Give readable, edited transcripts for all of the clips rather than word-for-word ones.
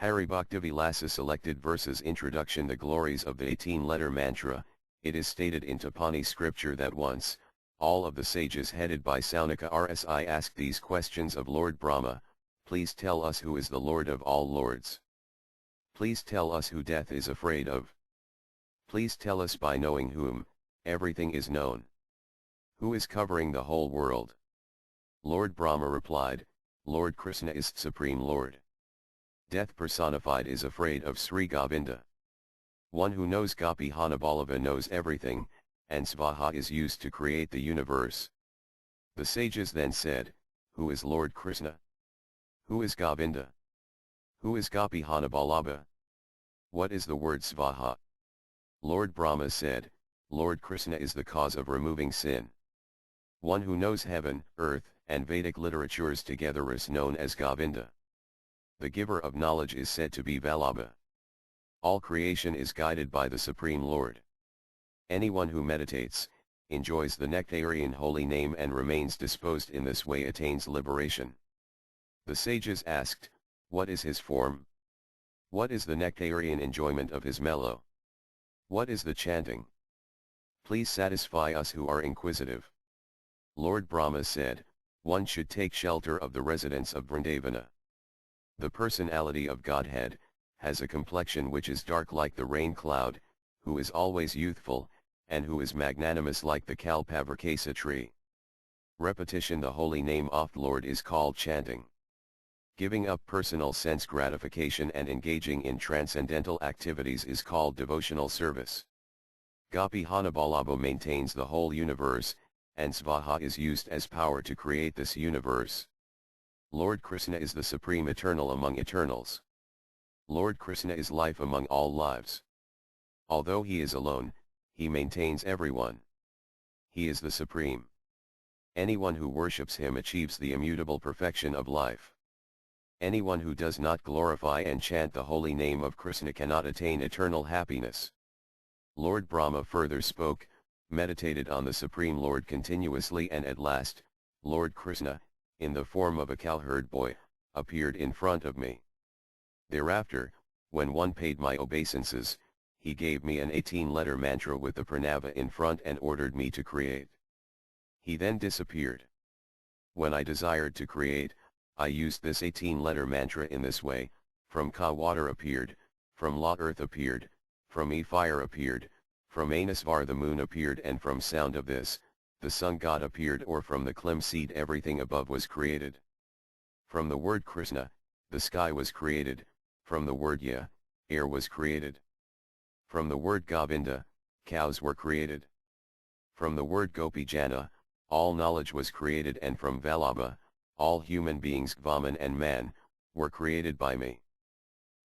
Bhakti vilasa selected verses. Introduction. The glories of the 18-letter mantra. It is stated in Tapani scripture that once, all of the sages headed by Saunaka Rsi asked these questions of Lord Brahma: please tell us who is the Lord of all lords. Please tell us who death is afraid of. Please tell us by knowing whom, everything is known. Who is covering the whole world? Lord Brahma replied, Lord Krishna is Supreme Lord. Death personified is afraid of Sri Govinda. One who knows Gopi Hanabalava knows everything, and Svaha is used to create the universe. The sages then said, who is Lord Krishna? Who is Govinda? Who is Gopi Hanabalava? What is the word Svaha? Lord Brahma said, Lord Krishna is the cause of removing sin. One who knows heaven, earth, and Vedic literatures together is known as Govinda. The giver of knowledge is said to be Vallabha. All creation is guided by the Supreme Lord. Anyone who meditates, enjoys the nectarian holy name and remains disposed in this way attains liberation. The sages asked, what is his form? What is the nectarian enjoyment of his mellow? What is the chanting? Please satisfy us who are inquisitive. Lord Brahma said, one should take shelter of the residence of Vrindavana. The personality of Godhead has a complexion which is dark like the rain cloud, who is always youthful, and who is magnanimous like the kalpavrakasa tree. Repetition the holy name of Lord is called chanting. Giving up personal sense gratification and engaging in transcendental activities is called devotional service. Gopi Hanabalabha maintains the whole universe, and Svaha is used as power to create this universe. Lord Krishna is the supreme eternal among eternals. Lord Krishna is life among all lives. Although he is alone, he maintains everyone. He is the supreme. Anyone who worships him achieves the immutable perfection of life. Anyone who does not glorify and chant the holy name of Krishna cannot attain eternal happiness. Lord Brahma further spoke, meditated on the Supreme Lord continuously, and at last, Lord Krishna, in the form of a cowherd boy, appeared in front of me. Thereafter, when one paid my obeisances, he gave me an 18-letter mantra with the pranava in front and ordered me to create. He then disappeared. When I desired to create, I used this 18-letter mantra in this way: from Ka water appeared, from La earth appeared, from E fire appeared, from Anusvar the moon appeared, and from sound of this, the sun god appeared, or from the Klim seed everything above was created. From the word Krishna, the sky was created, from the word Ya, air was created. From the word Govinda, cows were created. From the word Gopi Jana, all knowledge was created, and from Vallabha, all human beings, Vaman and man, were created by me.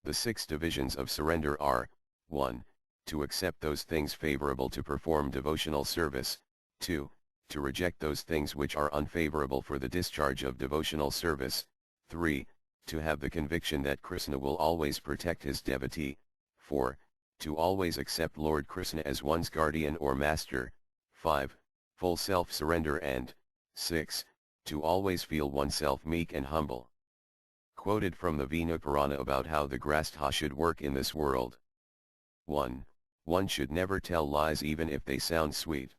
The 6 divisions of surrender are: 1. To accept those things favorable to perform devotional service; 2. To reject those things which are unfavorable for the discharge of devotional service; 3. To have the conviction that Krishna will always protect his devotee; 4. To always accept Lord Krishna as one's guardian or master; 5. Full self-surrender; and 6. To always feel oneself meek and humble. Quoted from the Vina Purana about how the Grastha should work in this world. 1. One should never tell lies even if they sound sweet.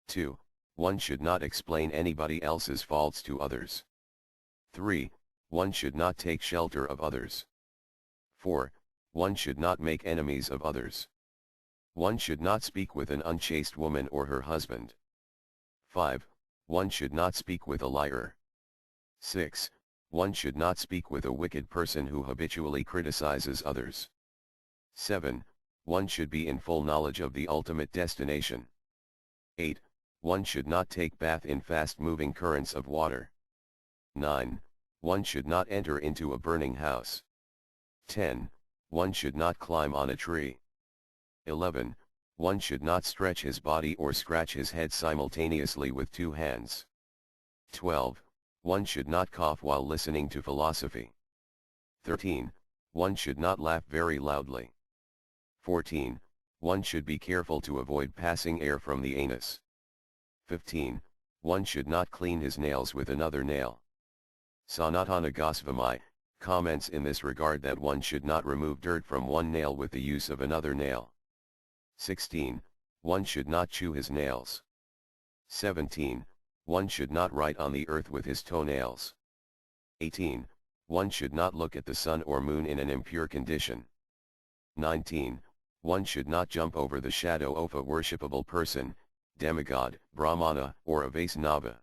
2. One should not explain anybody else's faults to others. 3. One should not take shelter of others. 4. One should not make enemies of others. One should not speak with an unchaste woman or her husband. 5. One should not speak with a liar. 6. One should not speak with a wicked person who habitually criticizes others. 7. One should be in full knowledge of the ultimate destination. 8. One should not take bath in fast-moving currents of water. 9. One should not enter into a burning house. 10. One should not climb on a tree. 11. One should not stretch his body or scratch his head simultaneously with 2 hands. 12. One should not cough while listening to philosophy. 13. One should not laugh very loudly. 14. One should be careful to avoid passing air from the anus. 15. One should not clean his nails with another nail. Sanatana Gosvami, comments in this regard that one should not remove dirt from one nail with the use of another nail. 16. One should not chew his nails. 17. One should not write on the earth with his toenails. 18. One should not look at the sun or moon in an impure condition. 19. One should not jump over the shadow of a worshipable person, demigod, brahmana, or a Vaisnava.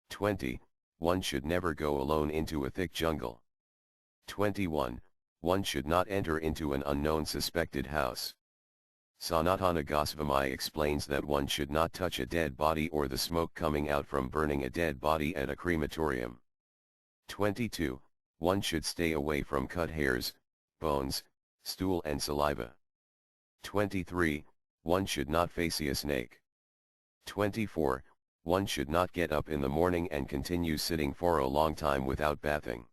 20. One should never go alone into a thick jungle. 21. One should not enter into an unknown suspected house. Sanatana Goswami explains that one should not touch a dead body or the smoke coming out from burning a dead body at a crematorium. 22. One should stay away from cut hairs, bones, stool and saliva. 23. One should not face a snake. 24. One should not get up in the morning and continue sitting for a long time without bathing.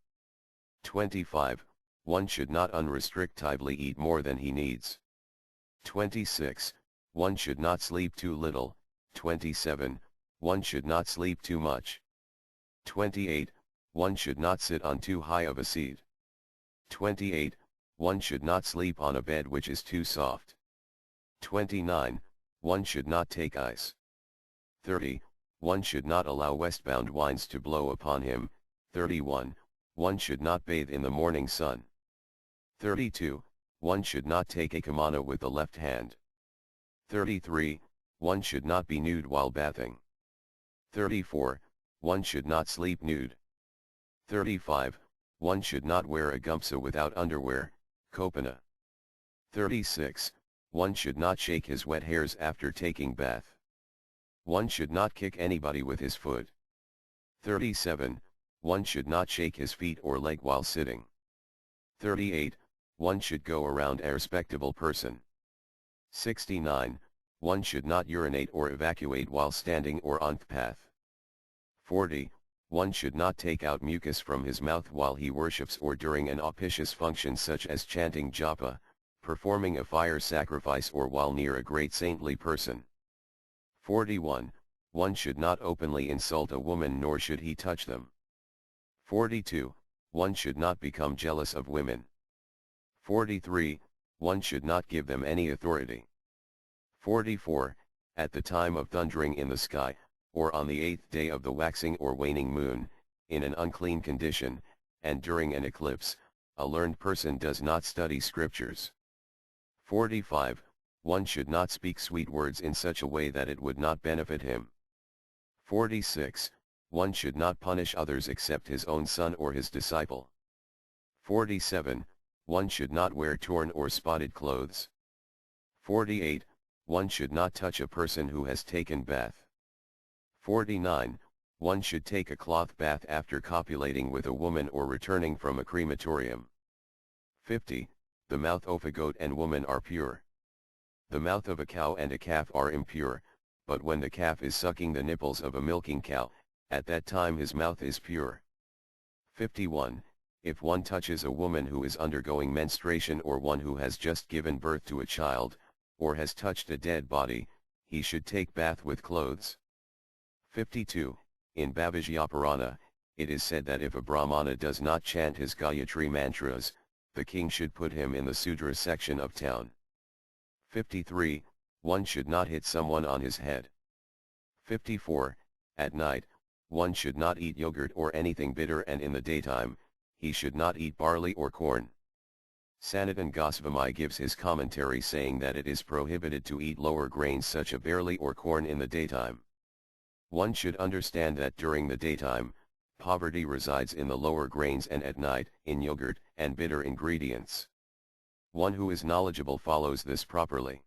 25. One should not unrestrictedly eat more than he needs. 26. One should not sleep too little. 27. One should not sleep too much. 28. One should not sit on too high of a seat. 28. One should not sleep on a bed which is too soft. 29. One should not take ice. 30. One should not allow westbound winds to blow upon him. 31. One should not bathe in the morning sun. 32. One should not take a kimono with the left hand. 33. One should not be nude while bathing. 34. One should not sleep nude. 35. One should not wear a gumsa without underwear, kopana. 36. One should not shake his wet hairs after taking bath. One should not kick anybody with his foot. 37. One should not shake his feet or leg while sitting. 38. One should go around a respectable person. 69. One should not urinate or evacuate while standing or on the path. 40. One should not take out mucus from his mouth while he worships or during an auspicious function such as chanting japa, performing a fire sacrifice or while near a great saintly person. 41. One should not openly insult a woman nor should he touch them. 42. One should not become jealous of women. 43. One should not give them any authority. 44. At the time of thundering in the sky, or on the 8th day of the waxing or waning moon, in an unclean condition, and during an eclipse, a learned person does not study scriptures. 45. One should not speak sweet words in such a way that it would not benefit him. 46. One should not punish others except his own son or his disciple. 47. One should not wear torn or spotted clothes. 48. One should not touch a person who has taken bath. 49. One should take a cloth bath after copulating with a woman or returning from a crematorium. 50. The mouth of a goat and woman are pure. The mouth of a cow and a calf are impure, but when the calf is sucking the nipples of a milking cow, at that time his mouth is pure. 51. If one touches a woman who is undergoing menstruation or one who has just given birth to a child, or has touched a dead body, he should take bath with clothes. 52. In Bhavishya Purana, it is said that if a Brahmana does not chant his Gayatri mantras, the king should put him in the Sudra section of town. 53. One should not hit someone on his head. 54. At night, one should not eat yogurt or anything bitter, and in the daytime, he should not eat barley or corn. Sanatana Goswami gives his commentary saying that it is prohibited to eat lower grains such as barley or corn in the daytime. One should understand that during the daytime, poverty resides in the lower grains and at night, in yogurt and bitter ingredients. One who is knowledgeable follows this properly.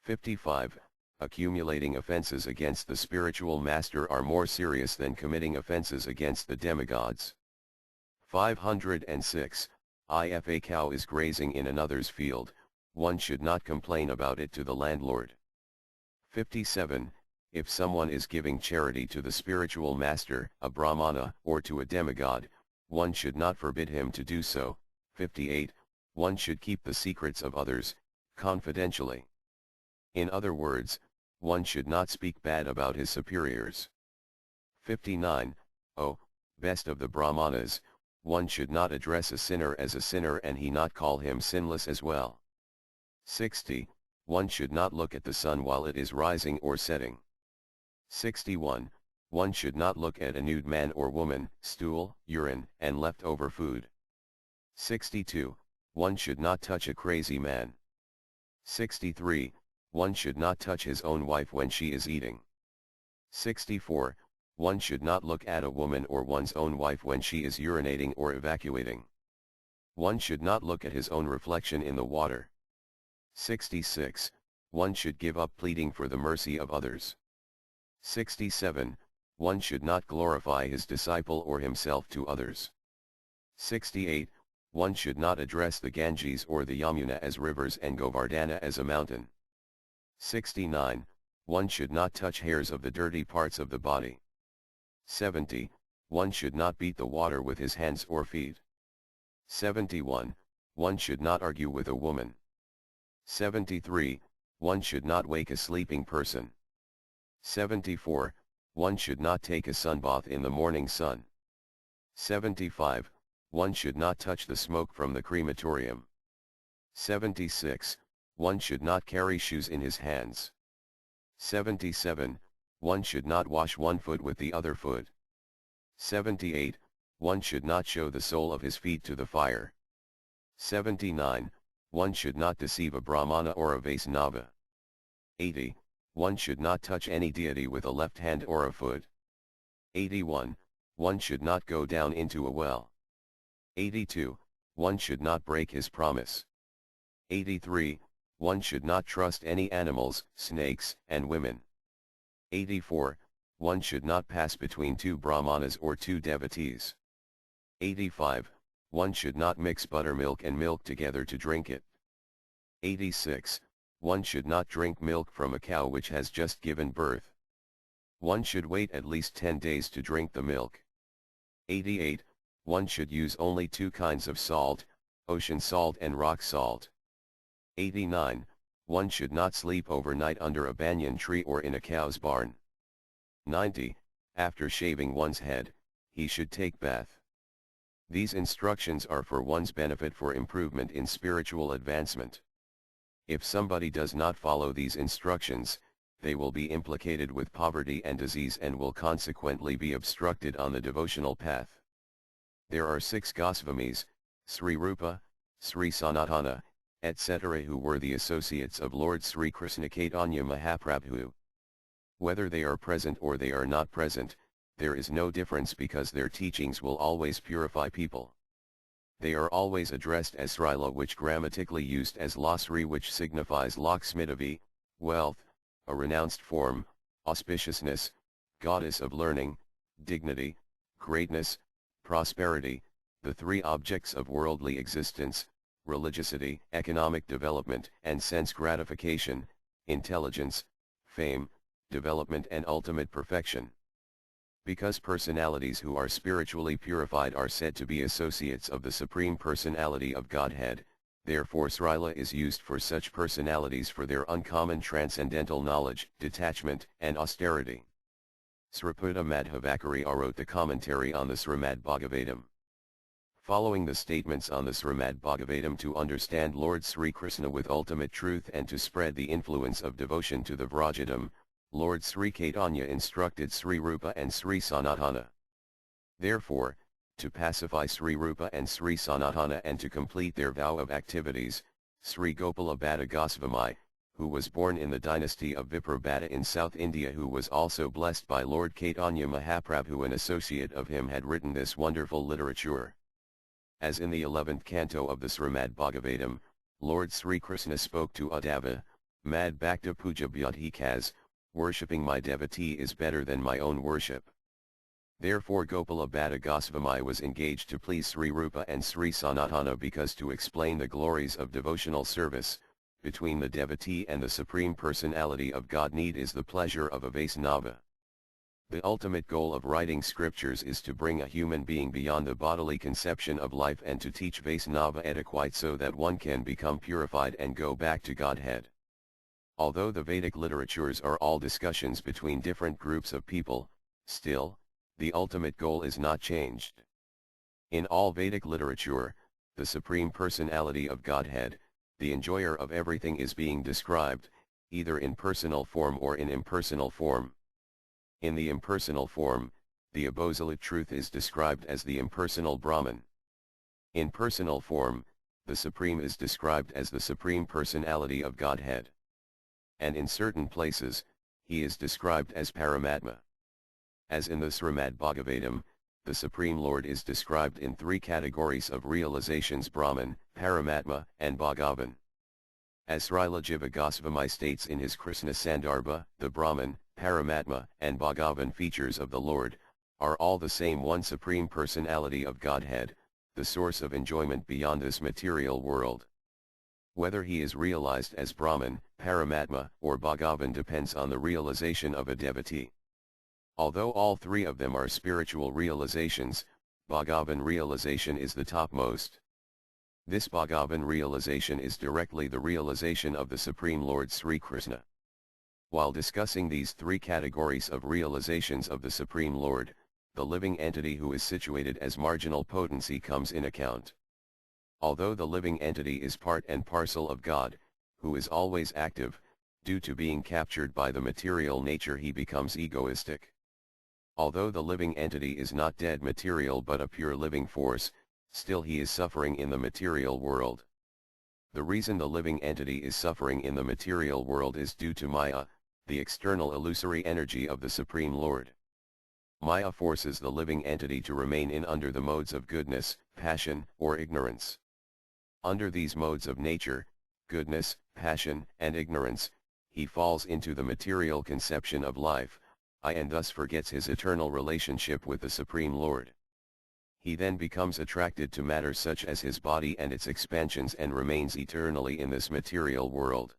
55. Accumulating offenses against the spiritual master are more serious than committing offenses against the demigods. 506. If a cow is grazing in another's field, one should not complain about it to the landlord. 57. If someone is giving charity to the spiritual master, a brahmana, or to a demigod, one should not forbid him to do so. 58. One should keep the secrets of others, confidentially. In other words, one should not speak bad about his superiors. 59. O best of the brahmanas, one should not address a sinner as a sinner and he not call him sinless as well. 60. One should not look at the sun while it is rising or setting. 61. One should not look at a nude man or woman, stool, urine, and leftover food. 62. One should not touch a crazy man. 63. One should not touch his own wife when she is eating. 64. One should not look at a woman or one's own wife when she is urinating or evacuating. One should not look at his own reflection in the water. 66. One should give up pleading for the mercy of others. 67. One should not glorify his disciple or himself to others. 68. One should not address the Ganges or the Yamuna as rivers and Govardhana as a mountain. 69. One should not touch hairs of the dirty parts of the body. 70. One should not beat the water with his hands or feet. 71. One should not argue with a woman. 73. One should not wake a sleeping person. 74. One should not take a sunbath in the morning sun. 75. One should not touch the smoke from the crematorium. 76. One should not carry shoes in his hands. 77. One should not wash one foot with the other foot. 78. One should not show the sole of his feet to the fire. 79. One should not deceive a Brahmana or a Vaisnava. 80. One should not touch any deity with a left hand or a foot. 81. One should not go down into a well. 82. One should not break his promise. 83. One should not trust any animals, snakes, and women. 84. One should not pass between two Brahmanas or two devotees. 85. One should not mix buttermilk and milk together to drink it. 86. One should not drink milk from a cow which has just given birth. One should wait at least 10 days to drink the milk. 88. One should use only two kinds of salt, ocean salt and rock salt. 89. One should not sleep overnight under a banyan tree or in a cow's barn. 90. After shaving one's head, he should take bath. These instructions are for one's benefit for improvement in spiritual advancement. If somebody does not follow these instructions, they will be implicated with poverty and disease and will consequently be obstructed on the devotional path. There are 6 Goswamis, Sri Rupa, Sri Sanatana, etc. who were the associates of Lord Sri Krishna Chaitanya Mahaprabhu. Whether they are present or they are not present, there is no difference because their teachings will always purify people. They are always addressed as Srila, which grammatically used as Lasri, which signifies Laksmitavi, wealth, a renounced form, auspiciousness, goddess of learning, dignity, greatness, prosperity, the 3 objects of worldly existence, religiosity, economic development and sense gratification, intelligence, fame, development and ultimate perfection. Because personalities who are spiritually purified are said to be associates of the Supreme Personality of Godhead, therefore Srila is used for such personalities for their uncommon transcendental knowledge, detachment, and austerity. Sriputa Madhavakari wrote the commentary on the Srimad Bhagavatam. Following the statements on the Srimad Bhagavatam to understand Lord Sri Krishna with ultimate truth and to spread the influence of devotion to the Vrajadam, Lord Sri Chaitanya instructed Sri Rupa and Sri Sanatana. Therefore, to pacify Sri Rupa and Sri Sanatana and to complete their vow of activities, Sri Gopala Bhatta Goswami, who was born in the dynasty of Viprabhatta in South India, who was also blessed by Lord Chaitanya Mahaprabhu, an associate of him, had written this wonderful literature. As in the 11th canto of the Srimad Bhagavatam, Lord Sri Krishna spoke to Uddhava, Mad Bhakta Puja Bhyadhikas, worshipping my devotee is better than my own worship. Therefore Gopala Bhatta Goswami was engaged to please Sri Rupa and Sri Sanatana, because to explain the glories of devotional service, between the devotee and the Supreme Personality of Godhead is the pleasure of a Vaisnava. The ultimate goal of writing scriptures is to bring a human being beyond the bodily conception of life and to teach Vaisnava etiquette so that one can become purified and go back to Godhead. Although the Vedic literatures are all discussions between different groups of people, still, the ultimate goal is not changed. In all Vedic literature, the Supreme Personality of Godhead, the enjoyer of everything, is being described, either in personal form or in impersonal form. In the impersonal form, the absolute truth is described as the impersonal Brahman. In personal form, the Supreme is described as the Supreme Personality of Godhead. And in certain places, he is described as Paramatma. As in the Srimad Bhagavatam, the Supreme Lord is described in three categories of realizations: Brahman, Paramatma, and Bhagavan. As Srila Jiva Goswami states in his Krishna Sandarbha, the Brahman, Paramatma, and Bhagavan features of the Lord are all the same one Supreme Personality of Godhead, the source of enjoyment beyond this material world. Whether he is realized as Brahman, Paramatma, or Bhagavan depends on the realization of a devotee. Although all three of them are spiritual realizations, Bhagavan realization is the topmost. This Bhagavan realization is directly the realization of the Supreme Lord Sri Krishna. While discussing these three categories of realizations of the Supreme Lord, the living entity who is situated as marginal potency comes in account. Although the living entity is part and parcel of God, who is always active, due to being captured by the material nature he becomes egoistic. Although the living entity is not dead material but a pure living force, still he is suffering in the material world. The reason the living entity is suffering in the material world is due to Maya, the external illusory energy of the Supreme Lord. Maya forces the living entity to remain in under the modes of goodness, passion, or ignorance. Under these modes of nature, goodness, passion, and ignorance, he falls into the material conception of life, and thus forgets his eternal relationship with the Supreme Lord. He then becomes attracted to matter such as his body and its expansions and remains eternally in this material world.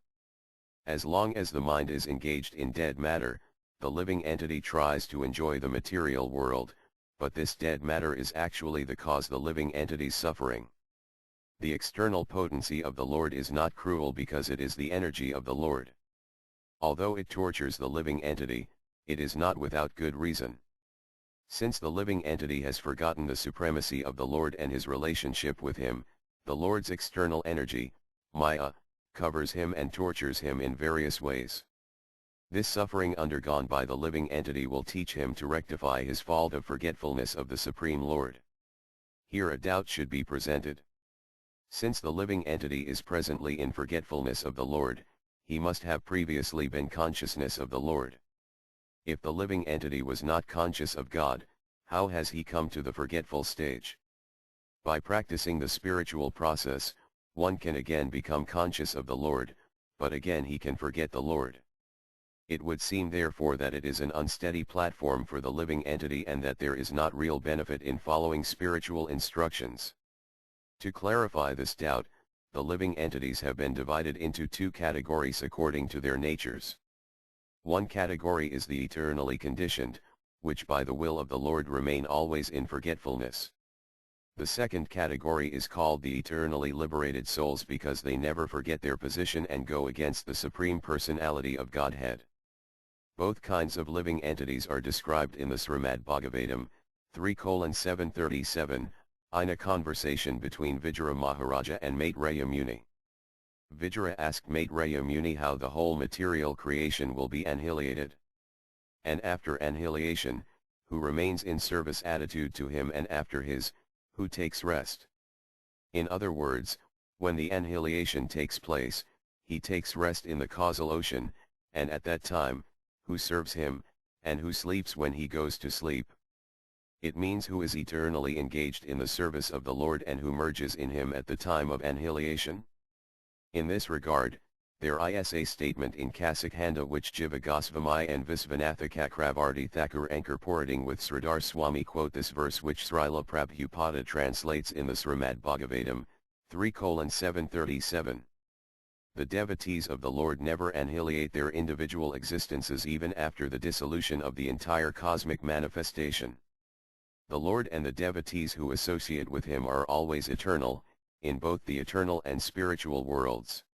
As long as the mind is engaged in dead matter, the living entity tries to enjoy the material world, but this dead matter is actually the cause the living entity's suffering. The external potency of the Lord is not cruel because it is the energy of the Lord. Although it tortures the living entity, it is not without good reason. Since the living entity has forgotten the supremacy of the Lord and his relationship with him, the Lord's external energy, Maya, covers him and tortures him in various ways. This suffering undergone by the living entity will teach him to rectify his fault of forgetfulness of the Supreme Lord. Here a doubt should be presented. Since the living entity is presently in forgetfulness of the Lord, he must have previously been consciousness of the Lord. If the living entity was not conscious of God, how has he come to the forgetful stage? By practicing the spiritual process, one can again become conscious of the Lord, but again he can forget the Lord. It would seem therefore that it is an unsteady platform for the living entity and that there is not real benefit in following spiritual instructions. To clarify this doubt, the living entities have been divided into two categories according to their natures. One category is the eternally conditioned, which by the will of the Lord remain always in forgetfulness. The second category is called the eternally liberated souls because they never forget their position and go against the Supreme Personality of Godhead. Both kinds of living entities are described in the Srimad Bhagavatam, 3:737, in a conversation between Vijara Maharaja and Maitreya Muni. Vijara asked Maitreya Muni how the whole material creation will be annihilated. And after annihilation, who remains in service attitude to him, and after his, who takes rest. In other words, when the annihilation takes place, he takes rest in the causal ocean, and at that time, who serves him, and who sleeps when he goes to sleep. It means who is eternally engaged in the service of the Lord and who merges in him at the time of annihilation. In this regard, there is a statement in Kasikhanda which Jiva Goswami and Visvanatha Chakravarti Thakur incorporating with Sridhar Swami quote this verse which Srila Prabhupada translates in the Srimad Bhagavatam, 3:737. The devotees of the Lord never annihilate their individual existences even after the dissolution of the entire cosmic manifestation. The Lord and the devotees who associate with him are always eternal, in both the eternal and spiritual worlds.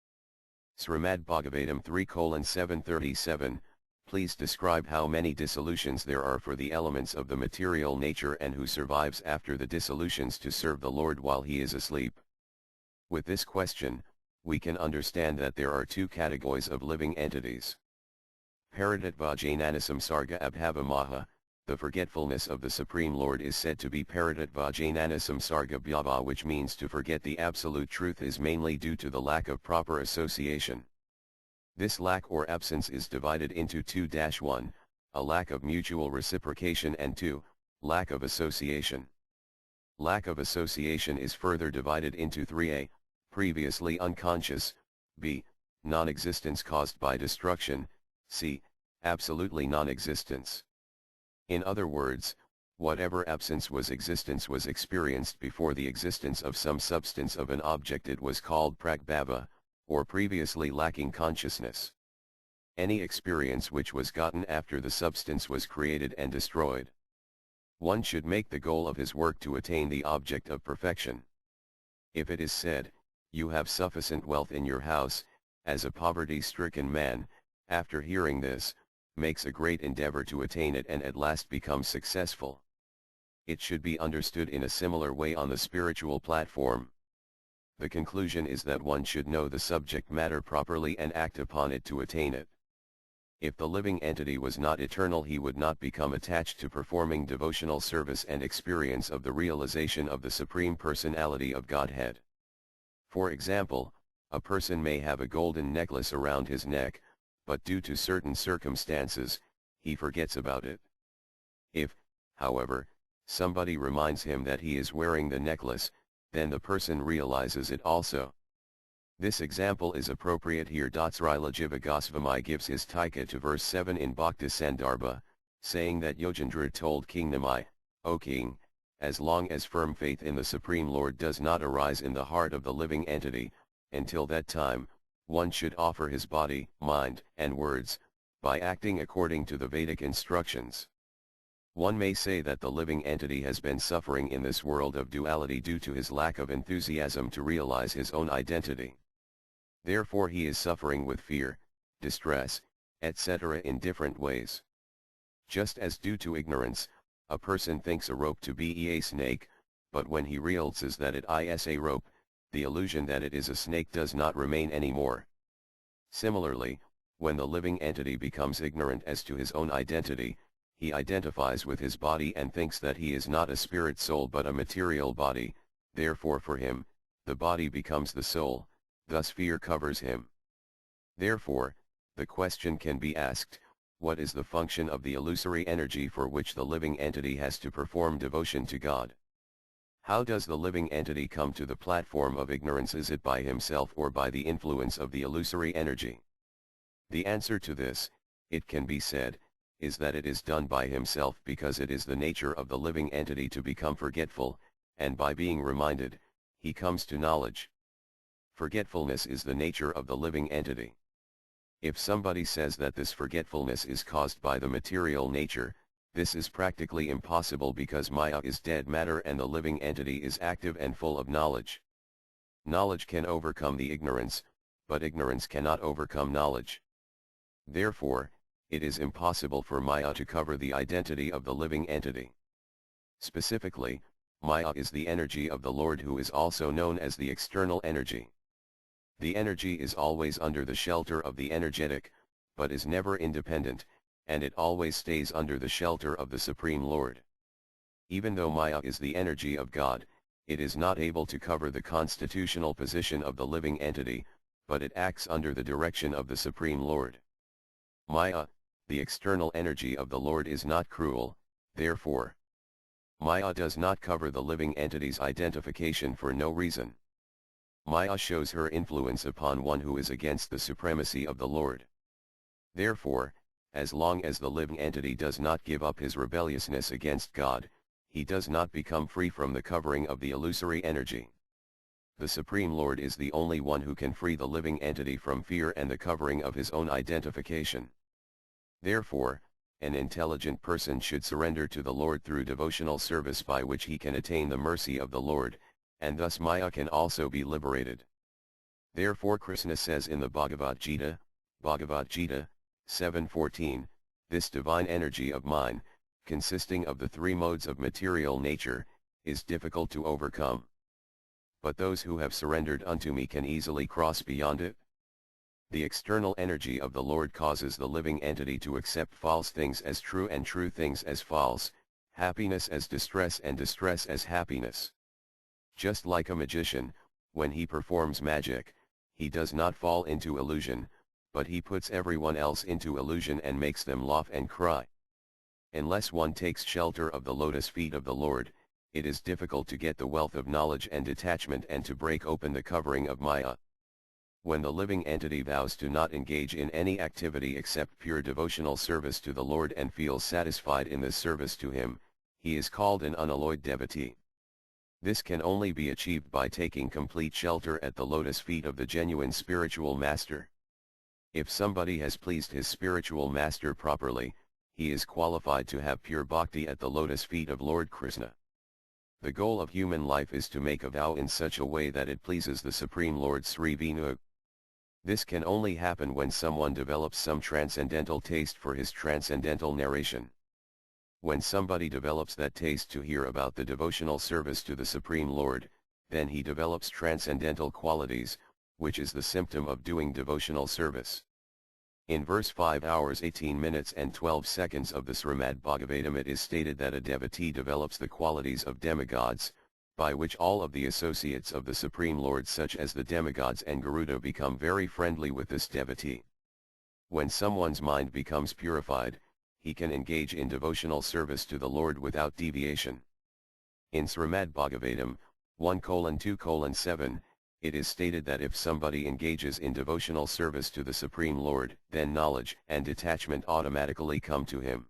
Srimad Bhagavatam 3:737, Please describe how many dissolutions there are for the elements of the material nature and who survives after the dissolutions to serve the Lord while he is asleep. With this question, we can understand that there are two categories of living entities. Paradatvajnana samsarga abhavamaha, the forgetfulness of the Supreme Lord is said to be paradatvajnana samsarga bhava, which means to forget the absolute truth is mainly due to the lack of proper association. This lack or absence is divided into 2-1, a lack of mutual reciprocation, and 2, lack of association. Lack of association is further divided into 3a, previously unconscious, b, non-existence caused by destruction, c, absolutely non-existence. In other words, whatever absence was existence was experienced before the existence of some substance of an object. It was called pragbhava, or previously lacking consciousness. Any experience which was gotten after the substance was created and destroyed. One should make the goal of his work to attain the object of perfection. If it is said, "You have sufficient wealth in your house," as a poverty-stricken man, after hearing this, makes a great endeavor to attain it and at last becomes successful. It should be understood in a similar way on the spiritual platform. The conclusion is that one should know the subject matter properly and act upon it to attain it. If the living entity was not eternal, he would not become attached to performing devotional service and experience of the realization of the Supreme Personality of Godhead. For example, a person may have a golden necklace around his neck, but due to certain circumstances, he forgets about it. If, however, somebody reminds him that he is wearing the necklace, then the person realizes it also. This example is appropriate here. Srila Jiva Goswami gives his tika to verse 7 in Bhakti Sandarbha, saying that Yojendra told King Nimai, "O king, as long as firm faith in the Supreme Lord does not arise in the heart of the living entity, until that time, one should offer his body, mind, and words, by acting according to the Vedic instructions." One may say that the living entity has been suffering in this world of duality due to his lack of enthusiasm to realize his own identity. Therefore he is suffering with fear, distress, etc. in different ways. Just as due to ignorance, a person thinks a rope to be a snake, but when he realizes that it is a rope, the illusion that it is a snake does not remain anymore. Similarly, when the living entity becomes ignorant as to his own identity, he identifies with his body and thinks that he is not a spirit soul but a material body. Therefore for him, the body becomes the soul, thus fear covers him. Therefore, the question can be asked, what is the function of the illusory energy for which the living entity has to perform devotion to God? How does the living entity come to the platform of ignorance? Is it by himself or by the influence of the illusory energy? The answer to this, it can be said, is that it is done by himself, because it is the nature of the living entity to become forgetful, and by being reminded, he comes to knowledge. Forgetfulness is the nature of the living entity. If somebody says that this forgetfulness is caused by the material nature, this is practically impossible, because Maya is dead matter and the living entity is active and full of knowledge. Knowledge can overcome the ignorance, but ignorance cannot overcome knowledge. Therefore, it is impossible for Maya to cover the identity of the living entity. Specifically, Maya is the energy of the Lord, who is also known as the external energy. The energy is always under the shelter of the energetic, but is never independent, and it always stays under the shelter of the Supreme Lord. Even though Maya is the energy of God, it is not able to cover the constitutional position of the living entity, but it acts under the direction of the Supreme Lord. Maya, the external energy of the Lord, is not cruel, therefore, Maya does not cover the living entity's identification for no reason. Maya shows her influence upon one who is against the supremacy of the Lord. Therefore, as long as the living entity does not give up his rebelliousness against God, he does not become free from the covering of the illusory energy. The Supreme Lord is the only one who can free the living entity from fear and the covering of his own identification. Therefore, an intelligent person should surrender to the Lord through devotional service, by which he can attain the mercy of the Lord, and thus Maya can also be liberated. Therefore Krishna says in the Bhagavad Gita, Bhagavad Gita 7:14, This divine energy of mine, consisting of the three modes of material nature, is difficult to overcome. But those who have surrendered unto me can easily cross beyond it. The external energy of the Lord causes the living entity to accept false things as true and true things as false, happiness as distress and distress as happiness. Just like a magician, when he performs magic, he does not fall into illusion, but he puts everyone else into illusion and makes them laugh and cry. Unless one takes shelter of the lotus feet of the Lord, it is difficult to get the wealth of knowledge and detachment and to break open the covering of Maya. When the living entity vows to not engage in any activity except pure devotional service to the Lord and feels satisfied in this service to Him, he is called an unalloyed devotee. This can only be achieved by taking complete shelter at the lotus feet of the genuine spiritual master. If somebody has pleased his spiritual master properly, he is qualified to have pure bhakti at the lotus feet of Lord Krishna. The goal of human life is to make a vow in such a way that it pleases the Supreme Lord Sri Vinu. This can only happen when someone develops some transcendental taste for his transcendental narration. When somebody develops that taste to hear about the devotional service to the Supreme Lord, then he develops transcendental qualities, which is the symptom of doing devotional service. In verse 5 hours 18 minutes and 12 seconds of the Srimad Bhagavatam it is stated that a devotee develops the qualities of demigods, by which all of the associates of the Supreme Lord such as the demigods and Garuda become very friendly with this devotee. When someone's mind becomes purified, he can engage in devotional service to the Lord without deviation. In Srimad Bhagavatam 1:2:7, it is stated that if somebody engages in devotional service to the Supreme Lord, then knowledge and detachment automatically come to him.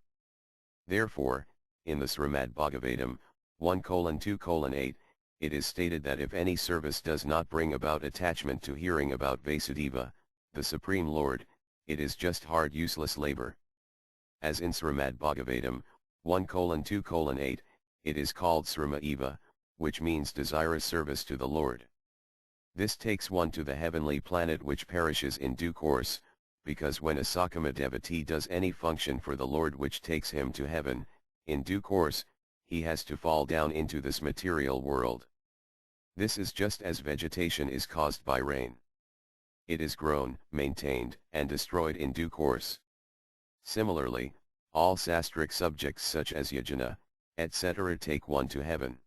Therefore, in the Srimad Bhagavatam 1:2:8, it is stated that if any service does not bring about attachment to hearing about Vasudeva, the Supreme Lord, it is just hard useless labor. As in Srimad Bhagavatam 1:2:8, it is called Srima Eva, which means desirous service to the Lord. This takes one to the heavenly planet which perishes in due course, because when a Sakama devotee does any function for the Lord which takes him to heaven, in due course, he has to fall down into this material world. This is just as vegetation is caused by rain. It is grown, maintained, and destroyed in due course. Similarly, all sastric subjects such as yajna, etc. take one to heaven.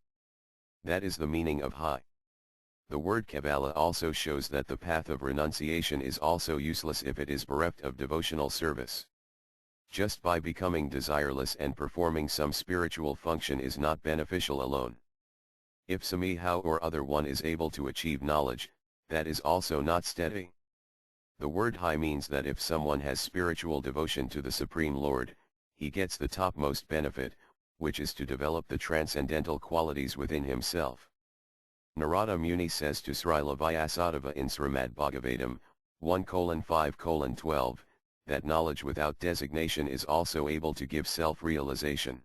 That is the meaning of high. The word Kabbalah also shows that the path of renunciation is also useless if it is bereft of devotional service. Just by becoming desireless and performing some spiritual function is not beneficial alone. If somehow or other one is able to achieve knowledge, that is also not steady. The word high means that if someone has spiritual devotion to the Supreme Lord, he gets the topmost benefit, which is to develop the transcendental qualities within himself. Narada Muni says to Srila Vyasadeva in Srimad Bhagavatam 1:5:12, that knowledge without designation is also able to give self-realization.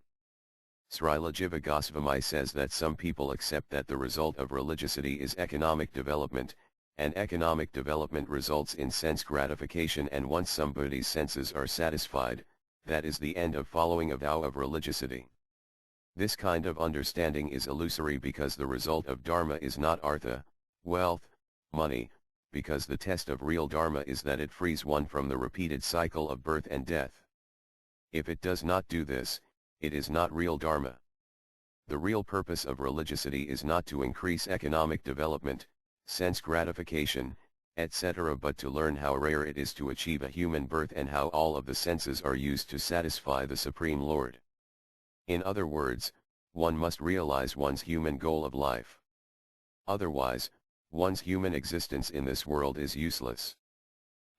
Srila Jiva Goswami says that some people accept that the result of religiosity is economic development, and economic development results in sense gratification, and once somebody's senses are satisfied, that is the end of following a vow of religiosity. This kind of understanding is illusory because the result of dharma is not artha, wealth, money, because the test of real dharma is that it frees one from the repeated cycle of birth and death. If it does not do this, it is not real dharma. The real purpose of religiosity is not to increase economic development, sense gratification, etc., but to learn how rare it is to achieve a human birth and how all of the senses are used to satisfy the Supreme Lord. In other words, one must realize one's human goal of life. Otherwise, one's human existence in this world is useless.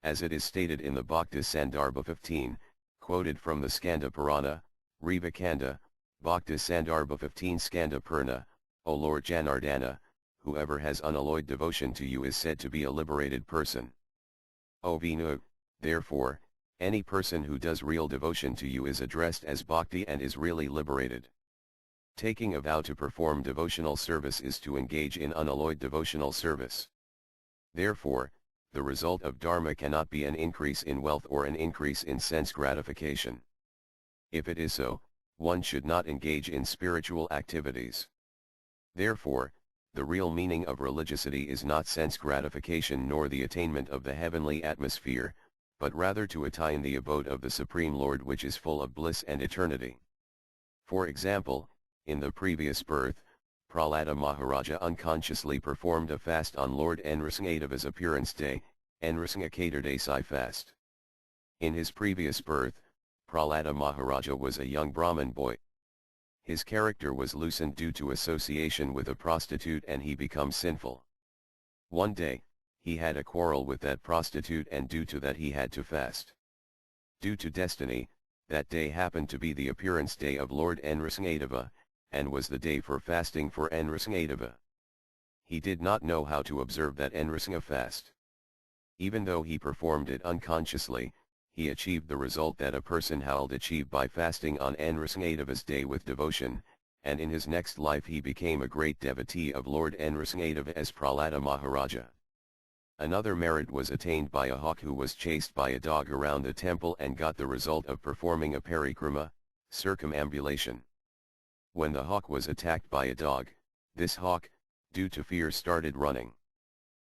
As it is stated in the Bhakti Sandarbha 15, quoted from the Skanda Purana, Riva Kanda, Bhakti Sandarbha 15 Skanda Purna, O Lord Janardana, whoever has unalloyed devotion to you is said to be a liberated person. O Vinu, therefore, any person who does real devotion to you is addressed as bhakti and is really liberated. Taking a vow to perform devotional service is to engage in unalloyed devotional service. Therefore, the result of dharma cannot be an increase in wealth or an increase in sense gratification. If it is so, one should not engage in spiritual activities. Therefore, the real meaning of religiosity is not sense gratification nor the attainment of the heavenly atmosphere, but rather to attain the abode of the Supreme Lord, which is full of bliss and eternity. For example, in the previous birth, Prahlada Maharaja unconsciously performed a fast on Lord Nrsimhadev's appearance day, Nrsimha Katurdasi fast. In his previous birth, Prahlada Maharaja was a young Brahmin boy. His character was loosened due to association with a prostitute and he becomes sinful. One day, he had a quarrel with that prostitute and due to that he had to fast. Due to destiny, that day happened to be the appearance day of Lord Nrsimhadeva, and was the day for fasting for Nrsimhadeva. He did not know how to observe that Nrsimha fast. Even though he performed it unconsciously, he achieved the result that a person held achieved by fasting on Nrsimhadeva's day with devotion, and in his next life he became a great devotee of Lord Nrsimhadeva as Prahlada Maharaja. Another merit was attained by a hawk who was chased by a dog around the temple and got the result of performing a parikrama, circumambulation. When the hawk was attacked by a dog, this hawk, due to fear, started running.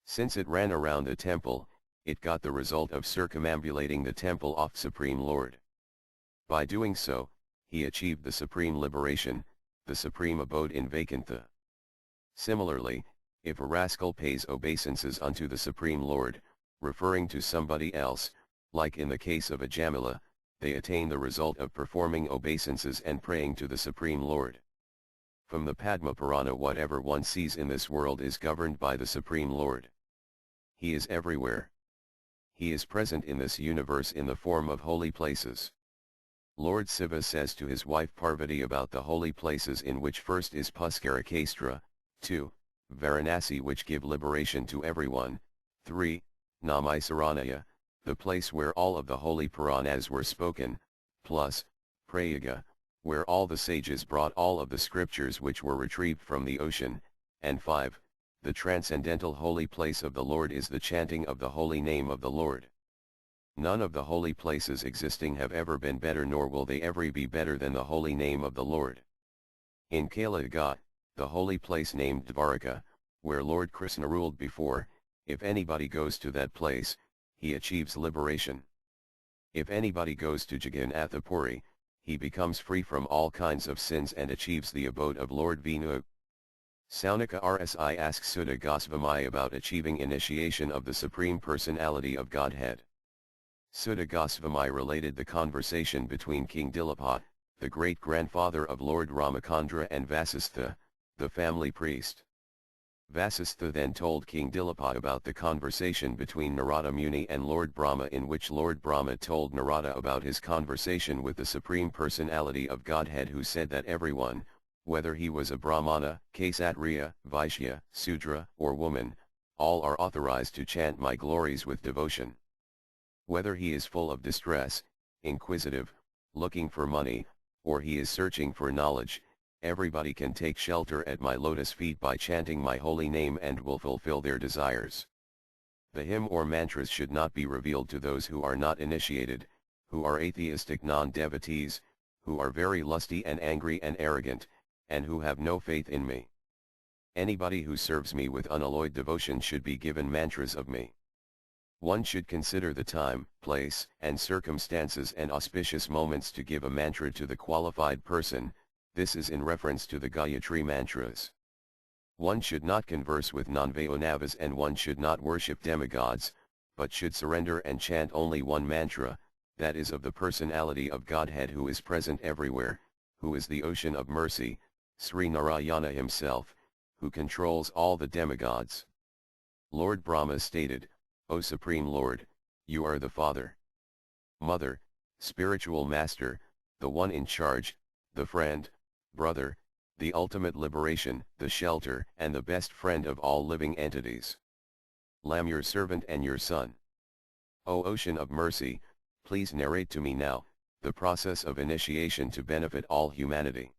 Since it ran around the temple, it got the result of circumambulating the temple of Supreme Lord. By doing so, he achieved the supreme liberation, the supreme abode in Vaikuntha. Similarly, if a rascal pays obeisances unto the Supreme Lord, referring to somebody else, like in the case of a Jamila, they attain the result of performing obeisances and praying to the Supreme Lord. From the Padma Purana, whatever one sees in this world is governed by the Supreme Lord. He is everywhere. He is present in this universe in the form of holy places. Lord Shiva says to his wife Parvati about the holy places, in which first is Puskarikestra, 2. Varanasi, which give liberation to everyone, 3. Namaisaranya, the place where all of the holy Puranas were spoken, plus, Prayaga, where all the sages brought all of the scriptures which were retrieved from the ocean, and 5. The transcendental holy place of the Lord is the chanting of the holy name of the Lord. None of the holy places existing have ever been better, nor will they ever be better than the holy name of the Lord. In Kala Yuga, the holy place named Dvaraka, where Lord Krishna ruled before, if anybody goes to that place, he achieves liberation. If anybody goes to Jagannatha Puri, he becomes free from all kinds of sins and achieves the abode of Lord Vinu. Saunaka Rsi asks Sutta Goswami about achieving initiation of the Supreme Personality of Godhead. Sutta Goswami related the conversation between King Dilapa, the great-grandfather of Lord Ramachandra, and Vasistha, the family priest. Vasistha then told King Dilapa about the conversation between Narada Muni and Lord Brahma, in which Lord Brahma told Narada about his conversation with the Supreme Personality of Godhead, who said that everyone, whether he was a Brahmana, Kshatriya, Vaishya, Sudra, or woman, all are authorized to chant my glories with devotion. Whether he is full of distress, inquisitive, looking for money, or he is searching for knowledge, everybody can take shelter at my lotus feet by chanting my holy name and will fulfill their desires. The hymn or mantras should not be revealed to those who are not initiated, who are atheistic non-devotees, who are very lusty and angry and arrogant, and who have no faith in me. Anybody who serves me with unalloyed devotion should be given mantras of me. One should consider the time, place, and circumstances and auspicious moments to give a mantra to the qualified person. This is in reference to the Gayatri mantras. One should not converse with non-Vaishnavas and one should not worship demigods, but should surrender and chant only one mantra, that is of the personality of Godhead who is present everywhere, who is the ocean of mercy, Sri Narayana himself, who controls all the demigods. Lord Brahma stated, O Supreme Lord, you are the Father, Mother, Spiritual Master, the one in charge, the friend, brother, the ultimate liberation, the shelter, and the best friend of all living entities. Lam your servant and your son. O Ocean of Mercy, please narrate to me now, the process of initiation to benefit all humanity.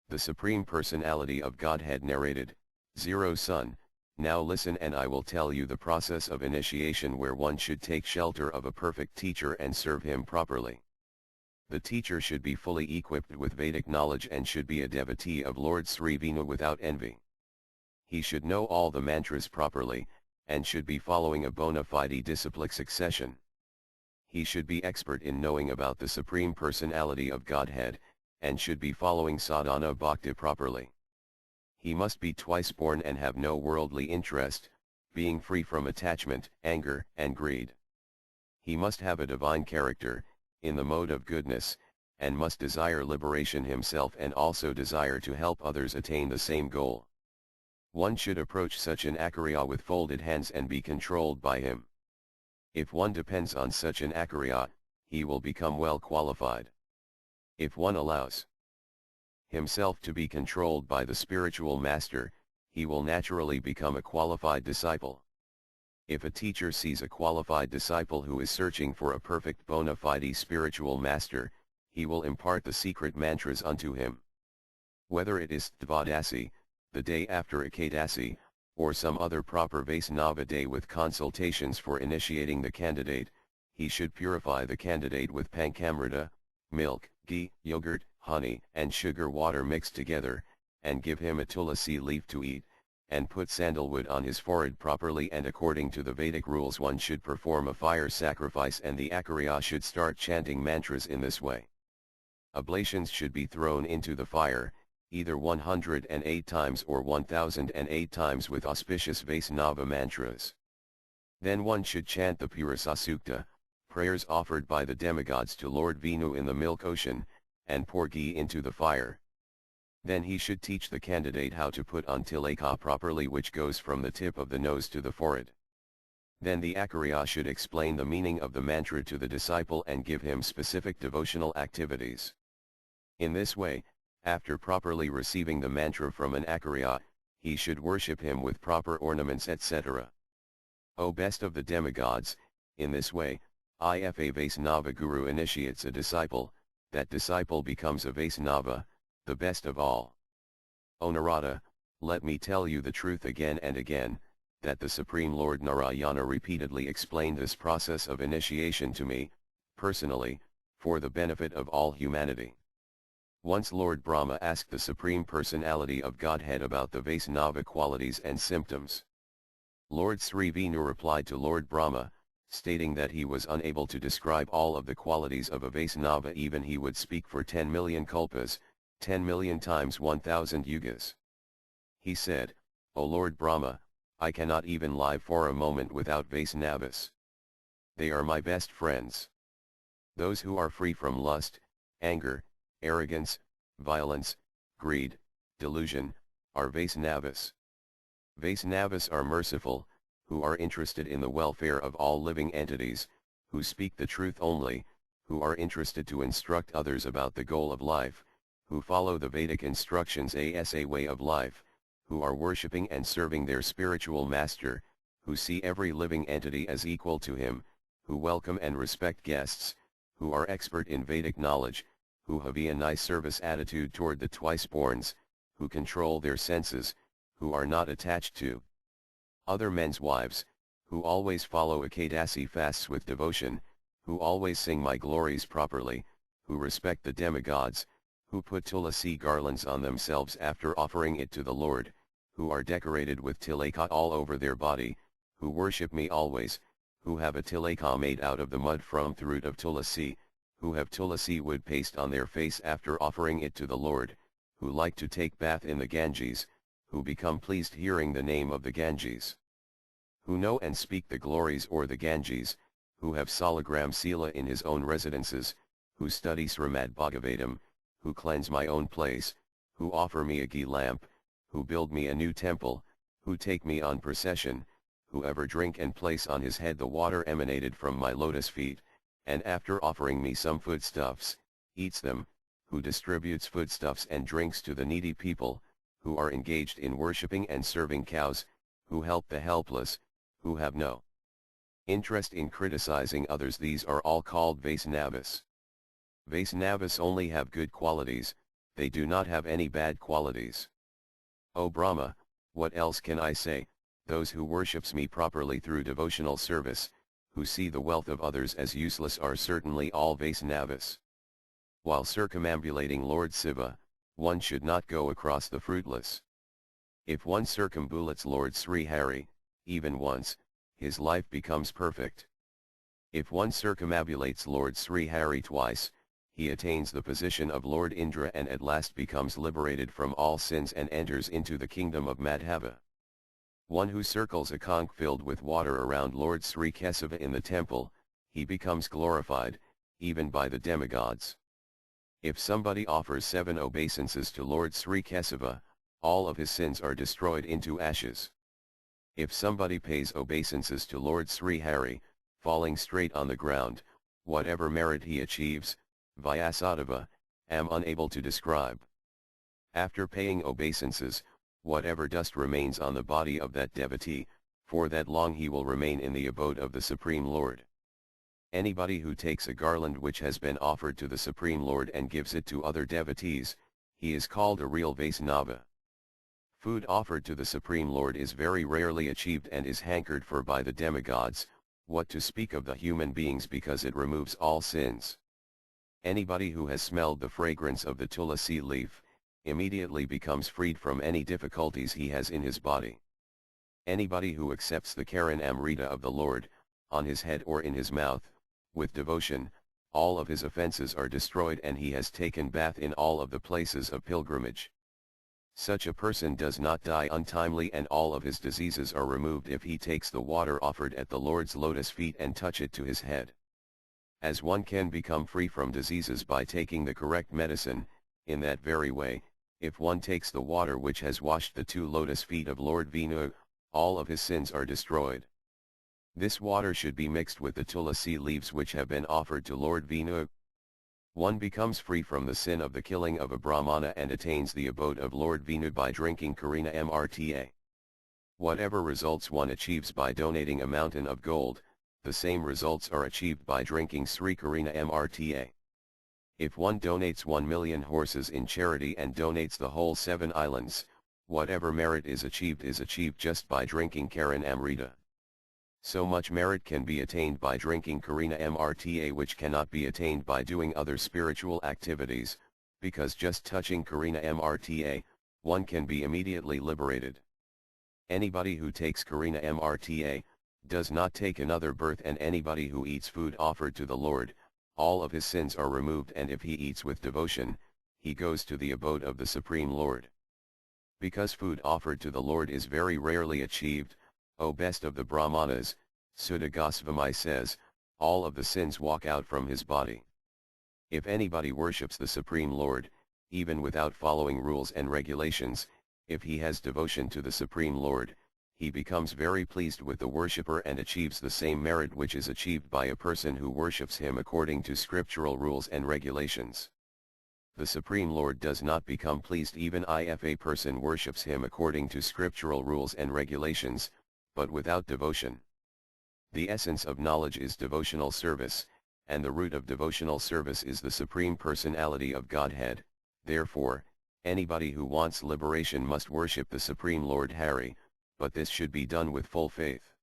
The Supreme Personality of Godhead narrated, 0 Son, now listen and I will tell you the process of initiation where one should take shelter of a perfect teacher and serve him properly. The teacher should be fully equipped with Vedic knowledge and should be a devotee of Lord Sri Vishnu without envy. He should know all the mantras properly, and should be following a bona fide disciplic succession. He should be expert in knowing about the Supreme Personality of Godhead, and should be following sadhana bhakti properly. He must be twice born and have no worldly interest, being free from attachment, anger, and greed. He must have a divine character, in the mode of goodness, and must desire liberation himself and also desire to help others attain the same goal. One should approach such an Acharya with folded hands and be controlled by him. If one depends on such an Acharya, he will become well qualified. If one allows himself to be controlled by the spiritual master, he will naturally become a qualified disciple. If a teacher sees a qualified disciple who is searching for a perfect bona fide spiritual master, he will impart the secret mantras unto him. Whether it is Dvadasi, the day after Ekadasi, or some other proper Vaisnava day with consultations for initiating the candidate, he should purify the candidate with pancamrita, milk, ghee, yogurt, honey, and sugar water mixed together, and give him a tulasi leaf to eat, and put sandalwood on his forehead properly, and according to the Vedic rules one should perform a fire sacrifice and the Acharya should start chanting mantras in this way. Oblations should be thrown into the fire, either 108 times or 1008 times with auspicious Vaisnava mantras. Then one should chant the Purisa Sukta, prayers offered by the demigods to Lord Vishnu in the milk ocean, and pour ghee into the fire. Then he should teach the candidate how to put on tilaka properly, which goes from the tip of the nose to the forehead. Then the Acharya should explain the meaning of the mantra to the disciple and give him specific devotional activities. In this way, after properly receiving the mantra from an Acharya, he should worship him with proper ornaments etc. O best of the demigods, in this way, if a Vaisnava guru initiates a disciple, that disciple becomes a Vaisnava, the best of all. O Narada, let me tell you the truth again and again, that the Supreme Lord Narayana repeatedly explained this process of initiation to me, personally, for the benefit of all humanity. Once Lord Brahma asked the Supreme Personality of Godhead about the Vaisnava qualities and symptoms. Lord Sri Vishnu replied to Lord Brahma, stating that he was unable to describe all of the qualities of a Vaisnava, even he would speak for 10 million kalpas, 10 million times 1000 yugas. He said, O Lord Brahma, I cannot even lie for a moment without Vaisnavas. They are my best friends. Those who are free from lust, anger, arrogance, violence, greed, delusion, are Vaisnavas. Vaisnavas are merciful, who are interested in the welfare of all living entities, who speak the truth only, who are interested to instruct others about the goal of life, who follow the Vedic instructions as a way of life, who are worshipping and serving their spiritual master, who see every living entity as equal to him, who welcome and respect guests, who are expert in Vedic knowledge, who have a nice service attitude toward the twice-borns, who control their senses, who are not attached to other men's wives, who always follow Ekadasi fasts with devotion, who always sing my glories properly, who respect the demigods, who put tulasi garlands on themselves after offering it to the Lord, who are decorated with tilaka all over their body, who worship me always, who have a tilaka made out of the mud from the root of tulasi, who have tulasi wood paste on their face after offering it to the Lord, who like to take bath in the Ganges, who become pleased hearing the name of the Ganges, who know and speak the glories or the Ganges, who have Salagram Sila in his own residences, who study Srimad Bhagavatam, who cleanse my own place, who offer me a ghee lamp, who build me a new temple, who take me on procession, who ever drink and place on his head the water emanated from my lotus feet, and after offering me some foodstuffs, eats them, who distributes foodstuffs and drinks to the needy people, who are engaged in worshipping and serving cows, who help the helpless, who have no interest in criticizing others. These are all called Vaisnavas. Vaisnavas only have good qualities, they do not have any bad qualities. O Brahma, what else can I say? Those who worships me properly through devotional service, who see the wealth of others as useless, are certainly all Vaisnavas. While circumambulating Lord Shiva, one should not go across the fruitless. If one circumambulates Lord Sri Hari, even once, his life becomes perfect. If one circumambulates Lord Sri Hari twice, he attains the position of Lord Indra and at last becomes liberated from all sins and enters into the kingdom of Madhava. One who circles a conch filled with water around Lord Sri Kesava in the temple, he becomes glorified, even by the demigods. If somebody offers 7 obeisances to Lord Sri Kesava, all of his sins are destroyed into ashes. If somebody pays obeisances to Lord Sri Hari, falling straight on the ground, whatever merit he achieves, Vyasadeva, am unable to describe. After paying obeisances, whatever dust remains on the body of that devotee, for that long he will remain in the abode of the Supreme Lord. Anybody who takes a garland which has been offered to the Supreme Lord and gives it to other devotees, he is called a real Vaisnava. Food offered to the Supreme Lord is very rarely achieved and is hankered for by the demigods, what to speak of the human beings, because it removes all sins. Anybody who has smelled the fragrance of the tulasi leaf, immediately becomes freed from any difficulties he has in his body. Anybody who accepts the Karan Amrita of the Lord, on his head or in his mouth, with devotion, all of his offenses are destroyed and he has taken bath in all of the places of pilgrimage. Such a person does not die untimely and all of his diseases are removed if he takes the water offered at the Lord's lotus feet and touch it to his head. As one can become free from diseases by taking the correct medicine, in that very way, if one takes the water which has washed the 2 lotus feet of Lord Vinu, all of his sins are destroyed. This water should be mixed with the tulasi leaves which have been offered to Lord Vinu. One becomes free from the sin of the killing of a Brahmana and attains the abode of Lord Vinu by drinking Karina Mrta. Whatever results one achieves by donating a mountain of gold, the same results are achieved by drinking Sri Karina Mrta. If one donates 1 million horses in charity and donates the whole 7 islands, whatever merit is achieved just by drinking Karan Amrita. So much merit can be attained by drinking Karina Mrta which cannot be attained by doing other spiritual activities, because just touching Karina Mrta, one can be immediately liberated. Anybody who takes Karina Mrta, does not take another birth, and anybody who eats food offered to the Lord, all of his sins are removed, and if he eats with devotion, he goes to the abode of the Supreme Lord. Because food offered to the Lord is very rarely achieved, O best of the Brahmanas, Sutta Goswami says, all of the sins walk out from his body. If anybody worships the Supreme Lord, even without following rules and regulations, if he has devotion to the Supreme Lord, he becomes very pleased with the worshipper and achieves the same merit which is achieved by a person who worships him according to scriptural rules and regulations. The Supreme Lord does not become pleased even if a person worships him according to scriptural rules and regulations, but without devotion. The essence of knowledge is devotional service, and the root of devotional service is the Supreme Personality of Godhead. Therefore, anybody who wants liberation must worship the Supreme Lord Hari, but this should be done with full faith.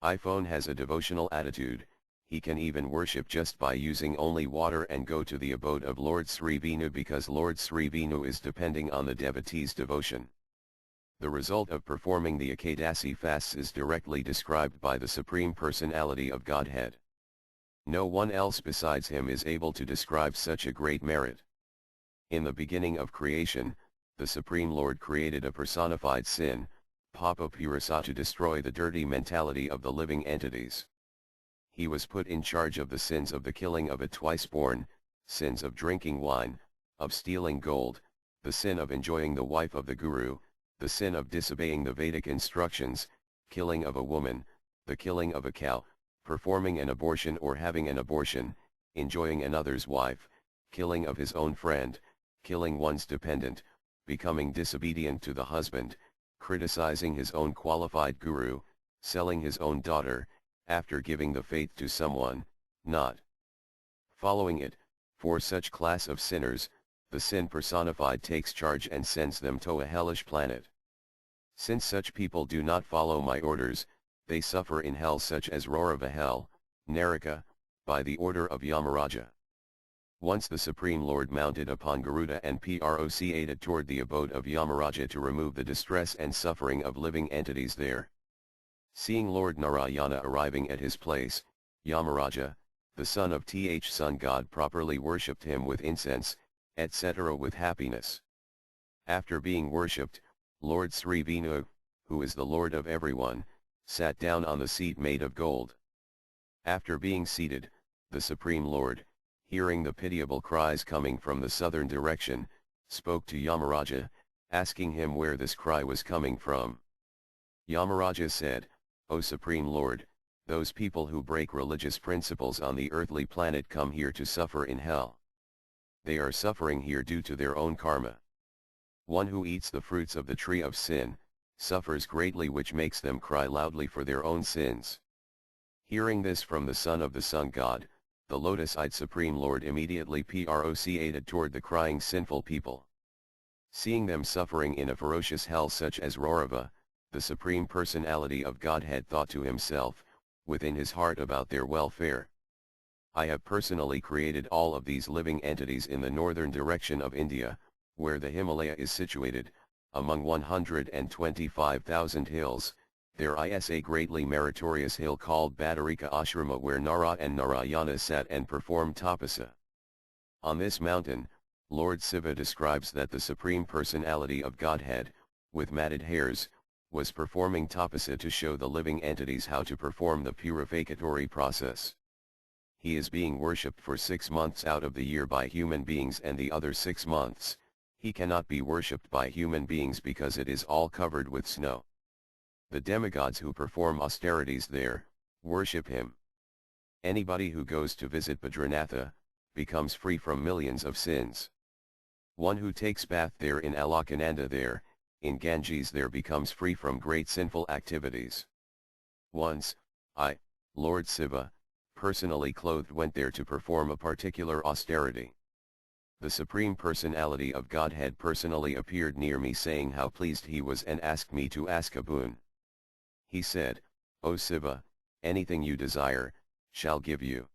iPhone has a devotional attitude, he can even worship just by using only water and go to the abode of Lord Sri Vinu because Lord Sri Vinu is depending on the devotee's devotion. The result of performing the Ekadasi fasts is directly described by the Supreme Personality of Godhead. No one else besides him is able to describe such a great merit. In the beginning of creation, the Supreme Lord created a personified sin, Papa Purisa, to destroy the dirty mentality of the living entities. He was put in charge of the sins of the killing of a twice-born, sins of drinking wine, of stealing gold, the sin of enjoying the wife of the Guru, the sin of disobeying the Vedic instructions, killing of a woman, the killing of a cow, performing an abortion or having an abortion, enjoying another's wife, killing of his own friend, killing one's dependent, becoming disobedient to the husband, criticizing his own qualified guru, selling his own daughter, after giving the faith to someone, not following it. For such class of sinners, the sin personified takes charge and sends them to a hellish planet. Since such people do not follow my orders, they suffer in hell such as Raurava hell, Naraka, by the order of Yamaraja. Once the Supreme Lord mounted upon Garuda and proceeded toward the abode of Yamaraja to remove the distress and suffering of living entities there. Seeing Lord Narayana arriving at his place, Yamaraja, the son of Sun God, properly worshipped him with incense, etc. with happiness. After being worshipped, Lord Sri Vinu, who is the Lord of everyone, sat down on the seat made of gold. After being seated, the Supreme Lord, hearing the pitiable cries coming from the southern direction, spoke to Yamaraja, asking him where this cry was coming from. Yamaraja said, "O Supreme Lord, those people who break religious principles on the earthly planet come here to suffer in hell. They are suffering here due to their own karma. One who eats the fruits of the tree of sin, suffers greatly, which makes them cry loudly for their own sins." Hearing this from the son of the Sun God, the lotus-eyed Supreme Lord immediately proceeded toward the crying sinful people. Seeing them suffering in a ferocious hell such as Raurava, the Supreme Personality of Godhead thought to himself, within his heart, about their welfare. "I have personally created all of these living entities in the northern direction of India, where the Himalaya is situated, among 125,000 hills. There is a greatly meritorious hill called Badarika Ashrama, where Nara and Narayana sat and performed tapasa. On this mountain, Lord Shiva describes that the Supreme Personality of Godhead, with matted hairs, was performing tapasa to show the living entities how to perform the purificatory process. He is being worshipped for 6 months out of the year by human beings, and the other 6 months, he cannot be worshipped by human beings because it is all covered with snow. The demigods who perform austerities there, worship him. Anybody who goes to visit Badrinatha, becomes free from millions of sins. One who takes bath there in Alakananda there, in Ganges there, becomes free from great sinful activities. Once, I, Lord Shiva, personally clothed, went there to perform a particular austerity. The Supreme Personality of Godhead personally appeared near me, saying how pleased he was, and asked me to ask a boon. He said, "O Shiva, anything you desire, shall give you."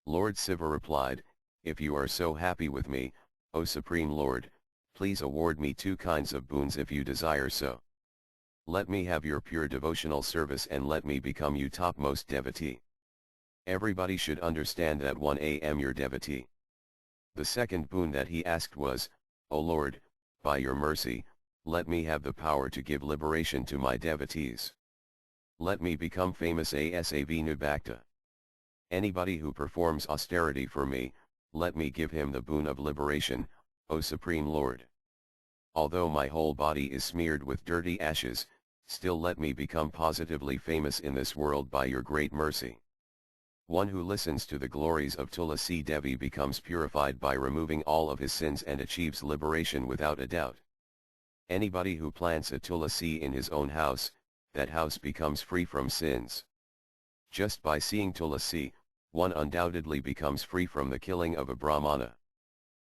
Lord Shiva replied, "If you are so happy with me, O Supreme Lord, please award me 2 kinds of boons if you desire so. Let me have your pure devotional service, and let me become your topmost devotee. Everybody should understand that I am your devotee." The second boon that he asked was, "O Lord, by your mercy, let me have the power to give liberation to my devotees. Let me become famous as a Vinu Bhakta. Anybody who performs austerity for me, let me give him the boon of liberation, O Supreme Lord. Although my whole body is smeared with dirty ashes, still let me become positively famous in this world by your great mercy." One who listens to the glories of Tulasi Devi becomes purified by removing all of his sins and achieves liberation without a doubt. Anybody who plants a Tulasi in his own house, that house becomes free from sins. Just by seeing Tulasi, one undoubtedly becomes free from the killing of a Brahmana.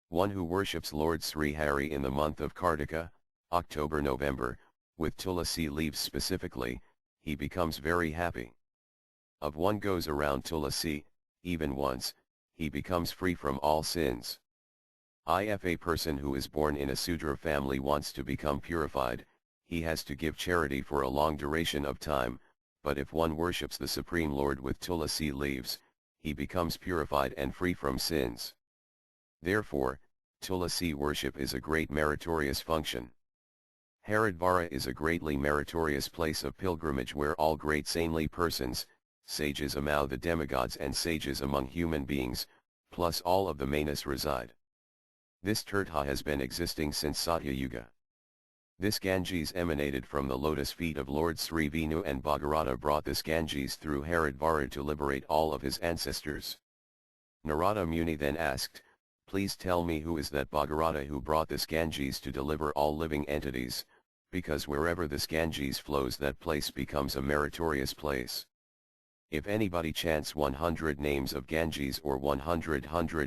One who worships Lord Sri Hari in the month of Kartika, October-November, with Tulasi leaves specifically, he becomes very happy. If one goes around Tulasi, even once, he becomes free from all sins. If a person who is born in a Sudra family wants to become purified, he has to give charity for a long duration of time, but if one worships the Supreme Lord with Tulasi leaves, he becomes purified and free from sins. Therefore, Tulasi worship is a great meritorious function. Haridvara is a greatly meritorious place of pilgrimage where all great saintly persons, sages among the demigods and sages among human beings, plus all of the Manas reside. This Tirtha has been existing since Satya Yuga. This Ganges emanated from the lotus feet of Lord Sri Vinu, and Bhagirata brought this Ganges through Haridvara to liberate all of his ancestors. Narada Muni then asked, "Please tell me, who is that Bhagirata who brought this Ganges to deliver all living entities, because wherever this Ganges flows, that place becomes a meritorious place. If anybody chants 100 names of Ganges or 100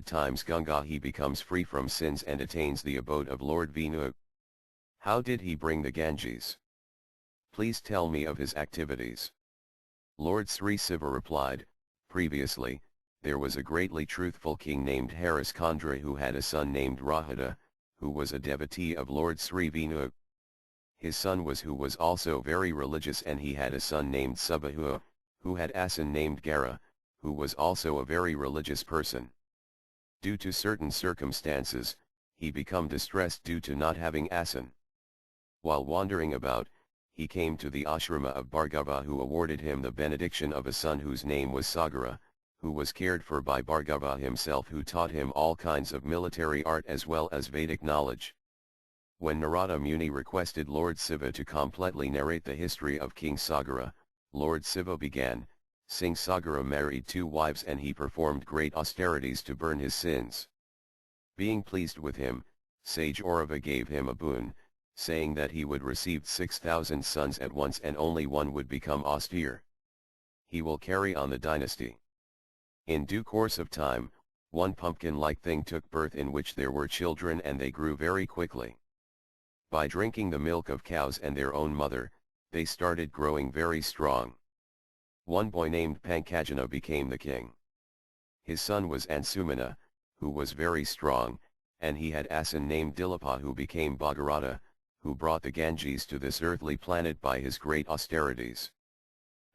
times Ganga, he becomes free from sins and attains the abode of Lord Vinu. How did he bring the Ganges? Please tell me of his activities." Lord Sri Shiva replied, "Previously, there was a greatly truthful king named Harishchandra who had a son named Rahada, who was a devotee of Lord Sri Vinu. His son was who was also very religious, and he had a son named Subbahu, who had a son named Gara, who was also a very religious person. Due to certain circumstances, he became distressed due to not having a son. While wandering about, he came to the ashrama of Bhargava, who awarded him the benediction of a son whose name was Sagara, who was cared for by Bhargava himself, who taught him all kinds of military art as well as Vedic knowledge. When Narada Muni requested Lord Shiva to completely narrate the history of King Sagara, Lord Shiva began, saying Sagara married 2 wives and he performed great austerities to burn his sins. Being pleased with him, sage Aurava gave him a boon, saying that he would receive 6,000 sons at once and only one would become austere. He will carry on the dynasty. In due course of time, one pumpkin-like thing took birth in which there were children and they grew very quickly. By drinking the milk of cows and their own mother, they started growing very strong. One boy named Pankajana became the king. His son was Ansumana, who was very strong, and he had a son named Dilapa who became Bhagirata, who brought the Ganges to this earthly planet by his great austerities.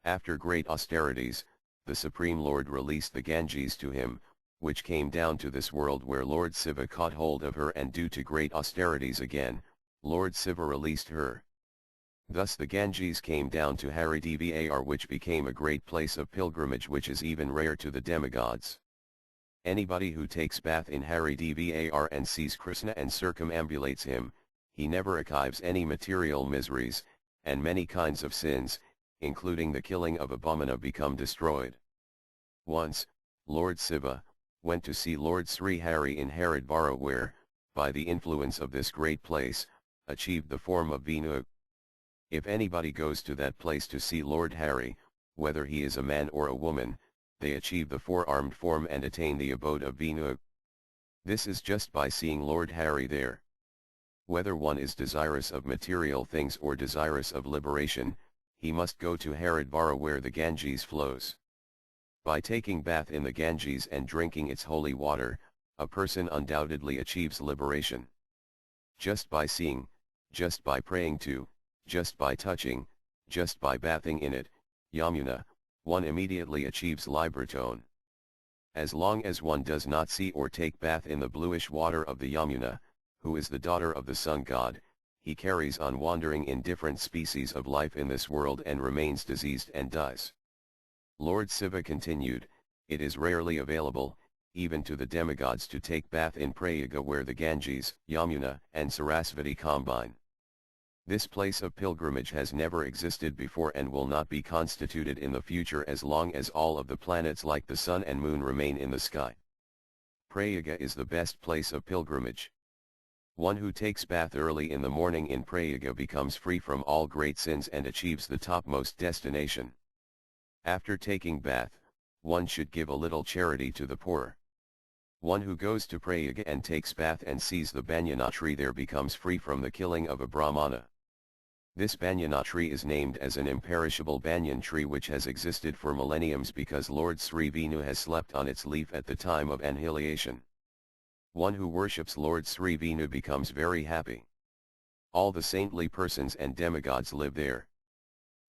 After great austerities, the Supreme Lord released the Ganges to him, which came down to this world where Lord Shiva caught hold of her, and due to great austerities again, Lord Shiva released her. Thus the Ganges came down to Haridvar, which became a great place of pilgrimage which is even rare to the demigods. Anybody who takes bath in Haridvar and sees Krishna and circumambulates him, he never achieves any material miseries, and many kinds of sins, including the killing of Abhamana, become destroyed. Once, Lord Shiva went to see Lord Sri Hari in Haridvar, where, by the influence of this great place, achieved the form of Vinu. If anybody goes to that place to see Lord Hari, whether he is a man or a woman, they achieve the 4-armed form and attain the abode of Vinu. This is just by seeing Lord Hari there. Whether one is desirous of material things or desirous of liberation, he must go to Haridvar where the Ganges flows. By taking bath in the Ganges and drinking its holy water, a person undoubtedly achieves liberation. Just by seeing, just by praying to, just by touching, just by bathing in it, Yamuna, one immediately achieves liberation. As long as one does not see or take bath in the bluish water of the Yamuna, who is the daughter of the sun god, he carries on wandering in different species of life in this world and remains diseased and dies. Lord Shiva continued, it is rarely available, even to the demigods, to take bath in Prayaga where the Ganges, Yamuna, and Sarasvati combine. This place of pilgrimage has never existed before and will not be constituted in the future as long as all of the planets like the sun and moon remain in the sky. Prayaga is the best place of pilgrimage. One who takes bath early in the morning in Prayaga becomes free from all great sins and achieves the topmost destination. After taking bath, one should give a little charity to the poor. One who goes to Prayaga and takes bath and sees the Banyana tree there becomes free from the killing of a Brahmana. This Banyana tree is named as an imperishable banyan tree which has existed for millenniums because Lord Sri Vinu has slept on its leaf at the time of annihilation. One who worships Lord Sri Vinu becomes very happy. All the saintly persons and demigods live there.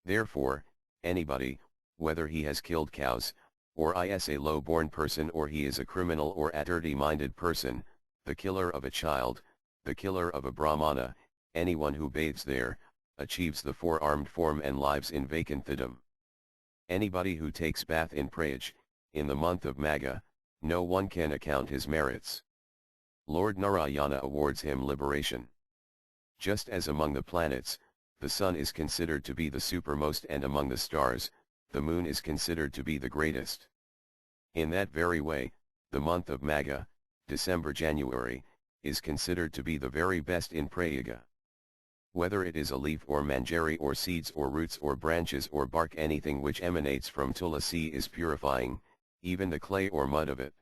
Therefore, anybody, whether he has killed cows, or is a low-born person, or he is a criminal or a dirty-minded person, the killer of a child, the killer of a Brahmana, anyone who bathes there, achieves the 4-armed form and lives in Vaikuntha. Anybody who takes bath in Prayag, in the month of Magha, no one can account his merits. Lord Narayana awards him liberation. Just as among the planets, the sun is considered to be the supermost, and among the stars, the moon is considered to be the greatest. In that very way, the month of Magha, December-January, is considered to be the very best in Prayaga. Whether it is a leaf or manjari or seeds or roots or branches or bark, anything which emanates from tulasi is purifying, even the clay or mud of it.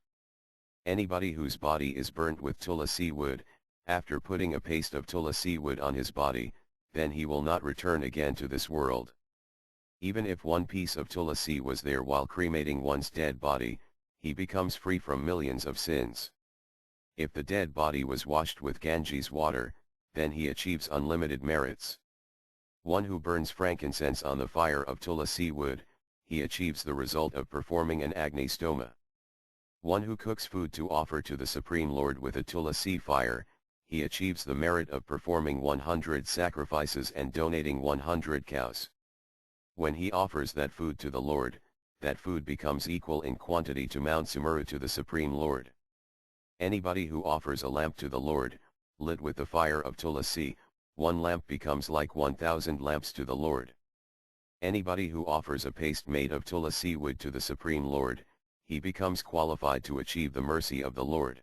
Anybody whose body is burnt with tulasi wood, after putting a paste of tulasi wood on his body, then he will not return again to this world. Even if one piece of tulasi was there while cremating one's dead body, he becomes free from millions of sins. If the dead body was washed with Ganges water, then he achieves unlimited merits. One who burns frankincense on the fire of tulasi wood, he achieves the result of performing an Agni Stoma. One who cooks food to offer to the Supreme Lord with a tulasi fire, he achieves the merit of performing 100 sacrifices and donating 100 cows. When he offers that food to the Lord, that food becomes equal in quantity to Mount Sumeru to the Supreme Lord. Anybody who offers a lamp to the Lord, lit with the fire of tulasi, one lamp becomes like 1,000 lamps to the Lord. Anybody who offers a paste made of tulasi wood to the Supreme Lord, he becomes qualified to achieve the mercy of the Lord.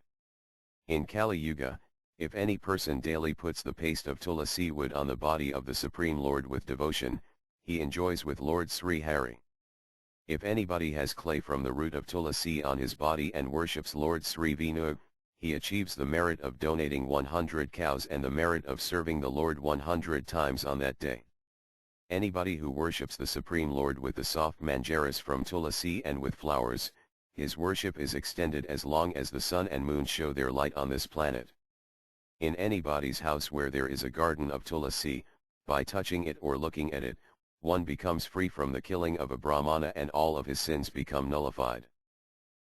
In Kali Yuga, if any person daily puts the paste of tulasi wood on the body of the Supreme Lord with devotion, he enjoys with Lord Sri Hari. If anybody has clay from the root of tulasi on his body and worships Lord Sri Vinu, he achieves the merit of donating 100 cows and the merit of serving the Lord 100 times on that day. Anybody who worships the Supreme Lord with the soft manjaris from tulasi and with flowers, his worship is extended as long as the sun and moon show their light on this planet. In anybody's house where there is a garden of tulasi, by touching it or looking at it, one becomes free from the killing of a Brahmana and all of his sins become nullified.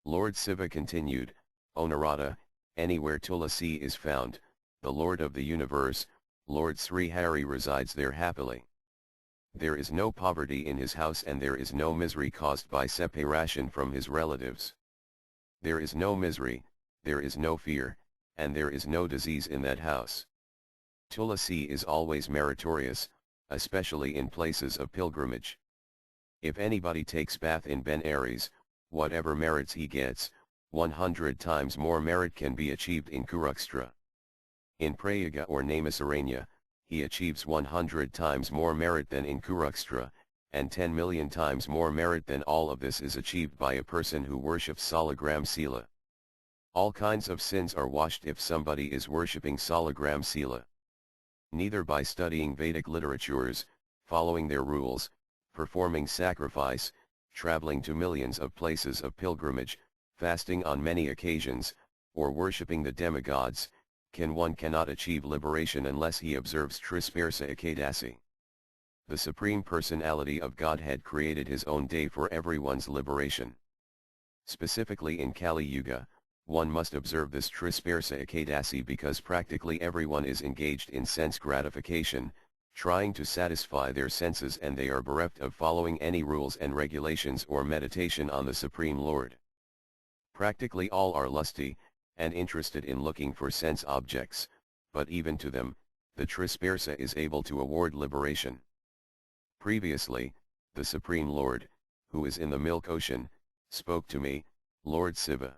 Lord Shiva continued, O Narada, anywhere tulasi is found, the Lord of the universe, Lord Sri Hari resides there happily. There is no poverty in his house and there is no misery caused by separation from his relatives. There is no misery, there is no fear, and there is no disease in that house. Tulasi is always meritorious, especially in places of pilgrimage. If anybody takes bath in Ben Aries, whatever merits he gets, 100 times more merit can be achieved in Kurukshetra. In Prayaga or Naimisaranya, he achieves 100 times more merit than in Kurukshetra, and 10 million times more merit than all of this is achieved by a person who worships Salagram Sila. All kinds of sins are washed if somebody is worshipping Salagram Sila. Neither by studying Vedic literatures, following their rules, performing sacrifice, traveling to millions of places of pilgrimage, fasting on many occasions, or worshipping the demigods, cannot achieve liberation unless he observes Trisparsa Ekadasi. The Supreme Personality of Godhead created his own day for everyone's liberation. Specifically in Kali Yuga, one must observe this Trisparsa Ekadasi because practically everyone is engaged in sense gratification, trying to satisfy their senses, and they are bereft of following any rules and regulations or meditation on the Supreme Lord. Practically all are lusty, and interested in looking for sense objects, but even to them, the Trisparsa is able to award liberation. Previously, the Supreme Lord, who is in the milk ocean, spoke to me, Lord Shiva.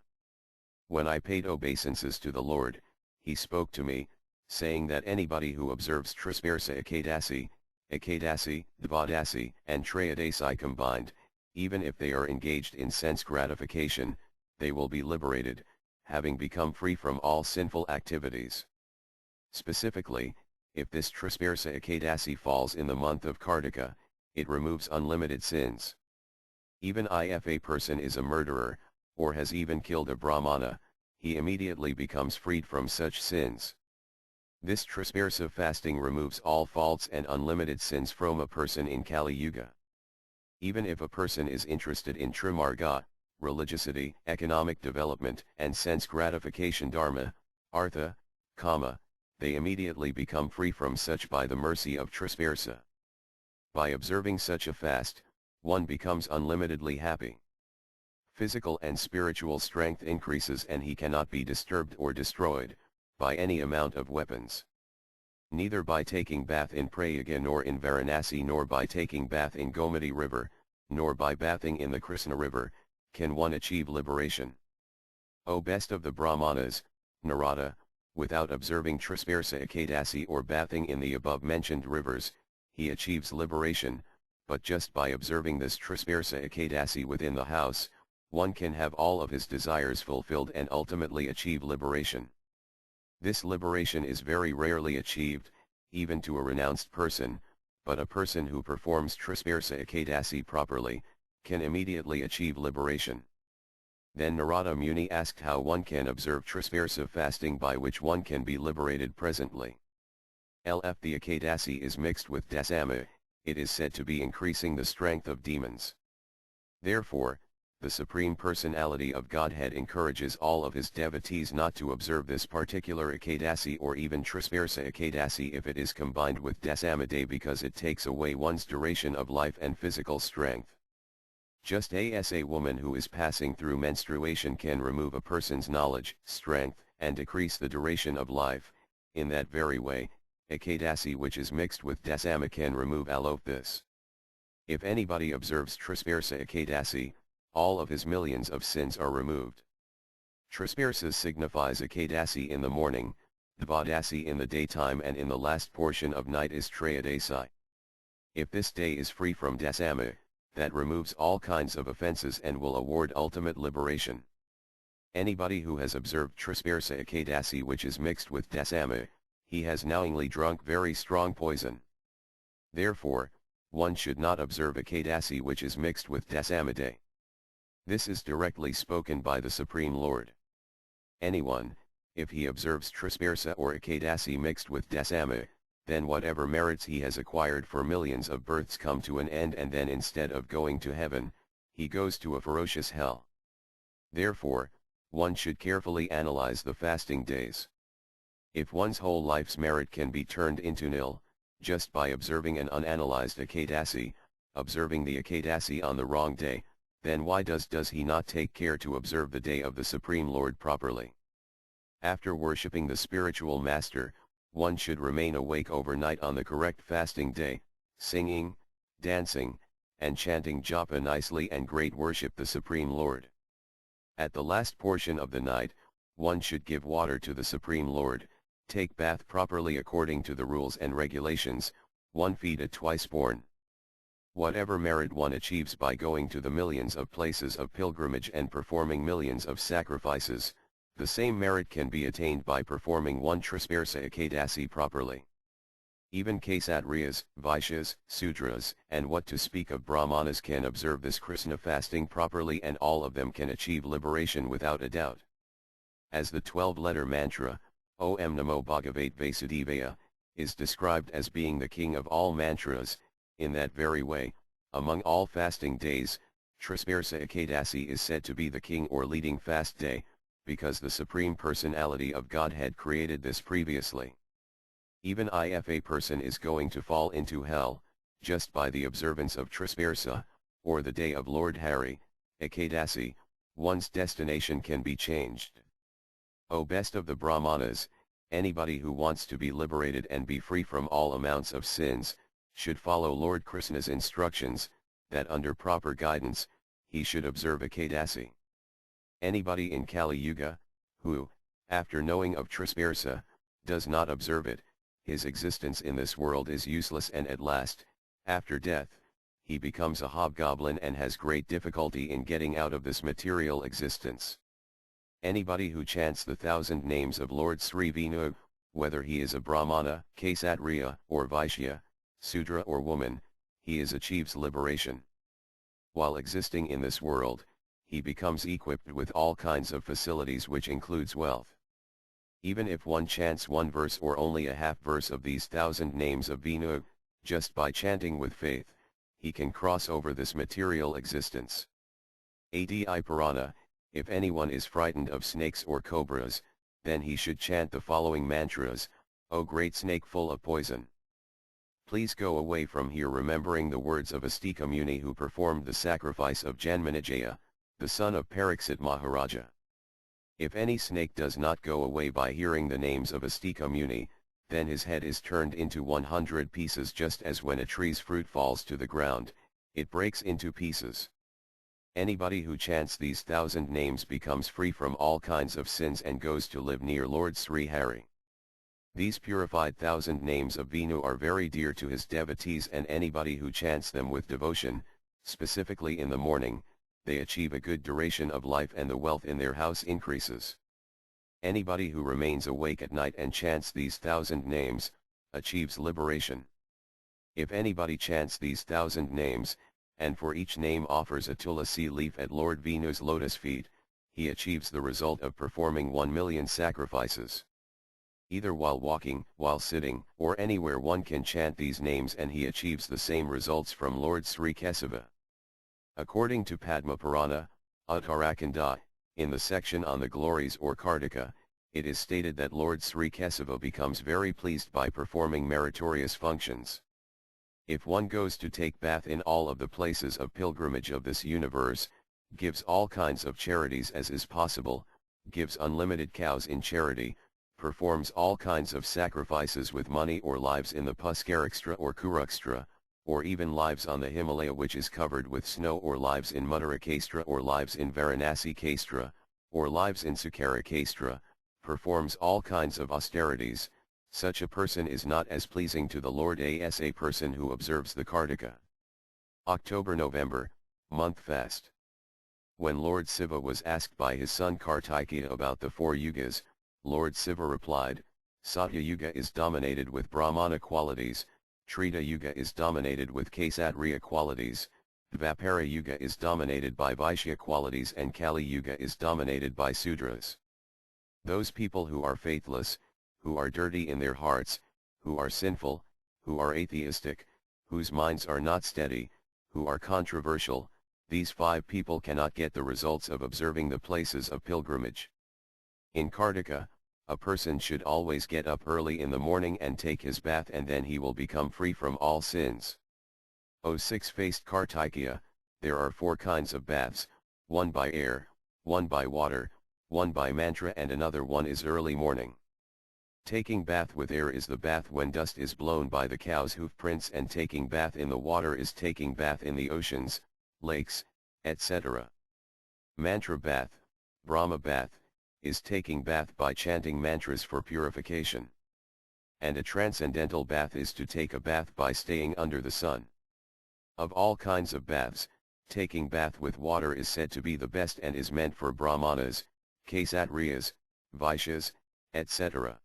When I paid obeisances to the Lord, he spoke to me, saying that anybody who observes Trisparsa Ekadasi, Dvadasi, and Trayodasi combined, even if they are engaged in sense gratification, they will be liberated, having become free from all sinful activities. Specifically, if this Trisparsa Ekadasi falls in the month of Kartika, it removes unlimited sins. Even if a person is a murderer, or has even killed a Brahmana, he immediately becomes freed from such sins. This Trisparsa fasting removes all faults and unlimited sins from a person in Kali Yuga. Even if a person is interested in Trimarga, religiosity, economic development, and sense gratification dharma, artha, kama, they immediately become free from such by the mercy of Trisparsa. By observing such a fast, one becomes unlimitedly happy. Physical and spiritual strength increases and he cannot be disturbed or destroyed by any amount of weapons. Neither by taking bath in Prayaga nor in Varanasi nor by taking bath in Gomati river, nor by bathing in the Krishna river, can one achieve liberation. O best of the Brahmanas, Narada, without observing Trisparsa Ekadasi or bathing in the above-mentioned rivers, he achieves liberation, but just by observing this Trisparsa Ekadasi within the house, one can have all of his desires fulfilled and ultimately achieve liberation. This liberation is very rarely achieved, even to a renounced person, but a person who performs Trisparsa Ekadasi properly, can immediately achieve liberation. Then Narada Muni asked how one can observe Trisparsa fasting by which one can be liberated presently. LF the Ekadasi is mixed with Dasama, it is said to be increasing the strength of demons. Therefore, the Supreme Personality of Godhead encourages all of his devotees not to observe this particular Ekadasi or even Trisparsa Ekadasi if it is combined with Dasama day, because it takes away one's duration of life and physical strength. Just as a woman who is passing through menstruation can remove a person's knowledge, strength, and decrease the duration of life, in that very way, Ekadasi which is mixed with Dasama can remove all of this. If anybody observes Trisparsa Ekadasi, all of his millions of sins are removed. Trisparsa signifies Ekadasi in the morning, Dvadasi in the daytime, and in the last portion of night is Trayodasi. If this day is free from Dasama, that removes all kinds of offenses and will award ultimate liberation. Anybody who has observed Trisparsa Ekadasi which is mixed with Dasama, he has knowingly drunk very strong poison. Therefore, one should not observe Ekadasi which is mixed with Dasama day. This is directly spoken by the Supreme Lord. Anyone, if he observes Trisparsa or Ekadasi mixed with Dasama, then whatever merits he has acquired for millions of births come to an end, and then instead of going to heaven, he goes to a ferocious hell. Therefore, one should carefully analyze the fasting days. If one's whole life's merit can be turned into nil, just by observing an unanalyzed Ekadasi, observing the Ekadasi on the wrong day, then why does he not take care to observe the day of the Supreme Lord properly? After worshipping the spiritual master, one should remain awake overnight on the correct fasting day, singing, dancing, and chanting japa nicely and great worship the Supreme Lord. At the last portion of the night, one should give water to the Supreme Lord, take bath properly according to the rules and regulations, one feed it twice born. Whatever merit one achieves by going to the millions of places of pilgrimage and performing millions of sacrifices, the same merit can be attained by performing one Trisparsa Ekadasi properly. Even Kshatriyas, Vaishyas, Sudras, and what to speak of Brahmanas can observe this Krishna fasting properly, and all of them can achieve liberation without a doubt. As the 12-letter mantra, Om Namo Bhagavate Vasudevaya, is described as being the king of all mantras, in that very way, among all fasting days, Trisparsa Ekadasi is said to be the king or leading fast day, because the Supreme Personality of Godhead created this previously. Even if a person is going to fall into hell, just by the observance of Trisparsa, or the day of Lord Hari, Ekadasi, one's destination can be changed. O best of the Brahmanas, anybody who wants to be liberated and be free from all amounts of sins, should follow Lord Krishna's instructions, that under proper guidance, he should observe Ekadasi. Anybody in Kali Yuga, who, after knowing of Trisparsa, does not observe it, his existence in this world is useless, and at last, after death, he becomes a hobgoblin and has great difficulty in getting out of this material existence. Anybody who chants the 1,000 names of Lord Sri Vishnu, whether he is a Brahmana, Kshatriya, or Vaishya, Sudra or woman, he achieves liberation. While existing in this world, he becomes equipped with all kinds of facilities, which includes wealth. Even if one chants one verse or only a half verse of these 1,000 names of Vishnu, just by chanting with faith, he can cross over this material existence. Adi Purana, if anyone is frightened of snakes or cobras, then he should chant the following mantras: O great snake full of poison, please go away from here, remembering the words of Astika Muni, who performed the sacrifice of Janmanijaya, the son of Pariksit Maharaja. If any snake does not go away by hearing the names of Astika Muni, then his head is turned into 100 pieces, just as when a tree's fruit falls to the ground, it breaks into pieces. Anybody who chants these 1,000 names becomes free from all kinds of sins and goes to live near Lord Sri Hari. These purified 1,000 names of Vishnu are very dear to his devotees, and anybody who chants them with devotion, specifically in the morning, they achieve a good duration of life and the wealth in their house increases. Anybody who remains awake at night and chants these 1,000 names, achieves liberation. If anybody chants these 1,000 names, and for each name offers a tulasi leaf at Lord Vishnu's lotus feet, he achieves the result of performing 1,000,000 sacrifices. Either while walking, while sitting, or anywhere one can chant these names and he achieves the same results from Lord Sri Kesava. According to Padma Purana, Uttarakanda, in the section on the glories or Kartika, it is stated that Lord Sri Kesava becomes very pleased by performing meritorious functions. If one goes to take bath in all of the places of pilgrimage of this universe, gives all kinds of charities as is possible, gives unlimited cows in charity, performs all kinds of sacrifices with money or lives in the Puskarakstra or Kurukstra, or even lives on the Himalaya which is covered with snow, or lives in Muddarakastra, or lives in Varanasi Kastra, or lives in Sukarakastra, performs all kinds of austerities, such a person is not as pleasing to the Lord as a person who observes the Kartika. October-November, month fast. When Lord Shiva was asked by his son Kartikeya about the 4 yugas, Lord Shiva replied, Satya Yuga is dominated with Brahmana qualities, Treta Yuga is dominated with Kshatriya qualities, Dvapara Yuga is dominated by Vaishya qualities, and Kali Yuga is dominated by Sudras. Those people who are faithless, who are dirty in their hearts, who are sinful, who are atheistic, whose minds are not steady, who are controversial, these 5 people cannot get the results of observing the places of pilgrimage. In Kartika, a person should always get up early in the morning and take his bath, and then he will become free from all sins. O six-faced Kartikeya, there are 4 kinds of baths, one by air, one by water, one by mantra, and another one is early morning. Taking bath with air is the bath when dust is blown by the cow's hoof prints, and taking bath in the water is taking bath in the oceans, lakes, etc. Mantra bath, Brahma bath, is taking bath by chanting mantras for purification. And a transcendental bath is to take a bath by staying under the sun. Of all kinds of baths, taking bath with water is said to be the best and is meant for Brahmanas, Kshatriyas, Vaishyas, etc.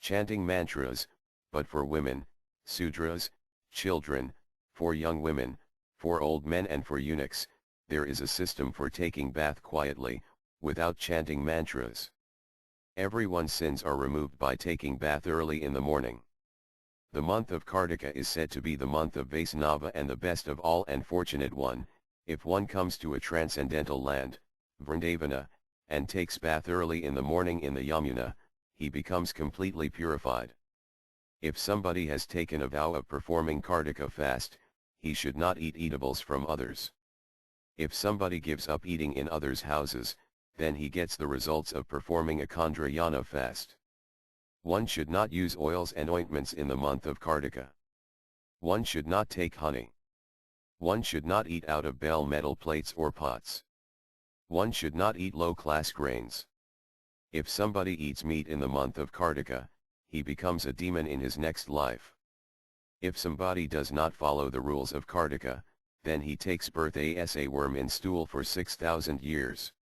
Chanting mantras, but for women, Sudras, children, for young women, for old men and for eunuchs, there is a system for taking bath quietly, without chanting mantras. Everyone's sins are removed by taking bath early in the morning. The month of Kartika is said to be the month of Vaisnava and the best of all and fortunate one, if one comes to a transcendental land, Vrindavana, and takes bath early in the morning in the Yamuna, he becomes completely purified. If somebody has taken a vow of performing Kartika fast, he should not eat eatables from others. If somebody gives up eating in others' houses, then he gets the results of performing a Chandrayana fast. One should not use oils and ointments in the month of Kartika. One should not take honey. One should not eat out of bell metal plates or pots. One should not eat low-class grains. If somebody eats meat in the month of Kartika, he becomes a demon in his next life. If somebody does not follow the rules of Kartika, then he takes birth as a worm in stool for 6,000 years.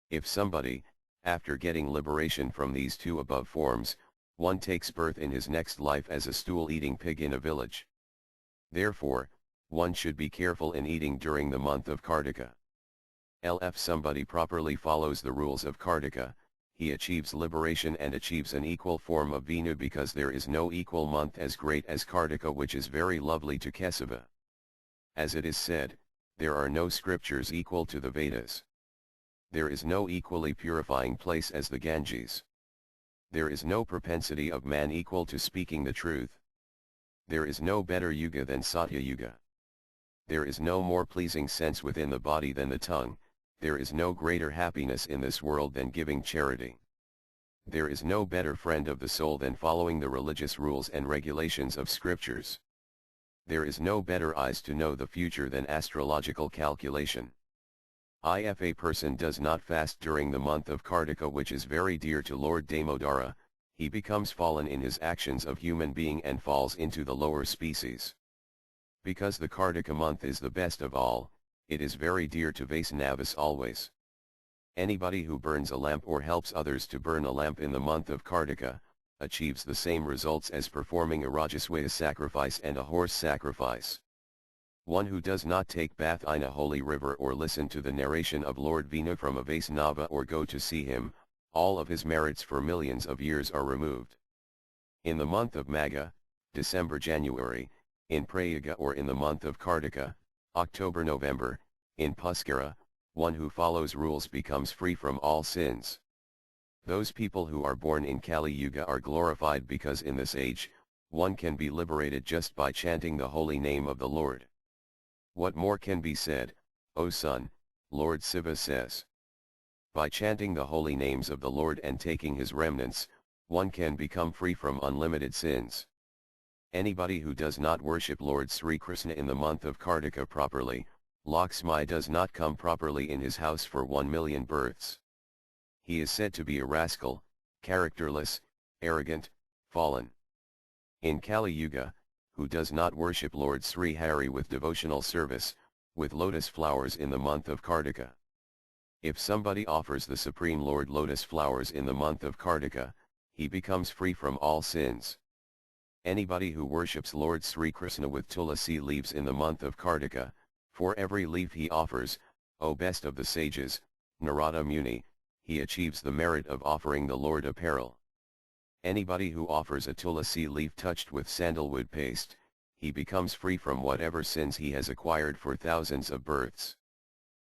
If somebody, after getting liberation from these 2 above forms, one takes birth in his next life as a stool-eating pig in a village. Therefore, one should be careful in eating during the month of Kartika. If somebody properly follows the rules of Kartika, he achieves liberation and achieves an equal form of Vinu, because there is no equal month as great as Kartika, which is very lovely to Kesava. As it is said, there are no scriptures equal to the Vedas. There is no equally purifying place as the Ganges. There is no propensity of man equal to speaking the truth. There is no better yuga than Satya Yuga. There is no more pleasing sense within the body than the tongue. There is no greater happiness in this world than giving charity. There is no better friend of the soul than following the religious rules and regulations of scriptures. There is no better eyes to know the future than astrological calculation. If a person does not fast during the month of Kartika, which is very dear to Lord Damodara, he becomes fallen in his actions of human being and falls into the lower species. Because the Kartika month is the best of all, it is very dear to Vaisnavas always. Anybody who burns a lamp or helps others to burn a lamp in the month of Kartika, achieves the same results as performing a Rajaswaya sacrifice and a horse sacrifice. One who does not take bath in a holy river or listen to the narration of Lord Vishnu from a Vaisnava or go to see him, all of his merits for millions of years are removed. In the month of Magha, December-January, in Prayaga or in the month of Kartika, October-November, in Puskara, one who follows rules becomes free from all sins. Those people who are born in Kali Yuga are glorified because in this age, one can be liberated just by chanting the holy name of the Lord. What more can be said, O son? Lord Shiva says. By chanting the holy names of the Lord and taking his remnants, one can become free from unlimited sins. Anybody who does not worship Lord Sri Krishna in the month of Kartika properly, Lakshmi does not come properly in his house for 1,000,000 births. He is said to be a rascal, characterless, arrogant, fallen. In Kali Yuga, who does not worship Lord Sri Hari with devotional service, with lotus flowers in the month of Kartika. If somebody offers the Supreme Lord lotus flowers in the month of Kartika, he becomes free from all sins. Anybody who worships Lord Sri Krishna with tulasi leaves in the month of Kartika, for every leaf he offers, O best of the sages, Narada Muni, he achieves the merit of offering the Lord apparel. Anybody who offers a tulasi leaf touched with sandalwood paste, he becomes free from whatever sins he has acquired for thousands of births.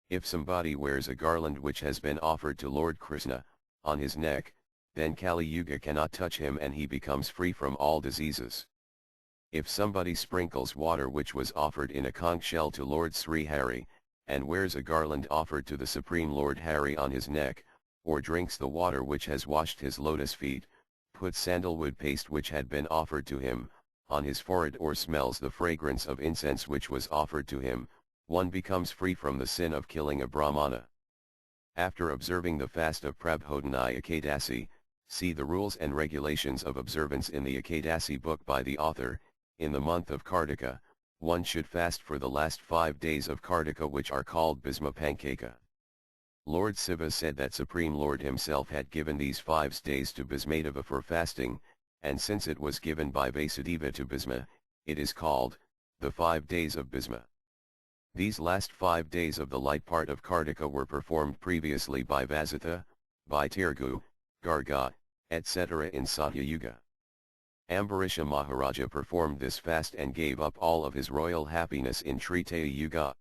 If somebody wears a garland which has been offered to Lord Krishna, on his neck, then Kali Yuga cannot touch him and he becomes free from all diseases. If somebody sprinkles water which was offered in a conch shell to Lord Sri Hari, and wears a garland offered to the Supreme Lord Hari on his neck, or drinks the water which has washed his lotus feet, puts sandalwood paste which had been offered to him, on his forehead or smells the fragrance of incense which was offered to him, one becomes free from the sin of killing a Brahmana. After observing the fast of Prabhodhani Ekadasi, see the rules and regulations of observance in the Ekadasi book by the author. In the month of Kartika, one should fast for the last 5 days of Kartika which are called Bhisma Pankaka. Lord Shiva said that Supreme Lord himself had given these 5 days to Bhismadeva for fasting, and since it was given by Vasudeva to Bhisma, it is called, the 5 days of Bhisma. These last 5 days of the light part of Kartika were performed previously by Vasitha, by Tirgu, Garga, etc. in Satya Yuga. Ambarisha Maharaja performed this fast and gave up all of his royal happiness in Tretaya Yuga.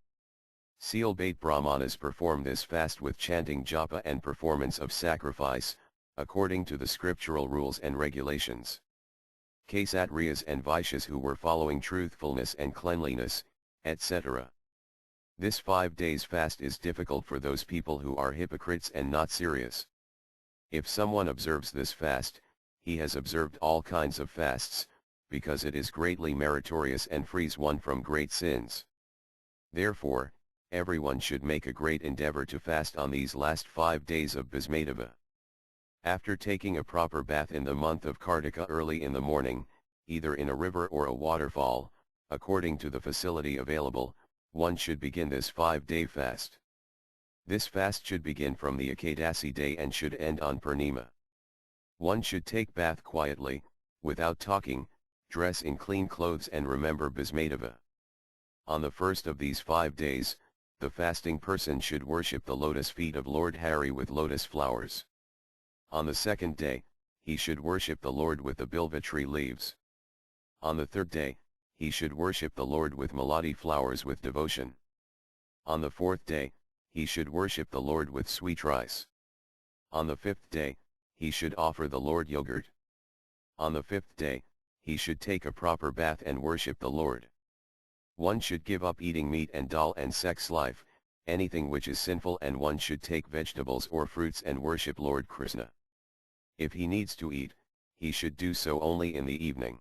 Seal-bait Brahmanas perform this fast with chanting japa and performance of sacrifice, according to the scriptural rules and regulations. Kshatriyas and Vaishyas who were following truthfulness and cleanliness, etc. This 5 days fast is difficult for those people who are hypocrites and not serious. If someone observes this fast, he has observed all kinds of fasts, because it is greatly meritorious and frees one from great sins. Therefore, everyone should make a great endeavor to fast on these last 5 days of Bhismadeva. After taking a proper bath in the month of Kartika early in the morning, either in a river or a waterfall, according to the facility available, one should begin this 5-day fast. This fast should begin from the Ekadasi day and should end on Purnima. One should take bath quietly, without talking, dress in clean clothes and remember Bhismadeva. On the first of these 5 days, the fasting person should worship the lotus feet of Lord Hari with lotus flowers. On the second day, he should worship the Lord with the bilva tree leaves. On the third day, he should worship the Lord with malati flowers with devotion. On the fourth day, he should worship the Lord with sweet rice. On the fifth day, he should offer the Lord yogurt. On the fifth day, he should take a proper bath and worship the Lord. One should give up eating meat and dal and sex life, anything which is sinful, and one should take vegetables or fruits and worship Lord Krishna. If he needs to eat, he should do so only in the evening.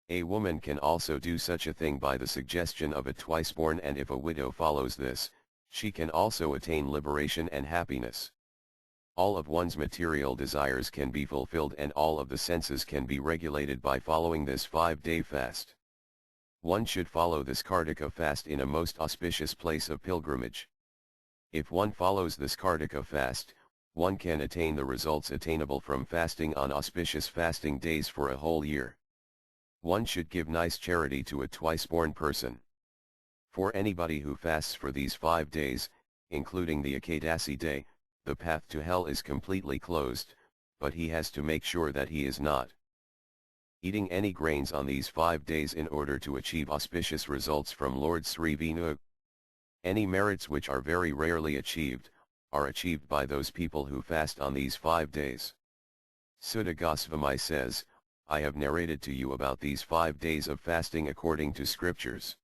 A woman can also do such a thing by the suggestion of a twice-born, and if a widow follows this, she can also attain liberation and happiness. All of one's material desires can be fulfilled and all of the senses can be regulated by following this 5-day fast. One should follow this Kartika fast in a most auspicious place of pilgrimage. If one follows this Kartika fast, one can attain the results attainable from fasting on auspicious fasting days for a whole year. One should give nice charity to a twice-born person. For anybody who fasts for these 5 days, including the Ekadasi day, the path to hell is completely closed, but he has to make sure that he is not eating any grains on these 5 days in order to achieve auspicious results from Lord Sri Vishnu. Any merits which are very rarely achieved, are achieved by those people who fast on these 5 days. Sutta Goswami says, I have narrated to you about these 5 days of fasting according to scriptures.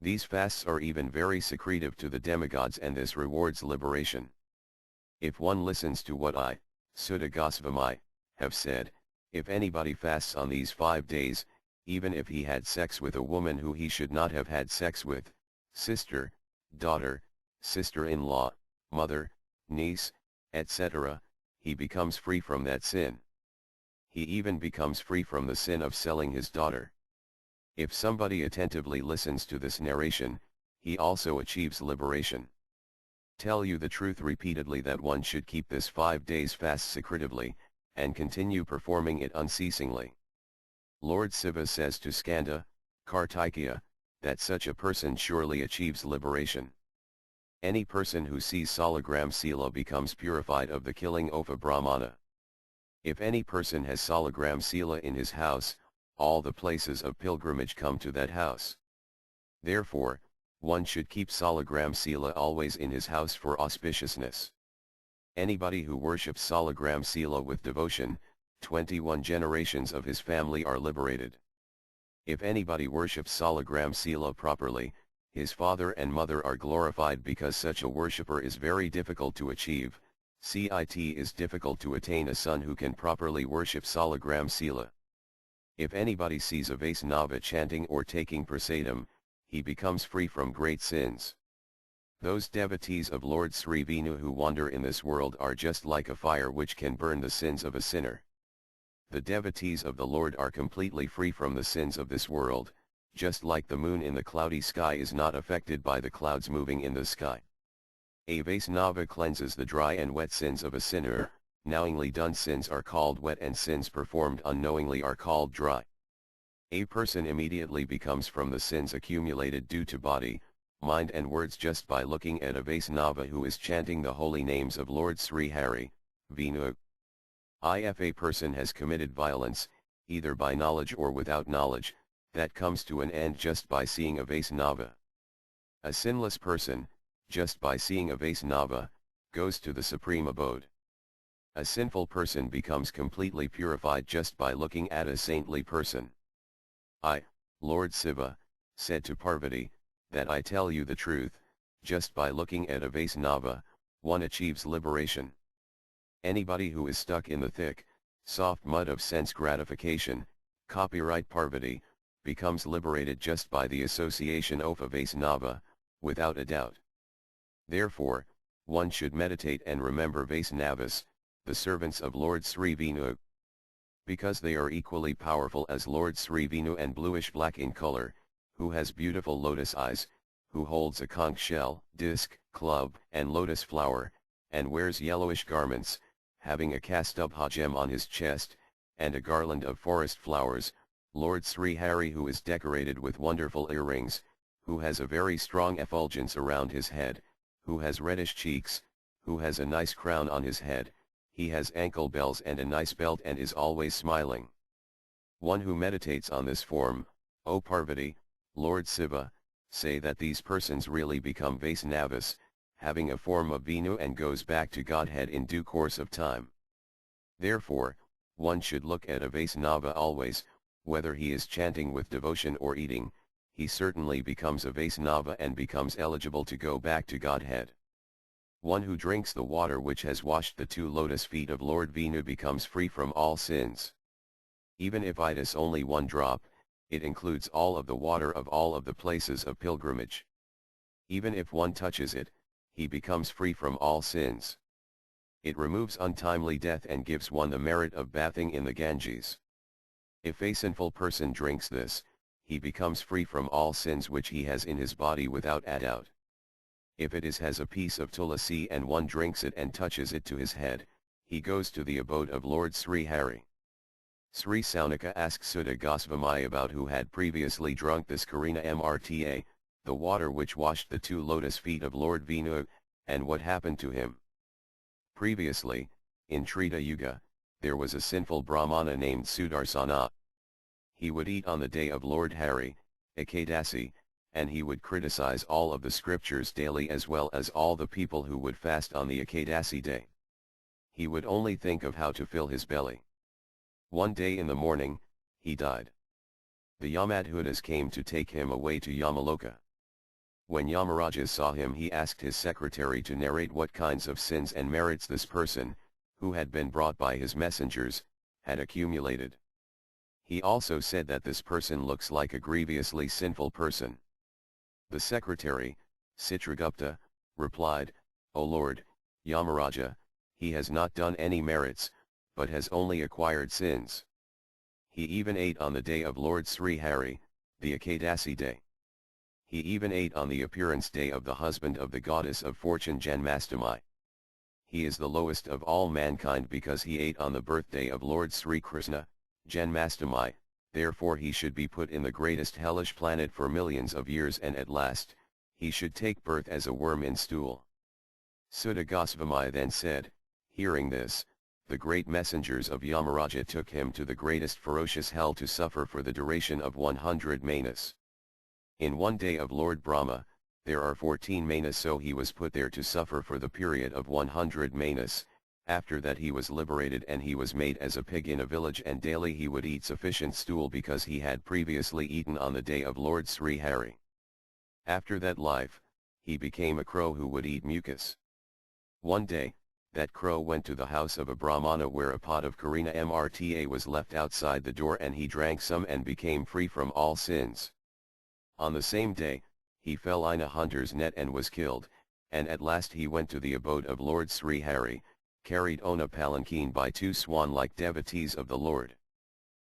These fasts are even very secretive to the demigods, and this rewards liberation. If one listens to what I, Sutta Goswami, have said, if anybody fasts on these 5 days, even if he had sex with a woman who he should not have had sex with, sister, daughter, sister-in-law, mother, niece, etc., he becomes free from that sin. He even becomes free from the sin of selling his daughter. If somebody attentively listens to this narration, he also achieves liberation. Tell you the truth repeatedly that one should keep this 5 days fast secretively, and continue performing it unceasingly. Lord Shiva says to Skanda, Kartikeya, that such a person surely achieves liberation. Any person who sees Salagram Sila becomes purified of the killing of a Brahmana. If any person has Salagram Sila in his house, all the places of pilgrimage come to that house. Therefore, one should keep Salagram Sila always in his house for auspiciousness. Anybody who worships Salagram Sila with devotion, 21 generations of his family are liberated. If anybody worships Salagram Sila properly, his father and mother are glorified, because such a worshipper is very difficult to achieve. It is difficult to attain a son who can properly worship Salagram Sila. If anybody sees a Vaisnava chanting or taking prasadam, he becomes free from great sins. Those devotees of Lord Sri Vishnu who wander in this world are just like a fire which can burn the sins of a sinner. The devotees of the Lord are completely free from the sins of this world, just like the moon in the cloudy sky is not affected by the clouds moving in the sky. A Vaisnava cleanses the dry and wet sins of a sinner. Knowingly done sins are called wet, and sins performed unknowingly are called dry. A person immediately becomes from the sins accumulated due to body, mind and words just by looking at a Vaisnava who is chanting the holy names of Lord Sri Hari, Vishnu. If a person has committed violence, either by knowledge or without knowledge, that comes to an end just by seeing a Vaisnava. A sinless person, just by seeing a Vaisnava, goes to the supreme abode. A sinful person becomes completely purified just by looking at a saintly person. I, Lord Shiva, said to Parvati, that I tell you the truth, just by looking at a Vaisnava, one achieves liberation. Anybody who is stuck in the thick, soft mud of sense gratification, copyright Parvati, becomes liberated just by the association of a Vaisnava, without a doubt. Therefore, one should meditate and remember Vaisnavas, the servants of Lord Sri Vishnu. Because they are equally powerful as Lord Sri Vishnu and bluish-black in color, who has beautiful lotus eyes, who holds a conch shell, disc, club, and lotus flower, and wears yellowish garments, having a Kastubha gem on his chest, and a garland of forest flowers, Lord Sri Hari, who is decorated with wonderful earrings, who has a very strong effulgence around his head, who has reddish cheeks, who has a nice crown on his head, he has ankle bells and a nice belt and is always smiling. One who meditates on this form, O Parvati, Lord Shiva, say that these persons really become Vaisnavas, having a form of Vishnu, and goes back to Godhead in due course of time. Therefore, one should look at a Vaisnava always, whether he is chanting with devotion or eating, he certainly becomes a Vaisnava and becomes eligible to go back to Godhead. One who drinks the water which has washed the 2 lotus feet of Lord Vishnu becomes free from all sins. Even if it is only 1 drop, it includes all of the water of all of the places of pilgrimage. Even if one touches it, he becomes free from all sins. It removes untimely death and gives one the merit of bathing in the Ganges. If a sinful person drinks this, he becomes free from all sins which he has in his body without a doubt. If it has a piece of tulasi and one drinks it and touches it to his head, he goes to the abode of Lord Sri Hari. Sri Saunaka asked Sutta Goswami about who had previously drunk this Karina Mrta, the water which washed the 2 lotus feet of Lord Vinu, and what happened to him. Previously, in Treta Yuga, there was a sinful Brahmana named Sudarsana. He would eat on the day of Lord Hari, Ekadasi, and he would criticize all of the scriptures daily as well as all the people who would fast on the Ekadasi day. He would only think of how to fill his belly. One day in the morning, he died. The Yamadhutas came to take him away to Yamaloka. When Yamaraja saw him, he asked his secretary to narrate what kinds of sins and merits this person, who had been brought by his messengers, had accumulated. He also said that this person looks like a grievously sinful person. The secretary, Citragupta, replied, "O Lord, Yamaraja, he has not done any merits, but has only acquired sins. He even ate on the day of Lord Sri Hari, the Ekadasi day. He even ate on the appearance day of the husband of the goddess of fortune Janmastami. He is the lowest of all mankind because he ate on the birthday of Lord Sri Krishna, Janmastami, therefore he should be put in the greatest hellish planet for millions of years and at last, he should take birth as a worm in stool." Sutta Goswami then said, hearing this, the great messengers of Yamaraja took him to the greatest ferocious hell to suffer for the duration of 100 manas. In one day of Lord Brahma, there are 14 manas, so he was put there to suffer for the period of 100 manas. After that he was liberated and he was made as a pig in a village, and daily he would eat sufficient stool because he had previously eaten on the day of Lord Sri Hari. After that life, he became a crow who would eat mucus. One day, that crow went to the house of a Brahmana where a pot of Karina Mrta was left outside the door, and he drank some and became free from all sins. On the same day, he fell in a hunter's net and was killed, and at last he went to the abode of Lord Sri Hari, carried on a palanquin by 2 swan-like devotees of the Lord.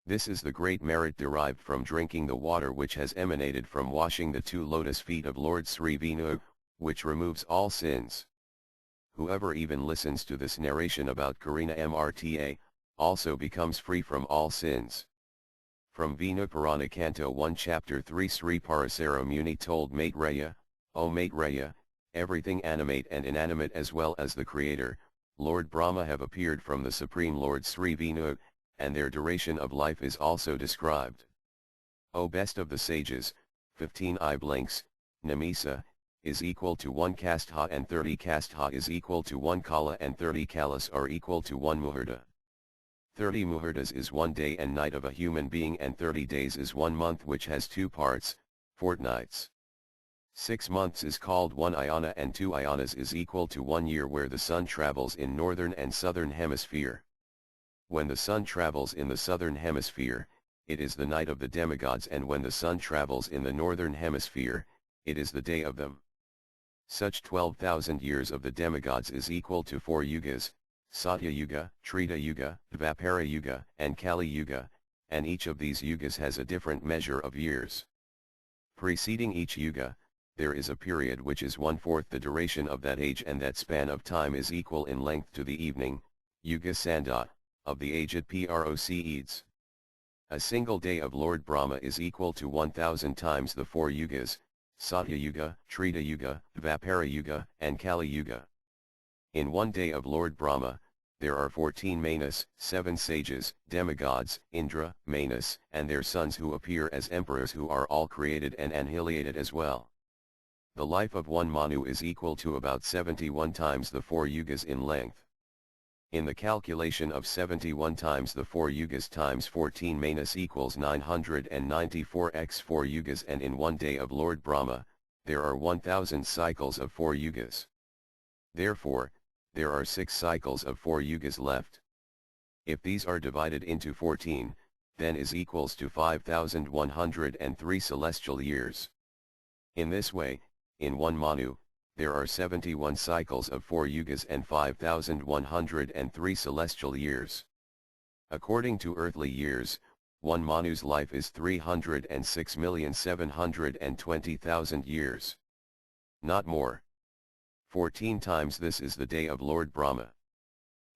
This is the great merit derived from drinking the water which has emanated from washing the 2 lotus feet of Lord Sri Vinu, which removes all sins. Whoever even listens to this narration about Karina Mrta, also becomes free from all sins. From Vinu Purana Canto 1 Chapter 3, Sri Parasara Muni told Maitreya, "O Maitreya, everything animate and inanimate as well as the Creator, Lord Brahma have appeared from the Supreme Lord Sri Vinu, and their duration of life is also described. O best of the sages, 15 eye blinks, Namisa, is equal to 1 kastha, and 30 kastha is equal to 1 kala, and 30 kalas are equal to 1 muhurta. 30 muhurtas is 1 day and night of a human being, and 30 days is 1 month, which has 2 parts, fortnights. 6 months is called 1 ayana, and 2 ayanas is equal to 1 year, where the sun travels in northern and southern hemisphere. When the sun travels in the southern hemisphere, it is the night of the demigods, and when the sun travels in the northern hemisphere, it is the day of them. Such 12,000 years of the demigods is equal to 4 yugas, Satya Yuga, Treta Yuga, Dvapara Yuga, and Kali Yuga, and each of these yugas has a different measure of years. Preceding each yuga, there is a period which is 1/4 the duration of that age, and that span of time is equal in length to the evening, Yuga Sandha, of the aged Proceeds. A single day of Lord Brahma is equal to 1,000 times the 4 yugas, Satya Yuga, Treta Yuga, Dvapara Yuga, and Kali Yuga. In 1 day of Lord Brahma, there are 14 Manas, 7 sages, demigods, Indra, Manas, and their sons who appear as emperors, who are all created and annihilated as well. The life of 1 Manu is equal to about 71 times the 4 yugas in length. In the calculation of 71 times the 4 yugas times 14 Manas equals 994 x 4 yugas, and in 1 day of Lord Brahma, there are 1000 cycles of 4 yugas. Therefore, there are 6 cycles of 4 yugas left. If these are divided into 14, then is equals to 5103 celestial years. In this way, in 1 Manu, there are 71 cycles of 4 yugas and 5103 celestial years. According to earthly years, 1 Manu's life is 306,720,000 years. Not more. 14 times this is the day of Lord Brahma.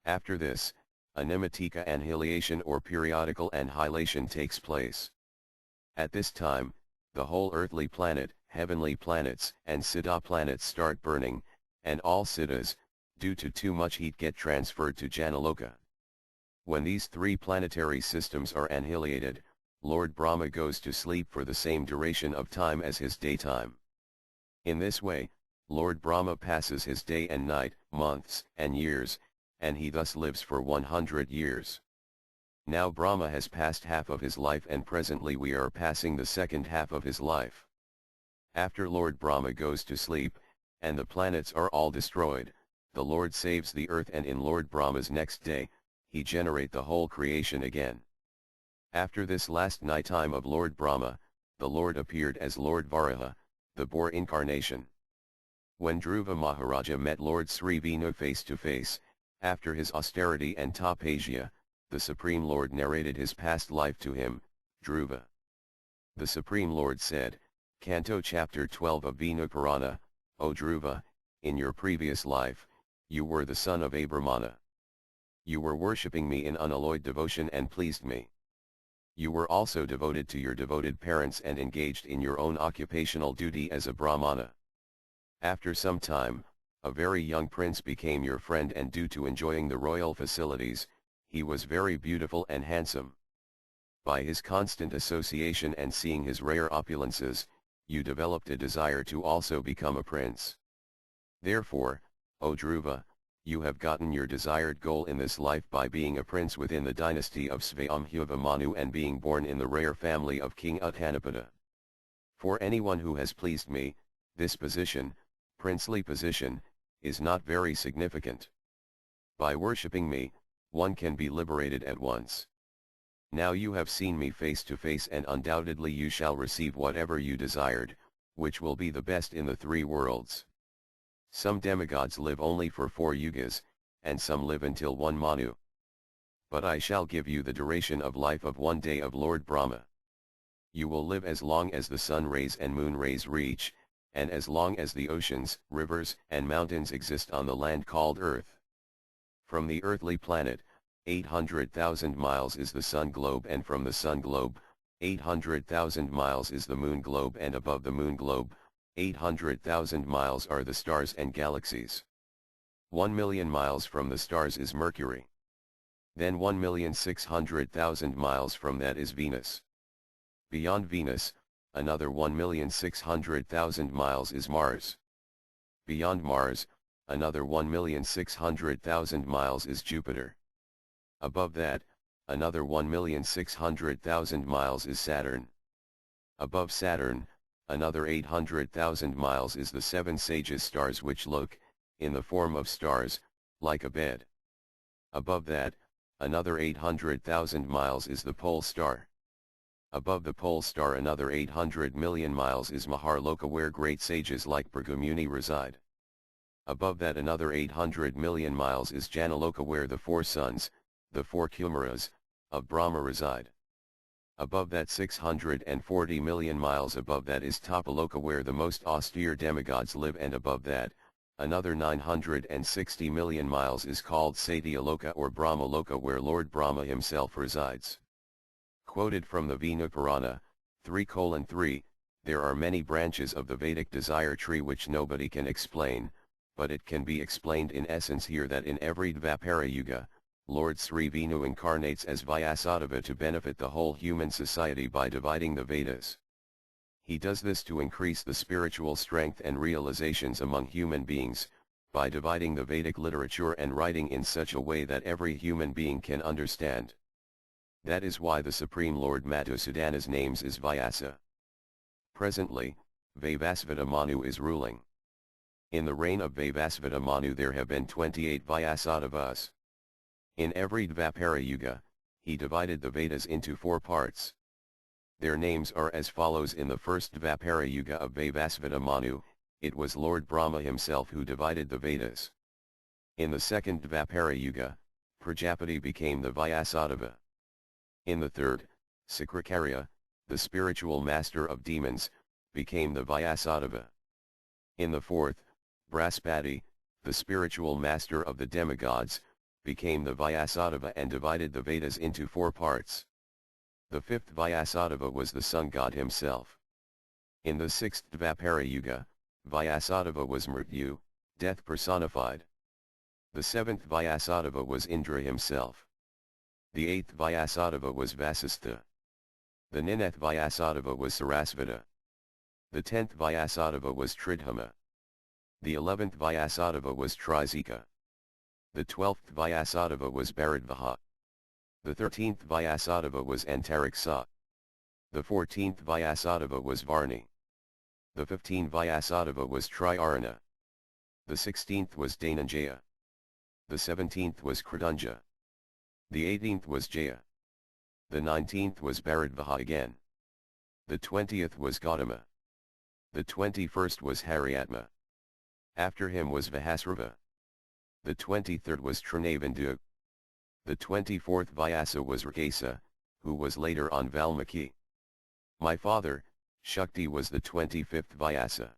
After this, a nimitika annihilation or periodical annihilation takes place. At this time, the whole earthly planet, heavenly planets and Siddha planets start burning, and all Siddhas, due to too much heat, get transferred to Janaloka. When these three planetary systems are annihilated, Lord Brahma goes to sleep for the same duration of time as his daytime. In this way, Lord Brahma passes his day and night, months and years, and he thus lives for 100 years. Now Brahma has passed half of his life, and presently we are passing the second half of his life. After Lord Brahma goes to sleep, and the planets are all destroyed, the Lord saves the earth, and in Lord Brahma's next day, he generate the whole creation again. After this last nighttime of Lord Brahma, the Lord appeared as Lord Varaha, the boar incarnation. When Dhruva Maharaja met Lord Sri Vishnu face to face, after his austerity and tapasya, the Supreme Lord narrated his past life to him, Dhruva. The Supreme Lord said, Canto Chapter 12 of Vishnu Purana, O Dhruva, in your previous life, you were the son of Abramana. You were worshipping me in unalloyed devotion and pleased me. You were also devoted to your devoted parents and engaged in your own occupational duty as a Brahmana. After some time, a very young prince became your friend, and due to enjoying the royal facilities, he was very beautiful and handsome. By his constant association and seeing his rare opulences, you developed a desire to also become a prince. Therefore, O Dhruva, you have gotten your desired goal in this life by being a prince within the dynasty of Svayambhuva Manu and being born in the rare family of King Uttanapada. For anyone who has pleased me, this position, princely position, is not very significant. By worshipping me, one can be liberated at once. Now you have seen me face to face, and undoubtedly you shall receive whatever you desired, which will be the best in the three worlds. Some demigods live only for 4 yugas, and some live until 1 Manu. But I shall give you the duration of life of 1 day of Lord Brahma. You will live as long as the sun rays and moon rays reach, and as long as the oceans, rivers, and mountains exist on the land called Earth. From the earthly planet, 800,000 miles is the sun globe, and from the sun globe, 800,000 miles is the moon globe, and above the moon globe, 800,000 miles are the stars and galaxies. 1 million miles from the stars is Mercury. Then 1,600,000 miles from that is Venus. Beyond Venus, another 1,600,000 miles is Mars. Beyond Mars, another 1,600,000 miles is Jupiter. Above that, another 1,600,000 miles is Saturn. Above Saturn, another 800,000 miles is the 7 sages stars, which look, in the form of stars, like a bed. Above that, another 800,000 miles is the pole star. Above the pole star, another 800 million miles is Maharloka, where great sages like Bhrigu reside. Above that, another 800 million miles is Janaloka, where the 4 sons, the 4 Kumaras, of Brahma reside. Above that, 640 million miles above that is Tapaloka, where the most austere demigods live, and above that, another 960 million miles is called Satyaloka or Brahmaloka, where Lord Brahma himself resides. Quoted from the Vishnu Purana, 3:3, there are many branches of the Vedic desire tree which nobody can explain, but it can be explained in essence here that in every Dvapara Yuga, Lord Sri Vishnu incarnates as Vyasadeva to benefit the whole human society by dividing the Vedas. He does this to increase the spiritual strength and realizations among human beings, by dividing the Vedic literature and writing in such a way that every human being can understand. That is why the Supreme Lord Madhusudana's names is Vyasa. Presently, Vivasvata Manu is ruling. In the reign of Vivasvata Manu there have been 28 Vyasadevas. In every Dvapara Yuga, he divided the Vedas into 4 parts. Their names are as follows: in the first Dvapara Yuga of Vivasvata Manu, it was Lord Brahma himself who divided the Vedas. In the second Dvapara Yuga, Prajapati became the Vyasadeva. In the third, Sakrakarya, the spiritual master of demons, became the Vyasadeva. In the fourth, Brahaspati, the spiritual master of the demigods, became the Vyasadeva and divided the Vedas into 4 parts. The fifth Vyasadeva was the sun god himself. In the 6th Dvapara Yuga, Vyasadeva was Mrityu, death personified. The 7th Vyasadeva was Indra himself. The 8th Vyasadeva was Vasistha. The 9th Vyasadeva was Sarasvata. The 10th Vyasadeva was Tridhama. The 11th Vyasadeva was Trisika. The 12th Vyasadeva was Bharadvaha. The 13th Vyasadeva was Antariksa. The 14th Vyasadeva was Varni. The 15th Vyasadeva was Triarana. The 16th was Dhananjaya. The 17th was Kridunja. The 18th was Jaya. The 19th was Bharadvaha again. The 20th was Gautama. The 21st was Haryatma. After him was Vahasrava. The 23rd was Trinavandu. The 24th Vyasa was Rakesa, who was later on Valmiki. My father, Shakti, was the 25th Vyasa.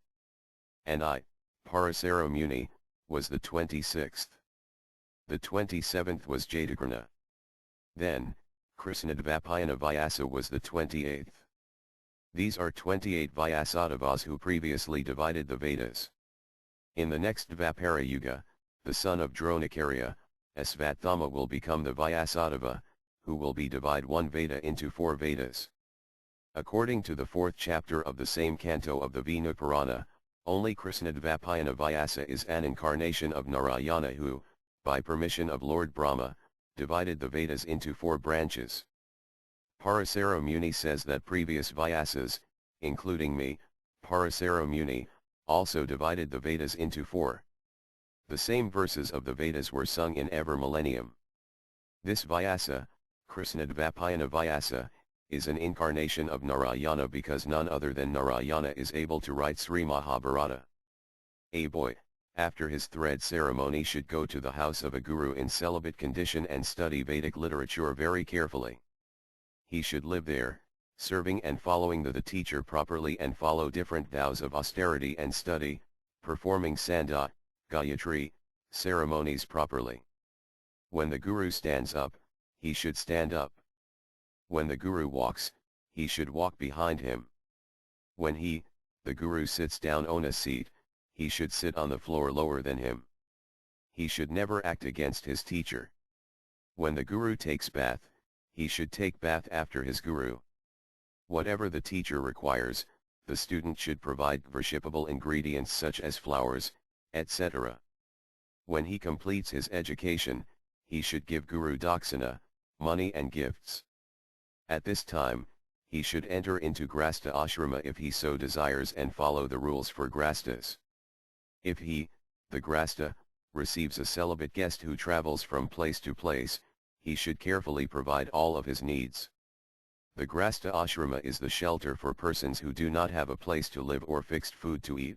And I, Parasara Muni, was the 26th. The 27th was Jadagrana. Then, Krishnadvapayana Vyasa was the 28th. These are 28 Vyasadevas who previously divided the Vedas. In the next Dvapara Yuga, the son of Dronakarya, Asvathama, will become the Vyasadeva, who will be divide one Veda into 4 Vedas. According to the 4th chapter of the same canto of the Vinu Purana, only Krishnadvapayana Vyasa is an incarnation of Narayana who, by permission of Lord Brahma, divided the Vedas into 4 branches. Parasara Muni says that previous Vyasas, including me, Parasara Muni, also divided the Vedas into 4. The same verses of the Vedas were sung in ever millennium. This Vyasa, Krishnadvapayana Vyasa, is an incarnation of Narayana because none other than Narayana is able to write Sri Mahabharata. A boy, after his thread ceremony, should go to the house of a guru in celibate condition and study Vedic literature very carefully. He should live there, serving and following the teacher properly and follow different vows of austerity and study, performing Sandha, Gayatri, ceremonies properly. When the guru stands up, he should stand up. When the guru walks, he should walk behind him. When the guru sits down on a seat, he should sit on the floor lower than him. He should never act against his teacher. When the guru takes bath, he should take bath after his guru. Whatever the teacher requires, the student should provide worshipable ingredients such as flowers, etc. When he completes his education, he should give guru dakshina, money and gifts. At this time, he should enter into grasta ashrama if he so desires and follow the rules for grastas. If he, the grasta, receives a celibate guest who travels from place to place, he should carefully provide all of his needs. The grasta ashrama is the shelter for persons who do not have a place to live or fixed food to eat.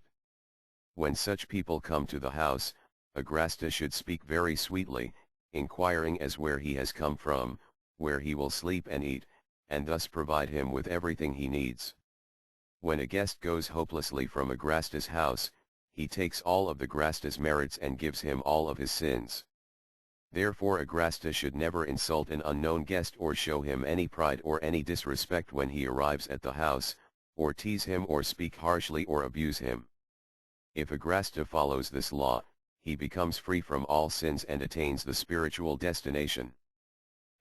When such people come to the house, a grasta should speak very sweetly, inquiring as where he has come from, where he will sleep and eat, and thus provide him with everything he needs. When a guest goes hopelessly from a grasta's house, he takes all of the grasta's merits and gives him all of his sins. Therefore a grasta should never insult an unknown guest or show him any pride or any disrespect when he arrives at the house, or tease him or speak harshly or abuse him. If a grasta follows this law, he becomes free from all sins and attains the spiritual destination.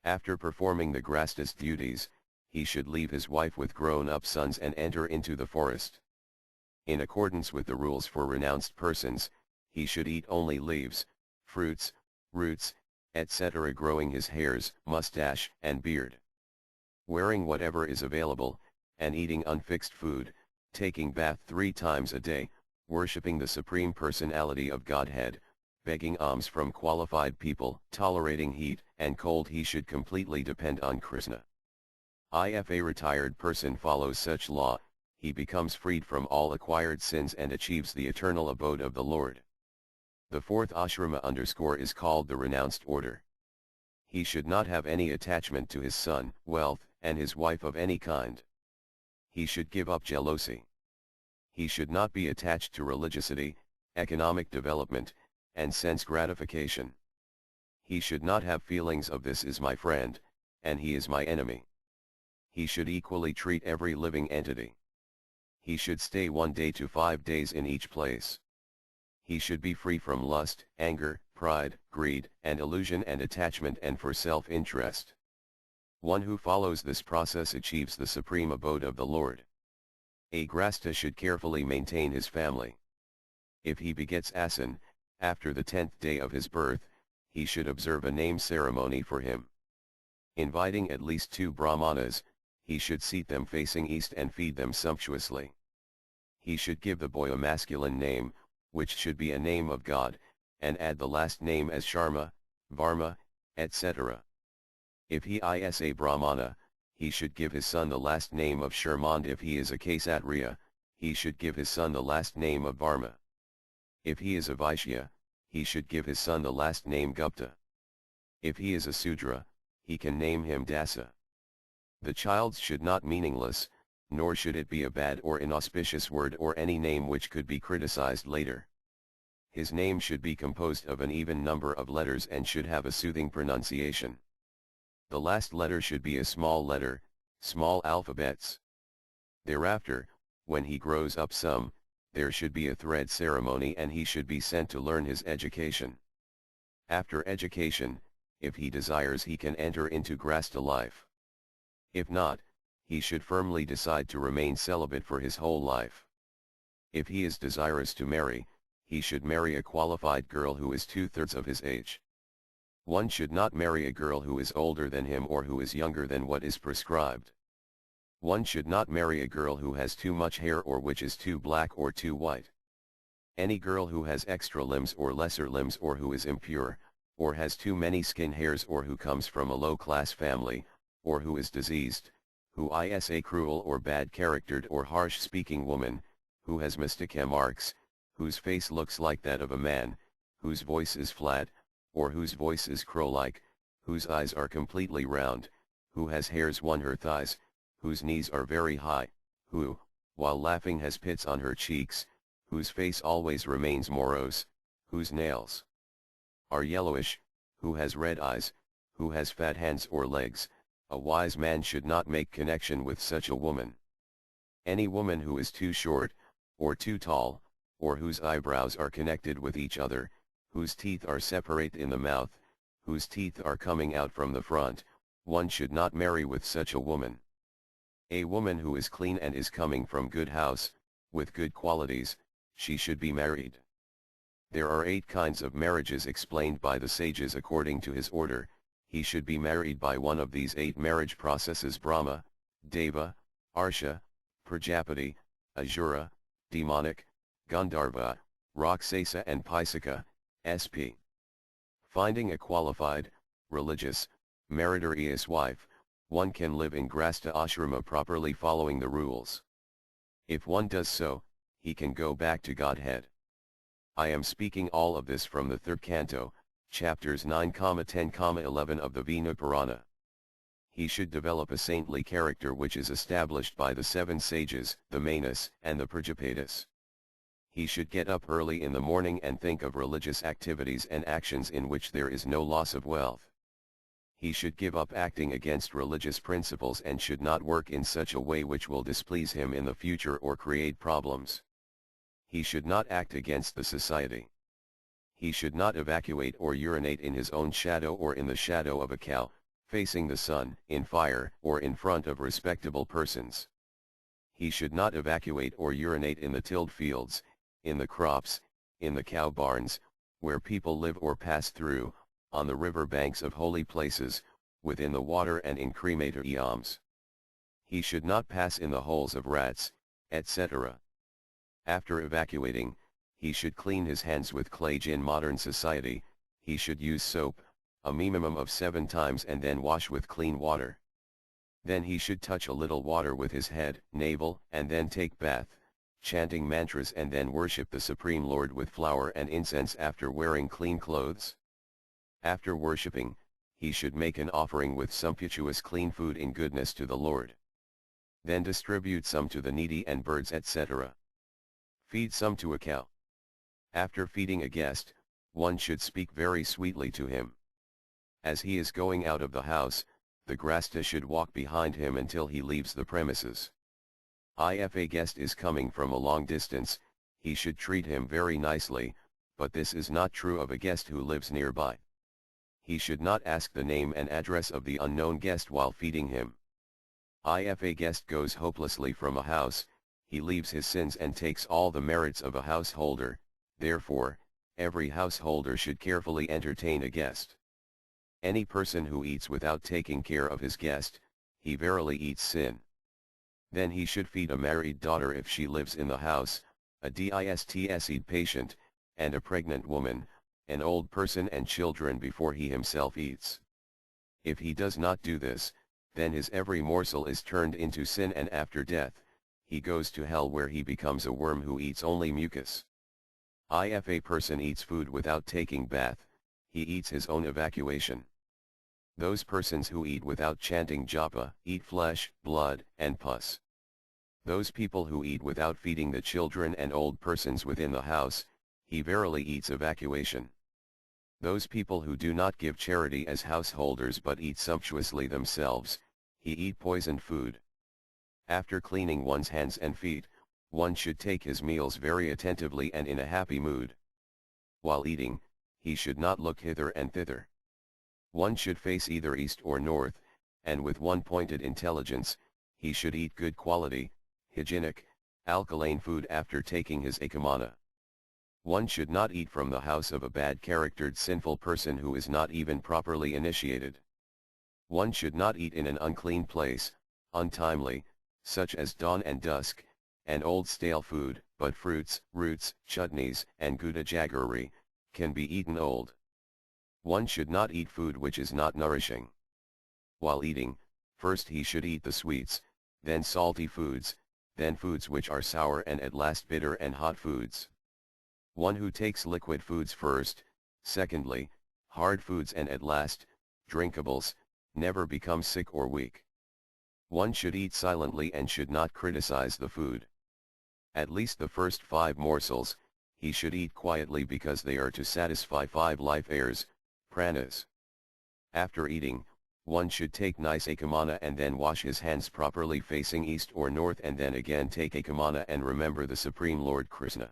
After performing the grasta's duties, he should leave his wife with grown-up sons and enter into the forest. In accordance with the rules for renounced persons, he should eat only leaves, fruits, roots, etc., growing his hairs, mustache, and beard. Wearing whatever is available, and eating unfixed food, taking bath 3 times a day, worshipping the Supreme Personality of Godhead, begging alms from qualified people, tolerating heat and cold. He should completely depend on Krishna. If a retired person follows such law, he becomes freed from all acquired sins and achieves the eternal abode of the Lord. The 4th ashrama _ is called the renounced order. He should not have any attachment to his son, wealth, and his wife of any kind. He should give up jealousy. He should not be attached to religiosity, economic development, and sense gratification. He should not have feelings of this is my friend, and he is my enemy. He should equally treat every living entity. He should stay 1 day to 5 days in each place. He should be free from lust, anger, pride, greed, and illusion and attachment and for self-interest. One who follows this process achieves the supreme abode of the Lord. A grasta should carefully maintain his family. If he begets a son, after the 10th day of his birth, he should observe a name ceremony for him. Inviting at least 2 brahmanas, he should seat them facing east and feed them sumptuously. He should give the boy a masculine name, which should be a name of God, and add the last name as Sharma, Varma, etc. If he is a brahmana, he should give his son the last name of Sharmand. If he is a Kshatriya, he should give his son the last name of Varma. If he is a Vaishya, he should give his son the last name Gupta. If he is a Sudra, he can name him Dasa. The child's should not meaningless, nor should it be a bad or inauspicious word or any name which could be criticized later. His name should be composed of an even number of letters and should have a soothing pronunciation. The last letter should be a small letter, small alphabets. Thereafter, when he grows up some, there should be a thread ceremony and he should be sent to learn his education. After education, if he desires he can enter into grasta life. If not, he should firmly decide to remain celibate for his whole life. If he is desirous to marry, he should marry a qualified girl who is 2/3 of his age. One should not marry a girl who is older than him or who is younger than what is prescribed. One should not marry a girl who has too much hair or which is too black or too white. Any girl who has extra limbs or lesser limbs or who is impure, or has too many skin hairs or who comes from a low-class family, or who is diseased, who is a cruel or bad-charactered or harsh-speaking woman, who has mystica marks, whose face looks like that of a man, whose voice is flat, or whose voice is crow-like, whose eyes are completely round, who has hairs on her thighs, whose knees are very high, who, while laughing has pits on her cheeks, whose face always remains morose, whose nails are yellowish, who has red eyes, who has fat hands or legs. A wise man should not make connection with such a woman. Any woman who is too short, or too tall, or whose eyebrows are connected with each other, whose teeth are separate in the mouth, whose teeth are coming out from the front, one should not marry with such a woman. A woman who is clean and is coming from good house, with good qualities, she should be married. There are 8 kinds of marriages explained by the sages according to his order. He should be married by one of these 8 marriage processes: Brahma, Deva, Arsha, Prajapati, Asura, Demonic, Gandharva, Rakshasa and Pisaka, sp. Finding a qualified, religious, meritorious wife, one can live in grasta ashrama properly following the rules. If one does so, he can go back to Godhead. I am speaking all of this from the 3rd canto, chapters 9, 10, 11 of the Vinu Purana. He should develop a saintly character which is established by the 7 sages, the Manas and the Prajapatis. He should get up early in the morning and think of religious activities and actions in which there is no loss of wealth. He should give up acting against religious principles and should not work in such a way which will displease him in the future or create problems. He should not act against the society. He should not evacuate or urinate in his own shadow or in the shadow of a cow, facing the sun, in fire, or in front of respectable persons. He should not evacuate or urinate in the tilled fields, in the crops, in the cow barns, where people live or pass through, on the river banks of holy places, within the water and in crematoriums. He should not pass in the holes of rats, etc. After evacuating, he should clean his hands with clay. In modern society, he should use soap, a minimum of 7 times, and then wash with clean water. Then he should touch a little water with his head, navel, and then take bath, chanting mantras, and then worship the Supreme Lord with flower and incense after wearing clean clothes. After worshipping, he should make an offering with sumptuous clean food in goodness to the Lord. Then distribute some to the needy and birds, etc. Feed some to a cow. After feeding a guest, one should speak very sweetly to him. As he is going out of the house, the grasta should walk behind him until he leaves the premises. If a guest is coming from a long distance, he should treat him very nicely, but this is not true of a guest who lives nearby. He should not ask the name and address of the unknown guest while feeding him. If a guest goes hopelessly from a house, he leaves his sins and takes all the merits of a householder. Therefore, every householder should carefully entertain a guest. Any person who eats without taking care of his guest, he verily eats sin. Then he should feed a married daughter if she lives in the house, a disted patient, and a pregnant woman, an old person and children before he himself eats. If he does not do this, then his every morsel is turned into sin, and after death, he goes to hell where he becomes a worm who eats only mucus. If a person eats food without taking bath, he eats his own evacuation. Those persons who eat without chanting japa eat flesh, blood, and pus. Those people who eat without feeding the children and old persons within the house, he verily eats evacuation. Those people who do not give charity as householders but eat sumptuously themselves, he eat poisoned food. After cleaning one's hands and feet, one should take his meals very attentively and in a happy mood. While eating, he should not look hither and thither. One should face either east or north, and with one pointed intelligence, he should eat good quality, hygienic, alkaline food after taking his akamana. One should not eat from the house of a bad-charactered sinful person who is not even properly initiated. One should not eat in an unclean place, untimely, such as dawn and dusk, and old stale food, but fruits, roots, chutneys, and gouda jaggery, can be eaten old. One should not eat food which is not nourishing. While eating, first he should eat the sweets, then salty foods, then foods which are sour, and at last bitter and hot foods. One who takes liquid foods first, secondly, hard foods, and at last, drinkables, never becomes sick or weak. One should eat silently and should not criticize the food. At least the first 5 morsels, he should eat quietly because they are to satisfy 5 life airs, pranas. After eating, one should take nice akamana and then wash his hands properly facing east or north, and then again take akamana and remember the Supreme Lord Krishna.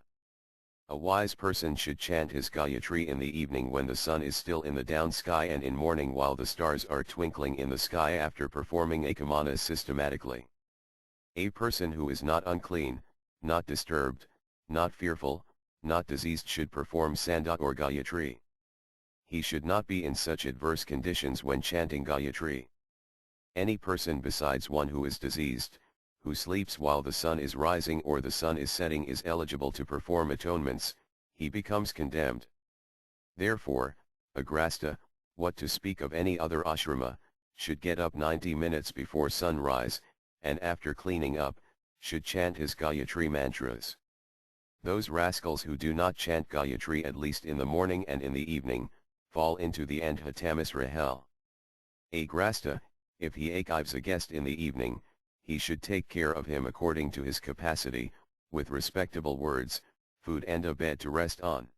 A wise person should chant his Gayatri in the evening when the sun is still in the down sky, and in morning while the stars are twinkling in the sky, after performing akamanas systematically. A person who is not unclean, not disturbed, not fearful, not diseased should perform Sanda or Gayatri. He should not be in such adverse conditions when chanting Gayatri. Any person besides one who is diseased, who sleeps while the sun is rising or the sun is setting, is eligible to perform atonements, he becomes condemned. Therefore, a grasta, what to speak of any other ashrama, should get up 90 minutes before sunrise, and after cleaning up, should chant his Gayatri mantras. Those rascals who do not chant Gayatri at least in the morning and in the evening, fall into the Andhatamasra hell. A grasta, if he acchives a guest in the evening, he should take care of him according to his capacity, with respectable words, food and a bed to rest on.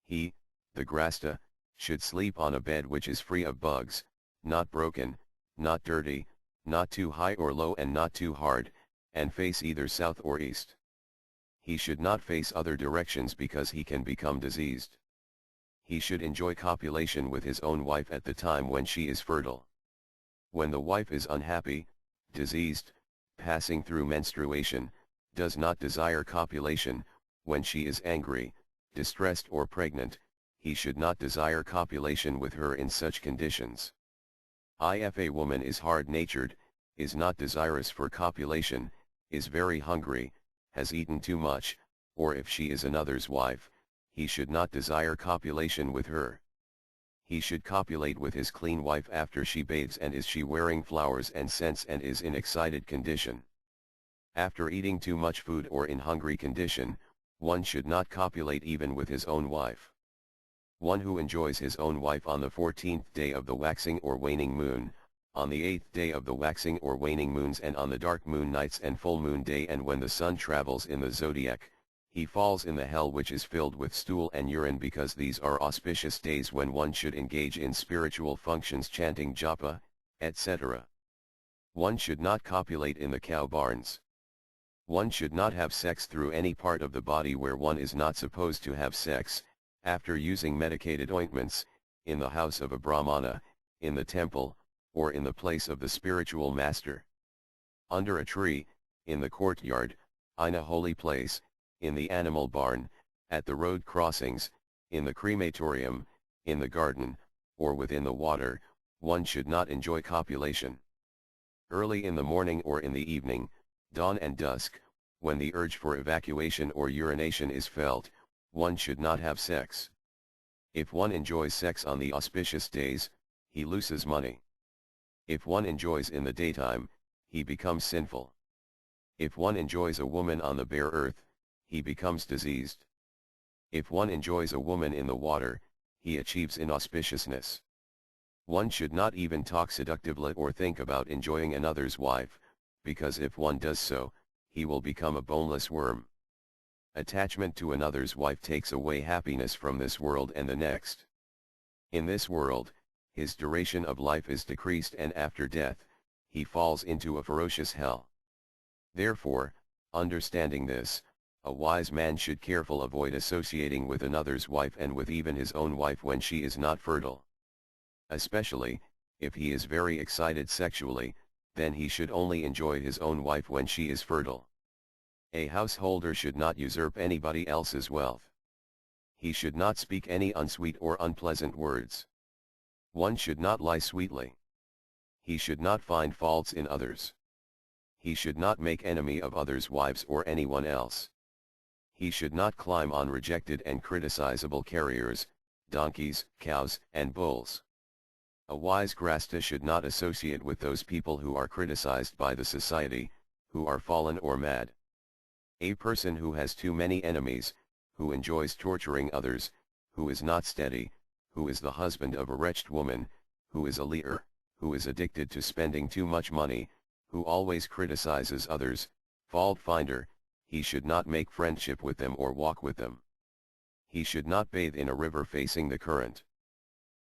He, the grasta, should sleep on a bed which is free of bugs, not broken, not dirty, not too high or low and not too hard, and face either south or east. He should not face other directions because he can become diseased. He should enjoy copulation with his own wife at the time when she is fertile. When the wife is unhappy, diseased, passing through menstruation, does not desire copulation, when she is angry, distressed or pregnant, he should not desire copulation with her in such conditions. If a woman is hard-natured, is not desirous for copulation, is very hungry, has eaten too much, or if she is another's wife, he should not desire copulation with her. He should copulate with his clean wife after she bathes and is she wearing flowers and scents and is in excited condition. After eating too much food or in hungry condition, one should not copulate even with his own wife. One who enjoys his own wife on the 14th day of the waxing or waning moon, on the 8th day of the waxing or waning moons, and on the dark moon nights and full moon day, and when the sun travels in the zodiac, he falls in the hell which is filled with stool and urine, because these are auspicious days when one should engage in spiritual functions, chanting japa, etc. One should not copulate in the cow barns. One should not have sex through any part of the body where one is not supposed to have sex, after using medicated ointments, in the house of a Brahmana, in the temple, or in the place of the spiritual master. Under a tree, in the courtyard, in a holy place, in the animal barn, at the road crossings, in the crematorium, in the garden, or within the water, one should not enjoy copulation. Early in the morning or in the evening, dawn and dusk, when the urge for evacuation or urination is felt, one should not have sex. If one enjoys sex on the auspicious days, he loses money. If one enjoys in the daytime, he becomes sinful. If one enjoys a woman on the bare earth, he becomes diseased. If one enjoys a woman in the water, he achieves inauspiciousness. One should not even talk seductively or think about enjoying another's wife, because if one does so, he will become a boneless worm. Attachment to another's wife takes away happiness from this world and the next. In this world, his duration of life is decreased, and after death, he falls into a ferocious hell. Therefore, understanding this, a wise man should carefully avoid associating with another's wife and with even his own wife when she is not fertile. Especially, if he is very excited sexually, then he should only enjoy his own wife when she is fertile. A householder should not usurp anybody else's wealth. He should not speak any unsweet or unpleasant words. One should not lie sweetly. He should not find faults in others. He should not make enemy of others' wives or anyone else. He should not climb on rejected and criticizable carriers, donkeys, cows, and bulls. A wise grasta should not associate with those people who are criticized by the society, who are fallen or mad. A person who has too many enemies, who enjoys torturing others, who is not steady, who is the husband of a wretched woman, who is a leader, who is addicted to spending too much money, who always criticizes others, fault finder, he should not make friendship with them or walk with them. He should not bathe in a river facing the current.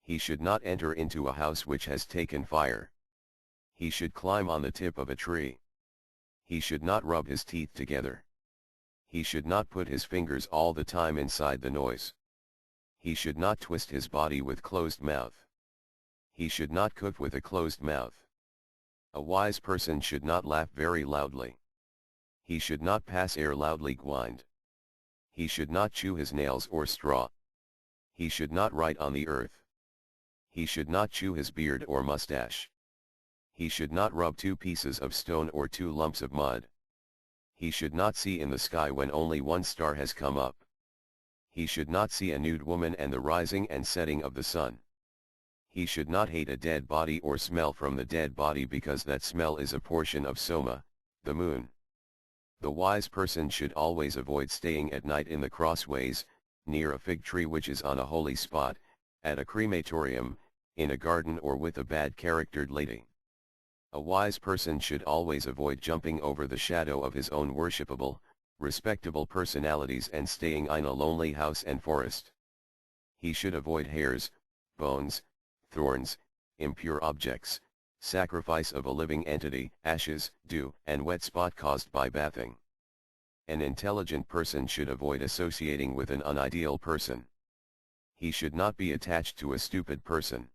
He should not enter into a house which has taken fire. He should climb on the tip of a tree. He should not rub his teeth together. He should not put his fingers all the time inside the nose. He should not twist his body with closed mouth. He should not cook with a closed mouth. A wise person should not laugh very loudly. He should not pass air loudly grind. He should not chew his nails or straw. He should not write on the earth. He should not chew his beard or mustache. He should not rub 2 pieces of stone or 2 lumps of mud. He should not see in the sky when only 1 star has come up. He should not see a nude woman and the rising and setting of the sun. He should not hate a dead body or smell from the dead body, because that smell is a portion of Soma, the moon. The wise person should always avoid staying at night in the crossways, near a fig tree which is on a holy spot, at a crematorium, in a garden, or with a bad-charactered lady. A wise person should always avoid jumping over the shadow of his own worshipable, respectable personalities and staying in a lonely house and forest. He should avoid hairs, bones, thorns, impure objects, sacrifice of a living entity, ashes, dew, and wet spot caused by bathing. An intelligent person should avoid associating with an unideal person. He should not be attached to a stupid person.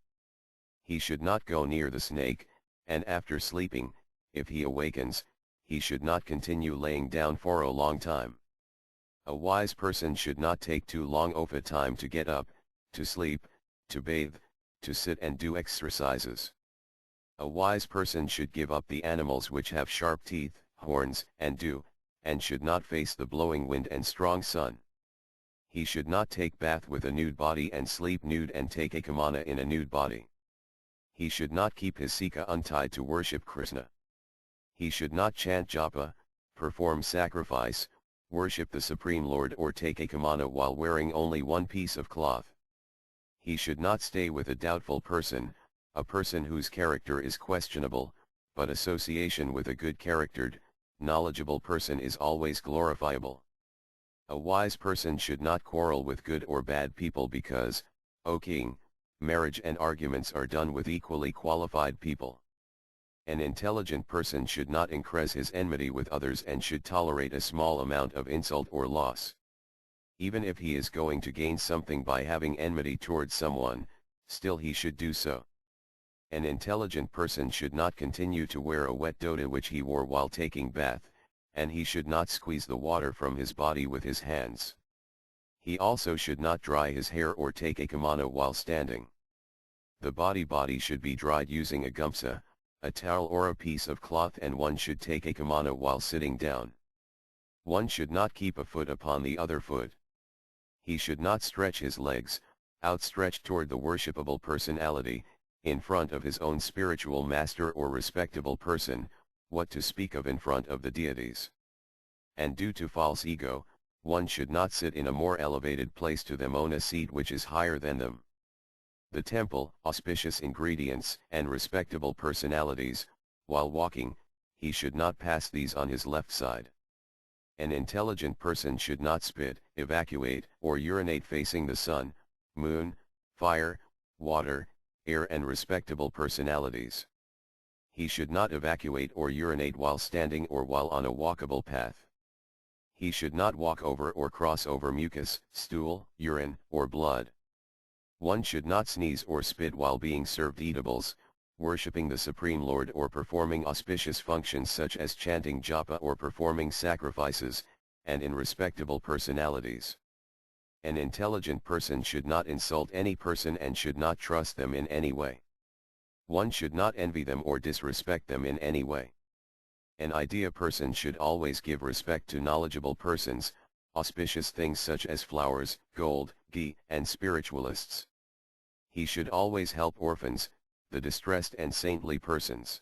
He should not go near the snake, and after sleeping, if he awakens, he should not continue laying down for a long time. A wise person should not take too long of a time to get up, to sleep, to bathe, to sit and do exercises. A wise person should give up the animals which have sharp teeth, horns, and dew, and should not face the blowing wind and strong sun. He should not take bath with a nude body and sleep nude and take a kamana in a nude body. He should not keep his sika untied to worship Krishna. He should not chant japa, perform sacrifice, worship the Supreme Lord, or take a kamana while wearing only 1 piece of cloth. He should not stay with a doubtful person, a person whose character is questionable, but association with a good-charactered, knowledgeable person is always glorifiable. A wise person should not quarrel with good or bad people, because, O king, marriage and arguments are done with equally qualified people. An intelligent person should not increase his enmity with others and should tolerate a small amount of insult or loss. Even if he is going to gain something by having enmity towards someone, still he should do so. An intelligent person should not continue to wear a wet dhoti which he wore while taking bath, and he should not squeeze the water from his body with his hands. He also should not dry his hair or take a kimono while standing. The body should be dried using a gumsa, a towel or a piece of cloth, and one should take a kimono while sitting down. One should not keep a foot upon the other foot. He should not stretch his legs, outstretched toward the worshipable personality, in front of his own spiritual master or respectable person, what to speak of in front of the deities. And due to false ego, one should not sit in a more elevated place to them on a seat which is higher than them. The temple, auspicious ingredients, and respectable personalities, while walking, he should not pass these on his left side. An intelligent person should not spit, evacuate, or urinate facing the sun, moon, fire, water, air, and respectable personalities. He should not evacuate or urinate while standing or while on a walkable path. He should not walk over or cross over mucus, stool, urine, or blood. One should not sneeze or spit while being served eatables, worshipping the Supreme Lord, or performing auspicious functions such as chanting japa or performing sacrifices, and in respectable personalities. An intelligent person should not insult any person and should not trust them in any way. One should not envy them or disrespect them in any way. An idea person should always give respect to knowledgeable persons, auspicious things such as flowers, gold, ghee, and spiritualists. He should always help orphans, the distressed and saintly persons.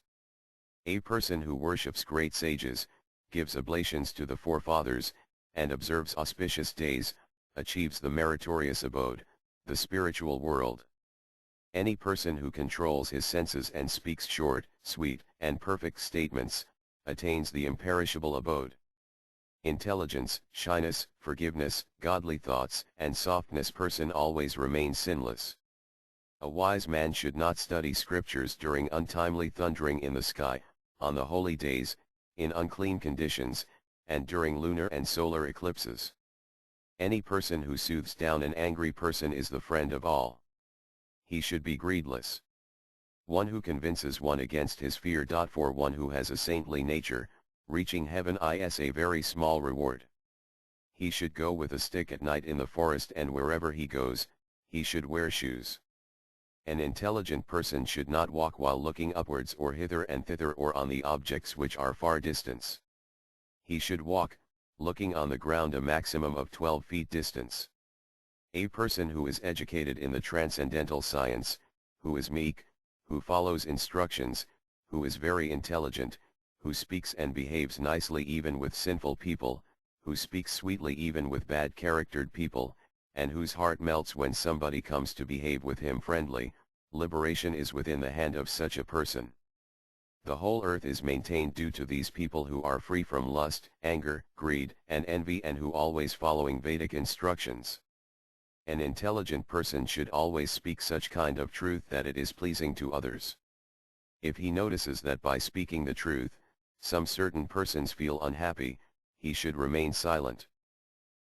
A person who worships great sages, gives oblations to the forefathers, and observes auspicious days, achieves the meritorious abode, the spiritual world. Any person who controls his senses and speaks short, sweet, and perfect statements, attains the imperishable abode. Intelligence, shyness, forgiveness, godly thoughts, and softness person always remain sinless. A wise man should not study scriptures during untimely thundering in the sky, on the holy days, in unclean conditions, and during lunar and solar eclipses. Any person who soothes down an angry person is the friend of all. He should be greedless. One who convinces one against his fear. For one who has a saintly nature, reaching heaven is a very small reward. He should go with a stick at night in the forest, and wherever he goes, he should wear shoes. An intelligent person should not walk while looking upwards or hither and thither or on the objects which are far distance. He should walk, looking on the ground a maximum of 12 feet distance. A person who is educated in the transcendental science, who is meek, who follows instructions, who is very intelligent, who speaks and behaves nicely even with sinful people, who speaks sweetly even with bad-charactered people, and whose heart melts when somebody comes to behave with him friendly, liberation is within the hand of such a person. The whole earth is maintained due to these people who are free from lust, anger, greed, and envy, and who always following Vedic instructions. An intelligent person should always speak such kind of truth that it is pleasing to others. If he notices that by speaking the truth, some certain persons feel unhappy, he should remain silent.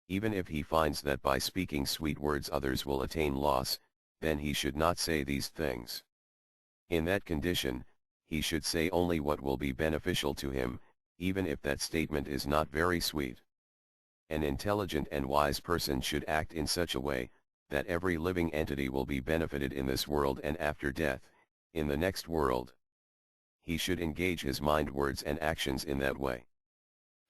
Even if he finds that by speaking sweet words others will attain loss, then he should not say these things. In that condition, he should say only what will be beneficial to him, even if that statement is not very sweet. An intelligent and wise person should act in such a way, that every living entity will be benefited in this world and after death, in the next world. He should engage his mind, words and actions in that way.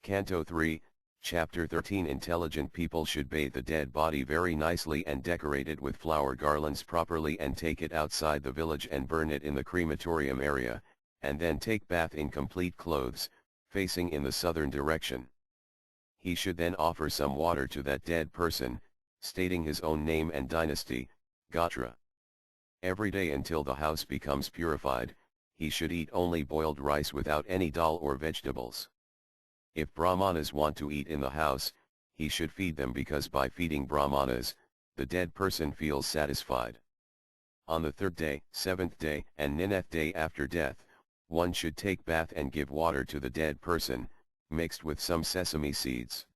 Canto 3, Chapter 13. Intelligent people should bathe the dead body very nicely and decorate it with flower garlands properly and take it outside the village and burn it in the crematorium area, and then take bath in complete clothes, facing in the southern direction. He should then offer some water to that dead person, stating his own name and dynasty, Gotra. Every day until the house becomes purified, he should eat only boiled rice without any dal or vegetables. If Brahmanas want to eat in the house, he should feed them, because by feeding Brahmanas, the dead person feels satisfied. On the third day, seventh day, and ninth day after death, One should take bath and give water to the dead person, mixed with some sesame seeds.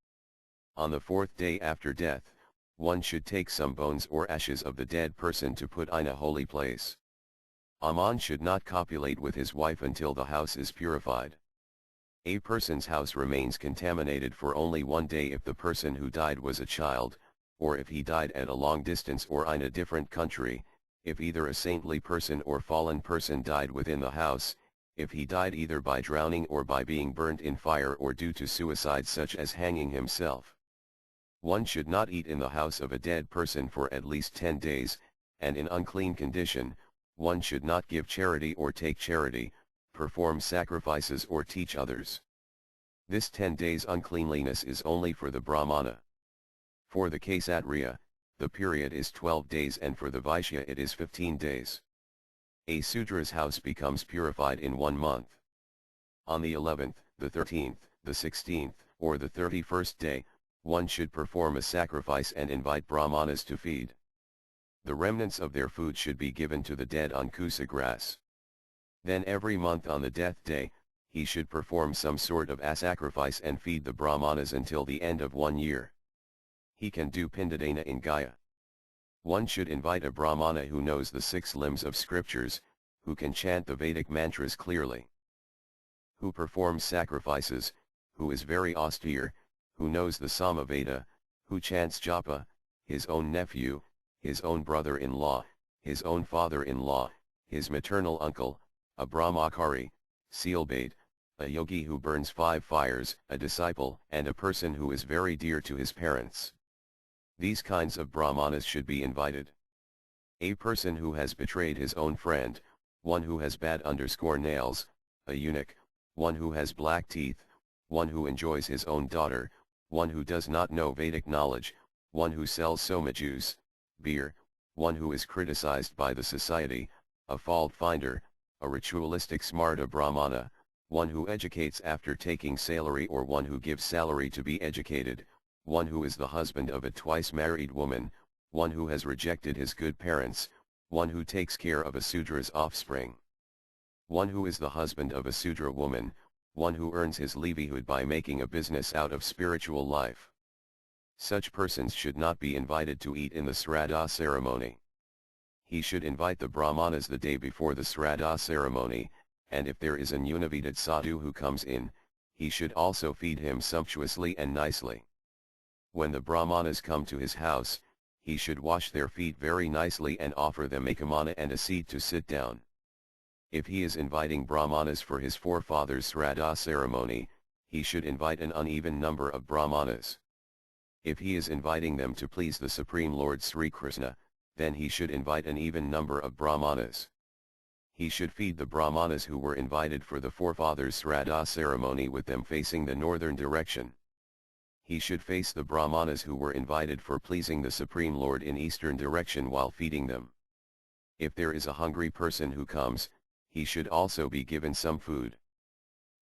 On the 4th day after death, one should take some bones or ashes of the dead person to put in a holy place. A man should not copulate with his wife until the house is purified. A person's house remains contaminated for only 1 day if the person who died was a child, or if he died at a long distance or in a different country, if either a saintly person or fallen person died within the house, if he died either by drowning or by being burnt in fire or due to suicide such as hanging himself. One should not eat in the house of a dead person for at least 10 days, and in unclean condition, one should not give charity or take charity, perform sacrifices or teach others. This 10 days uncleanliness is only for the Brahmana. For the Kshatriya, the period is 12 days and for the Vaishya it is 15 days. A Sudra's house becomes purified in 1 month. On the 11th, the 13th, the 16th, or the 31st day, one should perform a sacrifice and invite Brahmanas to feed. The remnants of their food should be given to the dead on kusa grass. Then every month on the death day, he should perform some sort of a sacrifice and feed the Brahmanas until the end of 1 year. He can do Pindadana in Gaya. One should invite a Brahmana who knows the 6 limbs of scriptures, who can chant the Vedic mantras clearly, who performs sacrifices, who is very austere, who knows the Samaveda, who chants japa, his own nephew, his own brother-in-law, his own father-in-law, his maternal uncle, a brahmachari, sealbait, a yogi who burns 5 fires, a disciple, and a person who is very dear to his parents. These kinds of brahmanas should be invited. A person who has betrayed his own friend, one who has bad nails, a eunuch, one who has black teeth, one who enjoys his own daughter, one who does not know Vedic knowledge, one who sells soma juice, beer, one who is criticized by the society, a fault finder, a ritualistic smarta brahmana, one who educates after taking salary or one who gives salary to be educated, one who is the husband of a twice married woman, one who has rejected his good parents, one who takes care of a Sudra's offspring, one who is the husband of a Sudra woman, one who earns his livelihood by making a business out of spiritual life. Such persons should not be invited to eat in the Sraddha ceremony. He should invite the Brahmanas the day before the Sraddha ceremony, and if there is an Univedic sadhu who comes in, he should also feed him sumptuously and nicely. When the Brahmanas come to his house, he should wash their feet very nicely and offer them a kamana and a seat to sit down. If he is inviting Brahmanas for his forefathers' Sraddha ceremony, he should invite an uneven number of Brahmanas. If he is inviting them to please the Supreme Lord Sri Krishna, then he should invite an even number of Brahmanas. He should feed the Brahmanas who were invited for the forefathers' Sraddha ceremony with them facing the northern direction. He should face the Brahmanas who were invited for pleasing the Supreme Lord in eastern direction while feeding them. If there is a hungry person who comes, he should also be given some food.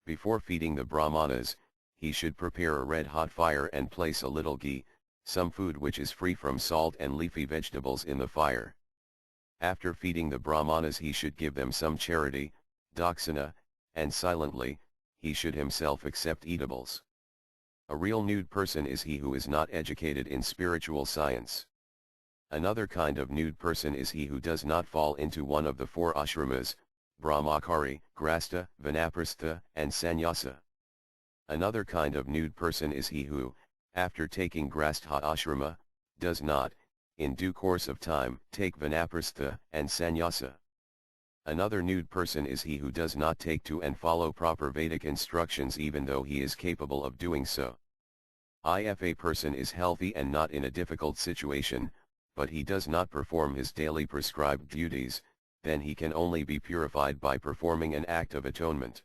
Before feeding the Brahmanas, he should prepare a red-hot fire and place a little ghee, some food which is free from salt and leafy vegetables in the fire. After feeding the Brahmanas he should give them some charity, dakshina, and silently, he should himself accept eatables. A real nude person is he who is not educated in spiritual science. Another kind of nude person is he who does not fall into one of the 4 ashramas, brahmachari, grasta, vanaprastha, and sannyasa. Another kind of nude person is he who, after taking grastha ashrama, does not, in due course of time, take vanaprastha and sannyasa. Another nude person is he who does not take to and follow proper Vedic instructions even though he is capable of doing so. If a person is healthy and not in a difficult situation, but he does not perform his daily prescribed duties, then he can only be purified by performing an act of atonement.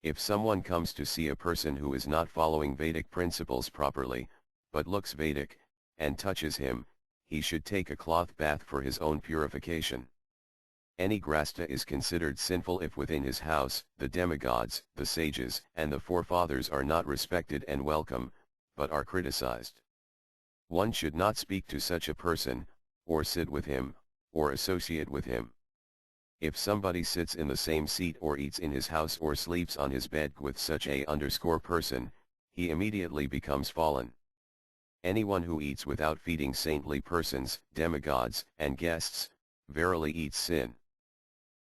If someone comes to see a person who is not following Vedic principles properly, but looks Vedic, and touches him, he should take a cloth bath for his own purification. Any grasta is considered sinful if within his house, the demigods, the sages, and the forefathers are not respected and welcome, but are criticized. One should not speak to such a person, or sit with him, or associate with him. If somebody sits in the same seat or eats in his house or sleeps on his bed with such a underscore person, he immediately becomes fallen. Anyone who eats without feeding saintly persons, demigods, and guests, verily eats sin.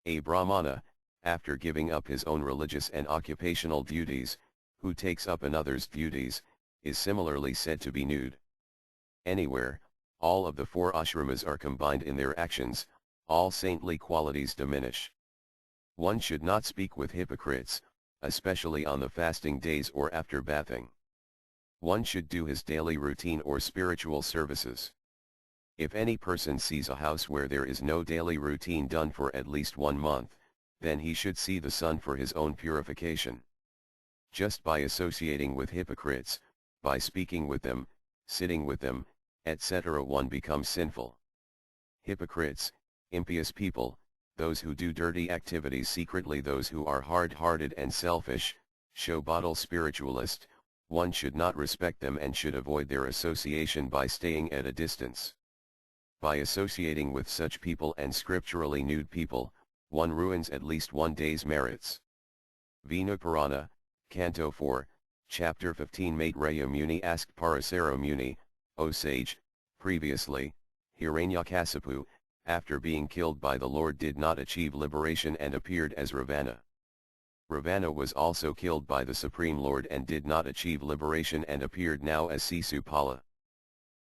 A Brahmana, after giving up his own religious and occupational duties, who takes up another's duties, is similarly said to be nude. Anywhere, all of the four ashramas are combined in their actions, all saintly qualities diminish. One should not speak with hypocrites, especially on the fasting days or after bathing. One should do his daily routine or spiritual services. If any person sees a house where there is no daily routine done for at least 1 month, then he should see the sun for his own purification. Just by associating with hypocrites, by speaking with them, sitting with them, etc., one becomes sinful. Hypocrites, impious people, those who do dirty activities secretly, those who are hard-hearted and selfish, show bottle spiritualist, one should not respect them and should avoid their association by staying at a distance. By associating with such people and scripturally nude people, one ruins at least one day's merits. Vinu Purana, Canto 4, Chapter 15. Maitreya Muni asked Parasara Muni, O sage, previously, Hiranyakasipu, after being killed by the Lord, did not achieve liberation and appeared as Ravana. Ravana was also killed by the Supreme Lord and did not achieve liberation and appeared now as Sisupala.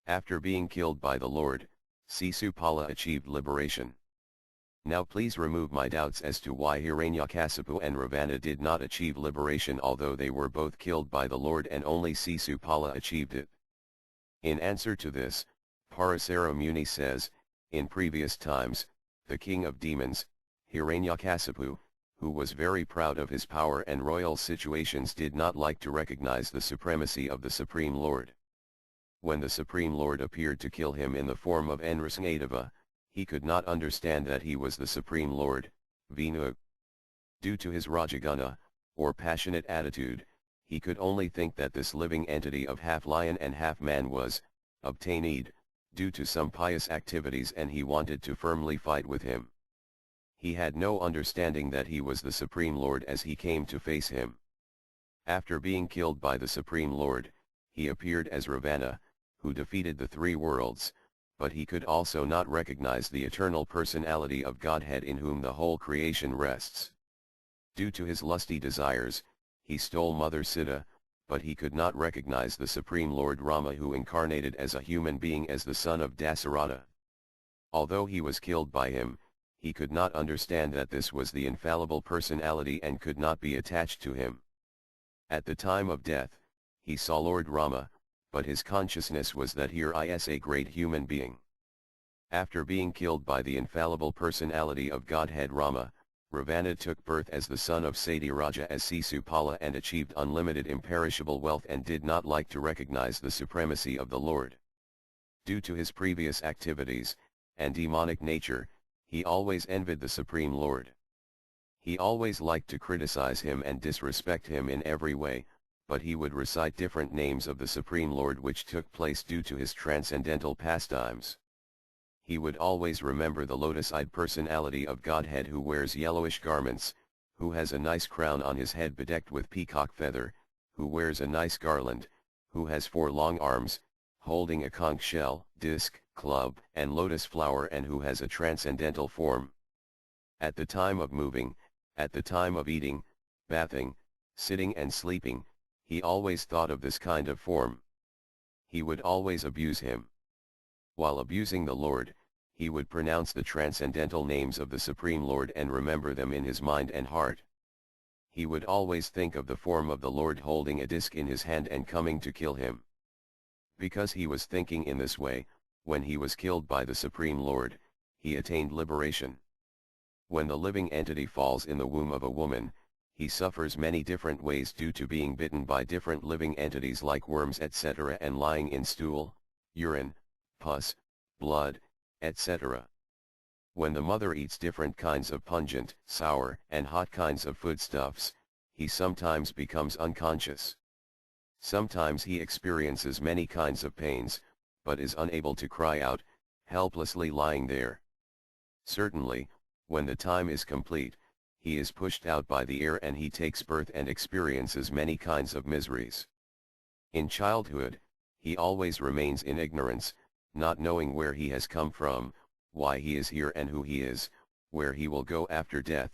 After being killed by the Lord, Sisupala achieved liberation. Now please remove my doubts as to why Hiranyakasipu and Ravana did not achieve liberation, although they were both killed by the Lord and only Sisupala achieved it. In answer to this, Parasara Muni says, in previous times, the king of demons, Hiranyakasipu, who was very proud of his power and royal situations, did not like to recognize the supremacy of the Supreme Lord. When the Supreme Lord appeared to kill him in the form of Nrsingadeva, he could not understand that he was the Supreme Lord, Vinu. Due to his Rajaguna, or passionate attitude, he could only think that this living entity of half lion and half man was, obtained, due to some pious activities, and he wanted to firmly fight with him. He had no understanding that he was the Supreme Lord as he came to face him. After being killed by the Supreme Lord, he appeared as Ravana, who defeated the three worlds, but he could also not recognize the eternal personality of Godhead in whom the whole creation rests. Due to his lusty desires, he stole Mother Sita, but he could not recognize the Supreme Lord Rama, who incarnated as a human being as the son of Dasaratha. Although he was killed by him, he could not understand that this was the infallible personality and could not be attached to him. At the time of death, he saw Lord Rama, but his consciousness was that here is a great human being. After being killed by the infallible personality of Godhead Rama, Ravana took birth as the son of Satyaraja as Sisupala and achieved unlimited imperishable wealth and did not like to recognize the supremacy of the Lord. Due to his previous activities, and demonic nature, he always envied the Supreme Lord. He always liked to criticize him and disrespect him in every way, but he would recite different names of the Supreme Lord which took place due to his transcendental pastimes. He would always remember the lotus-eyed personality of Godhead who wears yellowish garments, who has a nice crown on his head bedecked with peacock feather, who wears a nice garland, who has 4 long arms, holding a conch shell, disc, club, and lotus flower, and who has a transcendental form. At the time of moving, at the time of eating, bathing, sitting and sleeping, he always thought of this kind of form. He would always abuse him. While abusing the Lord, he would pronounce the transcendental names of the Supreme Lord and remember them in his mind and heart. He would always think of the form of the Lord holding a disc in his hand and coming to kill him. Because he was thinking in this way, when he was killed by the Supreme Lord, he attained liberation. When the living entity falls in the womb of a woman, he suffers many different ways due to being bitten by different living entities like worms etc. and lying in stool, urine, pus, blood, etc. When the mother eats different kinds of pungent, sour, and hot kinds of foodstuffs, he sometimes becomes unconscious. Sometimes he experiences many kinds of pains, but is unable to cry out, helplessly lying there. Certainly, When the time is complete, he is pushed out by the air and he takes birth and experiences many kinds of miseries. In childhood, he always remains in ignorance, not knowing where he has come from, why he is here and who he is, where he will go after death,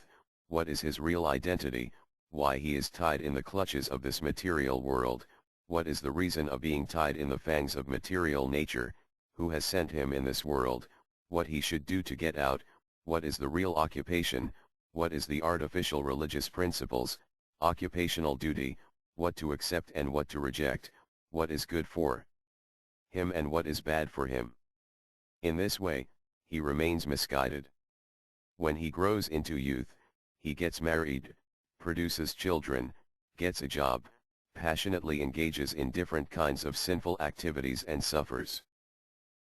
what is his real identity, why he is tied in the clutches of this material world, what is the reason of being tied in the fangs of material nature, who has sent him in this world, what he should do to get out, what is the real occupation, what is the artificial religious principles, occupational duty, what to accept and what to reject, what is good for him and what is bad for him. In this way, he remains misguided. When he grows into youth, he gets married, produces children, gets a job, passionately engages in different kinds of sinful activities and suffers.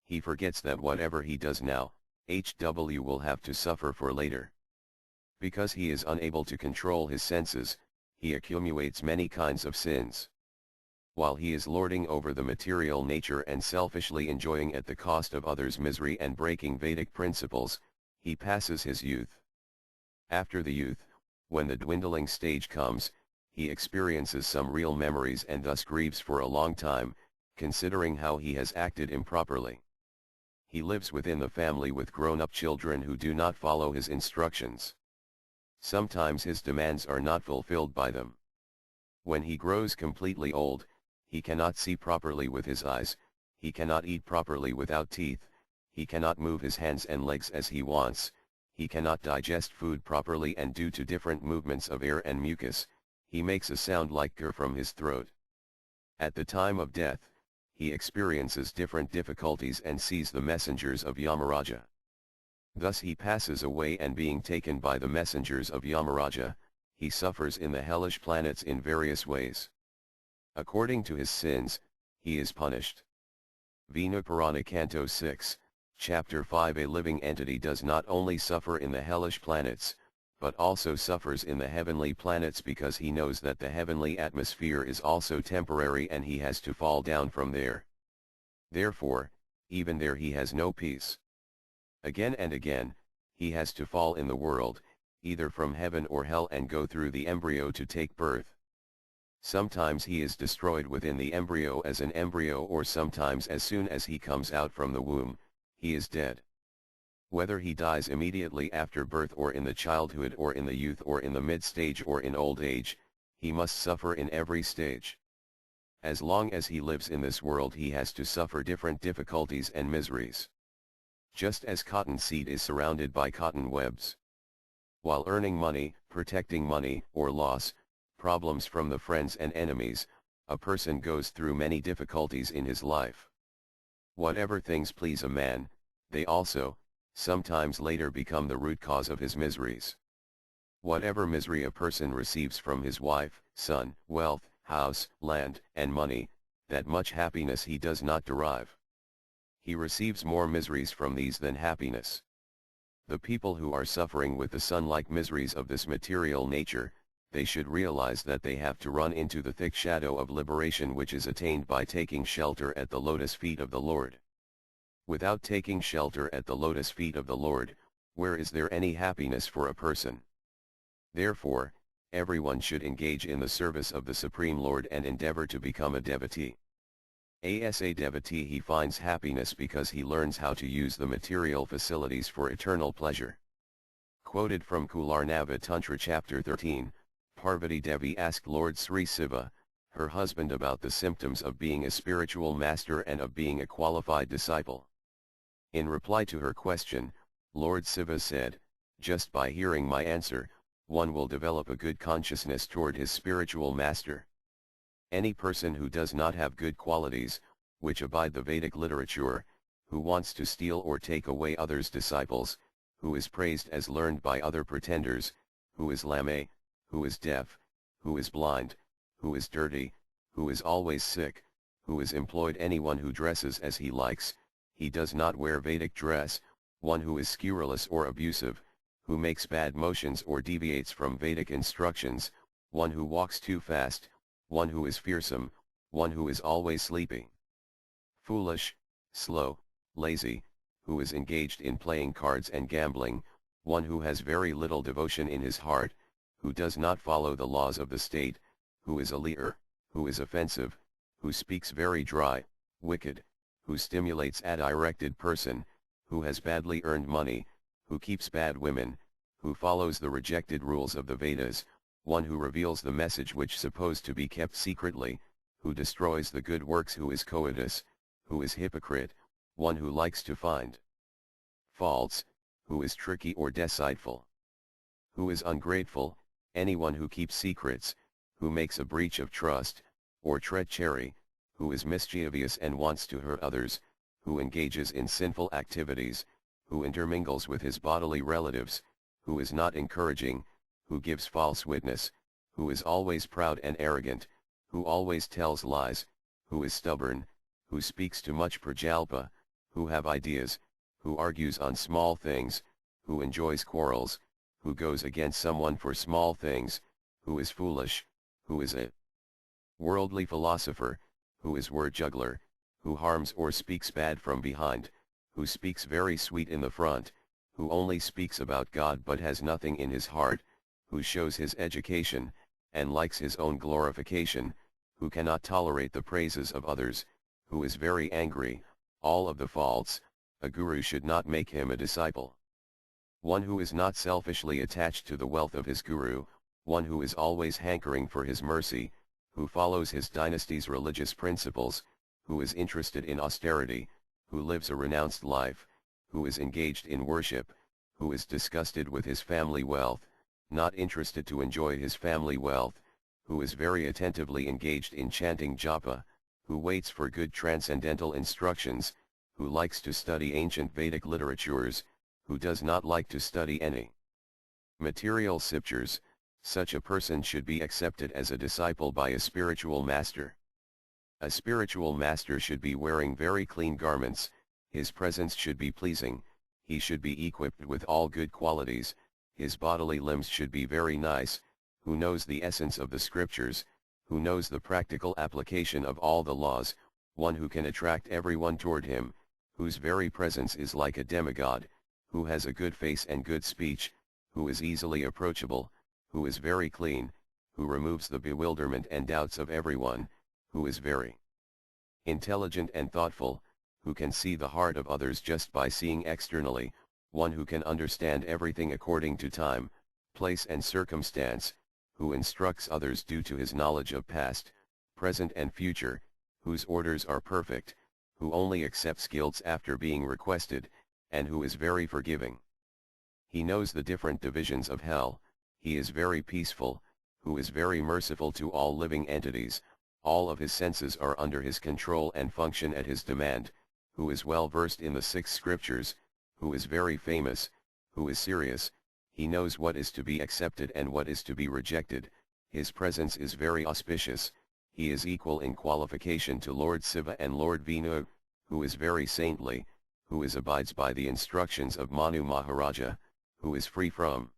He forgets that whatever he does now, HW will have to suffer for later. Because he is unable to control his senses, he accumulates many kinds of sins. While he is lording over the material nature and selfishly enjoying at the cost of others' misery and breaking Vedic principles, he passes his youth. After the youth, when the dwindling stage comes, he experiences some real memories and thus grieves for a long time, considering how he has acted improperly. He lives within the family with grown-up children who do not follow his instructions. Sometimes his demands are not fulfilled by them. When he grows completely old, he cannot see properly with his eyes, he cannot eat properly without teeth, he cannot move his hands and legs as he wants, he cannot digest food properly, and due to different movements of air and mucus, he makes a sound like grr from his throat. At the time of death, he experiences different difficulties and sees the messengers of Yamaraja. Thus he passes away, and being taken by the messengers of Yamaraja, he suffers in the hellish planets in various ways. According to his sins, he is punished. Vinu Purana Canto 6, Chapter 5. A living entity does not only suffer in the hellish planets, but also suffers in the heavenly planets, because he knows that the heavenly atmosphere is also temporary and he has to fall down from there. Therefore, even there he has no peace. Again and again, he has to fall in the world, either from heaven or hell, and go through the embryo to take birth. Sometimes he is destroyed within the embryo as an embryo, or sometimes as soon as he comes out from the womb, he is dead. Whether he dies immediately after birth, or in the childhood, or in the youth, or in the mid-stage, or in old age, he must suffer in every stage. As long as he lives in this world, he has to suffer different difficulties and miseries. Just as cotton seed is surrounded by cotton webs. While earning money, protecting money, or loss, problems from the friends and enemies, a person goes through many difficulties in his life. Whatever things please a man, they also, sometimes later, become the root cause of his miseries. Whatever misery a person receives from his wife, son, wealth, house, land, and money, that much happiness he does not derive. He receives more miseries from these than happiness. The people who are suffering with the sun-like miseries of this material nature, they should realize that they have to run into the thick shadow of liberation, which is attained by taking shelter at the lotus feet of the Lord. Without taking shelter at the lotus feet of the Lord, where is there any happiness for a person? Therefore, everyone should engage in the service of the Supreme Lord and endeavor to become a devotee. As a devotee, he finds happiness because he learns how to use the material facilities for eternal pleasure. Quoted from Kularnava Tantra Chapter 13, Parvati Devi asked Lord Sri Siva, her husband, about the symptoms of being a spiritual master and of being a qualified disciple. In reply to her question, Lord Siva said, "Just by hearing my answer, one will develop a good consciousness toward his spiritual master. Any person who does not have good qualities, which abide the Vedic literature, who wants to steal or take away others' disciples, who is praised as learned by other pretenders, who is lame, who is deaf, who is blind, who is dirty, who is always sick, who is employed anyone who dresses as he likes, he does not wear Vedic dress, one who is scurrilous or abusive, who makes bad motions or deviates from Vedic instructions, one who walks too fast, one who is fearsome, one who is always sleeping, foolish, slow, lazy, who is engaged in playing cards and gambling, one who has very little devotion in his heart, who does not follow the laws of the state, who is a leer, who is offensive, who speaks very dry, wicked, who stimulates a directed person, who has badly earned money, who keeps bad women, who follows the rejected rules of the Vedas, one who reveals the message which supposed to be kept secretly, who destroys the good works, who is covetous, who is hypocrite, one who likes to find faults, who is tricky or deceitful, who is ungrateful, anyone who keeps secrets, who makes a breach of trust, or treachery, who is mischievous and wants to hurt others, who engages in sinful activities, who intermingles with his bodily relatives, who is not encouraging, who gives false witness, who is always proud and arrogant, who always tells lies, who is stubborn, who speaks too much prajalpa, who have ideas, who argues on small things, who enjoys quarrels, who goes against someone for small things, who is foolish, who is a worldly philosopher, who is word juggler, who harms or speaks bad from behind, who speaks very sweet in the front, who only speaks about God but has nothing in his heart, who shows his education, and likes his own glorification, who cannot tolerate the praises of others, who is very angry, all of the faults, a guru should not make him a disciple. One who is not selfishly attached to the wealth of his guru, one who is always hankering for his mercy, who follows his dynasty's religious principles, who is interested in austerity, who lives a renounced life, who is engaged in worship, who is disgusted with his family wealth, not interested to enjoy his family wealth, who is very attentively engaged in chanting japa, who waits for good transcendental instructions, who likes to study ancient Vedic literatures, who does not like to study any material scriptures, such a person should be accepted as a disciple by a spiritual master. A spiritual master should be wearing very clean garments, his presence should be pleasing, he should be equipped with all good qualities, his bodily limbs should be very nice, who knows the essence of the scriptures, who knows the practical application of all the laws, one who can attract everyone toward him, whose very presence is like a demigod, who has a good face and good speech, who is easily approachable, who is very clean, who removes the bewilderment and doubts of everyone, who is very intelligent and thoughtful, who can see the heart of others just by seeing externally, one who can understand everything according to time, place and circumstance, who instructs others due to his knowledge of past, present and future, whose orders are perfect, who only accepts guilds after being requested, and who is very forgiving. He knows the different divisions of hell, he is very peaceful, who is very merciful to all living entities, all of his senses are under his control and function at his demand, who is well versed in the 6 scriptures, who is very famous, who is serious, he knows what is to be accepted and what is to be rejected, his presence is very auspicious, he is equal in qualification to Lord Shiva and Lord Vishnu, who is very saintly, who abides by the instructions of Manu Maharaja, who is free from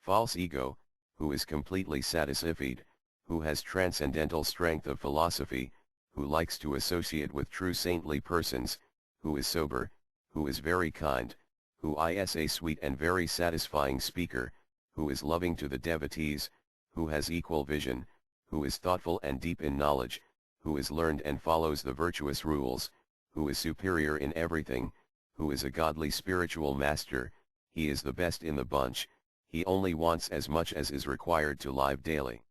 false ego, who is completely satisfied, who has transcendental strength of philosophy, who likes to associate with true saintly persons, who is sober, who is very kind, who is a sweet and very satisfying speaker, who is loving to the devotees, who has equal vision, who is thoughtful and deep in knowledge, who is learned and follows the virtuous rules, who is superior in everything, who is a godly spiritual master, he is the best in the bunch, he only wants as much as is required to live daily.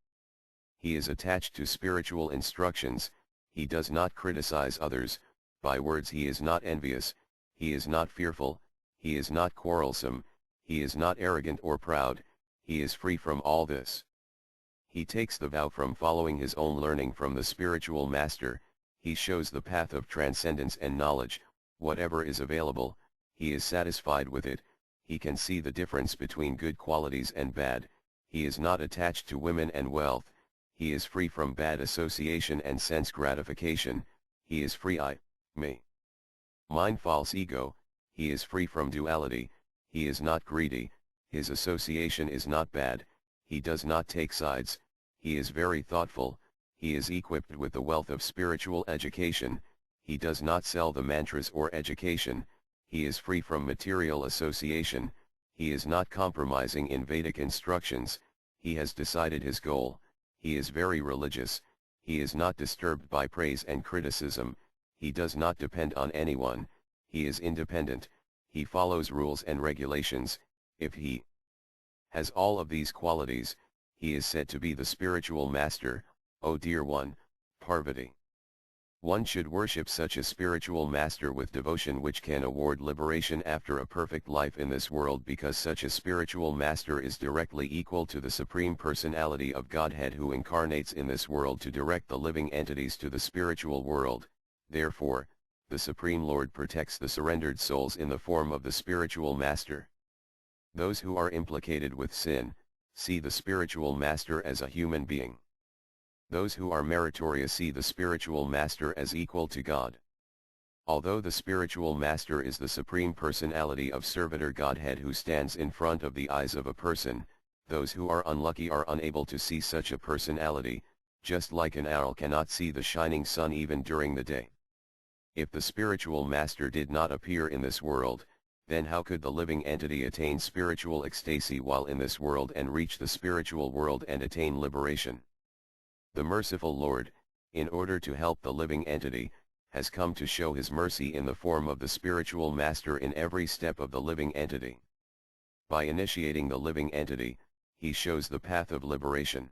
He is attached to spiritual instructions, he does not criticize others, by words he is not envious, he is not fearful, he is not quarrelsome, he is not arrogant or proud, he is free from all this. He takes the vow from following his own learning from the spiritual master, he shows the path of transcendence and knowledge, whatever is available, he is satisfied with it, he can see the difference between good qualities and bad, he is not attached to women and wealth, he is free from bad association and sense gratification, he is free me. Mind false ego, he is free from duality, he is not greedy, his association is not bad, he does not take sides, he is very thoughtful, he is equipped with the wealth of spiritual education, he does not sell the mantras or education, he is free from material association, He is not compromising in Vedic instructions, he has decided his goal, he is very religious, he is not disturbed by praise and criticism, he does not depend on anyone, he is independent, he follows rules and regulations. If he has all of these qualities, he is said to be the spiritual master. O dear one, Parvati. One should worship such a spiritual master with devotion, which can award liberation after a perfect life in this world, because such a spiritual master is directly equal to the Supreme Personality of Godhead, who incarnates in this world to direct the living entities to the spiritual world. Therefore, the Supreme Lord protects the surrendered souls in the form of the spiritual master. Those who are implicated with sin, see the spiritual master as a human being. Those who are meritorious see the spiritual master as equal to God. Although the spiritual master is the Supreme Personality of Servitor Godhead who stands in front of the eyes of a person, those who are unlucky are unable to see such a personality, just like an owl cannot see the shining sun even during the day. If the spiritual master did not appear in this world, then how could the living entity attain spiritual ecstasy while in this world and reach the spiritual world and attain liberation? The merciful Lord, in order to help the living entity, has come to show his mercy in the form of the spiritual master in every step of the living entity. By initiating the living entity, he shows the path of liberation.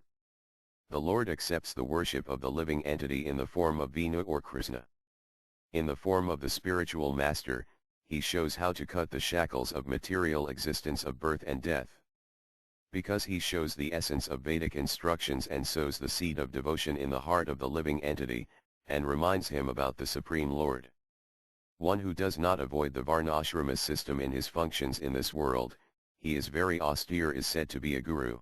The Lord accepts the worship of the living entity in the form of Vishnu or Krishna. In the form of the spiritual master, he shows how to cut the shackles of material existence of birth and death. Because he shows the essence of Vedic instructions and sows the seed of devotion in the heart of the living entity, and reminds him about the Supreme Lord. One who does not avoid the Varnashrama system in his functions in this world, he is very austere, is said to be a guru.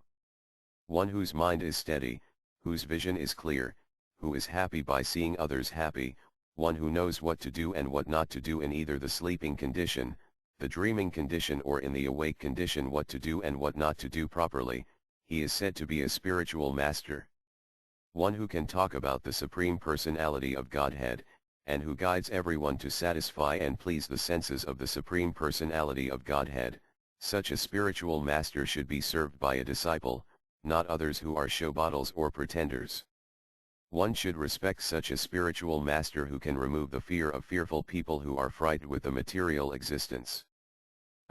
One whose mind is steady, whose vision is clear, who is happy by seeing others happy, one who knows what to do and what not to do in either the sleeping condition, the dreaming condition, or in the awake condition, what to do and what not to do properly, he is said to be a spiritual master. One who can talk about the Supreme Personality of Godhead, and who guides everyone to satisfy and please the senses of the Supreme Personality of Godhead, such a spiritual master should be served by a disciple, not others who are show bottles or pretenders. One should respect such a spiritual master who can remove the fear of fearful people who are frightened with the material existence.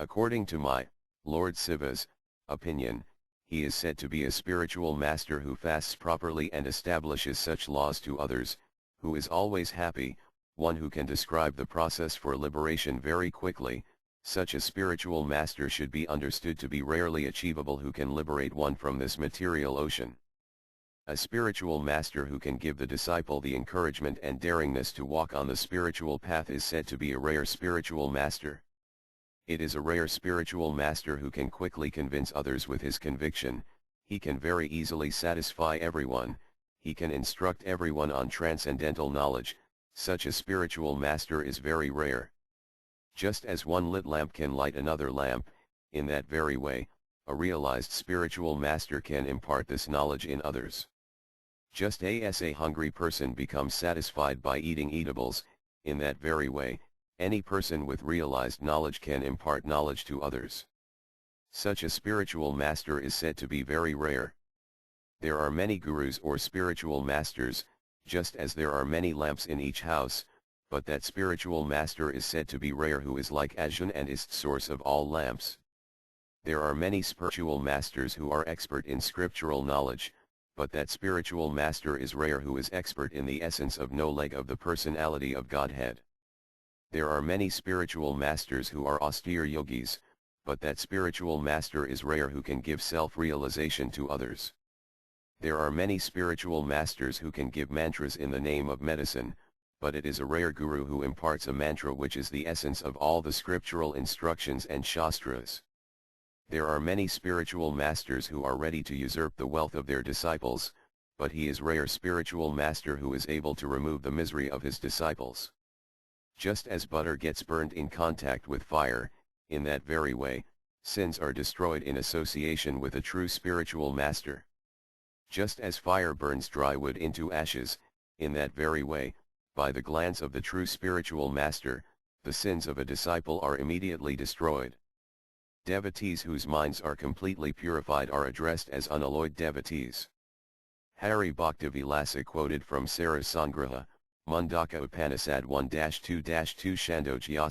According to my Lord Shiva's opinion, he is said to be a spiritual master who fasts properly and establishes such laws to others, who is always happy, one who can describe the process for liberation very quickly. Such a spiritual master should be understood to be rarely achievable, who can liberate one from this material ocean. A spiritual master who can give the disciple the encouragement and daringness to walk on the spiritual path is said to be a rare spiritual master. It is a rare spiritual master who can quickly convince others with his conviction, he can very easily satisfy everyone, he can instruct everyone on transcendental knowledge. Such a spiritual master is very rare. Just as one lit lamp can light another lamp, in that very way, a realized spiritual master can impart this knowledge in others. Just as a hungry person becomes satisfied by eating eatables, in that very way, any person with realized knowledge can impart knowledge to others. Such a spiritual master is said to be very rare. There are many gurus or spiritual masters, just as there are many lamps in each house, but that spiritual master is said to be rare who is like Ajahn and is source of all lamps. There are many spiritual masters who are expert in scriptural knowledge, but that spiritual master is rare who is expert in the essence of no leg of the personality of Godhead. There are many spiritual masters who are austere yogis, but that spiritual master is rare who can give self-realization to others. There are many spiritual masters who can give mantras in the name of medicine, but it is a rare guru who imparts a mantra which is the essence of all the scriptural instructions and shastras. There are many spiritual masters who are ready to usurp the wealth of their disciples, but he is rare spiritual master who is able to remove the misery of his disciples. Just as butter gets burned in contact with fire, in that very way, sins are destroyed in association with a true spiritual master. Just as fire burns dry wood into ashes, in that very way, by the glance of the true spiritual master, the sins of a disciple are immediately destroyed. Devotees whose minds are completely purified are addressed as unalloyed devotees. Hari Bhakti Vilasa quoted from Sara Sangraha, Mundaka Upanishad 1-2-2 Shandogya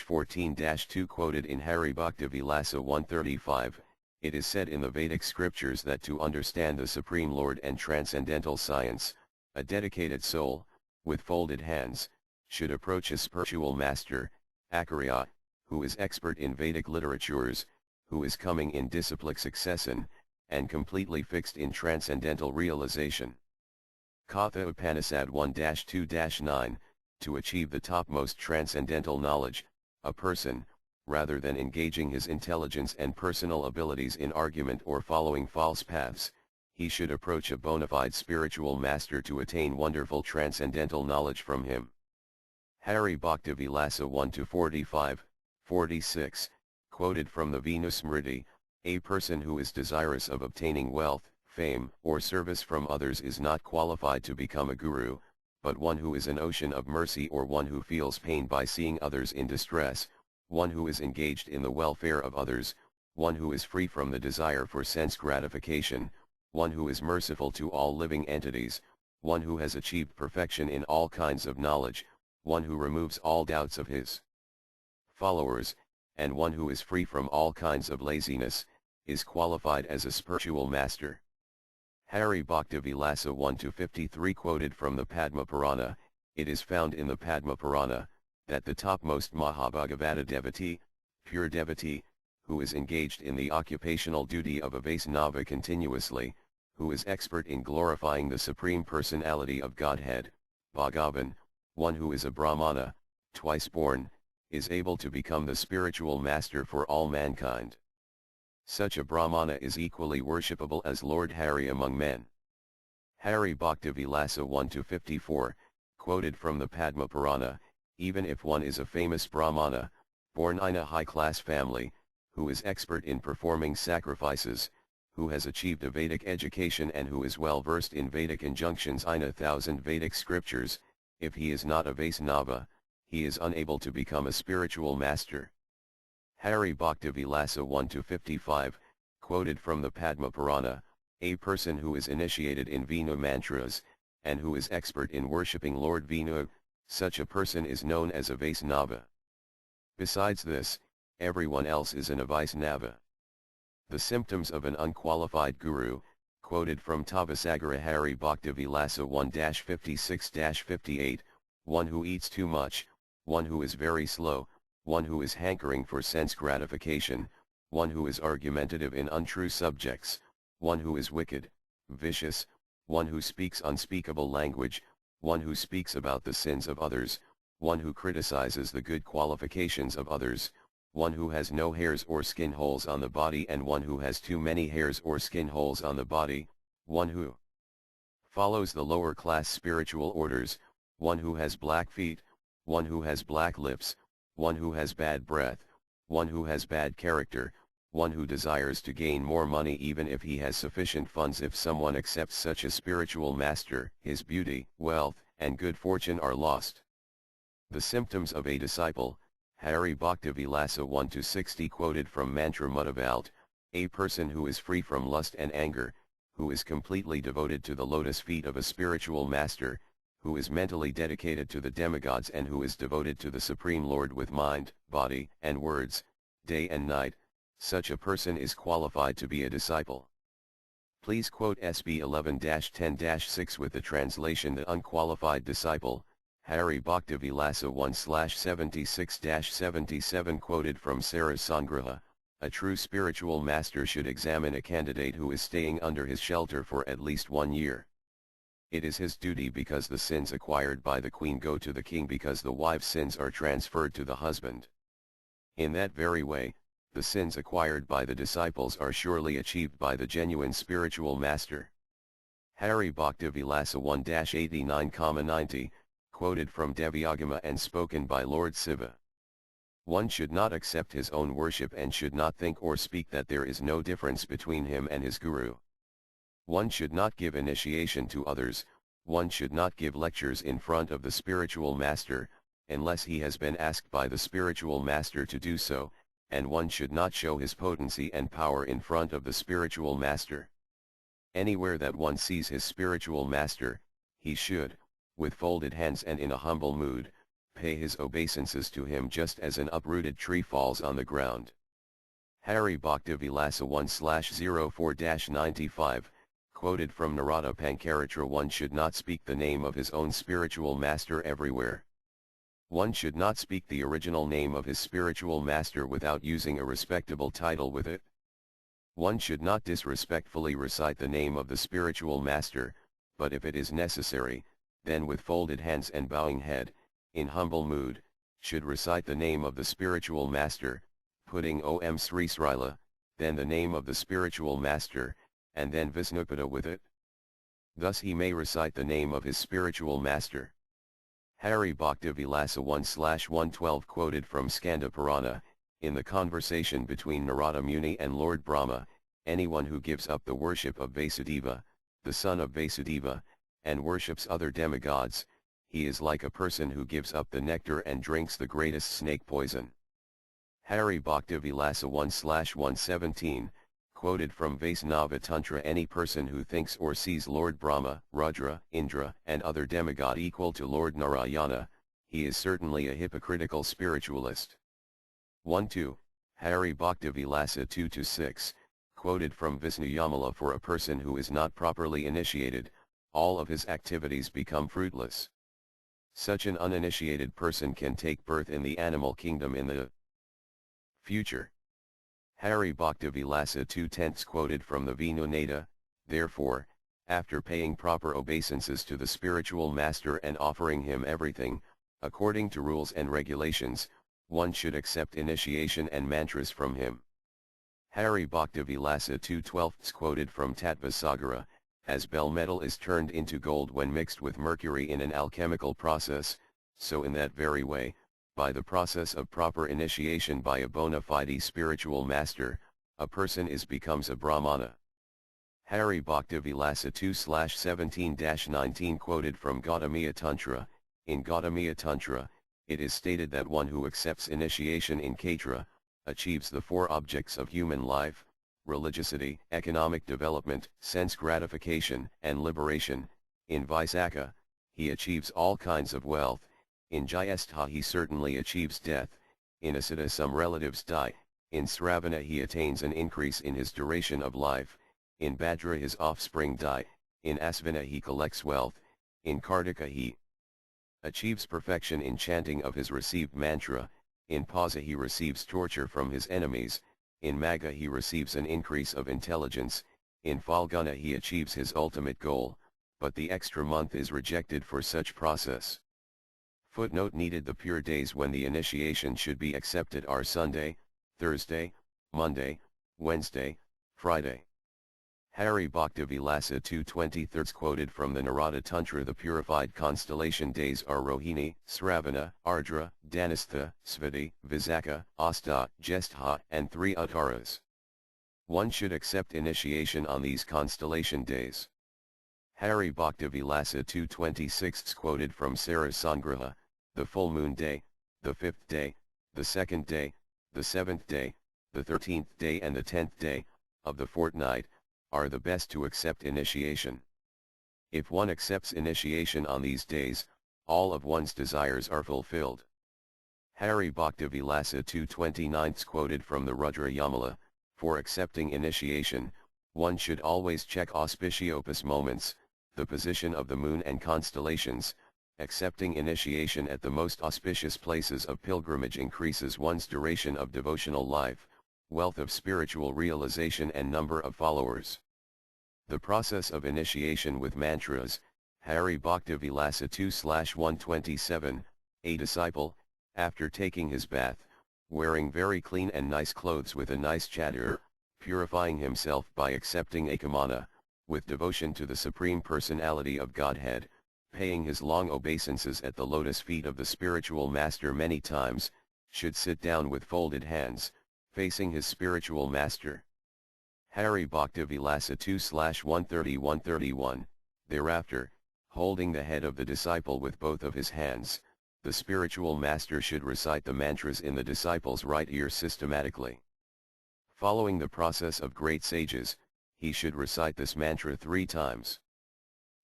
6-14-2 quoted in Hari Bhakti Vilasa 135. It is said in the Vedic scriptures that to understand the Supreme Lord and transcendental science, a dedicated soul, with folded hands, should approach a spiritual master, Acharya, who is expert in Vedic literatures, who is coming in disciplic succession, and completely fixed in transcendental realization. Katha Upanishad 1-2-9, to achieve the topmost transcendental knowledge, a person, rather than engaging his intelligence and personal abilities in argument or following false paths, he should approach a bona fide spiritual master to attain wonderful transcendental knowledge from him. Hari Bhakti Vilasa 1-45, 46, quoted from the Vinu Smriti, a person who is desirous of obtaining wealth, fame, or service from others is not qualified to become a guru, but one who is an ocean of mercy or one who feels pain by seeing others in distress, one who is engaged in the welfare of others, one who is free from the desire for sense gratification, one who is merciful to all living entities, one who has achieved perfection in all kinds of knowledge, one who removes all doubts of his followers, and one who is free from all kinds of laziness, is qualified as a spiritual master. Hari Bhakti Vilasa 1-53 quoted from the Padma Purana. It is found in the Padma Purana, that the topmost Mahabhagavata devotee, pure devotee, who is engaged in the occupational duty of a Vaisnava continuously, who is expert in glorifying the Supreme Personality of Godhead, Bhagavan, one who is a Brahmana, twice born, is able to become the spiritual master for all mankind. Such a Brahmana is equally worshipable as Lord Hari among men. Hari Bhakti Vilasa 1-54, quoted from the Padma Purana, even if one is a famous Brahmana, born in a high-class family, who is expert in performing sacrifices, who has achieved a Vedic education and who is well versed in Vedic injunctions in 1,000 Vedic scriptures, if he is not a Vaisnava, he is unable to become a spiritual master. Hari Bhakti Vilasa 1-55, quoted from the Padma Purana, a person who is initiated in Vinu mantras, and who is expert in worshipping Lord Vinu, such a person is known as a Vaisnava. Besides this, everyone else is an Vaisnava. The symptoms of an unqualified guru, quoted from Tavasagara Hari Bhakti Vilasa 1-56-58, one who eats too much, one who is very slow, one who is hankering for sense gratification, one who is argumentative in untrue subjects, one who is wicked, vicious, one who speaks unspeakable language, one who speaks about the sins of others, one who criticizes the good qualifications of others, one who has no hairs or skin holes on the body and one who has too many hairs or skin holes on the body, one who follows the lower class spiritual orders, one who has black feet, one who has black lips, one who has bad breath, one who has bad character, one who desires to gain more money even if he has sufficient funds. If someone accepts such a spiritual master, his beauty, wealth, and good fortune are lost. The symptoms of a disciple, Hari Bhakti Vilasa 1-60 quoted from Mantra Muttavalt, a person who is free from lust and anger, who is completely devoted to the lotus feet of a spiritual master, who is mentally dedicated to the demigods and who is devoted to the Supreme Lord with mind, body, and words, day and night, such a person is qualified to be a disciple. Please quote SB 11-10-6 with the translation The Unqualified Disciple, Hari Bhakti Vilasa 1-76-77 quoted from Sara Sangraha. A true spiritual master should examine a candidate who is staying under his shelter for at least 1 year. It is his duty because the sins acquired by the queen go to the king because the wife's sins are transferred to the husband. In that very way, the sins acquired by the disciples are surely achieved by the genuine spiritual master. Hari Bhakti Vilasa 1-89-90, quoted from Devyagama and spoken by Lord Shiva. One should not accept his own worship and should not think or speak that there is no difference between him and his guru. One should not give initiation to others, one should not give lectures in front of the spiritual master, unless he has been asked by the spiritual master to do so, and one should not show his potency and power in front of the spiritual master. Anywhere that one sees his spiritual master, he should, with folded hands and in a humble mood, pay his obeisances to him just as an uprooted tree falls on the ground. Hari Bhakti Vilasa 1/04-95, quoted from Narada Pancaratra: one should not speak the name of his own spiritual master everywhere. One should not speak the original name of his spiritual master without using a respectable title with it. One should not disrespectfully recite the name of the spiritual master, but if it is necessary, then with folded hands and bowing head, in humble mood, should recite the name of the spiritual master, putting Om Sri Srila, then the name of the spiritual master, and then Visnupada with it. Thus he may recite the name of his spiritual master. Hari Bhakti Vilasa 1/112, quoted from Skanda Purana, in the conversation between Narada Muni and Lord Brahma: anyone who gives up the worship of Vasudeva, the son of Vasudeva, and worships other demigods, he is like a person who gives up the nectar and drinks the greatest snake poison. Hari Bhakti Vilasa 1/117, quoted from Vaisnava Tantra: any person who thinks or sees Lord Brahma, Rudra, Indra, and other demigod equal to Lord Narayana, he is certainly a hypocritical spiritualist. 1-2, Hari Bhakti Vilasa 2-6, quoted from Visnuyamala: for a person who is not properly initiated, all of his activities become fruitless. Such an uninitiated person can take birth in the animal kingdom in the future. Hari Bhakti Vilasa 2/10, quoted from the Vinunada: therefore, after paying proper obeisances to the spiritual master and offering him everything, according to rules and regulations, one should accept initiation and mantras from him. Hari Bhakti Vilasa 2/12, quoted from Tattva Sagara: as bell metal is turned into gold when mixed with mercury in an alchemical process, so in that very way, by the process of proper initiation by a bona fide spiritual master, a person becomes a Brahmana. Hari Bhakti Vilasa 2/17-19, quoted from Gautamiya Tantra: in Gautamiya Tantra, it is stated that one who accepts initiation in Katra, achieves the four objects of human life: religiosity, economic development, sense gratification, and liberation. In Visakha, he achieves all kinds of wealth. In Jyestha he certainly achieves death. In Asita some relatives die. In Sravana he attains an increase in his duration of life. In Bhadra his offspring die. In Asvina he collects wealth. In Kartika he achieves perfection in chanting of his received mantra. In Pausa he receives torture from his enemies. In Magha he receives an increase of intelligence. In Falguna he achieves his ultimate goal, but the extra month is rejected for such process. Footnote needed: the pure days when the initiation should be accepted are Sunday, Thursday, Monday, Wednesday, Friday. Hari Bhakti Vilasa 2/23, quoted from the Narada Tantra: the purified constellation days are Rohini, Sravana, Ardra, Dhanastha, Svati, Visakha, Asta, Jyestha, and 3 Uttaras. One should accept initiation on these constellation days. Hari Bhakti Vilasa 2/26, quoted from Sara Sangraha: the full moon day, the 5th day, the 2nd day, the 7th day, the 13th day and the 10th day, of the fortnight, are the best to accept initiation. If one accepts initiation on these days, all of one's desires are fulfilled. Hari Bhakti Vilasa 2/29, quoted from the Rudra Yamala: for accepting initiation, one should always check auspicious moments, the position of the moon and constellations. Accepting initiation at the most auspicious places of pilgrimage increases one's duration of devotional life, wealth of spiritual realization and number of followers. The process of initiation with mantras. Hari Bhakti Vilasa 2/127, a disciple, after taking his bath, wearing very clean and nice clothes with a nice chadar, purifying himself by accepting Ekamana, with devotion to the Supreme Personality of Godhead, paying his long obeisances at the lotus feet of the spiritual master many times, should sit down with folded hands, facing his spiritual master. Hari Bhakti Vilasa 2/130-131, thereafter, holding the head of the disciple with both of his hands, the spiritual master should recite the mantras in the disciple's right ear systematically. Following the process of great sages, he should recite this mantra 3 times.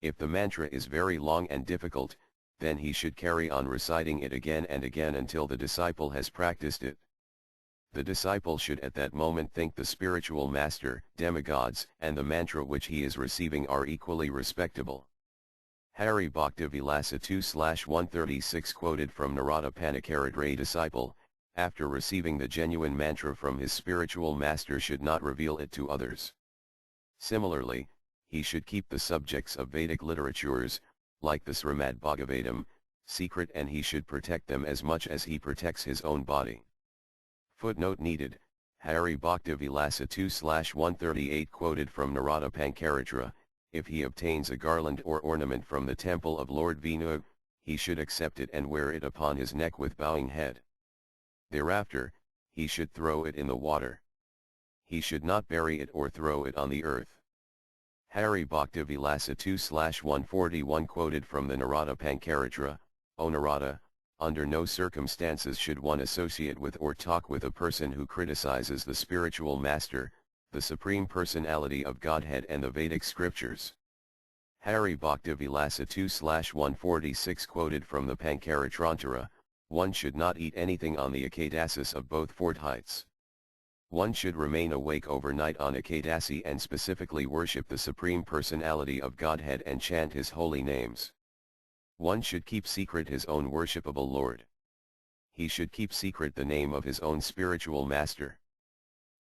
If the mantra is very long and difficult, then he should carry on reciting it again and again until the disciple has practiced it. The disciple should at that moment think the spiritual master, demigods, and the mantra which he is receiving are equally respectable. Hari Bhakti Vilasa 2/136 quoted from Narada Panicaradre disciple, after receiving the genuine mantra from his spiritual master should not reveal it to others. Similarly, he should keep the subjects of Vedic literatures, like the Srimad Bhagavatam, secret, and he should protect them as much as he protects his own body. Footnote needed, Hari Bhakti Vilasa 2/138 quoted from Narada Pancaratra, if he obtains a garland or ornament from the temple of Lord Vinu, he should accept it and wear it upon his neck with bowing head. Thereafter, he should throw it in the water. He should not bury it or throw it on the earth. Hari Bhakti Vilasa 2/141 quoted from the Narada Pancaratra, O Narada, under no circumstances should one associate with or talk with a person who criticizes the spiritual master, the Supreme Personality of Godhead and the Vedic scriptures. Hari Bhakti Vilasa 2/146 quoted from the Pankaratrantara, one should not eat anything on the Ekadasis of both fort heights. One should remain awake overnight on Ekadasi and specifically worship the Supreme Personality of Godhead and chant his holy names. One should keep secret his own worshipable Lord. He should keep secret the name of his own spiritual master.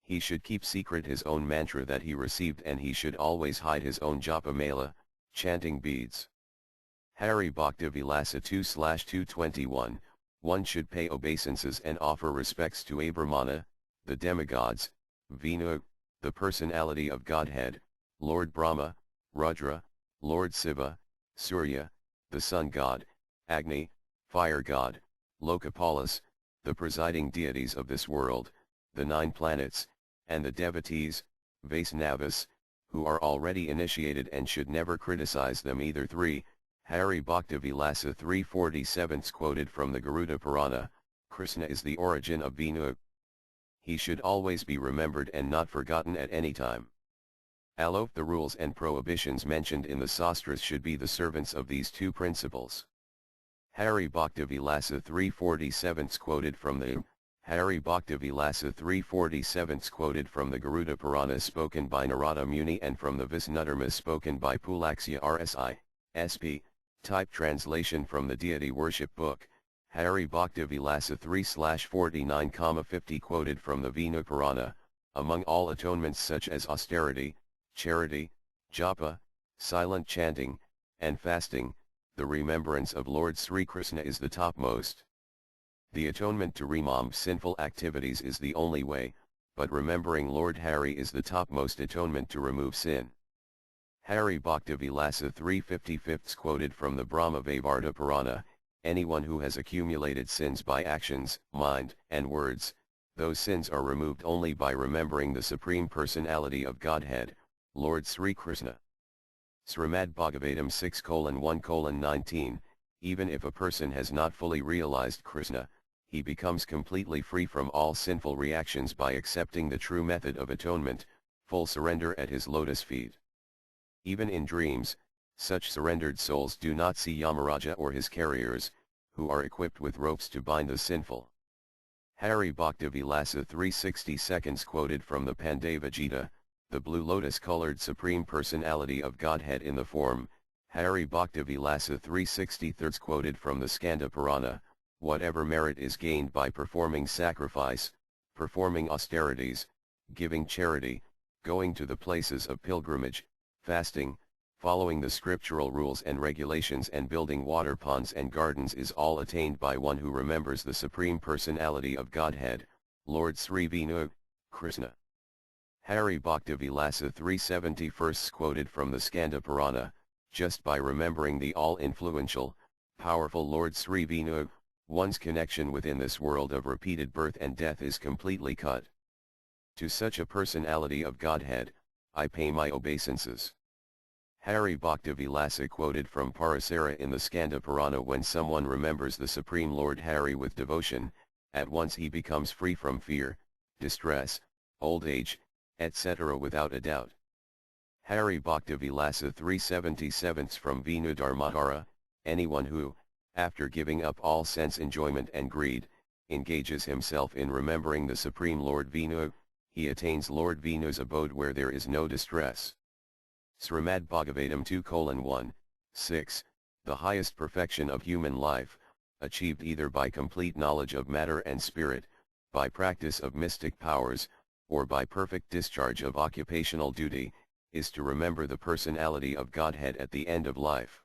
He should keep secret his own mantra that he received, and he should always hide his own japa mala, chanting beads. Hari Bhakti Vilasa 2/221, one should pay obeisances and offer respects to Brahmana, the demigods, Vinu, the personality of Godhead, Lord Brahma, Rudra, Lord Shiva, Surya, the sun god, Agni, fire god, Lokapalas, the presiding deities of this world, the 9 planets, and the devotees, Vaisnavas, who are already initiated and should never criticize them either. 3. Hari Bhakti Vilasa 347 quoted from the Garuda Purana, Krishna is the origin of Vinu. He should always be remembered and not forgotten at any time. Alok, the rules and prohibitions mentioned in the Sastras should be the servants of these 2 principles. Hari Bhakti Vilasa 347 quoted from the Hari Bhakti Vilasa 347 quoted from the Garuda Purana spoken by Narada Muni and from the Visnudharma spoken by Pulaksya Rsi, SP, type translation from the Deity Worship Book, Hari Bhakti Vilasa 3/49,50 quoted from the Vinu Purana, among all atonements such as austerity, charity, japa, silent chanting, and fasting, the remembrance of Lord Sri Krishna is the topmost. The atonement to remove sinful activities is the only way, but remembering Lord Hari is the topmost atonement to remove sin. Hari Bhakti Vilasa 355 quoted from the Brahma Vaivarta Purana, anyone who has accumulated sins by actions, mind, and words, those sins are removed only by remembering the Supreme Personality of Godhead, Lord Sri Krishna. Srimad Bhagavatam 6:1:19, even if a person has not fully realized Krishna, he becomes completely free from all sinful reactions by accepting the true method of atonement, full surrender at his lotus feet. Even in dreams, such surrendered souls do not see Yamaraja or his carriers, who are equipped with ropes to bind the sinful. Hari Bhakti Vilasa 362 quoted from the Pandava Gita, the blue lotus-colored Supreme Personality of Godhead in the form, Hari Bhakti Vilasa 363 quoted from the Skanda Purana, whatever merit is gained by performing sacrifice, performing austerities, giving charity, going to the places of pilgrimage, fasting, following the scriptural rules and regulations and building water ponds and gardens is all attained by one who remembers the Supreme Personality of Godhead, Lord Sri Vinu, Krishna. Hari Bhakti Vilasa 371 quoted from the Skanda Purana, just by remembering the all-influential, powerful Lord Sri Vinu, one's connection within this world of repeated birth and death is completely cut. To such a personality of Godhead, I pay my obeisances. Hari Bhakti Vilasa quoted from Parasara in the Skanda Purana: when someone remembers the Supreme Lord Hari with devotion, at once he becomes free from fear, distress, old age, etc. without a doubt. Hari Bhakti Vilasa 377 from Vinu Dharmadhara: anyone who, after giving up all sense enjoyment and greed, engages himself in remembering the Supreme Lord Vinu, he attains Lord Vinu's abode where there is no distress. Srimad Bhagavatam 2:1, 6, the highest perfection of human life, achieved either by complete knowledge of matter and spirit, by practice of mystic powers, or by perfect discharge of occupational duty, is to remember the personality of Godhead at the end of life.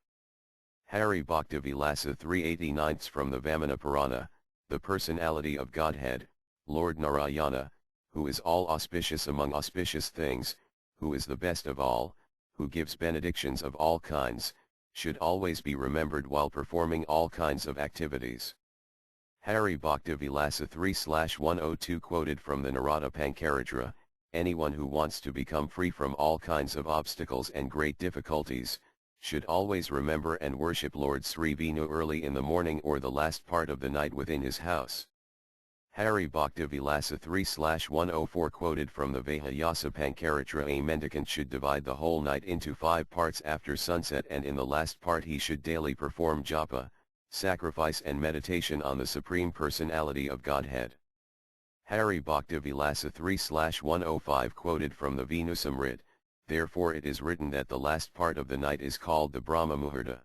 Hari Bhakti Vilasa 389 from the Vamana Purana: the personality of Godhead, Lord Narayana, who is all auspicious among auspicious things, who is the best of all, who gives benedictions of all kinds, should always be remembered while performing all kinds of activities. Hari Bhakti Vilasa 3/102 quoted from the Narada Pancaratra: anyone who wants to become free from all kinds of obstacles and great difficulties, should always remember and worship Lord Sri Vinu early in the morning or the last part of the night within his house. Hari Bhakti Vilasa 3/104 quoted from the Vayasa Pancaratra: a mendicant should divide the whole night into 5 parts after sunset, and in the last part he should daily perform japa, sacrifice and meditation on the Supreme Personality of Godhead. Hari Bhakti Vilasa 3/105 quoted from the Venusamrit: therefore it is written that the last part of the night is called the Brahma Muhurta.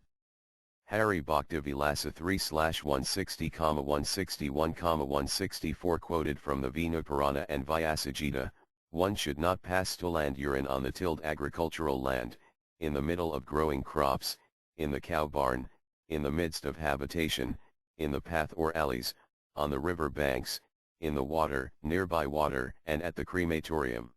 Hari Bhakti Vilasa 3/160,161,164 quoted from the Vinu Purana and Vyasajita: one should not pass stool and urine on the tilled agricultural land, in the middle of growing crops, in the cow barn, in the midst of habitation, in the path or alleys, on the river banks, in the water, nearby water, and at the crematorium.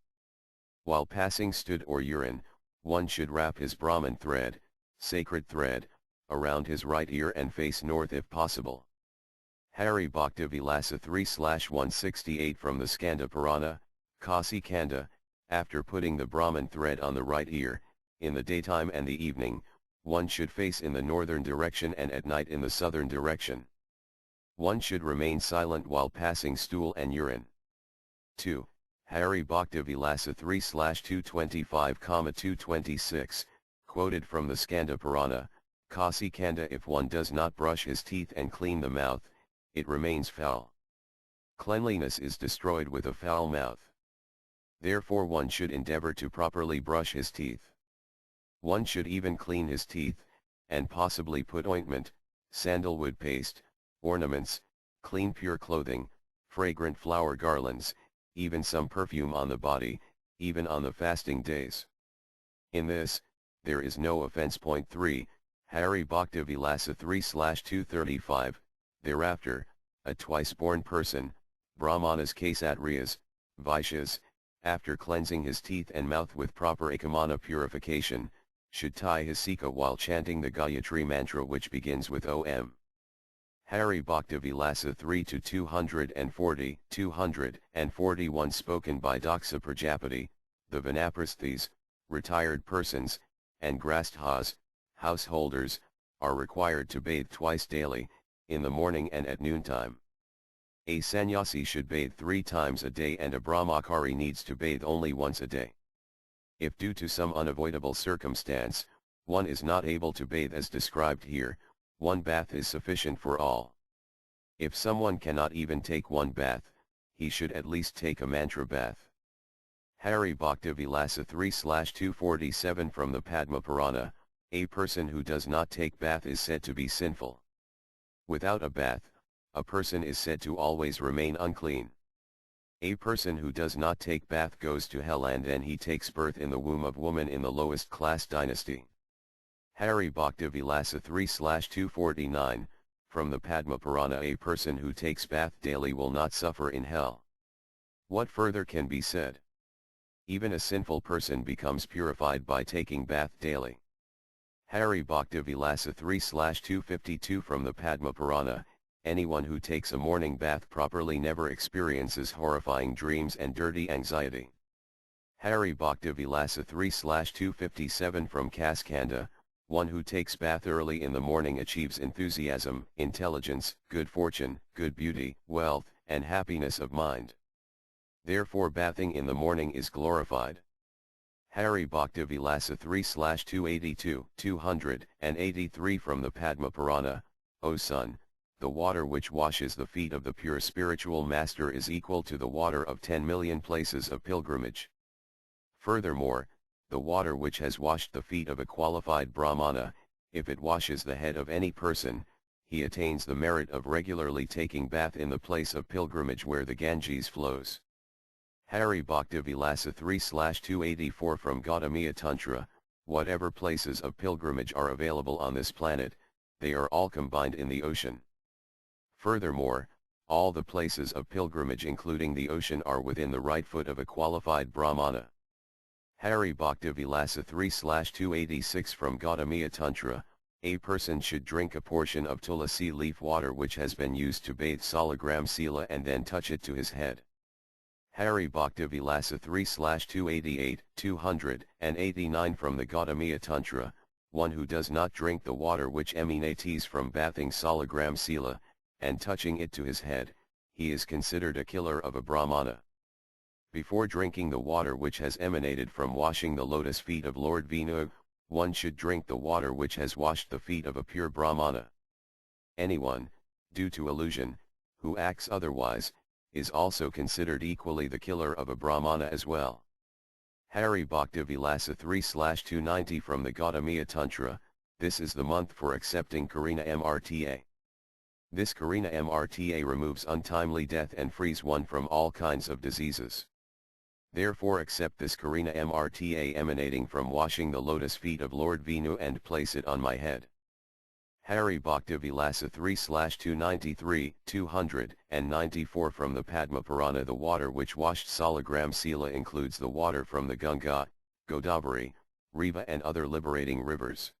While passing stood or urine, one should wrap his Brahman thread, sacred thread, around his right ear and face north if possible. Hari Bhakti Vilasa 3/168 from the Skanda Purana: Kasi Kanda, after putting the Brahman thread on the right ear, in the daytime and the evening, one should face in the northern direction and at night in the southern direction. One should remain silent while passing stool and urine. 2. Hari Bhakti Vilasa 3/225,226, quoted from the Skanda Purana: Kasi Kanda, if one does not brush his teeth and clean the mouth, it remains foul. Cleanliness is destroyed with a foul mouth. Therefore one should endeavor to properly brush his teeth. One should even clean his teeth, and possibly put ointment, sandalwood paste, ornaments, clean pure clothing, fragrant flower garlands, even some perfume on the body, even on the fasting days. In this, there is no offense. 3. Hari Bhakti Vilasa 3/235, thereafter, a twice-born person, Brahmanas, Kshatriyas, Vaishyas, after cleansing his teeth and mouth with proper akamana purification, should tie his sika while chanting the Gayatri mantra, which begins with Om. Hari Bhakti Vilasa 3-240, 241 spoken by Daksa Prajapati: the Vanaprasthis, retired persons, and Grasthas, householders, are required to bathe twice daily, in the morning and at noontime. A sannyasi should bathe 3 times a day, and a brahmachari needs to bathe only once a day. If due to some unavoidable circumstance, one is not able to bathe as described here, 1 bath is sufficient for all. If someone cannot even take 1 bath, he should at least take a mantra bath. Hari Bhakti Vilasa 3/247 from the Padma Purana: a person who does not take bath is said to be sinful. Without a bath, a person is said to always remain unclean. A person who does not take bath goes to hell, and then he takes birth in the womb of woman in the lowest class dynasty. Hari Bhakti Vilasa 3/249, from the Padma Purana: a person who takes bath daily will not suffer in hell. What further can be said? Even a sinful person becomes purified by taking bath daily. Hari Bhakti Vilasa 3/252 from the Padma Purana: anyone who takes a morning bath properly never experiences horrifying dreams and dirty anxiety. Hari Bhakti Vilasa 3/257 from Kaskanda, one who takes bath early in the morning achieves enthusiasm, intelligence, good fortune, good beauty, wealth, and happiness of mind. Therefore bathing in the morning is glorified. Hari Bhakti Vilasa 3/282, 283 from the Padma Purana, O son, the water which washes the feet of the pure spiritual master is equal to the water of 10 million places of pilgrimage. Furthermore, the water which has washed the feet of a qualified Brahmana, if it washes the head of any person, he attains the merit of regularly taking bath in the place of pilgrimage where the Ganges flows. Hari Bhakti Vilasa 3/284 from Gautamiya Tantra, whatever places of pilgrimage are available on this planet, they are all combined in the ocean. Furthermore, all the places of pilgrimage including the ocean are within the right foot of a qualified Brahmana. Hari Bhakti Vilasa 3/286 from Gautamiya Tantra, a person should drink a portion of tulasi leaf water which has been used to bathe Salagram Sila and then touch it to his head. Hari Bhakti Vilasa 3/288, 289 from the Gautamiya Tantra, one who does not drink the water which emanates from bathing Salagram Sila, and touching it to his head, he is considered a killer of a Brahmana. Before drinking the water which has emanated from washing the lotus feet of Lord Vinu, one should drink the water which has washed the feet of a pure Brahmana. Anyone, due to illusion, who acts otherwise, is also considered equally the killer of a Brahmana as well. Hari Bhakti Vilasa 3/290 from the Gautamiya Tantra, this is the month for accepting Karina Mrta. This Karina Mrta removes untimely death and frees one from all kinds of diseases. Therefore accept this Karina Mrta emanating from washing the lotus feet of Lord Vinu and place it on my head. Hari Bhakti Vilasa 3/293, 294 from the Padma Purana. The water which washed Salagram Sila includes the water from the Ganga, Godavari, Riva and other liberating rivers.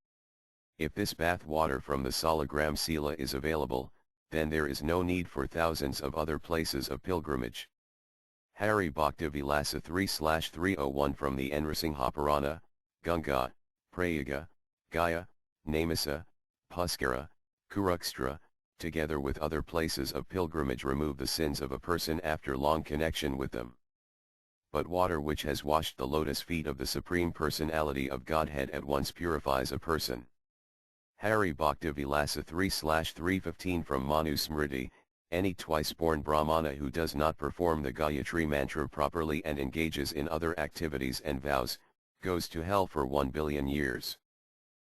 If this bath water from the Salagram Sila is available, then there is no need for thousands of other places of pilgrimage. Hari Bhakti Vilasa 3/301 from the Nrsimha Purana, Ganga, Prayaga, Gaya, Namasa, Puskara, Kurukshetra, together with other places of pilgrimage remove the sins of a person after long connection with them. But water which has washed the lotus feet of the Supreme Personality of Godhead at once purifies a person. Hari Bhakti Vilasa 3/315 from Manu Smriti, any twice-born Brahmana who does not perform the Gayatri mantra properly and engages in other activities and vows, goes to hell for 1 billion years.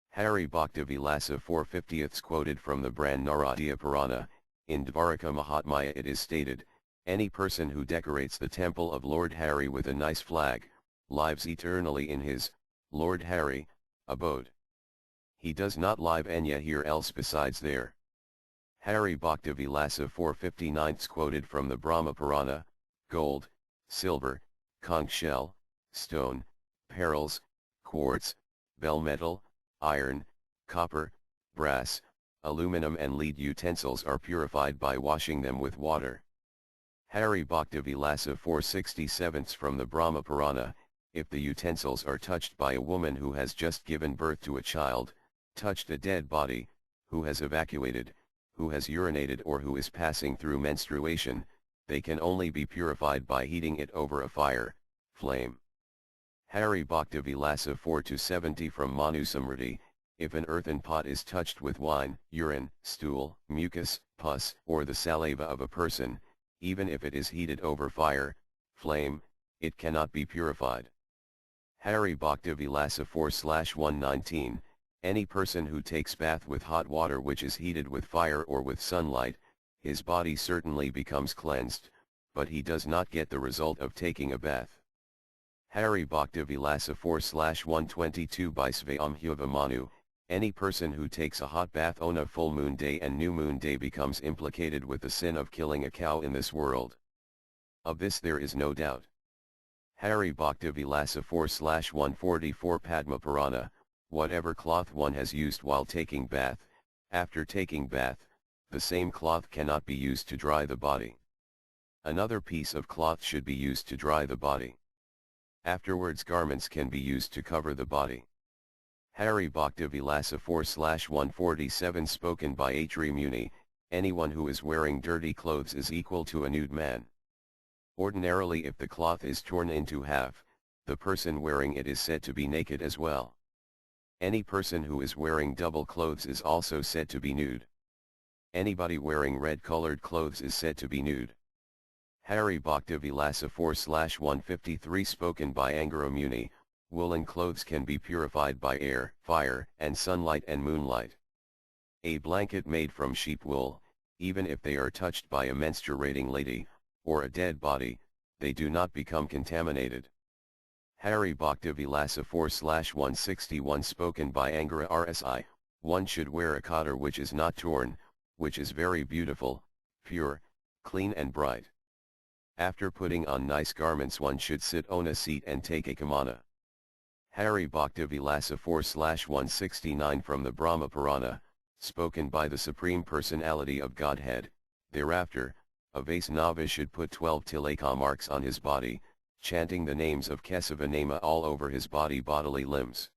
Hari Bhakti Vilasa 4/50 quoted from the Brahman Naradiya Purana, in Dvaraka Mahatmya it is stated, any person who decorates the temple of Lord Hari with a nice flag, lives eternally in his, Lord Hari, abode. He does not live anywhere else besides there. Hari Bhakti Vilasa 4/59 quoted from the Brahma Purana, gold, silver, conch shell, stone, pearls, quartz, bell metal, iron, copper, brass, aluminum and lead utensils are purified by washing them with water. Hari Bhakti Vilasa 4/67 from the Brahma Purana, if the utensils are touched by a woman who has just given birth to a child, touched a dead body, who has evacuated, who has urinated or who is passing through menstruation, they can only be purified by heating it over a fire, flame. Hari Bhakti Vilasa 4/70 from Manu Smriti, if an earthen pot is touched with wine, urine, stool, mucus, pus, or the saliva of a person, even if it is heated over fire, flame, it cannot be purified. Hari Bhakti Vilasa 4/119, any person who takes bath with hot water which is heated with fire or with sunlight, his body certainly becomes cleansed, but he does not get the result of taking a bath. Hari Bhakti Vilasa 4/122 by Svayambhuva Manu, any person who takes a hot bath on a full moon day and new moon day becomes implicated with the sin of killing a cow in this world. Of this there is no doubt. Hari Bhakti Vilasa 4/144 Padma Purana, whatever cloth one has used while taking bath, after taking bath, the same cloth cannot be used to dry the body. Another piece of cloth should be used to dry the body. Afterwards garments can be used to cover the body. Hari Bhakti Vilasa 4/147 spoken by Atri Muni, anyone who is wearing dirty clothes is equal to a nude man. Ordinarily if the cloth is torn into half, the person wearing it is said to be naked as well. Any person who is wearing double clothes is also said to be nude. Anybody wearing red-colored clothes is said to be nude. Hari Bhakti Vilasa 4/153 spoken by Angara Muni, woolen clothes can be purified by air, fire, and sunlight and moonlight. A blanket made from sheep wool, even if they are touched by a menstruating lady, or a dead body, they do not become contaminated. Hari Bhakti Vilasa 4/161 spoken by Angara Rsi, one should wear a khadir which is not torn, which is very beautiful, pure, clean and bright. After putting on nice garments one should sit on a seat and take a kamana. Hari Bhakti Vilasa 4/169 from the Brahma Purana, spoken by the Supreme Personality of Godhead, thereafter, a Vaisnava should put 12 tilaka marks on his body, chanting the names of Kesava Nama all over his bodily limbs.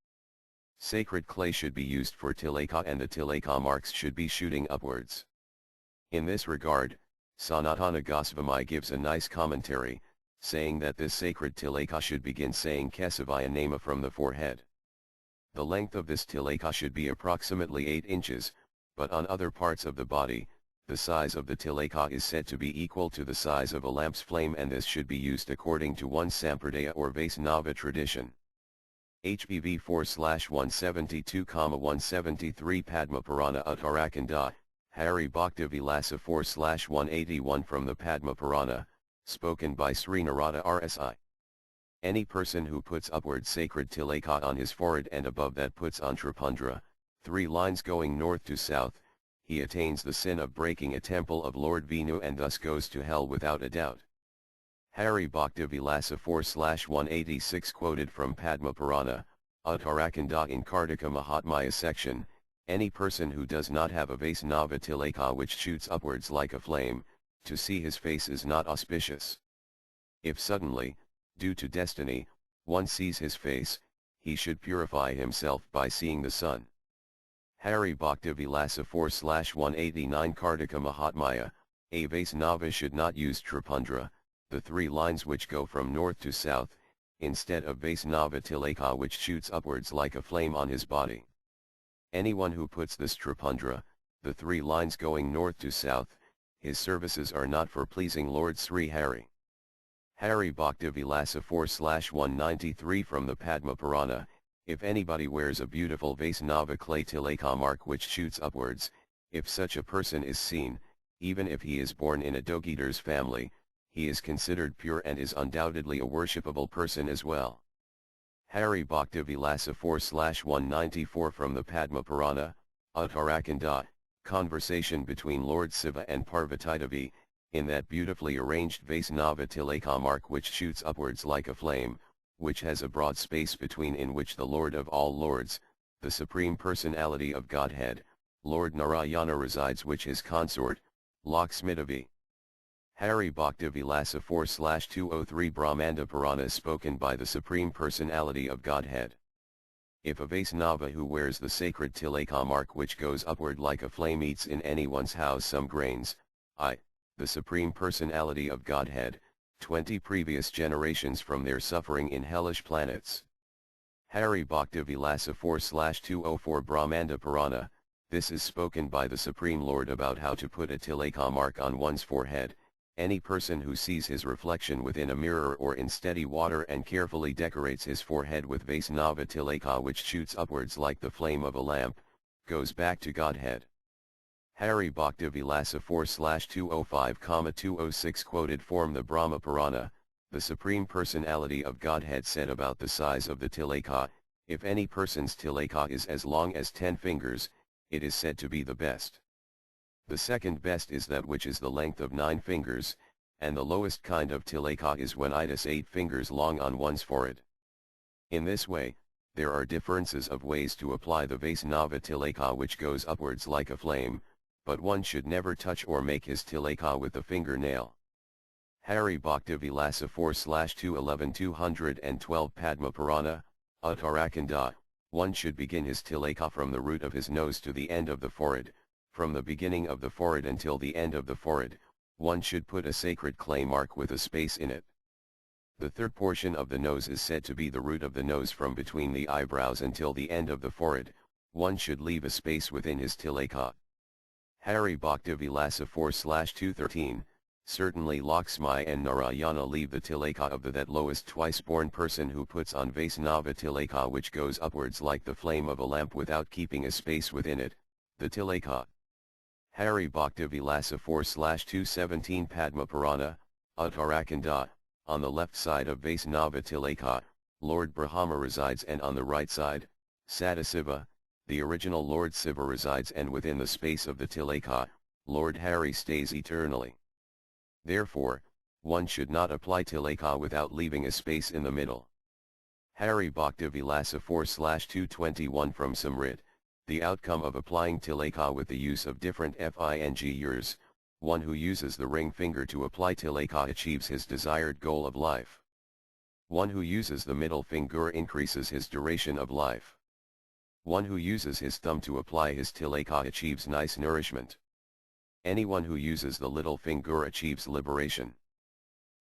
Sacred clay should be used for tilaka and the tilaka marks should be shooting upwards. In this regard, Sanatana Goswami gives a nice commentary, saying that this sacred tilaka should begin saying Kesavaya Nama from the forehead. The length of this tilaka should be approximately 8 inches, but on other parts of the body, the size of the tilaka is said to be equal to the size of a lamp's flame and this should be used according to one Sampradaya or Vaisnava tradition. HBV 4/172,173 Padma Purana Uttarakanda, Hari Bhakti Vilasa 4/181 from the Padma Purana, spoken by Sri Narada Rsi. Any person who puts upward sacred tilaka on his forehead and above that puts on Tripundra, 3 lines going north to south, he attains the sin of breaking a temple of Lord Vishnu and thus goes to hell without a doubt. Hari Bhakti Vilasa 4/186 quoted from Padma Purana, Uttarakanda in Kartika Mahatmya section, any person who does not have a Vaisnava tilaka which shoots upwards like a flame, to see his face is not auspicious. If suddenly, due to destiny, one sees his face, he should purify himself by seeing the sun. Hari Bhakti Vilasa 4/189 Kartika Mahatmya, a Vaisnava should not use Tripundra, the 3 lines which go from north to south, instead of Vaisnava tilaka which shoots upwards like a flame on his body. Anyone who puts this Tripundra, the 3 lines going north to south, his services are not for pleasing Lord Sri Hari. Hari Bhakti Vilasa 4/193 from the Padma Purana, if anybody wears a beautiful Vaisnava clay tilaka mark which shoots upwards, if such a person is seen, even if he is born in a Dogitars family, he is considered pure and is undoubtedly a worshipable person as well. Hari Bhakti Vilasa 4/194 from the Padma Purana, Uttarakanda, conversation between Lord Siva and Parvati Devi, in that beautifully arranged Vaisnava tilaka mark which shoots upwards like a flame, which has a broad space between in which the Lord of all Lords, the Supreme Personality of Godhead, Lord Narayana resides which his consort, Lakshmi Devi. Hari Bhakti Vilasa 4/203 Brahmanda Purana spoken by the Supreme Personality of Godhead. If a Vaisnava who wears the sacred tilaka mark which goes upward like a flame eats in anyone's house some grains, the Supreme Personality of Godhead, 20 previous generations from their suffering in hellish planets. Hari Bhakti Vilasa 4/204 Brahmanda Purana, this is spoken by the Supreme Lord about how to put a tilaka mark on one's forehead. Any person who sees his reflection within a mirror or in steady water and carefully decorates his forehead with Vaisnava tilaka which shoots upwards like the flame of a lamp, goes back to Godhead. Hari Bhakti Vilasa 4/205,206 quoted from the Brahma Purana, the Supreme Personality of Godhead said about the size of the tilaka, if any person's tilaka is as long as 10 fingers, it is said to be the best. The second best is that which is the length of 9 fingers, and the lowest kind of tilaka is when it is 8 fingers long on one's forehead. In this way, there are differences of ways to apply the Vaisnava tilaka which goes upwards like a flame, but one should never touch or make his tilaka with the fingernail. Hari Bhakti Vilasa 4/211 212 Padma Purana, Uttarakhanda. One should begin his tilaka from the root of his nose to the end of the forehead, from the beginning of the forehead until the end of the forehead. One should put a sacred clay mark with a space in it. The third portion of the nose is said to be the root of the nose from between the eyebrows until the end of the forehead. One should leave a space within his tilaka. Hari Bhakti Vilasa 4/213. Certainly Lakshmi and Narayana leave the tilaka of the that lowest twice-born person who puts on Vaisnava tilaka, which goes upwards like the flame of a lamp without keeping a space within it, the tilaka. Hari Bhakti Vilasa 4/217 Padma Purana, Uttarakhanda. On the left side of Vaisnava tilaka, Lord Brahma resides, and on the right side, Sadasiva, the original Lord Siva resides, and within the space of the tilaka, Lord Hari stays eternally. Therefore, one should not apply tilaka without leaving a space in the middle. Hari Bhakti Vilasa 4/221 from Samrit. The outcome of applying tilaka with the use of different fingers, one who uses the ring finger to apply tilaka achieves his desired goal of life. One who uses the middle finger increases his duration of life. One who uses his thumb to apply his tilaka achieves nice nourishment. Anyone who uses the little finger achieves liberation.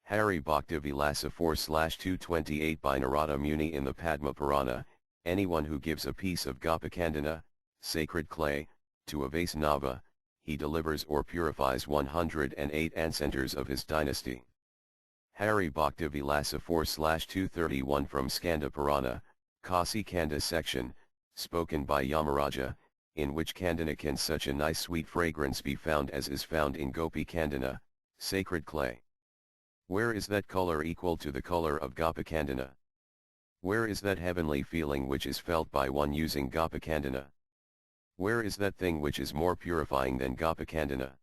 Hari Bhakti Vilasa 4/228 by Narada Muni in the Padma Purana. Anyone who gives a piece of Gopakandana, sacred clay, to a Vaisnava, he delivers or purifies 108 ancestors of his dynasty. Hari Bhakti Vilasa 4/231 from Skanda Purana, Kasi Kanda section, spoken by Yamaraja. In which Kandana can such a nice sweet fragrance be found as is found in Gopi Kandana, sacred clay? Where is that color equal to the color of Gopakandana? Where is that heavenly feeling which is felt by one using Gopakandana? Where is that thing which is more purifying than Gopakandana?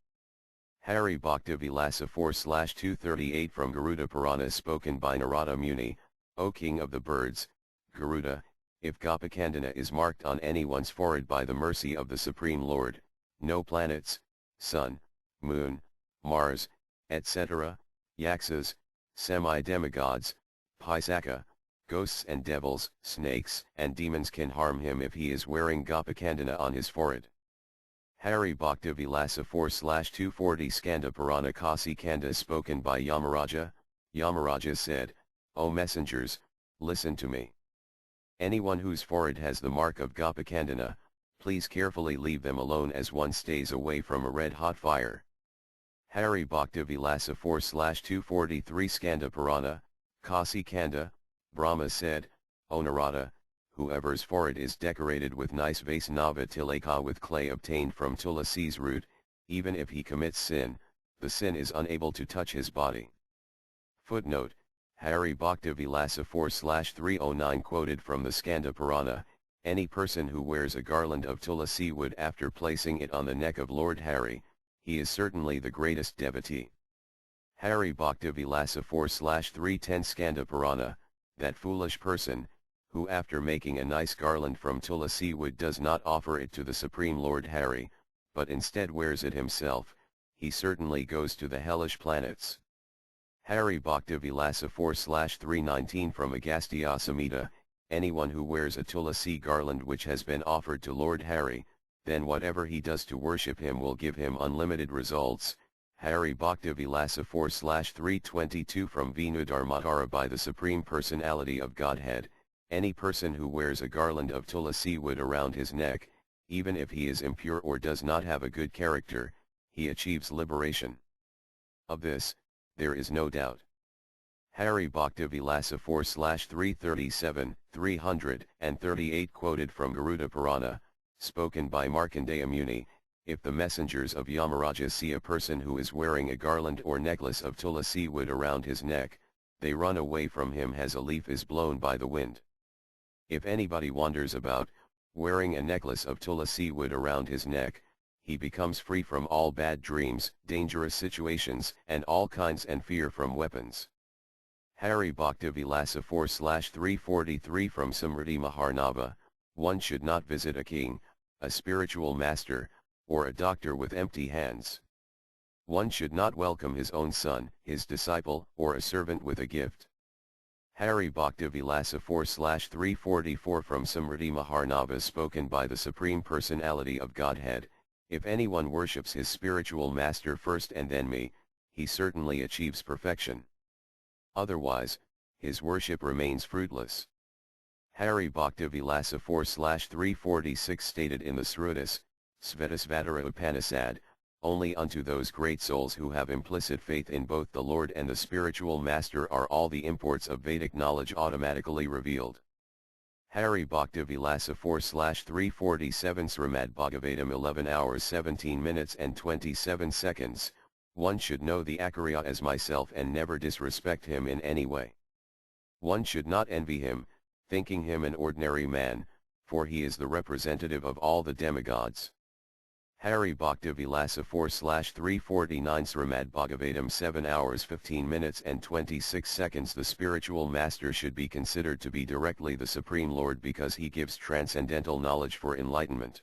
Hari Bhakti Vilasa 4/238 from Garuda Purana spoken by Narada Muni. O King of the birds, Garuda, if Gopakandana is marked on anyone's forehead by the mercy of the Supreme Lord, no planets, sun, moon, Mars, etc., yaksas, semi-demigods, Pisaka, ghosts and devils, snakes and demons can harm him if he is wearing Gopakandana on his forehead. Hari Bhakti Vilasa 4/240 Skanda Purana Kasi Kanda spoken by Yamaraja. Yamaraja said, O messengers, listen to me. Anyone whose forehead has the mark of Gopakandana, please carefully leave them alone as one stays away from a red-hot fire. Hari Bhakti Vilasa 4/243 Skanda Purana, Kasi Kanda. Brahma said, O Narada, whoever's forehead is decorated with nice Vaisnava tilaka with clay obtained from Tulasi's root, even if he commits sin, the sin is unable to touch his body. Footnote: Hari Bhakti Vilasa 4/309 quoted from the Skanda Purana. Any person who wears a garland of Tulasi wood after placing it on the neck of Lord Hari, he is certainly the greatest devotee. Hari Bhakti Vilasa 4/310 Skanda Purana. That foolish person, who after making a nice garland from Tulasi wood does not offer it to the Supreme Lord Hari, but instead wears it himself, he certainly goes to the hellish planets. Hari Bhakti Vilasa 4/319 from Agastya Samhita. Anyone who wears a Tulasi garland which has been offered to Lord Hari, then whatever he does to worship him will give him unlimited results. Hari Bhakti Vilasa 4/322 from Vinu Dharmatara by the Supreme Personality of Godhead. Any person who wears a garland of Tulasi wood around his neck, even if he is impure or does not have a good character, he achieves liberation. Of this, there is no doubt. Hari Bhakti Vilasa 4/337, 338 quoted from Garuda Purana, spoken by Markandeya Muni. If the messengers of Yamaraja see a person who is wearing a garland or necklace of Tulasi wood around his neck, they run away from him as a leaf is blown by the wind. If anybody wanders about, wearing a necklace of Tulasi wood around his neck, he becomes free from all bad dreams, dangerous situations, and all kinds and fear from weapons. Hari Bhakti Vilasa 4/343 from Samriti Maharnava. One should not visit a king, a spiritual master, or a doctor with empty hands. One should not welcome his own son, his disciple, or a servant with a gift. Hari Bhakti Vilasa 4/344 from Samriti Maharnava spoken by the Supreme Personality of Godhead. If anyone worships his spiritual master first and then me, he certainly achieves perfection. Otherwise, his worship remains fruitless. Hari Bhakti Vilasa 4/346 stated in the Srutas, Svetasvatara Upanishad, only unto those great souls who have implicit faith in both the Lord and the spiritual master are all the imports of Vedic knowledge automatically revealed. Hari Bhakti Vilasa 4/347 Srimad Bhagavatam 11 hours 17 minutes and 27 seconds, one should know the Akarya as myself and never disrespect him in any way. One should not envy him, thinking him an ordinary man, for he is the representative of all the demigods. Hari Bhakti Vilasa 4/349 Srimad Bhagavatam 7 hours 15 minutes and 26 seconds The spiritual master should be considered to be directly the Supreme Lord because he gives transcendental knowledge for enlightenment.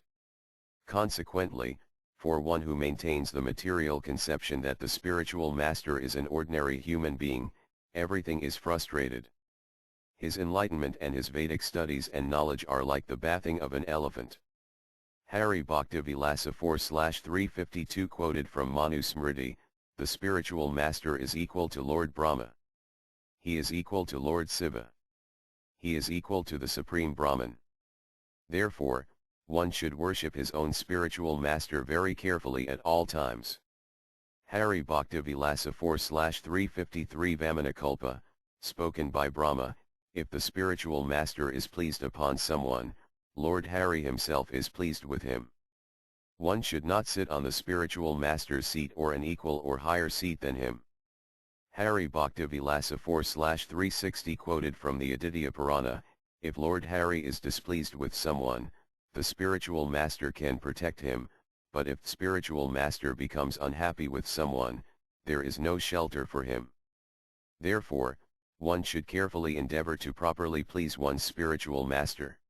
Consequently, for one who maintains the material conception that the spiritual master is an ordinary human being, everything is frustrated. His enlightenment and his Vedic studies and knowledge are like the bathing of an elephant. Hari Bhakti Vilasa 4/352 quoted from Manu Smriti, the spiritual master is equal to Lord Brahma. He is equal to Lord Shiva. He is equal to the Supreme Brahman. Therefore, one should worship his own spiritual master very carefully at all times. Hari Bhakti Vilasa 4/353 Vamana Kalpa, spoken by Brahma, if the spiritual master is pleased upon someone, Lord Hari himself is pleased with him. One should not sit on the spiritual master's seat or an equal or higher seat than him. Hari Bhakti Vilasa 4/360 quoted from the Aditya Purana, if Lord Hari is displeased with someone, the spiritual master can protect him, but if the spiritual master becomes unhappy with someone, there is no shelter for him. Therefore, one should carefully endeavor to properly please one's spiritual master.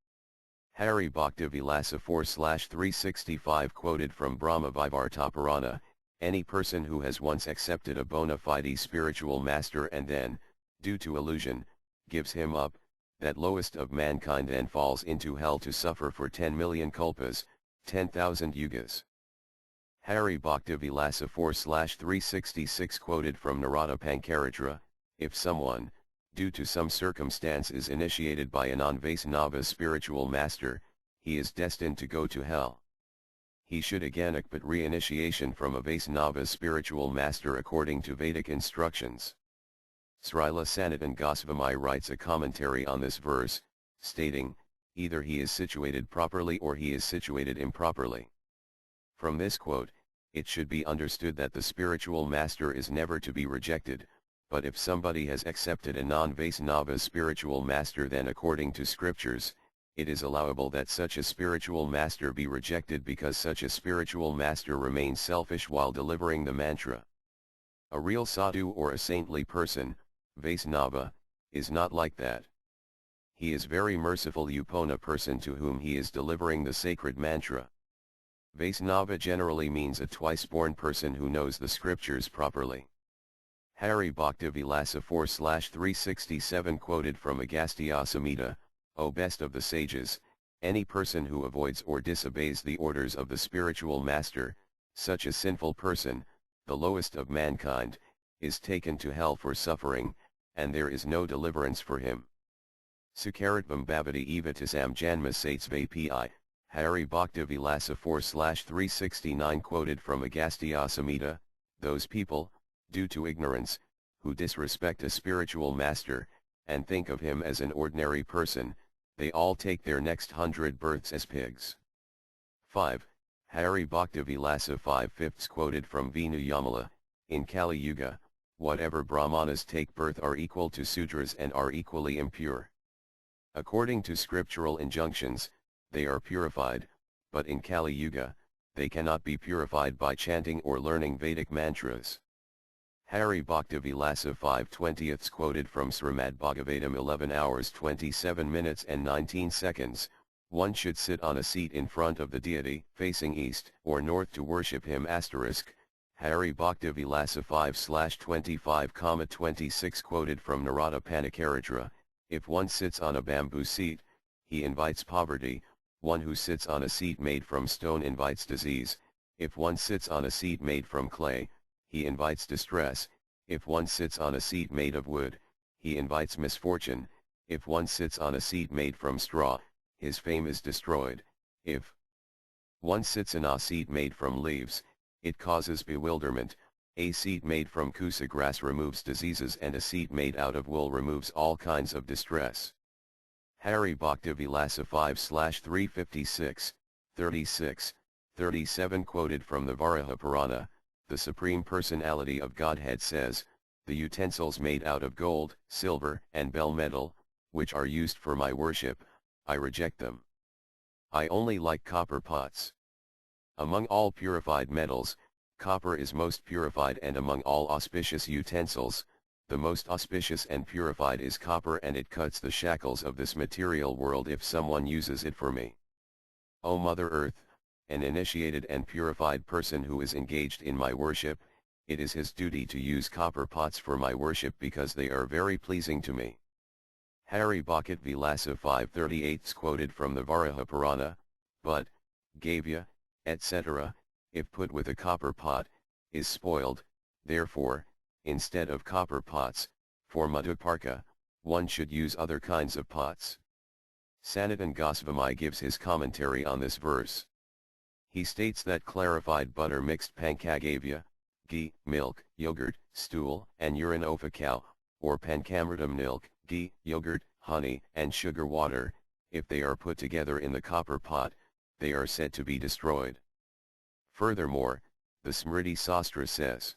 Hari Bhakti Vilasa 4/365 quoted from Brahma Vaivarta Purana, any person who has once accepted a bona fide spiritual master and then, due to illusion, gives him up, that lowest of mankind then falls into hell to suffer for 10 million kalpas, 10,000 yugas. Hari Bhakti Vilasa 4/366 quoted from Narada Pankaratra, if someone, due to some circumstance is initiated by a non-Vaisnava spiritual master, he is destined to go to hell. He should again accept re-initiation from a Vaisnava spiritual master according to Vedic instructions. Srila Sanatana Goswami writes a commentary on this verse, stating, either he is situated properly or he is situated improperly. From this quote, it should be understood that the spiritual master is never to be rejected, but if somebody has accepted a non-Vaisnava spiritual master, then according to scriptures, it is allowable that such a spiritual master be rejected because such a spiritual master remains selfish while delivering the mantra. A real sadhu or a saintly person, Vaisnava, is not like that. He is very merciful Upona person to whom he is delivering the sacred mantra. Vaisnava generally means a twice-born person who knows the scriptures properly. Hari Bhakti Vilasa 4/367 quoted from Agastya Samhita, O best of the sages, any person who avoids or disobeys the orders of the spiritual master, such a sinful person, the lowest of mankind, is taken to hell for suffering, and there is no deliverance for him. Sukaratvam bhavati evatisam janma satsvapi, Hari Bhakti Vilasa 4/369 quoted from Agastya Samhita, those people, due to ignorance, who disrespect a spiritual master, and think of him as an ordinary person, they all take their next 100 births as pigs. 5. Hari Bhakti Vilasa 5/5 quoted from Vinu Yamala, in Kali Yuga, whatever brahmanas take birth are equal to sudras and are equally impure. According to scriptural injunctions, they are purified, but in Kali Yuga, they cannot be purified by chanting or learning Vedic mantras. Hari Bhakti Vilasa 5/20 quoted from Srimad Bhagavatam 11 hours 27 minutes and 19 seconds, one should sit on a seat in front of the deity, facing east or north to worship him *. Hari Bhakti Vilasa 5/25, quoted from Narada Panikaratra, if one sits on a bamboo seat, he invites poverty, one who sits on a seat made from stone invites disease, if one sits on a seat made from clay, he invites distress, if one sits on a seat made of wood, he invites misfortune, if one sits on a seat made from straw, his fame is destroyed, if one sits in a seat made from leaves, it causes bewilderment, a seat made from kusa grass removes diseases and a seat made out of wool removes all kinds of distress. Hari Bhakti Vilasa 5/356, 36, 37 quoted from the Varaha Purana, the Supreme Personality of Godhead says, the utensils made out of gold, silver, and bell metal, which are used for my worship, I reject them. I only like copper pots. Among all purified metals, copper is most purified, and among all auspicious utensils, the most auspicious and purified is copper, and it cuts the shackles of this material world if someone uses it for me. O Mother Earth, an initiated and purified person who is engaged in my worship, it is his duty to use copper pots for my worship because they are very pleasing to me. Hari Bhakti Vilasa 5/38 quoted from the Varaha Purana, but, Gavya, etc., if put with a copper pot, is spoiled, therefore, instead of copper pots, for Madhuparka, one should use other kinds of pots. Sanatana Goswami gives his commentary on this verse. He states that clarified butter mixed pankagavya, ghee, milk, yogurt, stool, and urine of a cow, or pancamritam milk, ghee, yogurt, honey, and sugar water, if they are put together in the copper pot, they are said to be destroyed. Furthermore, the Smriti Sastra says,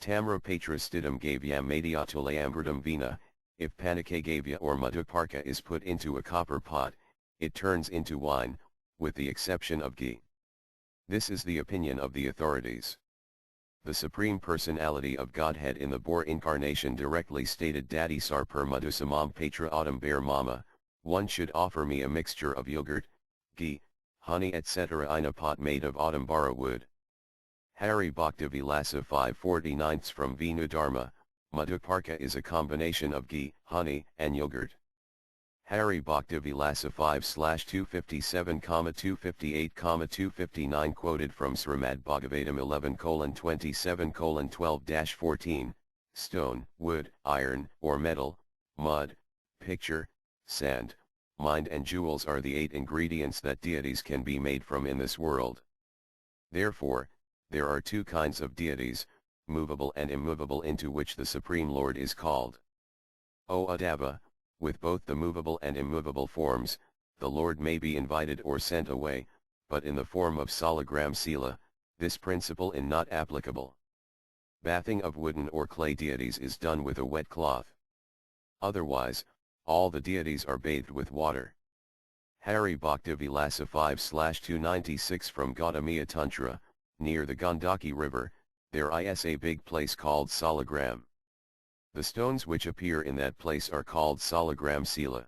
Tamra Patra Stidam Gavyam Madhyatulayamritam Vina, if Panikagavya or Madhuparka is put into a copper pot, it turns into wine, with the exception of ghee. This is the opinion of the authorities. The Supreme Personality of Godhead in the Boar incarnation directly stated Dadi Sarpur Madhusamam Patra Autumn Bear Mama, one should offer me a mixture of yogurt, ghee, honey etc. in a pot made of Audumbara wood. Hari Bhakti Vilasa 5/49 from Vinu Dharma, Madhuparka is a combination of ghee, honey, and yogurt. Hari Bhakti Vilasa 5/257, 258, 259 quoted from Srimad Bhagavatam 11:27:12-14, stone, wood, iron, or metal, mud, picture, sand, mind and jewels are the 8 ingredients that deities can be made from in this world. Therefore, there are 2 kinds of deities, movable and immovable, into which the Supreme Lord is called. O Uddhava, with both the movable and immovable forms, the Lord may be invited or sent away, but in the form of Salagram Sila, this principle is not applicable. Bathing of wooden or clay deities is done with a wet cloth. Otherwise, all the deities are bathed with water. Hari Bhakti Vilasa 5/296 from Gautamiya Tantra, near the Gandaki river, there is a big place called Salagram. The stones which appear in that place are called Salagram Sila.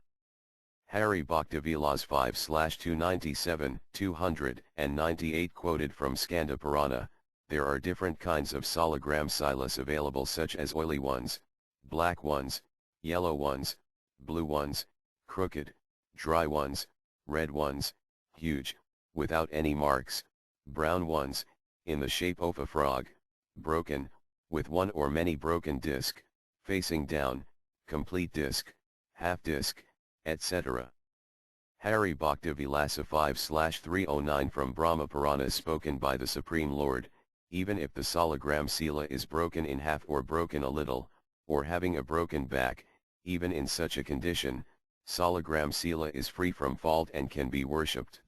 Hari Bhakti Vilas 5/297, 298 quoted from Skanda Purana, there are different kinds of Salagram Silas available, such as oily ones, black ones, yellow ones, blue ones, crooked, dry ones, red ones, huge, without any marks, brown ones, in the shape of a frog, broken, with one or many broken disc, facing down, complete disc, half disc, etc. Hari Bhakti Vilasa 5/309 from Brahma Puranas spoken by the Supreme Lord, even if the Salagram Sila is broken in half or broken a little, or having a broken back, even in such a condition, Salagram Sila is free from fault and can be worshipped.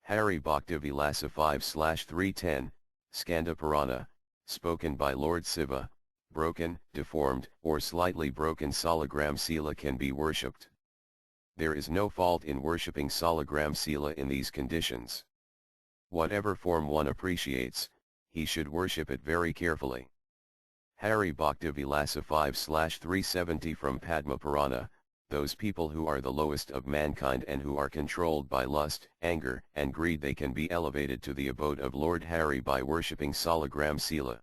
Hari Bhakti Vilasa 5/310, Skanda Purana, spoken by Lord Shiva, broken, deformed, or slightly broken Salagram Sila can be worshipped. There is no fault in worshipping Salagram Sila in these conditions. Whatever form one appreciates, he should worship it very carefully. Hari Bhakti Vilasa 5/370 from Padma Purana, those people who are the lowest of mankind and who are controlled by lust, anger, and greed, they can be elevated to the abode of Lord Hari by worshipping Salagram Sila.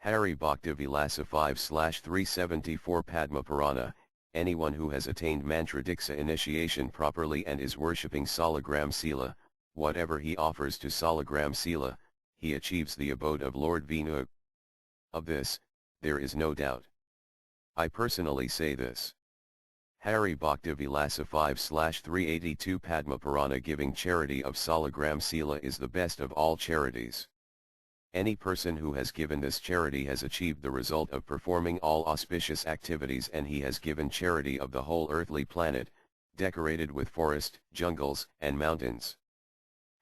Hari Bhakti Vilasa 5/374 Padma Purana. Anyone who has attained Mantra Diksha initiation properly and is worshipping Salagram Sila, whatever he offers to Salagram Sila, he achieves the abode of Lord Vinu. Of this, there is no doubt. I personally say this. Hari Bhakti Vilasa 5/382 Padma Purana. Giving charity of Salagram Sila is the best of all charities. Any person who has given this charity has achieved the result of performing all auspicious activities, and he has given charity of the whole earthly planet, decorated with forest, jungles, and mountains.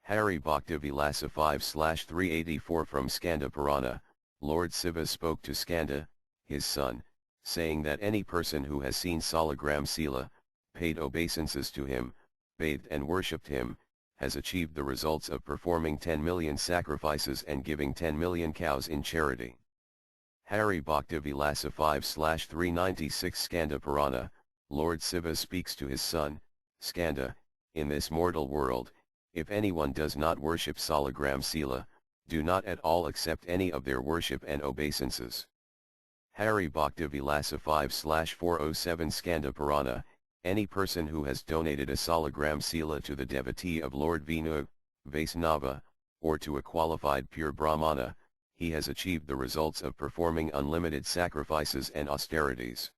Hari Bhakti Vilasa 5/384 from Skanda Purana. Lord Shiva spoke to Skanda, his son, saying that any person who has seen Salagram Sila, paid obeisances to him, bathed and worshipped him, has achieved the results of performing 10 million sacrifices and giving 10 million cows in charity. Hari Bhakti Vilasa 5/396 Skanda Purana. Lord Shiva speaks to his son, Skanda, in this mortal world, if anyone does not worship Salagram Sila, do not at all accept any of their worship and obeisances. Hari Bhakti Vilasa 5/407 Skanda Purana. Any person who has donated a Salagram Sila to the devotee of Lord Vinu, Vaisnava, or to a qualified pure Brahmana, he has achieved the results of performing unlimited sacrifices and austerities.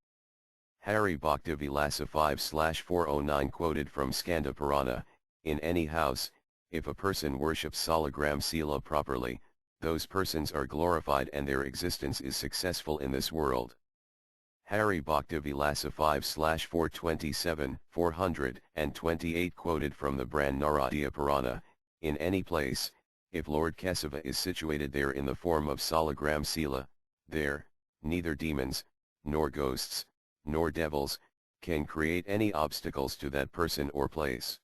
Hari Bhakti Vilasa 5/409 quoted from Skanda Purana. In any house, if a person worships Salagram Sila properly, those persons are glorified and their existence is successful in this world. Hari Bhakti Vilasa 5/427, 428 quoted from the Brahma Naradiya Purana. In any place, if Lord Kesava is situated there in the form of Salagram Sila, there, neither demons, nor ghosts, nor devils, can create any obstacles to that person or place.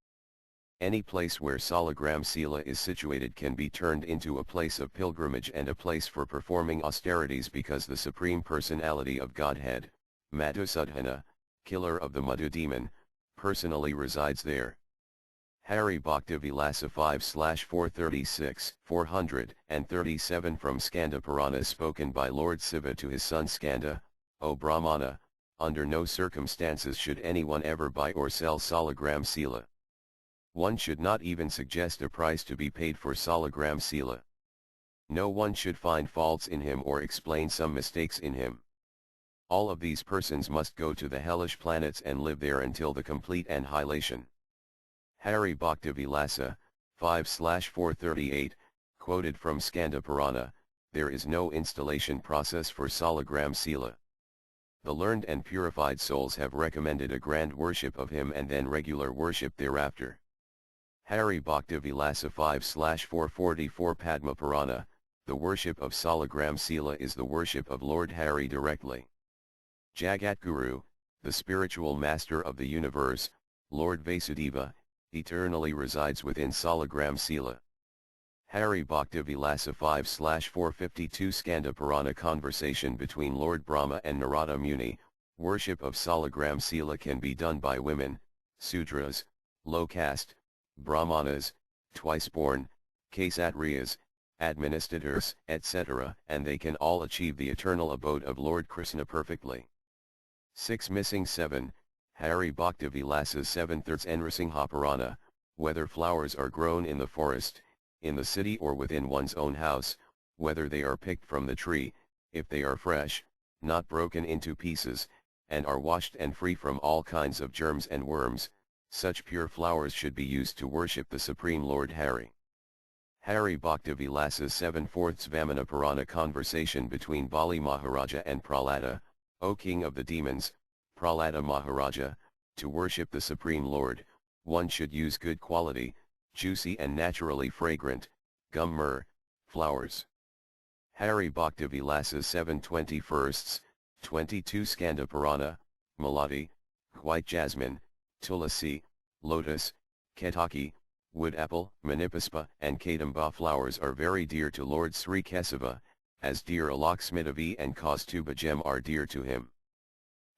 Any place where Salagram Sila is situated can be turned into a place of pilgrimage and a place for performing austerities, because the Supreme Personality of Godhead, Madhusudhana, killer of the Madhu demon, personally resides there. Hari Bhakti Vilasa 5/436, 437 from Skanda Purana spoken by Lord Shiva to his son Skanda. O Brahmana, under no circumstances should anyone ever buy or sell Salagram Sila. One should not even suggest a price to be paid for Salagram Sila. No one should find faults in him or explain some mistakes in him. All of these persons must go to the hellish planets and live there until the complete annihilation. Hari Bhakti Vilasa, 5/438, quoted from Skanda Purana. There is no installation process for Salagram Sila. The learned and purified souls have recommended a grand worship of him and then regular worship thereafter. Hari Bhakti Vilasa 5/444 Padma Purana. The worship of Salagram Sila is the worship of Lord Hari directly. Jagatguru, the spiritual master of the universe, Lord Vasudeva, eternally resides within Salagram Sila. Hari Bhakti Vilasa 5/452 Skanda Purana. Conversation between Lord Brahma and Narada Muni. Worship of Salagram Sila can be done by women, Sudras, low caste, Brahmanas, twice-born, Kshatriyas, administrators, etc., and they can all achieve the eternal abode of Lord Krishna perfectly. 6 Missing 7, Hari Bhakti Vilasa's 7/3 Nrsimha Purana. Whether flowers are grown in the forest, in the city or within one's own house, whether they are picked from the tree, if they are fresh, not broken into pieces, and are washed and free from all kinds of germs and worms, such pure flowers should be used to worship the Supreme Lord Hari. Hari Bhakti Vilasa's 7/4 Vamana Purana. Conversation between Bali Maharaja and Prahlada. O King of the Demons, Prahlada Maharaja, to worship the Supreme Lord, one should use good quality, juicy and naturally fragrant, gum myrrh, flowers. Hari Bhakti Vilasa's 7/21, 22 Skanda Purana. Malati, white jasmine, tulasi, lotus, ketaki, wood apple, manipuspa and kadamba flowers are very dear to Lord Sri Kesava, as dear Alaksmitavi and Kaustuba gem are dear to him.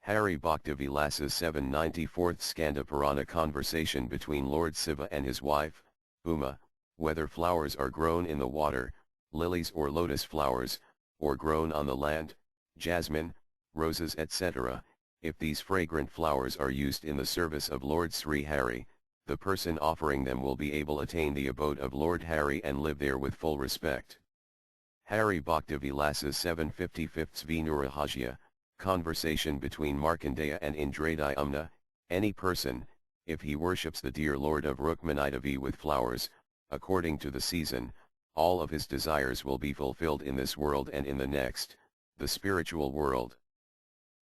Hari Bhakti Vilasa 794th Skanda Purana conversation between Lord Shiva and his wife, Uma, whether flowers are grown in the water, lilies or lotus flowers, or grown on the land, jasmine, roses etc., if these fragrant flowers are used in the service of Lord Sri Hari, the person offering them will be able to attain the abode of Lord Hari and live there with full respect. Hari Bhakti Vilasa 755th Vinurahasya, conversation between Markandeya and Indradyumna, any person, if he worships the dear Lord of Rukmanidevi with flowers, according to the season, all of his desires will be fulfilled in this world and in the next, the spiritual world.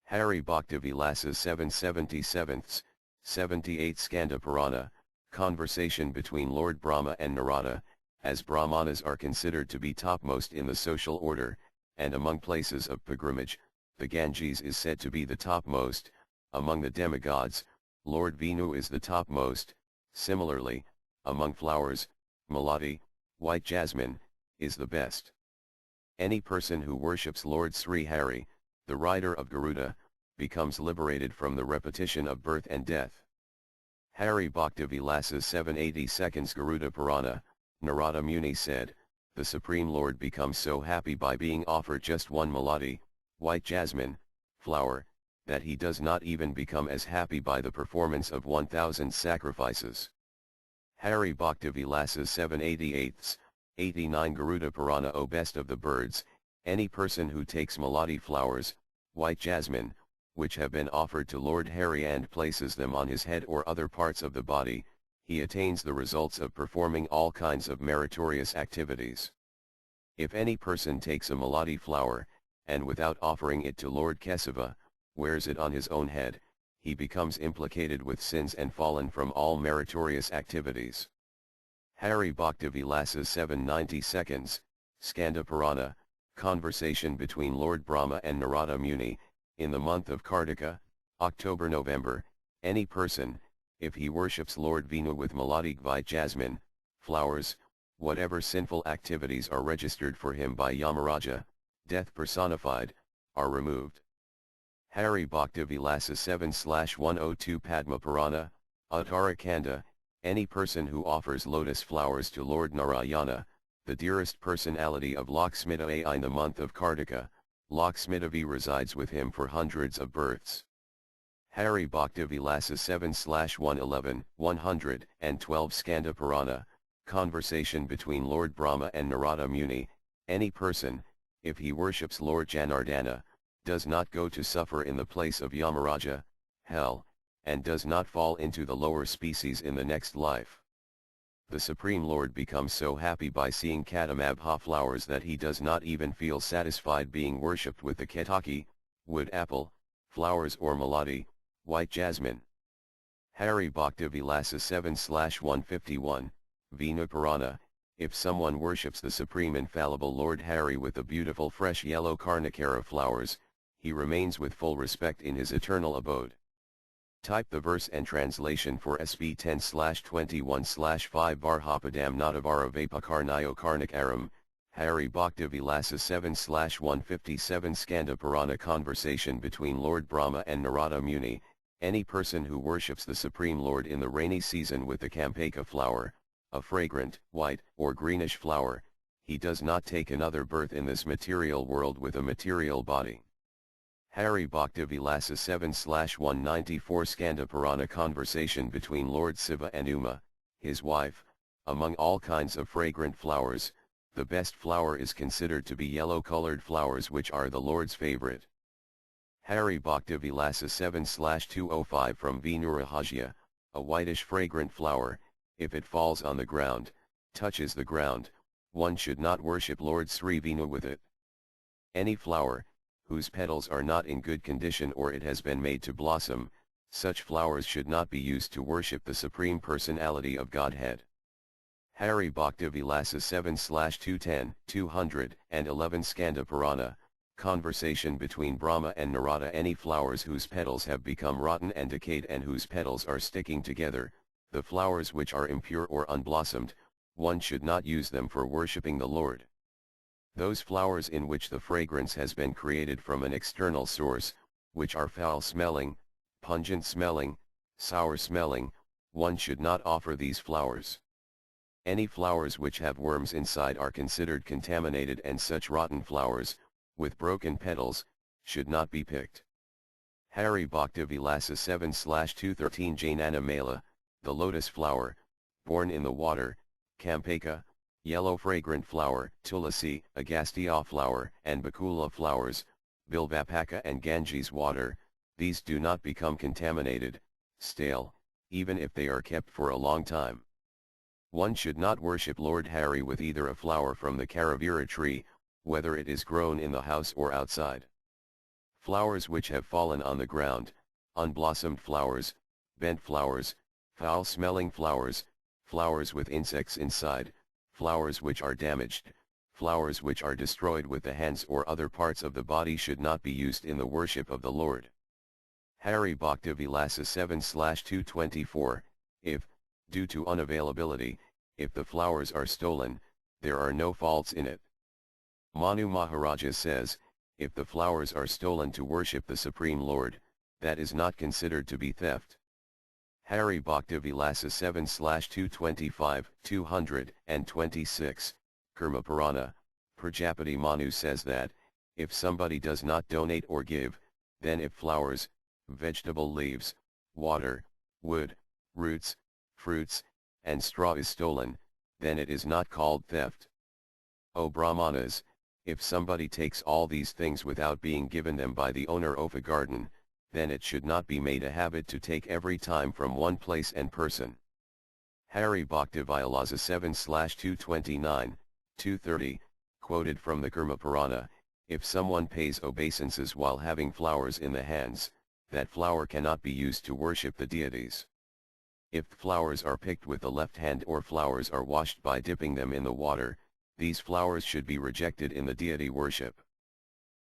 Hari Bhakti Vilasa 777th, 78th Skanda Purana, conversation between Lord Brahma and Narada, as Brahmanas are considered to be topmost in the social order, and among places of pilgrimage, the Ganges is said to be the topmost, among the demigods, Lord Vishnu is the topmost, similarly, among flowers, Malati, white jasmine, is the best. Any person who worships Lord Sri Hari, the rider of Garuda, becomes liberated from the repetition of birth and death. Hari Bhakti Vilasa 782nd Garuda Purana, Narada Muni said, the Supreme Lord becomes so happy by being offered just one Malati, white jasmine, flower, that he does not even become as happy by the performance of 1000 sacrifices. Hari Bhakti Vilasa 788th, 89 Garuda Purana. O best of the birds, any person who takes Malati flowers, white jasmine, which have been offered to Lord Hari and places them on his head or other parts of the body, he attains the results of performing all kinds of meritorious activities. If any person takes a Malati flower, and without offering it to Lord Kesava, wears it on his own head, he becomes implicated with sins and fallen from all meritorious activities. Hari Bhakti Vilasa 792nd, Skanda Purana, conversation between Lord Brahma and Narada Muni, in the month of Kartika, October-November, any person, if he worships Lord Vishnu with Malati white jasmine, flowers, whatever sinful activities are registered for him by Yamaraja, death personified, are removed. Hari Bhakti Vilasa 7/102 Padma Purana, Uttarakanda, any person who offers lotus flowers to Lord Narayana, the dearest personality of Lakshmideva in the month of Kartika, Lakshmidevi resides with him for hundreds of births. Hari Bhakti Vilasa 7/111, 112 Skanda Purana, conversation between Lord Brahma and Narada Muni, any person, if he worships Lord Janardana, does not go to suffer in the place of Yamaraja, hell, and does not fall into the lower species in the next life. The Supreme Lord becomes so happy by seeing Kadamabha flowers that he does not even feel satisfied being worshipped with the Ketaki, wood apple, flowers or Malati, white jasmine. Hari Bhakti Vilasa 7/151, Vina Purana, if someone worships the Supreme Infallible Lord Hari with the beautiful fresh yellow Karnakara flowers, he remains with full respect in his eternal abode. Type the verse and translation for SB 10/21/5 Varhapadam Nadavara Vapakarnayo Karnakaram, Hari Bhakti Vilasa 7/157 Skanda Purana conversation between Lord Brahma and Narada Muni, any person who worships the Supreme Lord in the rainy season with the Kampaka flower, a fragrant, white, or greenish flower, he does not take another birth in this material world with a material body. Hari Bhakti Vilasa 7/194 Skanda Purana conversation between Lord Shiva and Uma, his wife, among all kinds of fragrant flowers, the best flower is considered to be yellow-colored flowers which are the Lord's favorite. Hari Bhakti Vilasa 7/205 from Vinurahasya, a whitish fragrant flower, if it falls on the ground, touches the ground, one should not worship Lord Sri Vishnu with it. Any flower, whose petals are not in good condition or it has been made to blossom, such flowers should not be used to worship the Supreme Personality of Godhead. Hari Bhakti Vilasa 7/210, 211 Skanda Purana, conversation between Brahma and Narada. Any flowers whose petals have become rotten and decayed and whose petals are sticking together, the flowers which are impure or unblossomed, one should not use them for worshipping the Lord. Those flowers in which the fragrance has been created from an external source, which are foul-smelling, pungent-smelling, sour-smelling, one should not offer these flowers. Any flowers which have worms inside are considered contaminated, and such rotten flowers, with broken petals, should not be picked. Hari Bhakti Vilasa 7/213 Jainana Mala, the lotus flower, born in the water, Kampaka, yellow fragrant flower, Tulasi, Agastya flower, and Bakula flowers, Bilvapaka and Ganges water, these do not become contaminated, stale, even if they are kept for a long time. One should not worship Lord Hari with either a flower from the Karavira tree, whether it is grown in the house or outside. Flowers which have fallen on the ground, unblossomed flowers, bent flowers, foul-smelling flowers, flowers with insects inside, flowers which are damaged, flowers which are destroyed with the hands or other parts of the body should not be used in the worship of the Lord. Hari Bhakti Vilasa 7/224, if, due to unavailability, if the flowers are stolen, there are no faults in it. Manu Maharaja says, if the flowers are stolen to worship the Supreme Lord, that is not considered to be theft. Hari Bhakti Vilasa 7/225, 226, Karma Purana, Prajapati Manu says that, if somebody does not donate or give, then if flowers, vegetable leaves, water, wood, roots, fruits, and straw is stolen, then it is not called theft. O Brahmanas, if somebody takes all these things without being given them by the owner of a garden, then it should not be made a habit to take every time from one place and person. Hari Bhakti Vilasa 7/229, 230, quoted from the Karma Purana, if someone pays obeisances while having flowers in the hands, that flower cannot be used to worship the deities. If flowers are picked with the left hand or flowers are washed by dipping them in the water, these flowers should be rejected in the deity worship.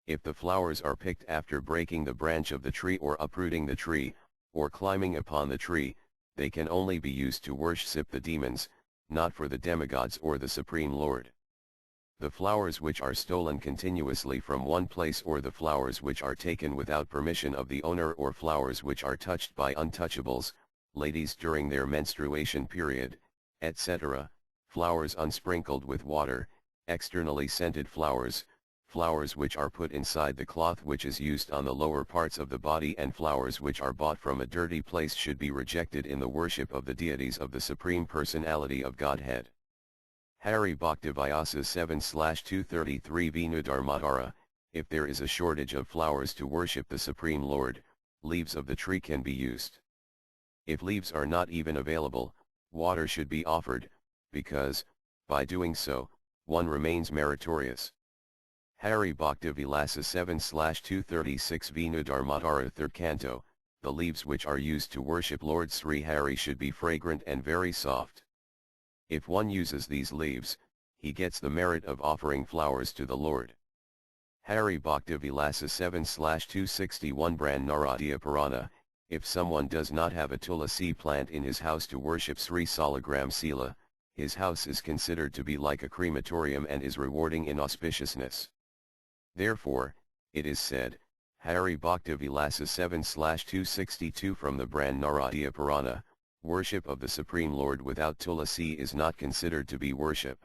If the flowers are picked after breaking the branch of the tree or uprooting the tree, or climbing upon the tree, they can only be used to worship the demons, not for the demigods or the Supreme Lord. The flowers which are stolen continuously from one place, or the flowers which are taken without permission of the owner, or flowers which are touched by untouchables, ladies during their menstruation period, etc., flowers unsprinkled with water, externally scented flowers, flowers which are put inside the cloth which is used on the lower parts of the body, and flowers which are bought from a dirty place should be rejected in the worship of the deities of the Supreme Personality of Godhead. Hari Bhakti Vyasa 7/233 Vinudharmadhara, if there is a shortage of flowers to worship the Supreme Lord, leaves of the tree can be used. If leaves are not even available, water should be offered, because, by doing so, one remains meritorious. Hari Bhakti Vilasa 7/236 Vinudharmadhara 3rd Canto, the leaves which are used to worship Lord Sri Hari should be fragrant and very soft. If one uses these leaves, he gets the merit of offering flowers to the Lord. Hari Bhakti Vilasa 7/261 Bran Naradiya Purana, if someone does not have a tulasi plant in his house to worship Sri Salagram Sila, his house is considered to be like a crematorium and is rewarding inauspiciousness. Therefore, it is said, Hari Bhakti Vilasa 7/262 from the Bran Naradiya Purana, worship of the Supreme Lord without tulasi is not considered to be worship.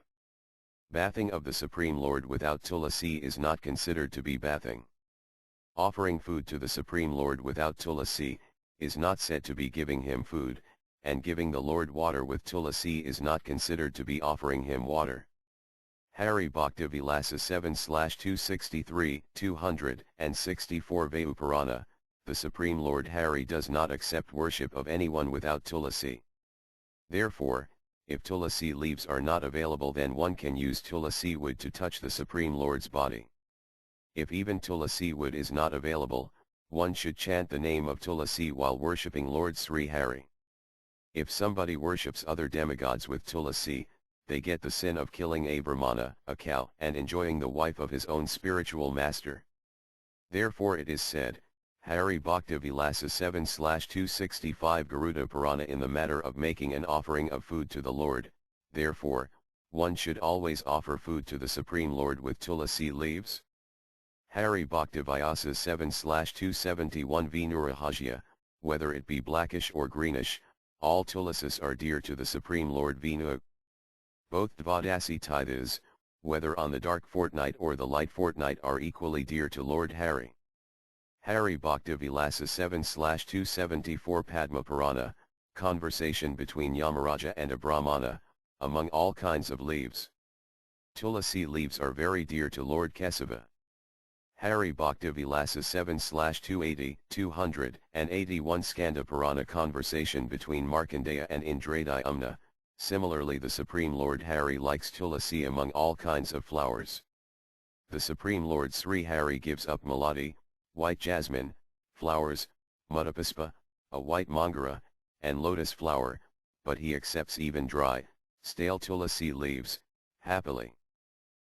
Bathing of the Supreme Lord without tulasi is not considered to be bathing. Offering food to the Supreme Lord without tulasi is not said to be giving him food, and giving the Lord water with tulasi is not considered to be offering him water. Hari Bhakti Vilasa 7/263, 264 Vayu Purana, the Supreme Lord Hari does not accept worship of anyone without tulasi. Therefore, if tulasi leaves are not available, then one can use tulasi wood to touch the Supreme Lord's body. If even tulasi wood is not available, one should chant the name of tulasi while worshipping Lord Sri Hari. If somebody worships other demigods with tulasi, they get the sin of killing a brahmana, a cow, and enjoying the wife of his own spiritual master. Therefore it is said, Hari Bhakti Vilasa 7/265 Garuda Purana in the matter of making an offering of food to the Lord, therefore, one should always offer food to the Supreme Lord with tulasi leaves. Hari Bhakti Vyasa 7/271 Vinurahajya, whether it be blackish or greenish, all tulasas are dear to the Supreme Lord Vinu. Both Dvadasi Tithas, whether on the dark fortnight or the light fortnight, are equally dear to Lord Hari. Hari Bhakti Vilasa 7/274 Padma Purana, conversation between Yamaraja and a Brahmana, among all kinds of leaves. Tulasi leaves are very dear to Lord Kesava. Hari Bhakti Vilasa 7/280, 281 Skanda Purana, conversation between Markandeya and Indradayumna. Similarly, the Supreme Lord Hari likes tulasi among all kinds of flowers. The Supreme Lord Sri Hari gives up malati, white jasmine, flowers, mudapuspa, a white mangara, and lotus flower, but he accepts even dry, stale tulasi leaves, happily.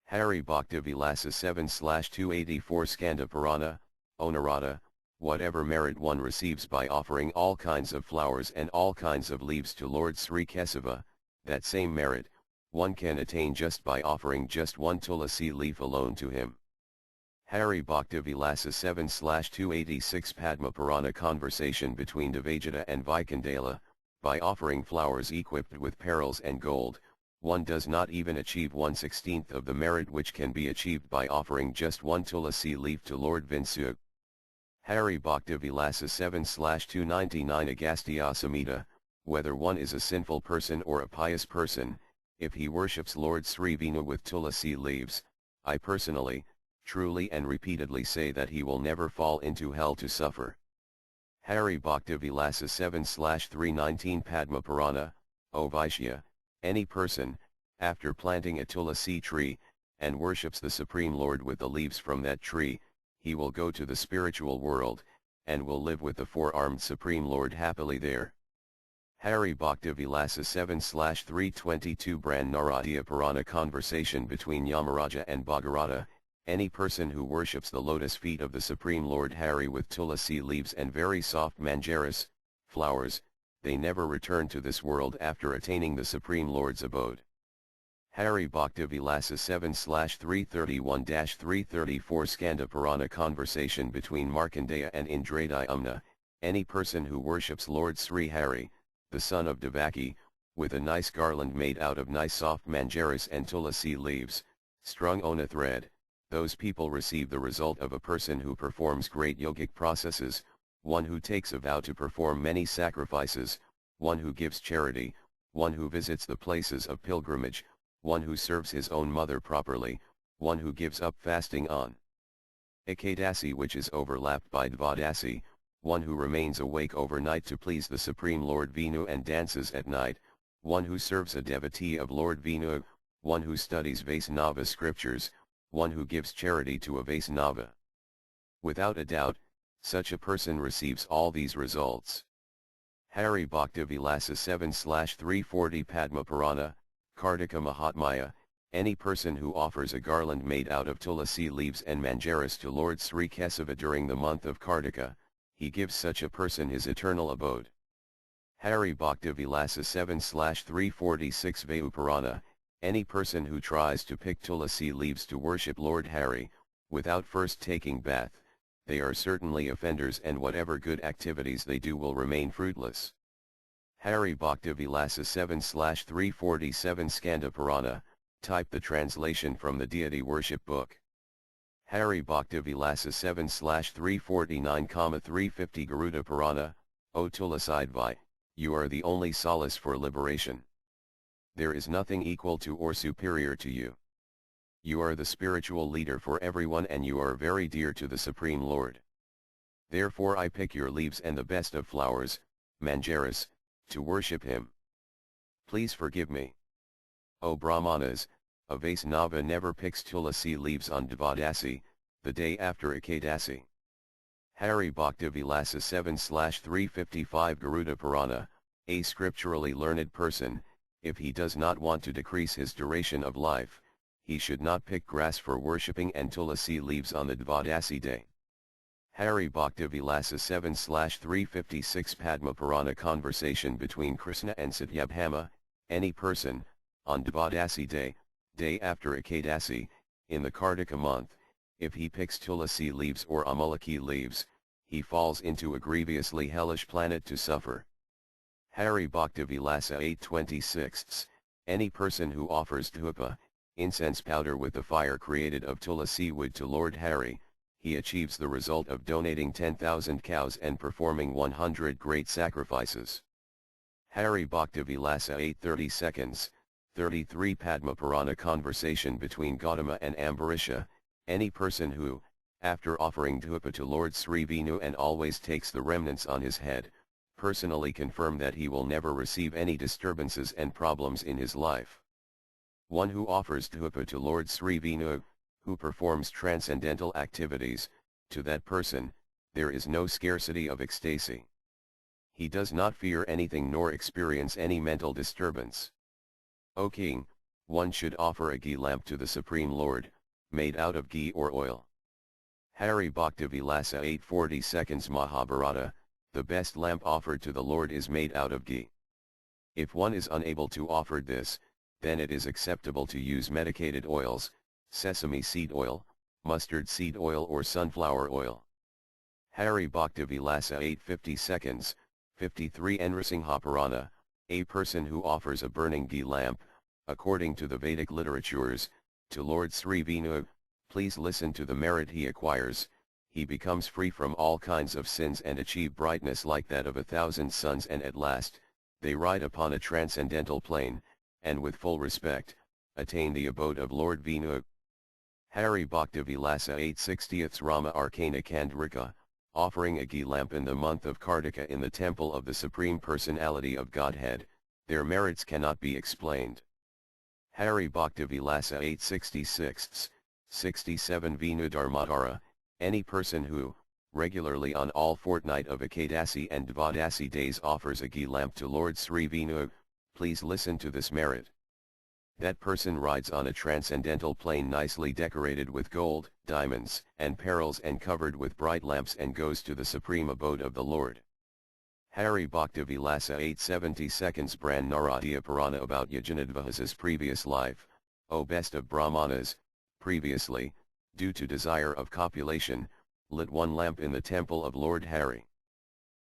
Hari Bhakti Vilasa 7/284 Skanda Purana, Onarada, whatever merit one receives by offering all kinds of flowers and all kinds of leaves to Lord Sri Kesava, that same merit, one can attain just by offering just one tulasi leaf alone to him. Hari Bhakti Vilasa 7/286 Padma Purana, conversation between Devajita and Vaikundala. By offering flowers equipped with pearls and gold, one does not even achieve 1/16 of the merit which can be achieved by offering just one tulasi leaf to Lord Vinsu. Hari Bhakti Vilasa 7/299 Agastya Samhita, whether one is a sinful person or a pious person, if he worships Lord Sri Vinu with tulasi leaves, I personally, truly and repeatedly say that he will never fall into hell to suffer. Hari Bhakti Vilasa 7/319 Padma Purana, O Vaishya, any person, after planting a tulasi tree, and worships the Supreme Lord with the leaves from that tree, he will go to the spiritual world, and will live with the four-armed Supreme Lord happily there. Hari Bhakti Vilasa 7/322 Brand Naradiya Purana, conversation between Yamaraja and Bhagirata. Any person who worships the lotus feet of the Supreme Lord Hari with tulasi leaves and very soft manjaris, flowers, they never return to this world after attaining the Supreme Lord's abode. Hari Bhakti Vilasa 7/331-334 Skanda Purana, conversation between Markandeya and Indradayumna. Any person who worships Lord Sri Hari, the son of Devaki, with a nice garland made out of nice soft manjaris and tulasi leaves, strung on a thread, those people receive the result of a person who performs great yogic processes, one who takes a vow to perform many sacrifices, one who gives charity, one who visits the places of pilgrimage, one who serves his own mother properly, one who gives up fasting on Ekadasi, which is overlapped by Dvadasi, one who remains awake overnight to please the Supreme Lord Vinu and dances at night, one who serves a devotee of Lord Vinu, one who studies Vaisnava scriptures, one who gives charity to a Vaisnava. Without a doubt, such a person receives all these results. Hari Bhakti Vilasa 7/340 Padma Purana, Kartika Mahatmya. Any person who offers a garland made out of tulasi leaves and manjaris to Lord Sri Kesava during the month of Kartika, he gives such a person his eternal abode. Hari Bhakti Vilasa 7/346 Vayu Purana. Any person who tries to pick tulasi leaves to worship Lord Hari, without first taking bath, they are certainly offenders, and whatever good activities they do will remain fruitless. Hari Bhakti Vilasa 7/347 Skanda Purana, type the translation from the deity worship book. Hari Bhakti Vilasa 7/349-350 Garuda Purana, O Tulasidvai, you are the only solace for liberation. There is nothing equal to or superior to you. You are the spiritual leader for everyone, and you are very dear to the Supreme Lord. Therefore I pick your leaves and the best of flowers, manjaris, to worship him. Please forgive me. O Brahmanas, a Vaisnava never picks tulasi leaves on Dvadasi, the day after Ekadasi. Hari Bhakti Vilasa 7/355 Garuda Purana, a scripturally learned person, if he does not want to decrease his duration of life, he should not pick grass for worshipping and tulasi leaves on the Dvadasi day. Hari Bhakti Vilasa 7/356 Padma Purana, conversation between Krishna and Satyabhama. Any person, on Dvadasi day, day after Ekadasi, in the Kartika month, if he picks tulasi leaves or amalaki leaves, he falls into a grievously hellish planet to suffer. Hari Bhakti Vilasa 826, any person who offers dhupa, incense powder with the fire created of tulasi wood to Lord Hari, he achieves the result of donating 10,000 cows and performing 100 great sacrifices. Hari Bhakti Vilasa 830 seconds, 33 Padma Purana conversation between Gautama and Ambarisha, any person who, after offering dhupa to Lord Sri Vinu and always takes the remnants on his head, personally confirm that he will never receive any disturbances and problems in his life. One who offers dhupa to Lord Sri Vinu, who performs transcendental activities, to that person, there is no scarcity of ecstasy. He does not fear anything nor experience any mental disturbance. O king, one should offer a ghee lamp to the Supreme Lord, made out of ghee or oil. Hari Bhakti Vilasa 840 seconds Mahabharata, the best lamp offered to the Lord is made out of ghee. If one is unable to offer this, then it is acceptable to use medicated oils, sesame seed oil, mustard seed oil or sunflower oil. Hari Bhakti Vilasa 850 seconds, 53 Nrsimha Purana, a person who offers a burning ghee lamp, according to the Vedic literatures, to Lord Sri Vinu, please listen to the merit he acquires, he becomes free from all kinds of sins and achieve brightness like that of 1,000 suns, and at last, they ride upon a transcendental plane, and with full respect, attain the abode of Lord Vinu. Hari Bhakti Vilasa 860th Rama Arcana Kandrika, offering a ghee lamp in the month of Kartika in the temple of the Supreme Personality of Godhead, their merits cannot be explained. Hari Bhakti Vilasa 866, 67 Vinu Dharmadhara, any person who, regularly on all fortnight of Ekadasi and Dvadasi days offers a ghee lamp to Lord Sri Vinu, please listen to this merit. That person rides on a transcendental plane nicely decorated with gold, diamonds, and pearls and covered with bright lamps and goes to the supreme abode of the Lord. Hari Bhakti Vilasa 870 seconds Bran Naradiya Purana about Yajanadvahasa's previous life, O best of Brahmanas, previously, due to desire of copulation, lit one lamp in the temple of Lord Hari.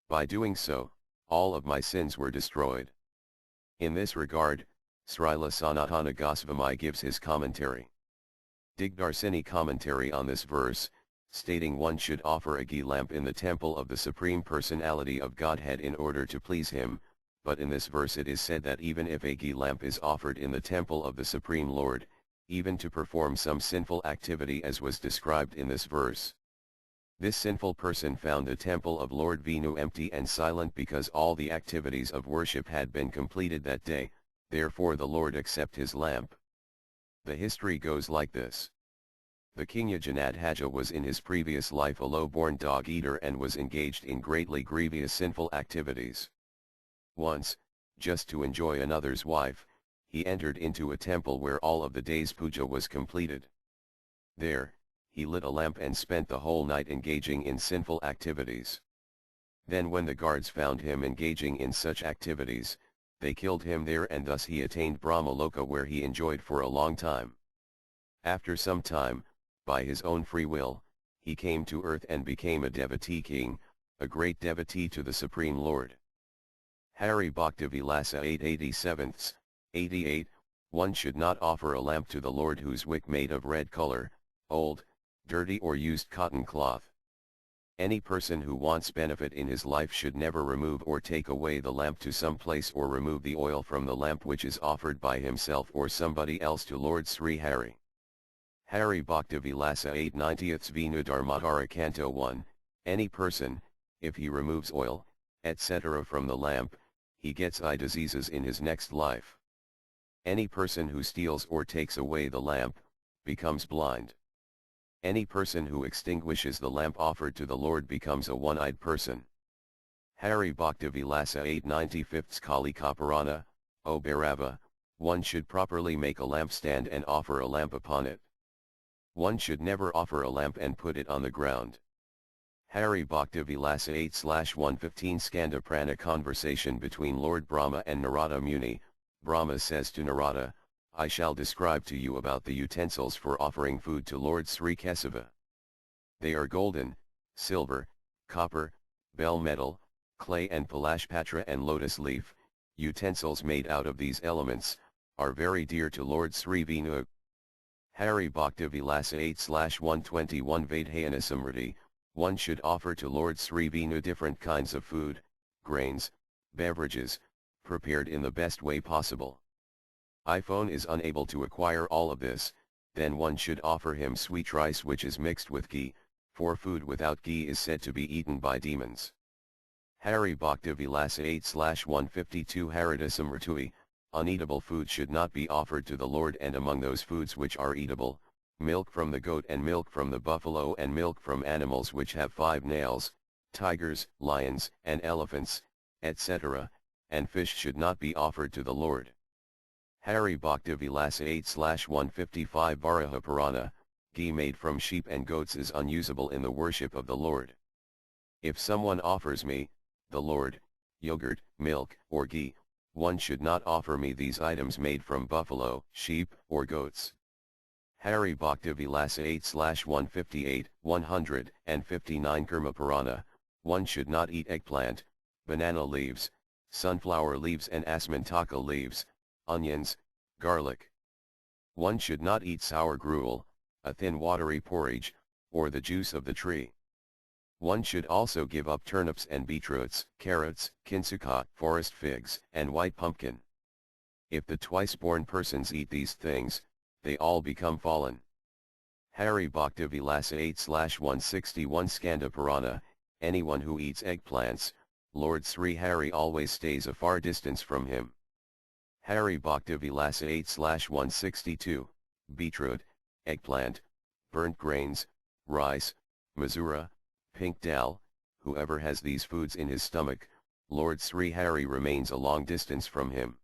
By doing so, all of my sins were destroyed. In this regard, Srila Sanatana Goswami gives his commentary. Digdarsini commentary on this verse, stating one should offer a ghee lamp in the temple of the Supreme Personality of Godhead in order to please him, but in this verse it is said that even if a ghee lamp is offered in the temple of the Supreme Lord, even to perform some sinful activity as was described in this verse, this sinful person found the temple of Lord Vinu empty and silent because all the activities of worship had been completed that day, therefore the Lord accept his lamp. The history goes like this. The king Yajanadhaja was in his previous life a low-born dog-eater and was engaged in greatly grievous sinful activities. Once, just to enjoy another's wife, he entered into a temple where all of the day's puja was completed. There, he lit a lamp and spent the whole night engaging in sinful activities. Then when the guards found him engaging in such activities, they killed him there, and thus he attained Brahmaloka where he enjoyed for a long time. After some time, by his own free will, he came to earth and became a devotee king, a great devotee to the Supreme Lord. Hari Bhakti Vilasa 887, 88, one should not offer a lamp to the Lord whose wick made of red color, old, dirty or used cotton cloth. Any person who wants benefit in his life should never remove or take away the lamp to some place or remove the oil from the lamp which is offered by himself or somebody else to Lord Sri Hari. Hari Bhakti Vilasa 890th Vinu Dharmadhara Canto 1, any person, if he removes oil, etc. from the lamp, he gets eye diseases in his next life. Any person who steals or takes away the lamp, becomes blind. Any person who extinguishes the lamp offered to the Lord becomes a one-eyed person. Hari Bhakti Vilasa 895th Kalika Purana, O Bhairava, one should properly make a lampstand and offer a lamp upon it. One should never offer a lamp and put it on the ground. Hari Bhakti Vilasa 8/115 Skanda Prana conversation between Lord Brahma and Narada Muni. Brahma says to Narada, I shall describe to you about the utensils for offering food to Lord Sri Kesava. They are golden, silver, copper, bell metal, clay and palashpatra and lotus leaf. Utensils made out of these elements are very dear to Lord Sri Vinu. Hari Bhakti Vilasa 8/121 Vadhayana Samriddhi. One should offer to Lord Sri Vinu different kinds of food, grains, beverages, prepared in the best way possible. iPhone is unable to acquire all of this, then one should offer him sweet rice which is mixed with ghee, for food without ghee is said to be eaten by demons. Hari Bhakti Vilasa 8/152 Harita Samritui. Uneatable food should not be offered to the Lord, and among those foods which are eatable, milk from the goat and milk from the buffalo and milk from animals which have 5 nails, tigers, lions, and elephants, etc., and fish should not be offered to the Lord. Hari Bhakti Vilasa 8/155 Varaha Purana. Ghee made from sheep and goats is unusable in the worship of the Lord. If someone offers me, the Lord, yogurt, milk, or ghee, one should not offer me these items made from buffalo, sheep, or goats. Hari Bhakti Vilasa 8/158, 159 Karma Purana. One should not eat eggplant, banana leaves, sunflower leaves and asmantaka leaves, onions, garlic. One should not eat sour gruel, a thin watery porridge, or the juice of the tree. One should also give up turnips and beetroots, carrots, kinsuka, forest figs, and white pumpkin. If the twice-born persons eat these things, they all become fallen. Hari Bhakti Vilasa 8/161 Skanda Purana. Anyone who eats eggplants, Lord Sri Hari always stays a far distance from him. Hari Bhakti Vilasa 8/162, beetroot, eggplant, burnt grains, rice, mazura, pink dal. Whoever has these foods in his stomach, Lord Sri Hari remains a long distance from him.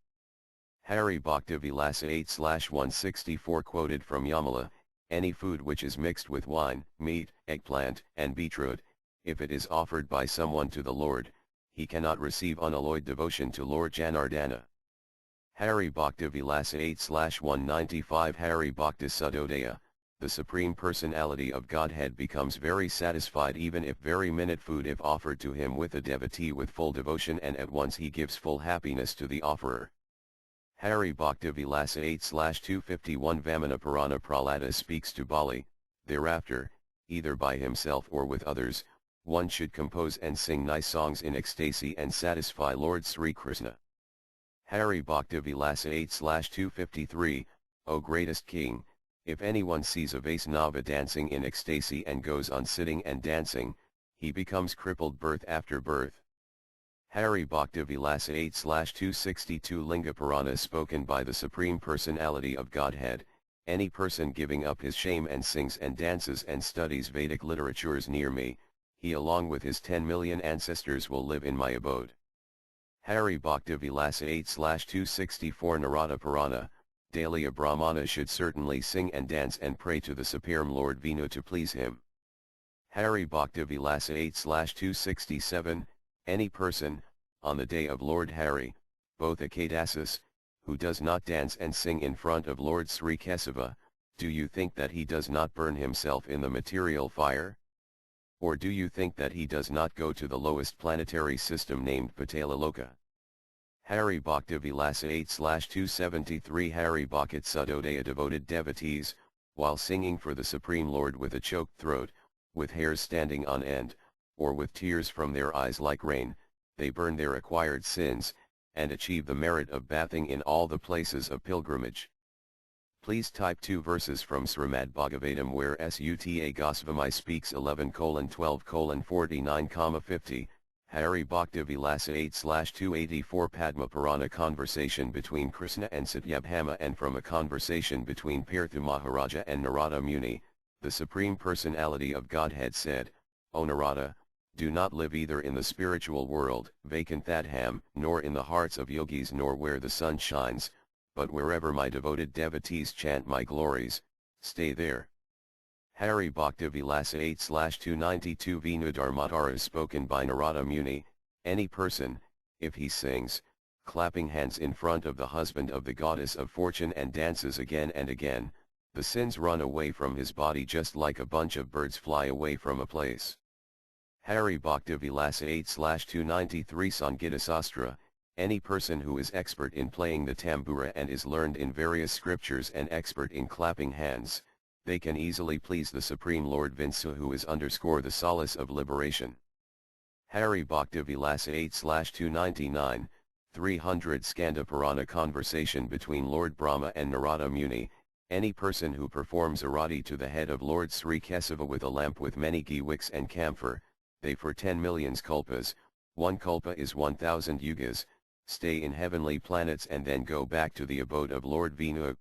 Hari Bhakti Vilasa 8/164 quoted from Yamala. Any food which is mixed with wine, meat, eggplant, and beetroot, if it is offered by someone to the Lord, he cannot receive unalloyed devotion to Lord Janardana. Hari Bhakti Vilasa 8/195 Hari Bhakti Sudodaya. The Supreme Personality of Godhead becomes very satisfied even if very minute food if offered to him with a devotee with full devotion, and at once he gives full happiness to the offerer. Hari Bhakti Vilasa 8/251 Vamana Purana. Prahlada speaks to Bali. Thereafter, either by himself or with others, one should compose and sing nice songs in ecstasy and satisfy Lord Sri Krishna. Hari Bhakti Vilasa 8/253, O greatest king, if anyone sees a Vaisnava dancing in ecstasy and goes on sitting and dancing, he becomes crippled birth after birth. Hari Bhakti Vilasa 8/262 Linga Purana spoken by the Supreme Personality of Godhead. Any person giving up his shame and sings and dances and studies Vedic literatures near me, he along with his 10 million ancestors will live in my abode. Hari Bhakti Vilasa 8/264 Narada Purana. Daily a Brahmana should certainly sing and dance and pray to the Supreme Lord Vinu to please him. Hari Bhakti Vilasa 8/267, any person, on the day of Lord Hari, both Ekadasis, who does not dance and sing in front of Lord Sri Kesava, do you think that he does not burn himself in the material fire? Or do you think that he does not go to the lowest planetary system named Patalaloka? Hari Bhakti Vilasa 8/273 Hari Bhakti Sudodaya. Devoted devotees, while singing for the Supreme Lord with a choked throat, with hairs standing on end, or with tears from their eyes like rain, they burn their acquired sins, and achieve the merit of bathing in all the places of pilgrimage. Please type 2 verses from Srimad Bhagavatam where Sutta Goswami speaks 11:12:49,50. Hari Bhakti Vilasa 8/284 Padma Purana. Conversation between Krishna and Satyabhama, and from a conversation between Partha Maharaja and Narada Muni, the Supreme Personality of Godhead said, O Narada, do not live either in the spiritual world, Vaikunthatham, nor in the hearts of yogis, nor where the sun shines, but wherever my devoted devotees chant my glories, stay there. Hari Bhakti Vilasa 8/292 Vinu Dharmatara spoken by Narada Muni. Any person, if he sings, clapping hands in front of the husband of the goddess of fortune and dances again and again, The sins run away from his body just like a bunch of birds fly away from a place. Hari Bhakti Vilasa 8/293 Sangita Sastra, any person who is expert in playing the tambura and is learned in various scriptures and expert in clapping hands, they can easily please the Supreme Lord Vinsu, who is the solace of liberation. Hari Bhakti Vilasa 8/299, 300 Skanda Purana conversation between Lord Brahma and Narada Muni. Any person who performs arati to the head of Lord Sri Kesava with a lamp with many ghee wicks and camphor, they for 10 million kalpas, 1 kalpa is 1000 yugas, stay in heavenly planets and then go back to the abode of Lord Vinu.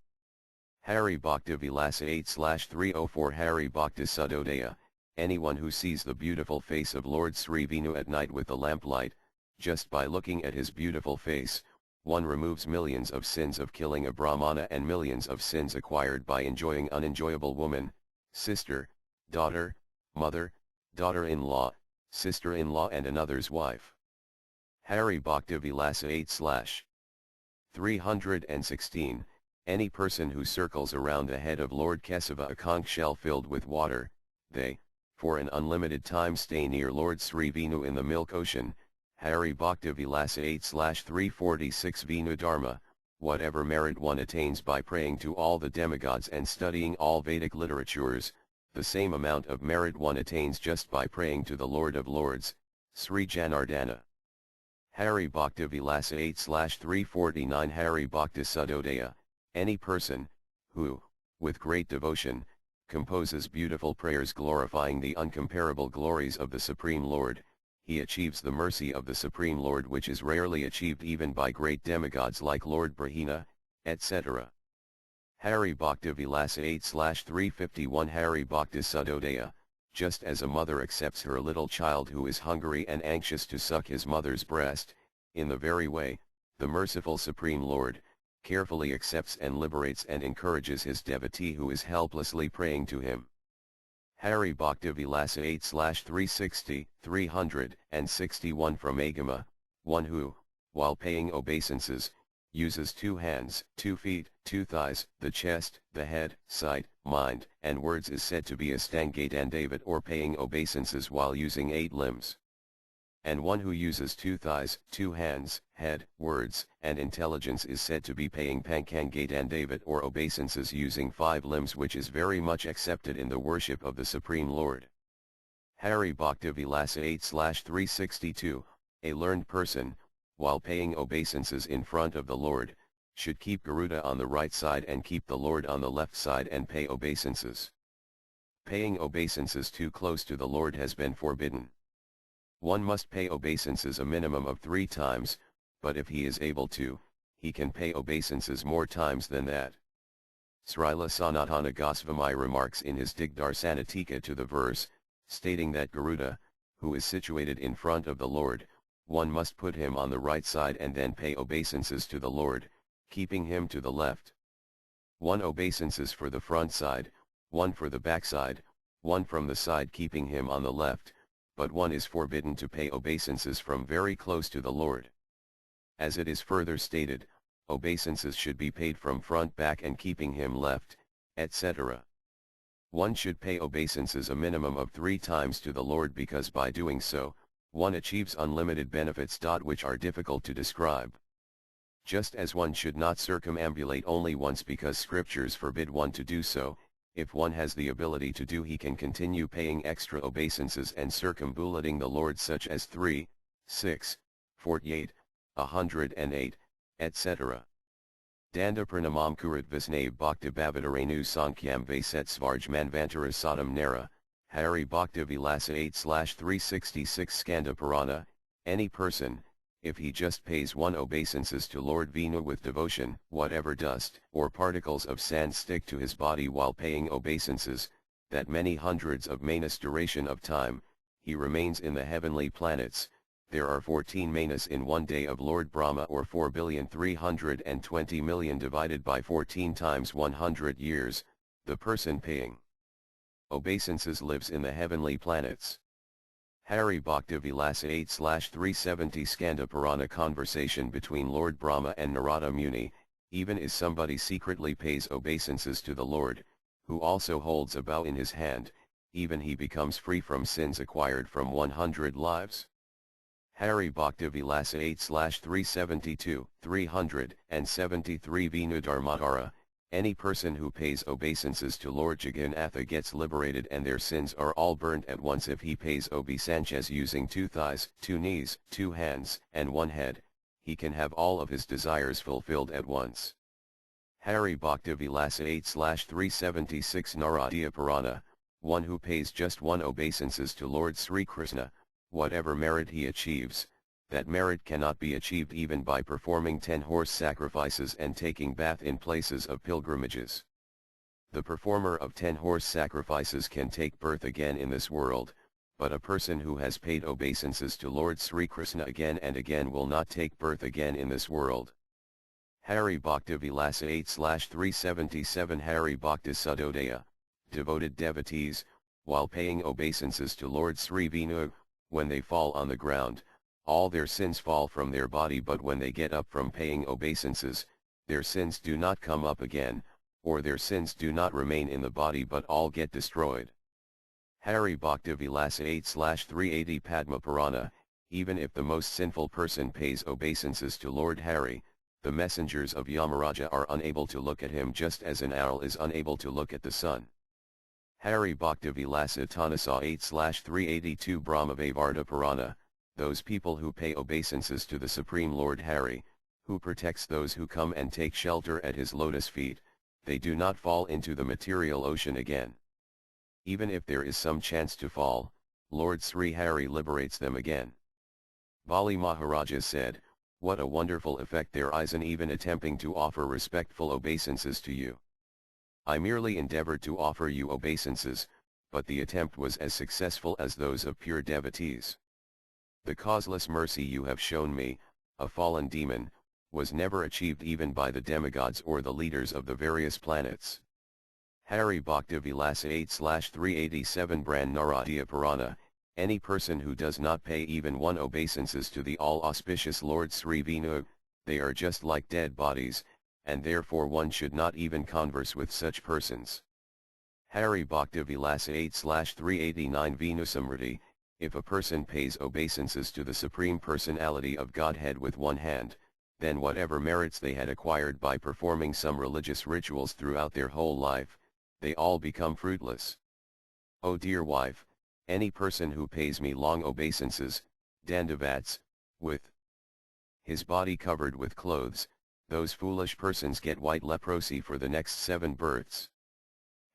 Hari Bhakti Vilasa 8/304 Hari Bhakti Sudodaya, anyone who sees the beautiful face of Lord Sri Vinu at night with the lamplight, just by looking at his beautiful face, one removes millions of sins of killing a brahmana and millions of sins acquired by enjoying unenjoyable woman, sister, daughter, mother, daughter-in-law, sister-in-law and another's wife. Hari Bhakti Vilasa 8/316, any person who circles around the head of Lord Kesava a conch shell filled with water, they, for an unlimited time stay near Lord Sri Vinu in the milk ocean. Hari Bhakti Vilasa 8/346 Vinu Dharma, whatever merit one attains by praying to all the demigods and studying all Vedic literatures, the same amount of merit one attains just by praying to the Lord of Lords, Sri Janardana. Hari Bhakti Vilasa 8/349 Hari Bhakti Sudodaya, any person, who, with great devotion, composes beautiful prayers glorifying the uncomparable glories of the Supreme Lord, he achieves the mercy of the Supreme Lord, which is rarely achieved even by great demigods like Lord Brahina, etc. Hari Bhakti Vilasa 8/351 Hari Bhakti Sudodaya, just as a mother accepts her little child who is hungry and anxious to suck his mother's breast, in the very way, the merciful Supreme Lord, carefully accepts and liberates and encourages his devotee who is helplessly praying to him. Hari Bhakti Vilasa 8/360, 361 from Agama, one who, while paying obeisances, uses 2 hands, 2 feet, 2 thighs, the chest, the head, sight, mind, and words is said to be a Stangadandavat or paying obeisances while using 8 limbs. And one who uses 2 thighs, 2 hands, head, words, and intelligence is said to be paying Pankangadandavat or obeisances using 5 limbs, which is very much accepted in the worship of the Supreme Lord. Hari Bhakti Vilasa 8/362, a learned person, while paying obeisances in front of the Lord, should keep Garuda on the right side and keep the Lord on the left side and pay obeisances. Paying obeisances too close to the Lord has been forbidden. One must pay obeisances a minimum of 3 times, but if he is able to, he can pay obeisances more times than that. Srila Sanatana Goswami remarks in his Digdarsanatika to the verse, stating that Garuda, who is situated in front of the Lord, one must put him on the right side and then pay obeisances to the Lord, keeping him to the left. 1 obeisances for the front side, 1 for the back side, 1 from the side keeping him on the left, but one is forbidden to pay obeisances from very close to the Lord. As it is further stated, obeisances should be paid from front, back and keeping him left, etc. One should pay obeisances a minimum of 3 times to the Lord, because by doing so, one achieves unlimited benefits which are difficult to describe. Just as one should not circumambulate only once because scriptures forbid one to do so, if one has the ability to do, he can continue paying extra obeisances and circumambulating the Lord, such as 3, 6, 48, 108, etc. Danda pranamam kurat visnave bhakti bhavadarenu sankyam vaset svarj manvantara sadam nara, Hari Bhakti Vilasa 8/366 Skanda Purana, any person, if he just pays 1 obeisances to Lord Vinu with devotion, whatever dust or particles of sand stick to his body while paying obeisances, that many hundreds of manas duration of time, he remains in the heavenly planets. There are 14 manas in one day of Lord Brahma, or 4,320,000,000 divided by 14 times 100 years, the person paying obeisances lives in the heavenly planets. Hari Bhakti Vilasa 8/370 Skanda Purana conversation between Lord Brahma and Narada Muni, even if somebody secretly pays obeisances to the Lord, who also holds a bow in his hand, even he becomes free from sins acquired from 100 lives. Hari Bhakti Vilasa 8/372, 373 Vinu Dharmadhara, any person who pays obeisances to Lord Jagannatha gets liberated and their sins are all burnt at once if he pays obeisances using 2 thighs, 2 knees, 2 hands, and 1 head, he can have all of his desires fulfilled at once. Hari Bhakti Vilasa 8/376 Naradiya Purana, one who pays just 1 obeisances to Lord Sri Krishna, whatever merit he achieves, that merit cannot be achieved even by performing 10 horse sacrifices and taking bath in places of pilgrimages. The performer of 10 horse sacrifices can take birth again in this world, but a person who has paid obeisances to Lord Sri Krishna again and again will not take birth again in this world. Hari Bhakti Vilasa 8/377 Hari Bhakti Sudodaya, devoted devotees, while paying obeisances to Lord Sri Vinu, when they fall on the ground, all their sins fall from their body, but when they get up from paying obeisances, their sins do not come up again, or their sins do not remain in the body but all get destroyed. Hari Bhakti Vilasa 8/380 Padma Purana, even if the most sinful person pays obeisances to Lord Hari, the messengers of Yamaraja are unable to look at him just as an owl is unable to look at the sun. Hari Bhakti Vilasa Tanasa 8/382 Brahmavavarta Purana, those people who pay obeisances to the Supreme Lord Hari, who protects those who come and take shelter at his lotus feet, they do not fall into the material ocean again. Even if there is some chance to fall, Lord Sri Hari liberates them again. Bali Maharaja said, "What a wonderful effect there is in even attempting to offer respectful obeisances to you. I merely endeavored to offer you obeisances, but the attempt was as successful as those of pure devotees. The causeless mercy you have shown me, a fallen demon, was never achieved even by the demigods or the leaders of the various planets." Hari Bhakti Vilasa 8/387 Brand Naradiya Purana, any person who does not pay even 1 obeisances to the all-auspicious Lord Sri Vinu, they are just like dead bodies, and therefore one should not even converse with such persons. Hari Bhakti Vilasa 8/389 Vinu Samriti, if a person pays obeisances to the Supreme Personality of Godhead with 1 hand, then whatever merits they had acquired by performing some religious rituals throughout their whole life, they all become fruitless. O dear wife, any person who pays me long obeisances, dandavats, with his body covered with clothes, those foolish persons get white leprosy for the next 7 births.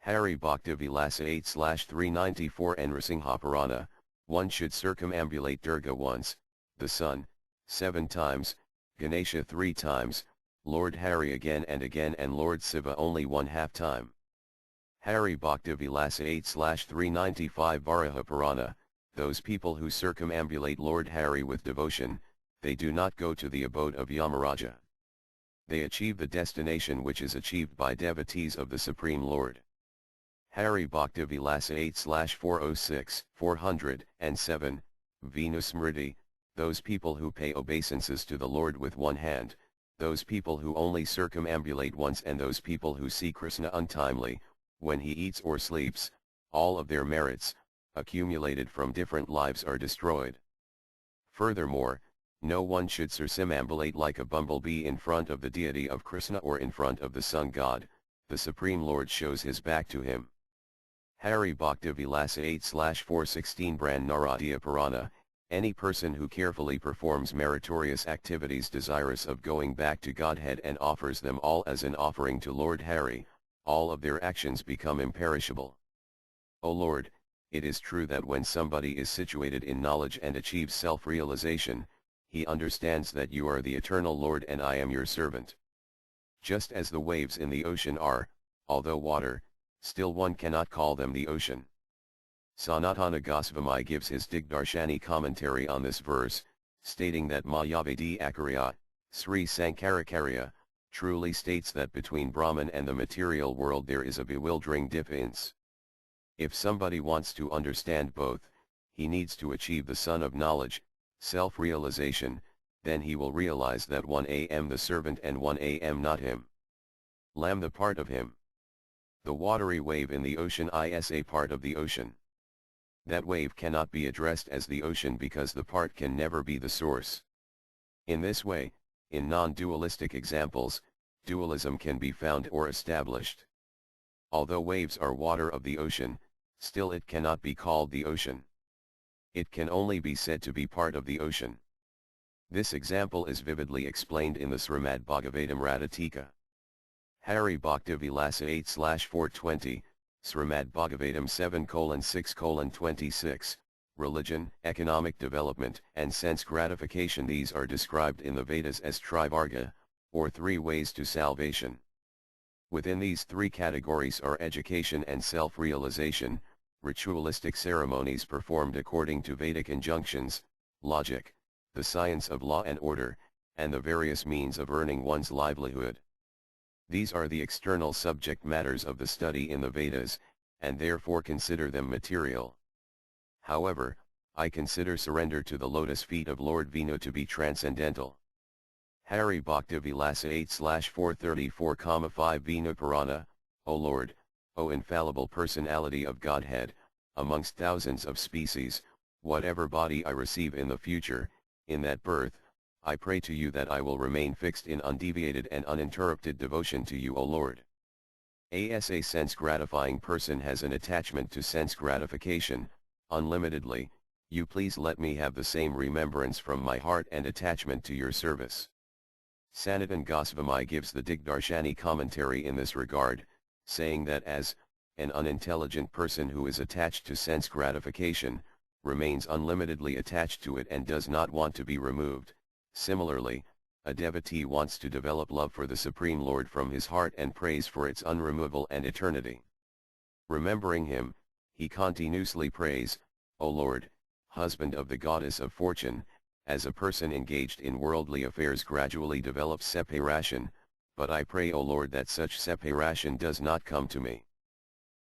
Hari Bhakti Vilasa 8/394 Nrasingha Purana, one should circumambulate Durga once, the sun, 7 times, Ganesha 3 times, Lord Hari again and again, and Lord Siva only 1/2 time. Hari Bhakti Vilasa 8/395 Varaha Purana, those people who circumambulate Lord Hari with devotion, they do not go to the abode of Yamaraja. They achieve the destination which is achieved by devotees of the Supreme Lord. Hari Bhakti Vilasa 8/406, 407, Vinu Smriti, those people who pay obeisances to the Lord with 1 hand, those people who only circumambulate once, and those people who see Krishna untimely, when he eats or sleeps, all of their merits, accumulated from different lives, are destroyed. Furthermore, no one should circumambulate like a bumblebee in front of the deity of Krishna or in front of the sun god, the Supreme Lord shows his back to him. Hari Bhakti Vilasa 8/416 Brand Naradiya Purana, any person who carefully performs meritorious activities desirous of going back to Godhead and offers them all as an offering to Lord Hari, all of their actions become imperishable. O Lord, it is true that when somebody is situated in knowledge and achieves self-realization, he understands that you are the eternal Lord and I am your servant. Just as the waves in the ocean are, although water, still one cannot call them the ocean. Sanatana Goswami gives his Digdarshani commentary on this verse, stating that Mayavedi Akarya, Sri Sankarakarya, truly states that between Brahman and the material world there is a bewildering difference. If somebody wants to understand both, he needs to achieve the sun of knowledge, self-realization, then he will realize that 1 am the servant and 1 am not him. Lam the part of him. The watery wave in the ocean is a part of the ocean. That wave cannot be addressed as the ocean because the part can never be the source. In this way, in non-dualistic examples, dualism can be found or established. Although waves are water of the ocean, still it cannot be called the ocean. It can only be said to be part of the ocean. This example is vividly explained in the Srimad Bhagavatam Radatika. Hari Bhakti Vilasa 8/420, Srimad Bhagavatam 7:6:26, Religion, Economic Development, and Sense Gratification. These are described in the Vedas as Trivarga, or three ways to salvation. Within these three categories are education and self-realization, ritualistic ceremonies performed according to Vedic injunctions, logic, the science of law and order, and the various means of earning one's livelihood. These are the external subject matters of the study in the Vedas, and therefore consider them material. However, I consider surrender to the lotus feet of Lord Vishnu to be transcendental. Hari Bhakti Vilasa 8/434,5 Vishnu Purana, O Lord, O infallible personality of Godhead, amongst thousands of species, whatever body I receive in the future, in that birth, I pray to you that I will remain fixed in undeviated and uninterrupted devotion to you, O Lord. As a sense-gratifying person has an attachment to sense gratification, unlimitedly, you please let me have the same remembrance from my heart and attachment to your service. Sanatana Goswami gives the Digdarshani commentary in this regard, saying that as an unintelligent person who is attached to sense gratification, remains unlimitedly attached to it and does not want to be removed, similarly, a devotee wants to develop love for the Supreme Lord from his heart and prays for its unremoval and eternity. Remembering him, he continuously prays, O Lord, husband of the goddess of fortune. As a person engaged in worldly affairs gradually develops separation, but I pray, O Lord, that such separation does not come to me.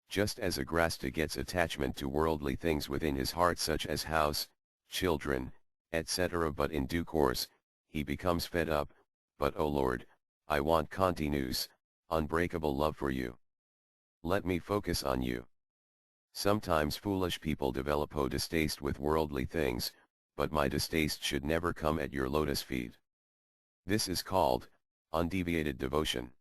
Just as a grasta gets attachment to worldly things within his heart such as house, children, etc., but in due course, he becomes fed up, but O Lord, I want continuous, unbreakable love for you. Let me focus on you. Sometimes foolish people develop distaste with worldly things, but my distaste should never come at your lotus feet. This is called undeviated devotion.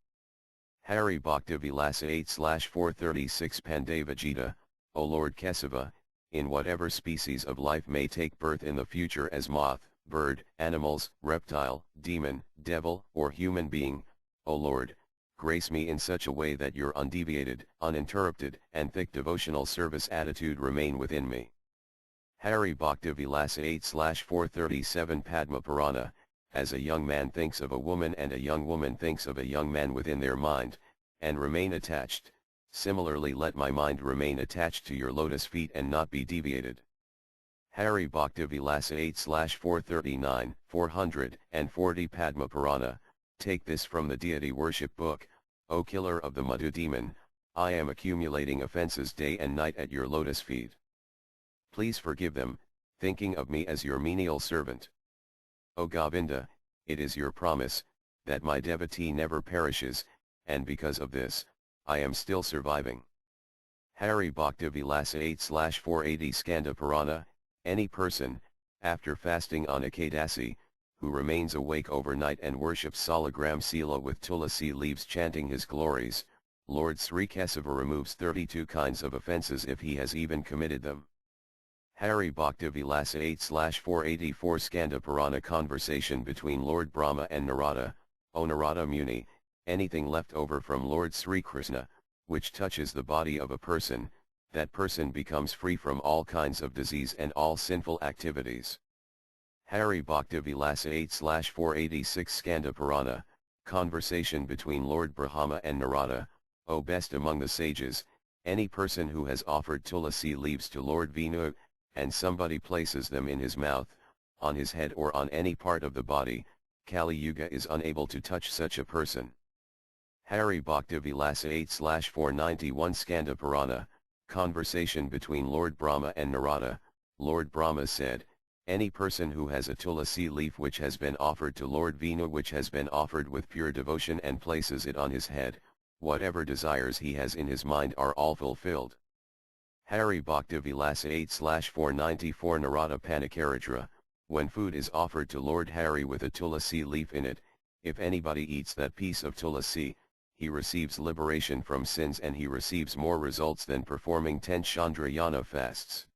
Hari Bhakti Vilasa 8/436 Pandavajita, O Lord Kesava, in whatever species of life may take birth in the future as moth, bird, animals, reptile, demon, devil, or human being, O Lord, grace me in such a way that your undeviated, uninterrupted, and thick devotional service attitude remain within me. Hari Bhakti Vilasa 8/437 Padma Purana, as a young man thinks of a woman and a young woman thinks of a young man within their mind, and remain attached, similarly let my mind remain attached to your lotus feet and not be deviated. Hari Bhakti Vilasa 8/439, 440 Padma Purana, take this from the deity worship book, O killer of the Madhu demon, I am accumulating offenses day and night at your lotus feet. Please forgive them, thinking of me as your menial servant. O Govinda, it is your promise, that my devotee never perishes, and because of this, I am still surviving. Hari Bhakti Vilasa 8/480 Skanda Purana, any person, after fasting on Ekadasi, who remains awake overnight and worships Salagram Sila with Tulasi leaves chanting his glories, Lord Sri Kesava removes 32 kinds of offenses if he has even committed them. Hari Bhakti Vilasa 8/484 Skanda Purana conversation between Lord Brahma and Narada, O Narada Muni, anything left over from Lord Sri Krishna, which touches the body of a person, that person becomes free from all kinds of disease and all sinful activities. Hari Bhakti Vilasa 8/486 Skanda Purana, conversation between Lord Brahma and Narada, O best among the sages, any person who has offered tulasi leaves to Lord Vishnu, and somebody places them in his mouth, on his head or on any part of the body, Kali Yuga is unable to touch such a person. Hari Bhakti Vilasa 8/491 Skanda Purana, conversation between Lord Brahma and Narada, Lord Brahma said, any person who has a tulasi leaf which has been offered to Lord Vishnu which has been offered with pure devotion and places it on his head, whatever desires he has in his mind are all fulfilled. Hari Bhakti Vilasa 8/494 Narada Panikaritra, when food is offered to Lord Hari with a tulasi leaf in it, if anybody eats that piece of tulasi, he receives liberation from sins and he receives more results than performing 10 Chandrayana fasts.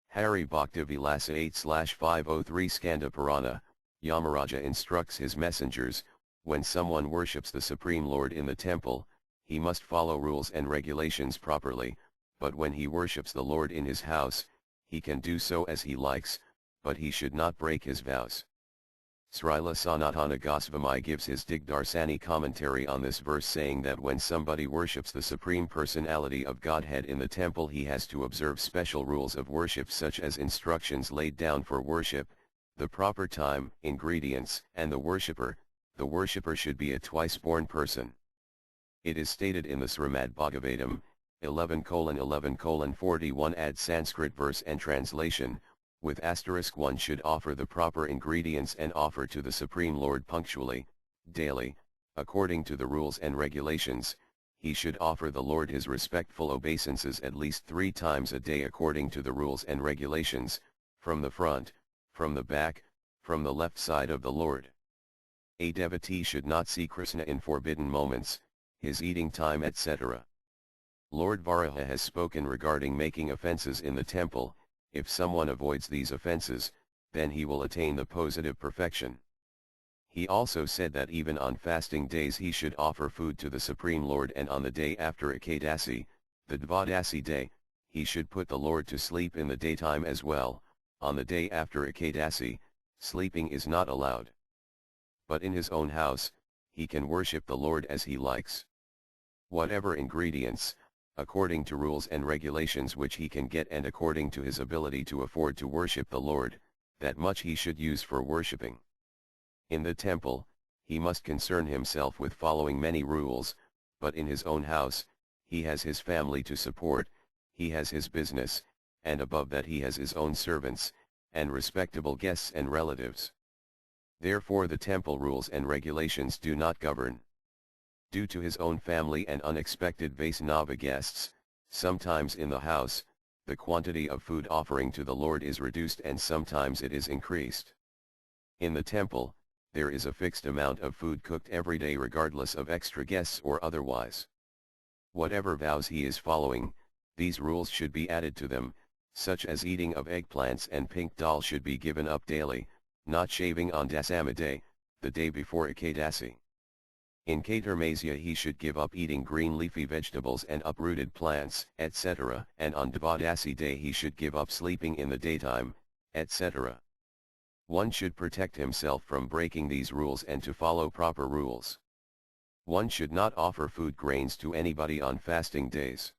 Hari Bhakti Vilasa 8/503 Skanda Purana, Yamaraja instructs his messengers, when someone worships the Supreme Lord in the temple, he must follow rules and regulations properly, but when he worships the Lord in his house, he can do so as he likes, but he should not break his vows. Srila Sanatana Goswami gives his Digdarsani commentary on this verse saying that when somebody worships the Supreme Personality of Godhead in the temple, he has to observe special rules of worship such as instructions laid down for worship, the proper time, ingredients, and the worshipper should be a twice-born person. It is stated in the Srimad Bhagavatam, 11:11:41 add Sanskrit verse and translation, with asterisk one should offer the proper ingredients and offer to the Supreme Lord punctually, daily, according to the rules and regulations. He should offer the Lord his respectful obeisances at least 3 times a day according to the rules and regulations, from the front, from the back, from the left side of the Lord. A devotee should not see Krishna in forbidden moments, his eating time, etc. Lord Varaha has spoken regarding making offences in the temple. If someone avoids these offences, then he will attain the positive perfection. He also said that even on fasting days he should offer food to the Supreme Lord, and on the day after Ekadasi, the Dvadasi day, he should put the Lord to sleep in the daytime as well. On the day after Ekadasi, sleeping is not allowed. But in his own house, he can worship the Lord as he likes. Whatever ingredients, according to rules and regulations which he can get and according to his ability to afford to worship the Lord, that much he should use for worshipping. In the temple, he must concern himself with following many rules, but in his own house, he has his family to support, he has his business, and above that he has his own servants, and respectable guests and relatives. Therefore the temple rules and regulations do not govern. Due to his own family and unexpected Vaisnava guests, sometimes in the house, the quantity of food offering to the Lord is reduced and sometimes it is increased. In the temple, there is a fixed amount of food cooked every day regardless of extra guests or otherwise. Whatever vows he is following, these rules should be added to them, such as eating of eggplants and pink dal should be given up daily, not shaving on Dasama day, the day before Ekadasi. In Chaturmasya he should give up eating green leafy vegetables and uprooted plants, etc., and on Dvadasi day he should give up sleeping in the daytime, etc. One should protect himself from breaking these rules and to follow proper rules. One should not offer food grains to anybody on fasting days.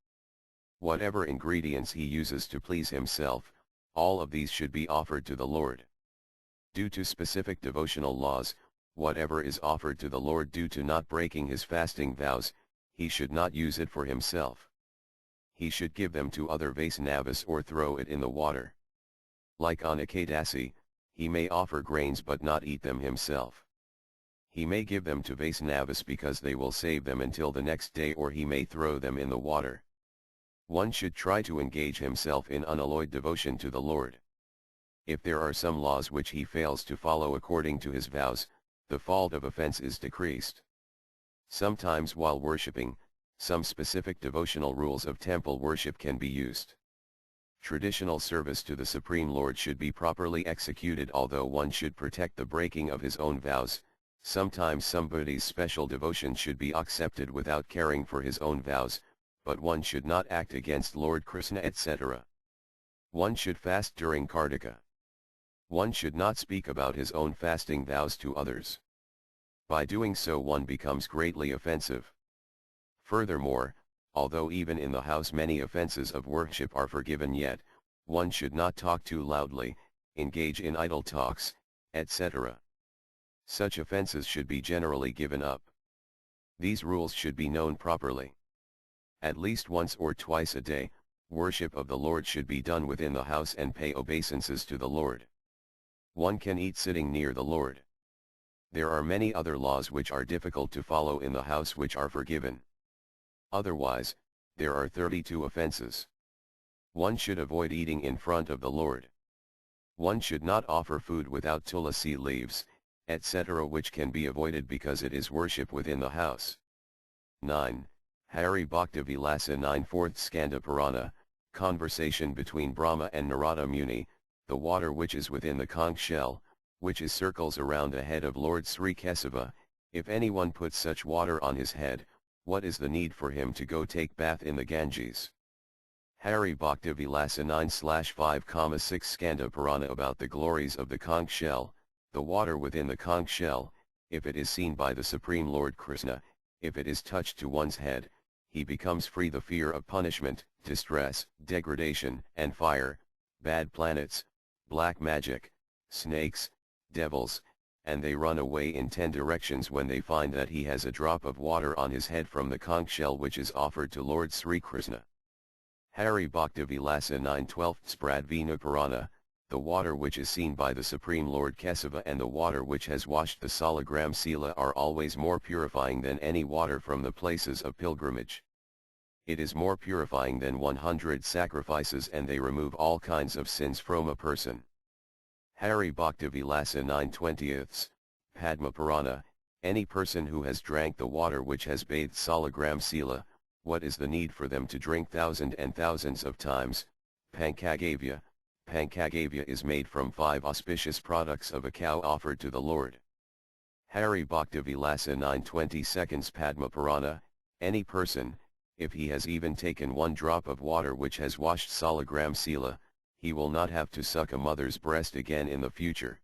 Whatever ingredients he uses to please himself, all of these should be offered to the Lord. Due to specific devotional laws, whatever is offered to the Lord due to not breaking his fasting vows, he should not use it for himself. He should give them to other Vaisnavas or throw it in the water. Like on Ekadasi, he may offer grains but not eat them himself. He may give them to Vaisnavas because they will save them until the next day, or he may throw them in the water. One should try to engage himself in unalloyed devotion to the Lord. If there are some laws which he fails to follow according to his vows, the fault of offense is decreased. Sometimes while worshipping, some specific devotional rules of temple worship can be used. Traditional service to the Supreme Lord should be properly executed, although one should protect the breaking of his own vows. Sometimes somebody's special devotion should be accepted without caring for his own vows, but one should not act against Lord Krishna, etc. One should fast during Kartika. One should not speak about his own fasting vows to others. By doing so one becomes greatly offensive. Furthermore, although even in the house many offenses of worship are forgiven, yet, one should not talk too loudly, engage in idle talks, etc. Such offenses should be generally given up. These rules should be known properly. At least once or twice a day, worship of the Lord should be done within the house and pay obeisances to the Lord. One can eat sitting near the Lord. There are many other laws which are difficult to follow in the house which are forgiven. Otherwise, there are 32 offenses. One should avoid eating in front of the Lord. One should not offer food without tulasi leaves, etc., which can be avoided because it is worship within the house. 9. Hari Bhakti Vilasa 9 4th Skanda Purana, conversation between Brahma and Narada Muni, the water which is within the conch shell, which is circles around the head of Lord Sri Kesava, if anyone puts such water on his head, what is the need for him to go take bath in the Ganges? Hari Bhakti Vilasa 9/5,6 Skanda Purana about the glories of the conch shell, the water within the conch shell, if it is seen by the Supreme Lord Krishna, if it is touched to one's head, he becomes free the fear of punishment, distress, degradation, and fire, bad planets, black magic, snakes, devils, and they run away in 10 directions when they find that he has a drop of water on his head from the conch shell which is offered to Lord Sri Krishna. Hari Bhakti Vilasa 9/12 Spradvina Purana, the water which is seen by the Supreme Lord Kesava and the water which has washed the Salagram Sila are always more purifying than any water from the places of pilgrimage. It is more purifying than 100 sacrifices and they remove all kinds of sins from a person. Hari Bhakti Vilasa 9/20 Padma Purana, any person who has drank the water which has bathed Salagram Sila, what is the need for them to drink thousands and thousands of times? Pankagavya. Pankagavya is made from 5 auspicious products of a cow offered to the Lord. Hari Bhakti Vilasa 9/22 Padma Purana, any person, if he has even taken 1 drop of water which has washed Salagram Sila, he will not have to suck a mother's breast again in the future.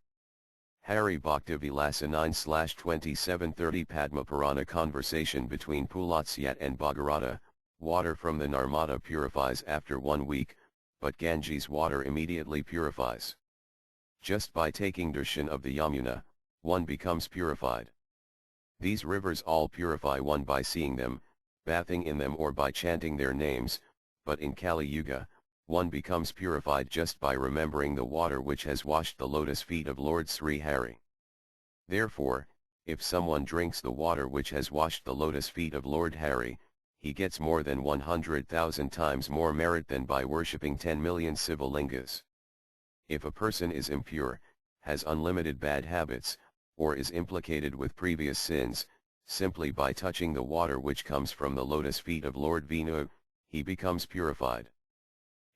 Hari Bhakti Vilasa 9/2730 Padma Purana conversation between Pulatsiyat and Bhagirata, water from the Narmada purifies after 1 week, but Ganges water immediately purifies. Just by taking darshan of the Yamuna, one becomes purified. These rivers all purify one by seeing them, bathing in them or by chanting their names, but in Kali Yuga, one becomes purified just by remembering the water which has washed the lotus feet of Lord Sri Hari. Therefore, if someone drinks the water which has washed the lotus feet of Lord Hari, he gets more than 100,000 times more merit than by worshipping 10 million Sivalingas. If a person is impure, has unlimited bad habits, or is implicated with previous sins, simply by touching the water which comes from the lotus feet of Lord Vinu, he becomes purified.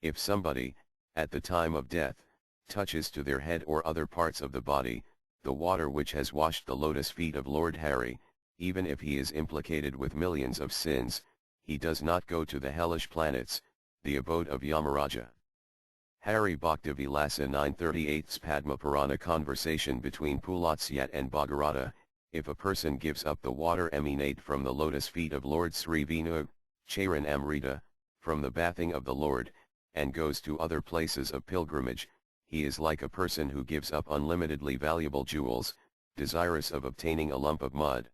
If somebody, at the time of death, touches to their head or other parts of the body, the water which has washed the lotus feet of Lord Hari, even if he is implicated with millions of sins, he does not go to the hellish planets, the abode of Yamaraja. Hari Bhakti Vilasa 9/38 Padma Purana conversation between Pulatsiyat and Bhagirata, if a person gives up the water emanate from the lotus feet of Lord Sri Vinu, Charan Amrita, from the bathing of the Lord, and goes to other places of pilgrimage, he is like a person who gives up unlimitedly valuable jewels, desirous of obtaining a lump of mud.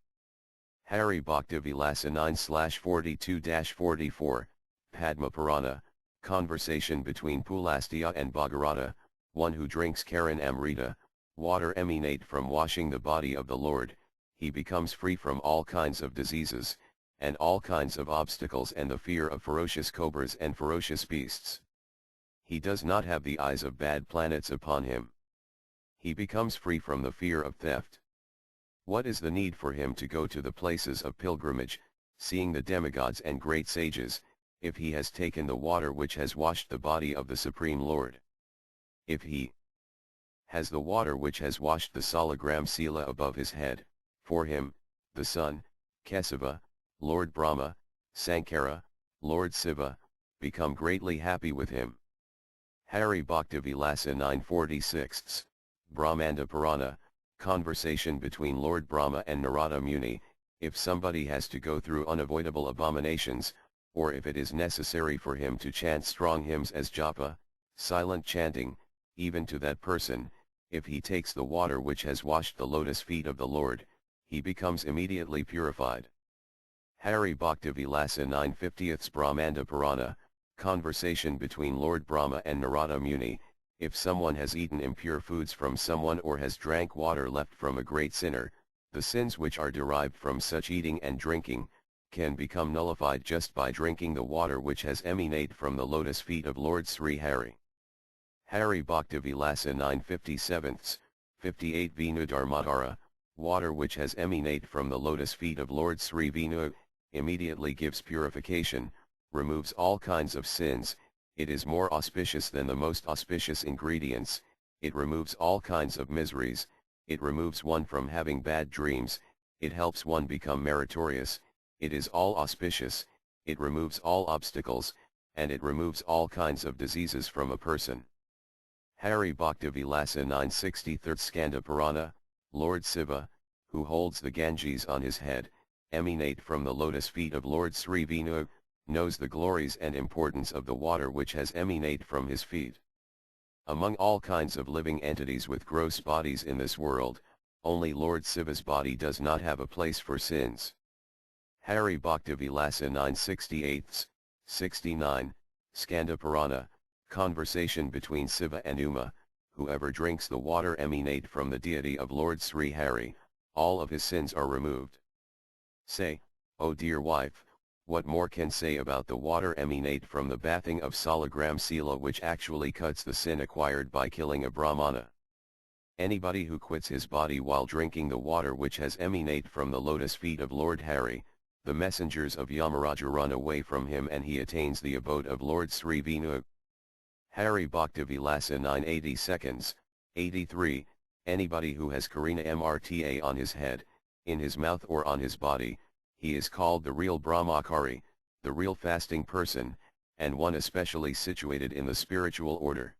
Hari Bhakti Vilasa 9/42-44, Padma Purana, conversation between Pulastya and Bhagirata, one who drinks Karan Amrita, water emanate from washing the body of the Lord, he becomes free from all kinds of diseases, and all kinds of obstacles and the fear of ferocious cobras and ferocious beasts. He does not have the eyes of bad planets upon him. He becomes free from the fear of theft. What is the need for him to go to the places of pilgrimage, seeing the demigods and great sages, if he has taken the water which has washed the body of the Supreme Lord? If he has the water which has washed the Salagram Sila above his head, for him, the sun, Kesava, Lord Brahma, Sankara, Lord Siva, become greatly happy with him. Hari Bhakti Vilasa 9/46, Brahmanda Purana, conversation between Lord Brahma and Narada Muni, if somebody has to go through unavoidable abominations, or if it is necessary for him to chant strong hymns as japa, silent chanting, even to that person, if he takes the water which has washed the lotus feet of the Lord, he becomes immediately purified. Hari Bhakti Vilasa 9/50 Brahmanda Purana, conversation between Lord Brahma and Narada Muni, if someone has eaten impure foods from someone or has drank water left from a great sinner, the sins which are derived from such eating and drinking, can become nullified just by drinking the water which has emanate from the lotus feet of Lord Sri Hari. Hari Bhakti Vilasa 957, 58 Vinu Dharmadhara, water which has emanate from the lotus feet of Lord Sri Vinu, immediately gives purification, removes all kinds of sins, it is more auspicious than the most auspicious ingredients, it removes all kinds of miseries, it removes one from having bad dreams, it helps one become meritorious, it is all auspicious, it removes all obstacles, and it removes all kinds of diseases from a person. Hari Bhakti Vilasa 963 Skanda Purana, Lord Siva, who holds the Ganges on his head, emanate from the lotus feet of Lord Sri Vinu, knows the glories and importance of the water which has emanate from his feet. Among all kinds of living entities with gross bodies in this world, only Lord Siva's body does not have a place for sins. Hari Bhakti Vilasa 968, 69, Skanda Purana, conversation between Siva and Uma, whoever drinks the water emanate from the deity of Lord Sri Hari, all of his sins are removed. Say, O dear wife, what more can say about the water emanate from the bathing of Salagram Sila which actually cuts the sin acquired by killing a Brahmana? Anybody who quits his body while drinking the water which has emanate from the lotus feet of Lord Hari, the messengers of Yamaraja run away from him and he attains the abode of Lord Sri Vinu. Hari Bhakti Vilasa 980, 83, anybody who has Karina Mrta on his head, in his mouth or on his body, he is called the real Brahmachari, the real fasting person, and one especially situated in the spiritual order.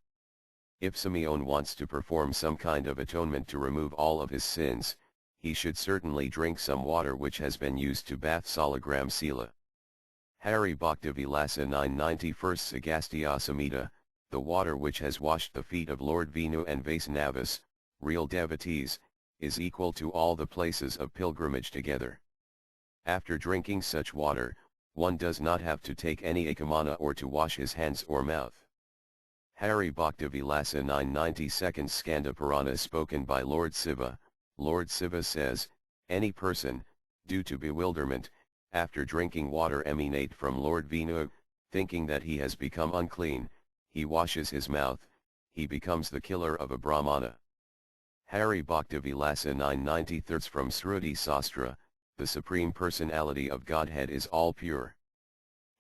If Simeon wants to perform some kind of atonement to remove all of his sins, he should certainly drink some water which has been used to bath Salagram Sila. Hari Bhakti Vilasa 991 Sagastya Samhita, the water which has washed the feet of Lord Vinu and Vaisnavas, real devotees, is equal to all the places of pilgrimage together. After drinking such water, one does not have to take any akamana or to wash his hands or mouth. Hari Bhakti Vilasa 992 Skanda Purana spoken by Lord Siva. Lord Siva says, any person, due to bewilderment, after drinking water emanate from Lord Vinu, thinking that he has become unclean, he washes his mouth, he becomes the killer of a Brahmana. Hari Bhakti Vilasa 993 from Sruti Sastra, the Supreme Personality of Godhead is all pure.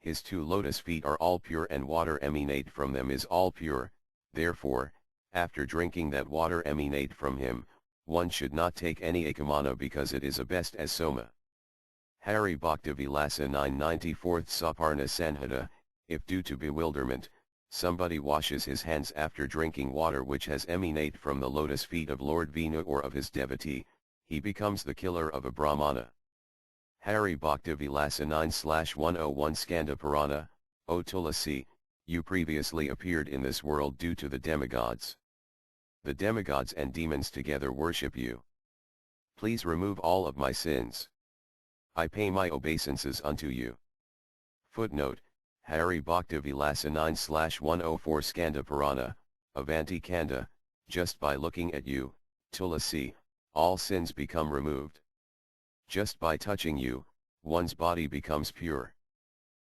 His two lotus feet are all pure and water emanate from them is all pure, therefore, after drinking that water emanate from him, one should not take any akamana because it is a best as soma. Hari Bhakti Vilasa 994 Saparna Sanhita, if due to bewilderment, somebody washes his hands after drinking water which has emanate from the lotus feet of Lord Vinu or of his devotee, he becomes the killer of a Brahmana. Hari Bhakti Vilasa 9/101 Skanda Purana, O Tulasi, you previously appeared in this world due to the demigods. The demigods and demons together worship you. Please remove all of my sins. I pay my obeisances unto you. Footnote, Hari Bhakti Vilasa 9/104 Skanda Purana, Avanti Kanda, just by looking at you, Tulasi, all sins become removed. Just by touching you, one's body becomes pure.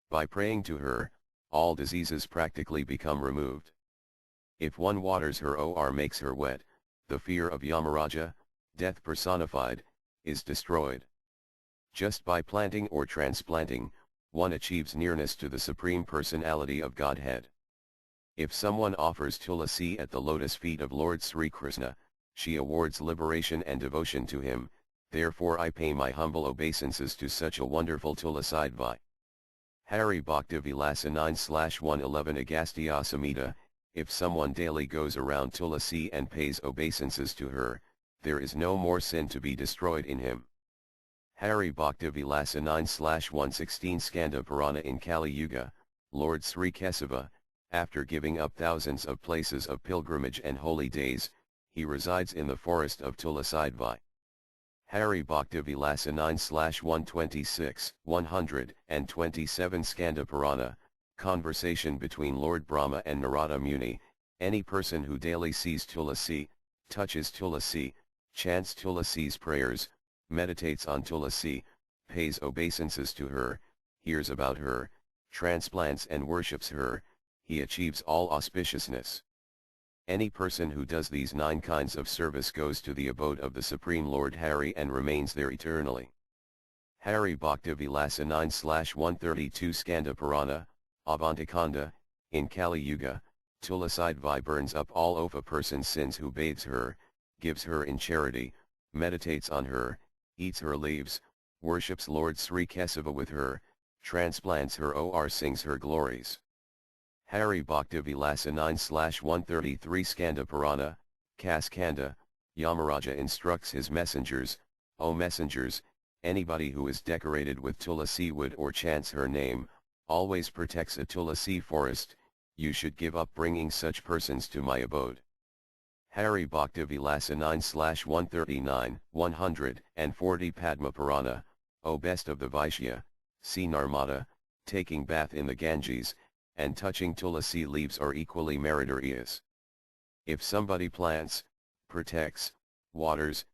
By praying to her, all diseases practically become removed. If one waters her or makes her wet, the fear of Yamaraja, death personified, is destroyed. Just by planting or transplanting, one achieves nearness to the Supreme Personality of Godhead. If someone offers Tulasi at the lotus feet of Lord Sri Krishna, she awards liberation and devotion to him, therefore I pay my humble obeisances to such a wonderful Tulasidvai. Hari Bhakti Vilasa 9/111 Agastya Samhita, if someone daily goes around Tulasi and pays obeisances to her, there is no more sin to be destroyed in him. Hari Bhakti Vilasa 9/116 Skanda Purana in Kali Yuga, Lord Sri Kesava, after giving up thousands of places of pilgrimage and holy days, he resides in the forest of Tulasidvai. Hari Bhakti Vilasa 9/126, 127 Skanda Purana, conversation between Lord Brahma and Narada Muni, any person who daily sees Tulasi, touches Tulasi, chants Tulasi's prayers, meditates on Tulasi, pays obeisances to her, hears about her, transplants and worships her, he achieves all auspiciousness. Any person who does these 9 kinds of service goes to the abode of the Supreme Lord Hari and remains there eternally. Hari Bhakti Vilasa 9/132 Skanda Purana, Avantakanda, in Kali Yuga, Tulasi burns up all of a person's sins who bathes her, gives her in charity, meditates on her, eats her leaves, worships Lord Sri Kesava with her, transplants her or sings her glories. Hari Bhakti Vilasa 9/133 Skanda Purana, Kaskanda, Yamaraja instructs his messengers, O messengers, anybody who is decorated with tulasi wood or chants her name, always protects a tulasi forest, you should give up bringing such persons to my abode. Hari Bhakti Vilasa 9/139, 140 Padma Purana, O best of the Vaishya, see Narmada, taking bath in the Ganges, and touching tulasi leaves are equally meritorious. If somebody plants, protects, waters,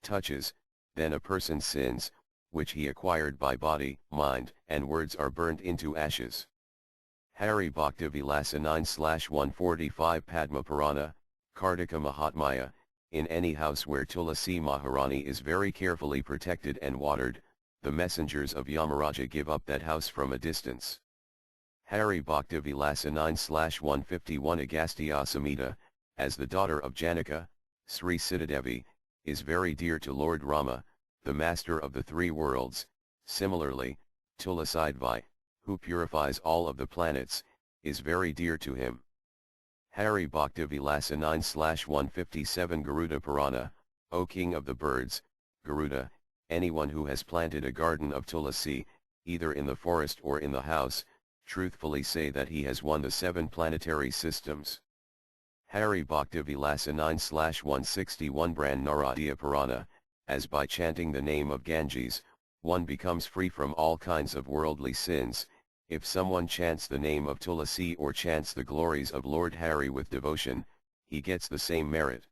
touches, then a person's sins, which he acquired by body, mind, and words are burnt into ashes. Hari Bhakti Vilasa 9/145 Padma Purana, Kartika Mahatmaya, in any house where Tulasi Maharani is very carefully protected and watered, the messengers of Yamaraja give up that house from a distance. Hari Bhakti Vilasa 9/151 Agastya Samhita, as the daughter of Janaka, Sri Sitadevi, is very dear to Lord Rama, the master of the 3 worlds. Similarly, Tulasidvi, who purifies all of the planets, is very dear to him. Hari Bhakti Vilasa 9/157 Garuda Purana, O king of the birds, Garuda, anyone who has planted a garden of tulasi, either in the forest or in the house, truthfully say that he has won the 7 planetary systems. Hari Bhakti Vilasa 9/161 Bran Naradiya Purana, as by chanting the name of Ganges, one becomes free from all kinds of worldly sins. If someone chants the name of Tulasi or chants the glories of Lord Hari with devotion, he gets the same merit.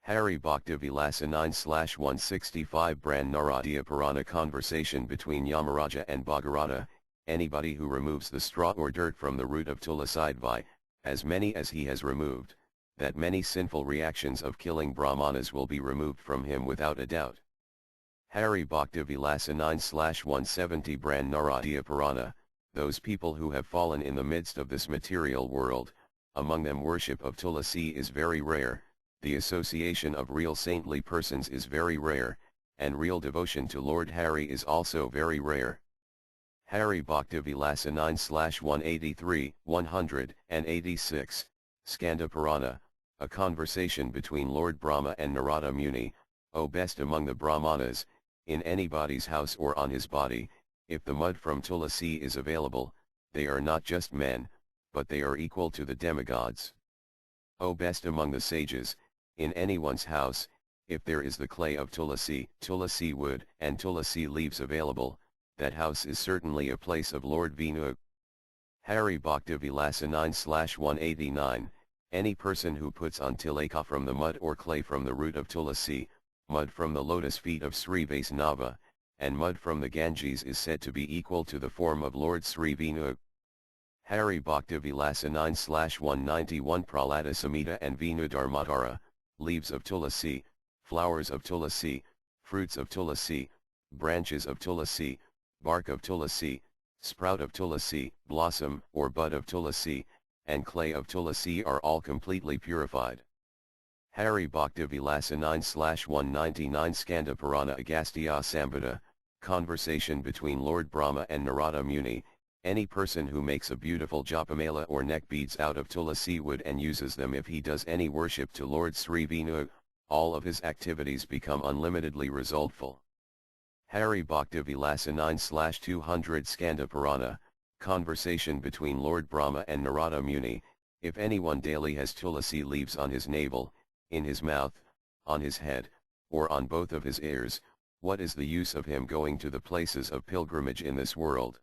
Hari Bhakti Vilasa 9/165 Bran Naradiya Purana conversation between Yamaraja and Bhagirata, anybody who removes the straw or dirt from the root of Tulasidvi, as many as he has removed, that many sinful reactions of killing Brahmanas will be removed from him without a doubt. Hari Bhakti Vilasa 9/170 Bran Naradiya Purana, those people who have fallen in the midst of this material world, among them worship of Tulasi is very rare, the association of real saintly persons is very rare, and real devotion to Lord Hari is also very rare. Hari Bhakti Vilasa 9/183, 186, Skanda Purana, a conversation between Lord Brahma and Narada Muni, O best among the Brahmanas, in anybody's house or on his body, if the mud from Tulasi is available, they are not just men, but they are equal to the demigods. O best among the sages, in anyone's house, if there is the clay of Tulasi, Tulasi wood, and Tulasi leaves available, that house is certainly a place of Lord Vinu. Hari Bhakti Vilasa 9/189, any person who puts on tilaka from the mud or clay from the root of Tulasi, mud from the lotus feet of Sri Vaisnava, and mud from the Ganges is said to be equal to the form of Lord Sri Vinu. Hari Bhakti Vilasa 9/191 Prahlada Samhita and Vinu Dharmadhara, leaves of Tulasi, flowers of Tulasi, fruits of Tulasi, branches of Tulasi, bark of Tulasi, sprout of Tulasi, blossom or bud of Tulasi, and clay of Tulasi are all completely purified. Hari Bhakti Vilasa 9/199 Skanda Purana Agastya Samhita, conversation between Lord Brahma and Narada Muni, any person who makes a beautiful japamala or neck beads out of Tulasi wood and uses them if he does any worship to Lord Sri Vinu, all of his activities become unlimitedly resultful. Hari Bhakti Vilasa 9/200 Skanda Purana, conversation between Lord Brahma and Narada Muni, if anyone daily has Tulasi leaves on his navel, in his mouth, on his head, or on both of his ears, what is the use of him going to the places of pilgrimage in this world?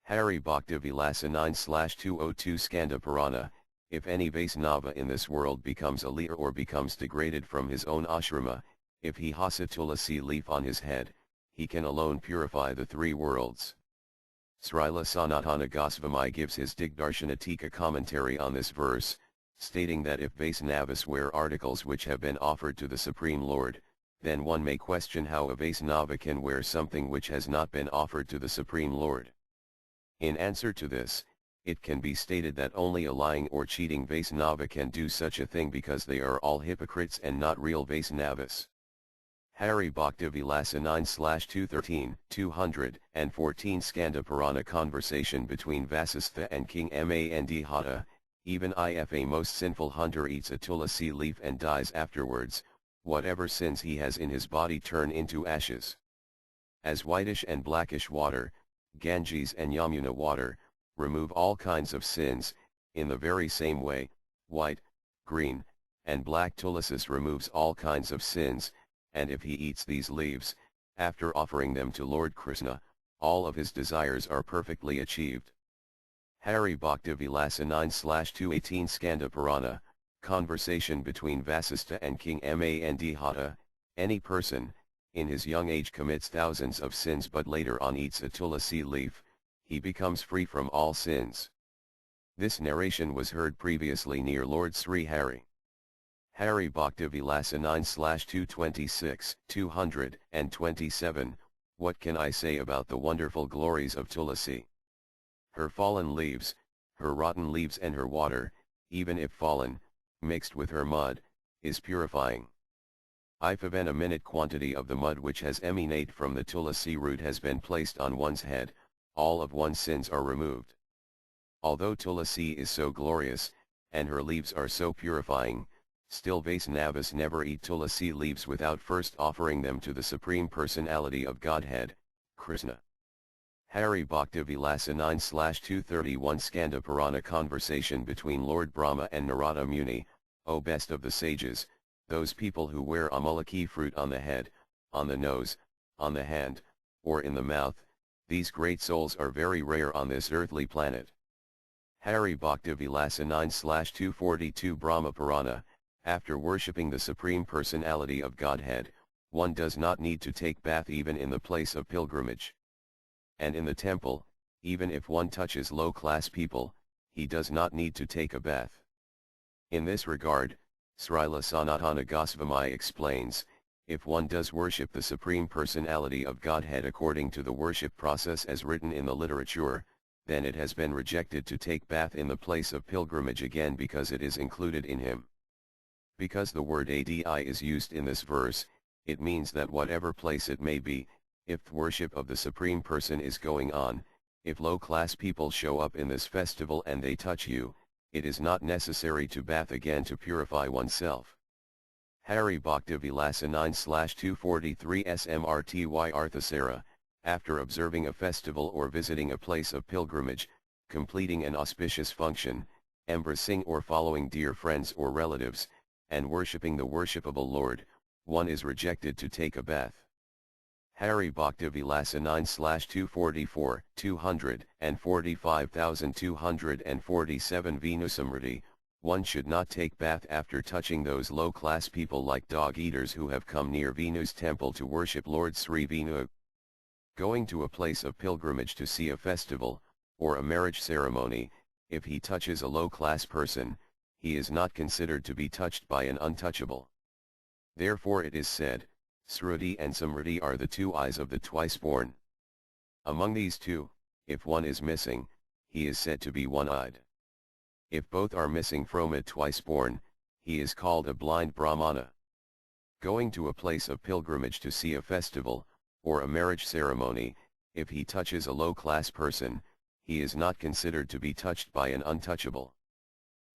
Hari Bhakti Vilasa 9/202 Skanda Purana, if any Vaisnava in this world becomes a leader or becomes degraded from his own ashrama, if he has a Tulasi leaf on his head, he can alone purify the three worlds. Srila Sanatana Goswami gives his Digdarshanatika commentary on this verse, stating that if Vaisnavas wear articles which have been offered to the Supreme Lord, then one may question how a Vaisnava can wear something which has not been offered to the Supreme Lord. In answer to this, it can be stated that only a lying or cheating Vaisnava can do such a thing because they are all hypocrites and not real Vaisnavas. Hari Bhakti Vilasa 9/213, 214 Skanda Purana conversation between Vasistha and King Mandhata, even if a most sinful hunter eats a tulasi leaf and dies afterwards, whatever sins he has in his body turn into ashes. As whitish and blackish water, Ganges and Yamuna water, remove all kinds of sins, in the very same way, white, green, and black tulasis removes all kinds of sins, and if he eats these leaves, after offering them to Lord Krishna, all of his desires are perfectly achieved. Hari Bhakti Vilasa 9/218 Skanda Purana, conversation between Vasistha and King Mandhata, any person, in his young age commits thousands of sins but later on eats a tulasi leaf, he becomes free from all sins. This narration was heard previously near Lord Sri Hari. Hari Bhakti Vilasa 9/226, 227, what can I say about the wonderful glories of Tulasi? Her fallen leaves, her rotten leaves and her water, even if fallen, mixed with her mud, is purifying. If even a minute quantity of the mud which has emanate from the Tulasi root has been placed on one's head, all of one's sins are removed. Although Tulasi is so glorious, and her leaves are so purifying, still Vaisnavas never eat Tulasi leaves without first offering them to the Supreme Personality of Godhead, Krishna. Hari Bhakti Vilasa 9/231 Skanda Purana conversation between Lord Brahma and Narada Muni, O best of the sages, those people who wear amalaki fruit on the head, on the nose, on the hand, or in the mouth, these great souls are very rare on this earthly planet. Hari Bhakti Vilasa 9/242 Brahma Purana, after worshipping the Supreme Personality of Godhead, one does not need to take bath even in the place of pilgrimage. And in the temple, even if one touches low-class people, he does not need to take a bath. In this regard, Srila Sanatana Goswami explains, if one does worship the Supreme Personality of Godhead according to the worship process as written in the literature, then it has been rejected to take bath in the place of pilgrimage again because it is included in him. Because the word adi is used in this verse, it means that whatever place it may be, if worship of the Supreme Person is going on, if low-class people show up in this festival and they touch you, it is not necessary to bath again to purify oneself. Hari Bhakti Vilasa 9/243 Smrty Arthasara, after observing a festival or visiting a place of pilgrimage, completing an auspicious function, embracing or following dear friends or relatives, and worshipping the worshipable Lord, one is rejected to take a bath. Hari Bhakti Vilasa 9/244, 245,247 Venusamriti, one should not take bath after touching those low-class people like dog-eaters who have come near Venu's temple to worship Lord Sri Venu. Going to a place of pilgrimage to see a festival, or a marriage ceremony, if he touches a low-class person, he is not considered to be touched by an untouchable. Therefore it is said, Sruti and Samriti are the two eyes of the twice-born. Among these two, if one is missing, he is said to be one-eyed. If both are missing from it twice-born, he is called a blind Brahmana. Going to a place of pilgrimage to see a festival, or a marriage ceremony, if he touches a low-class person, he is not considered to be touched by an untouchable.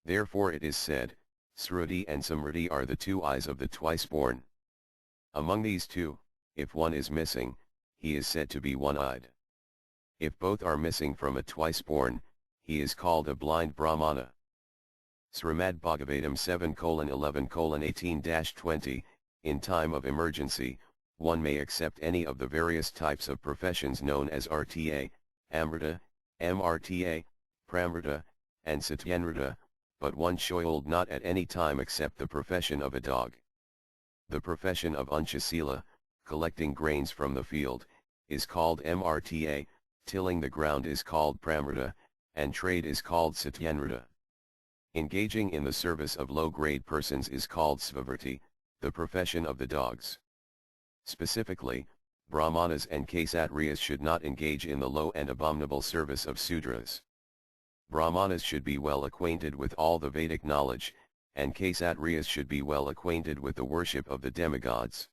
Therefore it is said, Sruti and Samriti are the two eyes of the twice-born. Among these two, if one is missing, he is said to be one-eyed. If both are missing from a twice-born, he is called a blind Brahmana. Srimad Bhagavatam 7:11:18-20, in time of emergency, one may accept any of the various types of professions known as RTA, Amrita, MRTA, Pramrita, and Satyanrita, but one should not at any time accept the profession of a dog. The profession of Unchasila, collecting grains from the field, is called mrta, tilling the ground is called pramrita, and trade is called satyanrita. Engaging in the service of low-grade persons is called svavrti, the profession of the dogs. Specifically, brahmanas and kshatriyas should not engage in the low and abominable service of sudras. Brahmanas should be well acquainted with all the Vedic knowledge, and kshatriyas should be well acquainted with the worship of the demigods.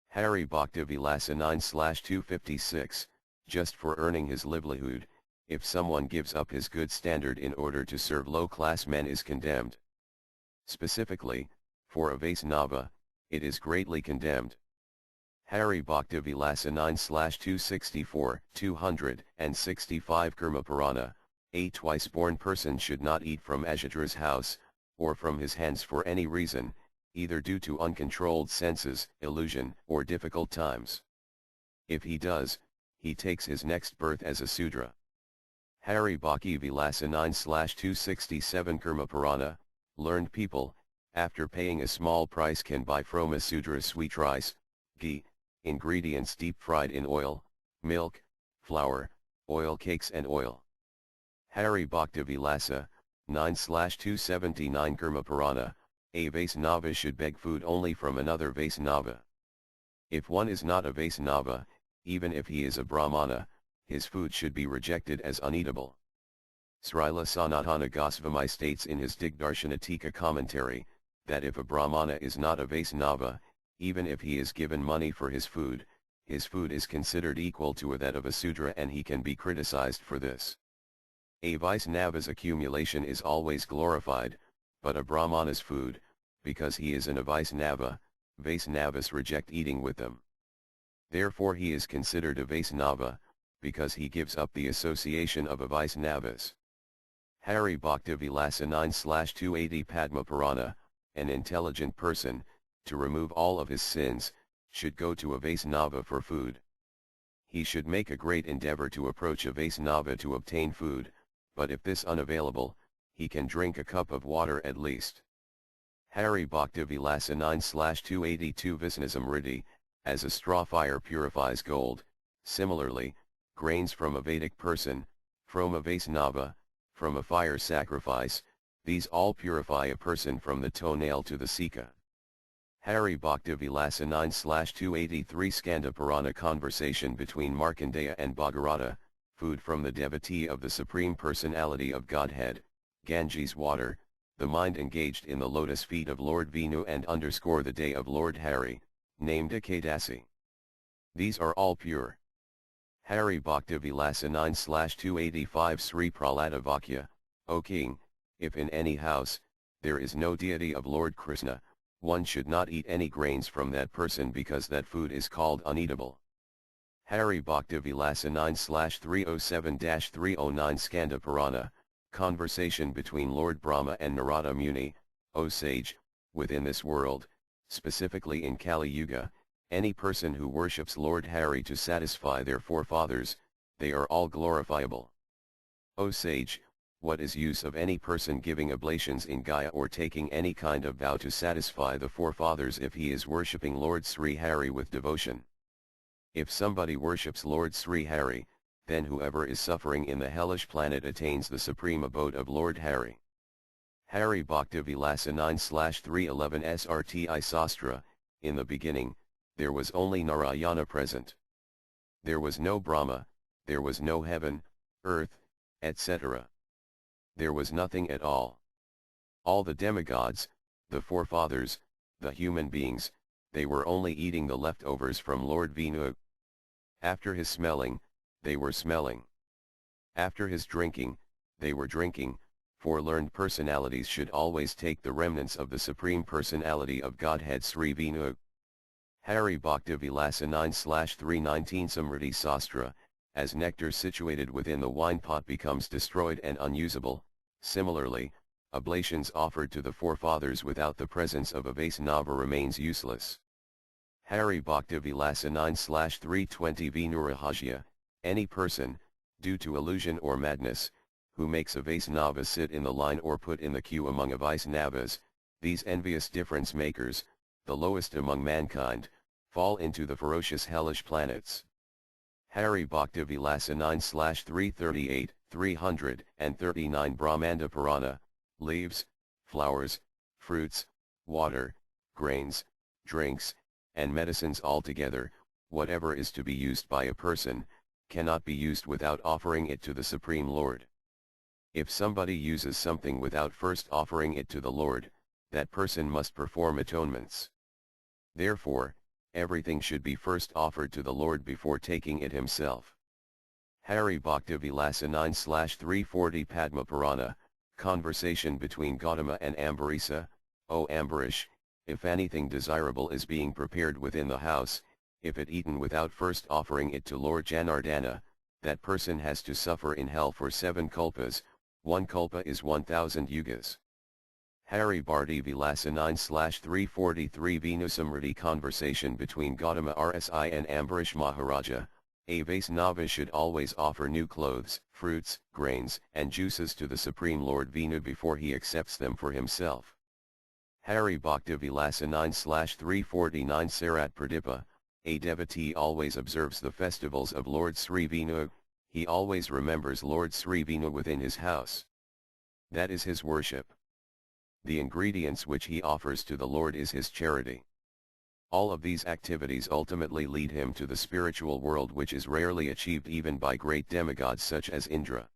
Hari Bhakti Vilasa 9/256, just for earning his livelihood, if someone gives up his good standard in order to serve low-class men is condemned. Specifically, for a Vaisnava, it is greatly condemned. Hari Bhakti Vilasa 9/264, 265 Karma Purana, a twice-born person should not eat from Ajadra's house, or from his hands for any reason, either due to uncontrolled senses, illusion, or difficult times. If he does, he takes his next birth as a Sudra. Hari Bhakti Vilasa 9/267 Karma Purana, learned people, after paying a small price can buy from a Sudra sweet rice, ghee, ingredients deep fried in oil, milk, flour, oil cakes and oil. Hari Bhakti Vilasa 9/279 Karma Purana, a Vaisnava should beg food only from another Vaisnava. If one is not a Vaisnava, even if he is a Brahmana, his food should be rejected as uneatable. Srila Sanatana Goswami states in his Digdarshan Tika commentary, that if a Brahmana is not a Vaisnava, even if he is given money for his food is considered equal to that of a Sudra and he can be criticized for this. A Vaisnava's accumulation is always glorified, but a Brahmana's food, because he is a Vaisnava, Vaisnavas reject eating with them. Therefore he is considered a Vaisnava, because he gives up the association of a Vaisnavas. Hari Bhakti Vilasa 9/280 Padma Purana, an intelligent person, to remove all of his sins, should go to a Vaisnava for food. He should make a great endeavor to approach a Vaisnava to obtain food, but if this unavailable, he can drink a cup of water at least. Hari Bhakti Vilasa 9/282 Visnasmriti, as a straw fire purifies gold, similarly, grains from a Vedic person, from a Vaisnava, from a fire sacrifice, these all purify a person from the toenail to the sika. Hari Bhakti Vilasa 9/283 Skanda Purana conversation between Markandeya and Bhagirata, food from the devotee of the Supreme Personality of Godhead, Ganges water, the mind engaged in the lotus feet of Lord Vishnu and underscore the day of Lord Hari, named Ekadasi. These are all pure. Hari Bhakti Vilasa 9/285 Sri Prahlada Vakya, O King, if in any house, there is no deity of Lord Krishna, one should not eat any grains from that person because that food is called uneatable. Hari Bhakti Vilasa 9/307-309 Skanda Purana, conversation between Lord Brahma and Narada Muni, O sage, within this world, specifically in Kali Yuga, any person who worships Lord Hari to satisfy their forefathers, they are all glorifiable. O sage, what is use of any person giving oblations in Gaya or taking any kind of vow to satisfy the forefathers if he is worshipping Lord Sri Hari with devotion? If somebody worships Lord Sri Hari, then whoever is suffering in the hellish planet attains the supreme abode of Lord Hari. Hari Bhakti Vilasa 9/311 Srti Sastra, in the beginning, there was only Narayana present. There was no Brahma, there was no heaven, earth, etc. There was nothing at all. All the demigods, the forefathers, the human beings, they were only eating the leftovers from Lord Vishnu. After his smelling, they were smelling. After his drinking, they were drinking, for learned personalities should always take the remnants of the Supreme Personality of Godhead Sri Vishnu. Hari Bhakti Vilasa 9/319 Samriti Sastra, as nectar situated within the wine pot becomes destroyed and unusable, similarly, oblations offered to the forefathers without the presence of a Vaisnava remains useless. Hari Bhakti Vilasa 9/320 Vinurahasya, any person, due to illusion or madness, who makes a Vaisnava sit in the line or put in the queue among a Vaisnavas, these envious difference makers, the lowest among mankind, fall into the ferocious hellish planets. Hari Bhakti Vilasa 9/338, 339 Brahmanda Purana, leaves, flowers, fruits, water, grains, drinks, and medicines altogether, whatever is to be used by a person, cannot be used without offering it to the Supreme Lord. If somebody uses something without first offering it to the Lord, that person must perform atonements. Therefore, everything should be first offered to the Lord before taking it himself. Hari Bhakti Vilasa 9/340 Padma Purana, conversation between Gautama and Ambarisa. O Ambarish, if anything desirable is being prepared within the house, if it eaten without first offering it to Lord Janardana, that person has to suffer in hell for 7 kalpas, 1 kalpa is 1000 yugas. Hari Bharti Vilasa 9/343 Venusamriti conversation between Gautama Rsi and Ambarish Maharaja. A Vaisnava should always offer new clothes, fruits, grains, and juices to the Supreme Lord Venu before he accepts them for himself. Hari Bhakti Vilasa 9/349 Sarat Pradipa, a devotee always observes the festivals of Lord Sri Venu, he always remembers Lord Sri Venu within his house. That is his worship. The ingredients which he offers to the Lord is his charity. All of these activities ultimately lead him to the spiritual world, which is rarely achieved even by great demigods such as Indra.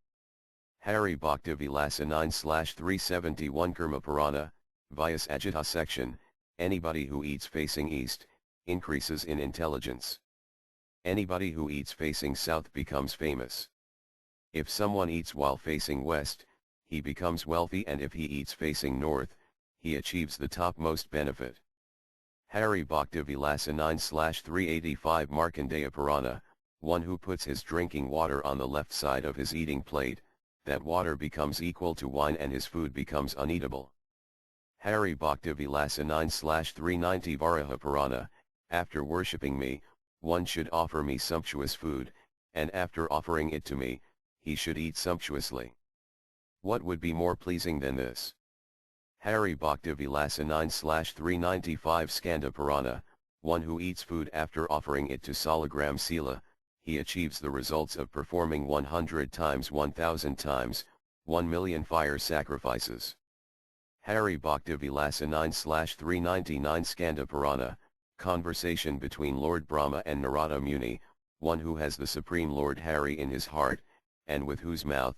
Hari Bhakti Vilasa 9/371 Karma Purana, Vyas Ajita section, anybody who eats facing east, increases in intelligence. Anybody who eats facing south becomes famous. If someone eats while facing west, he becomes wealthy, and if he eats facing north, he achieves the topmost benefit. Hari Bhakti Vilasa 9/385 Markandeya Purana, one who puts his drinking water on the left side of his eating plate, that water becomes equal to wine and his food becomes uneatable. Hari Bhakti Vilasa 9/390 Varaha Purana, after worshipping me, one should offer me sumptuous food, and after offering it to me, he should eat sumptuously. What would be more pleasing than this? Hari Bhakti Vilasa 9/395 Skanda Purana, one who eats food after offering it to Salagram Sila, he achieves the results of performing 100 times 1000 times, 1,000,000 fire sacrifices. Hari Bhakti Vilasa 9/399 Skanda Purana, conversation between Lord Brahma and Narada Muni, one who has the Supreme Lord Hari in his heart, and with whose mouth,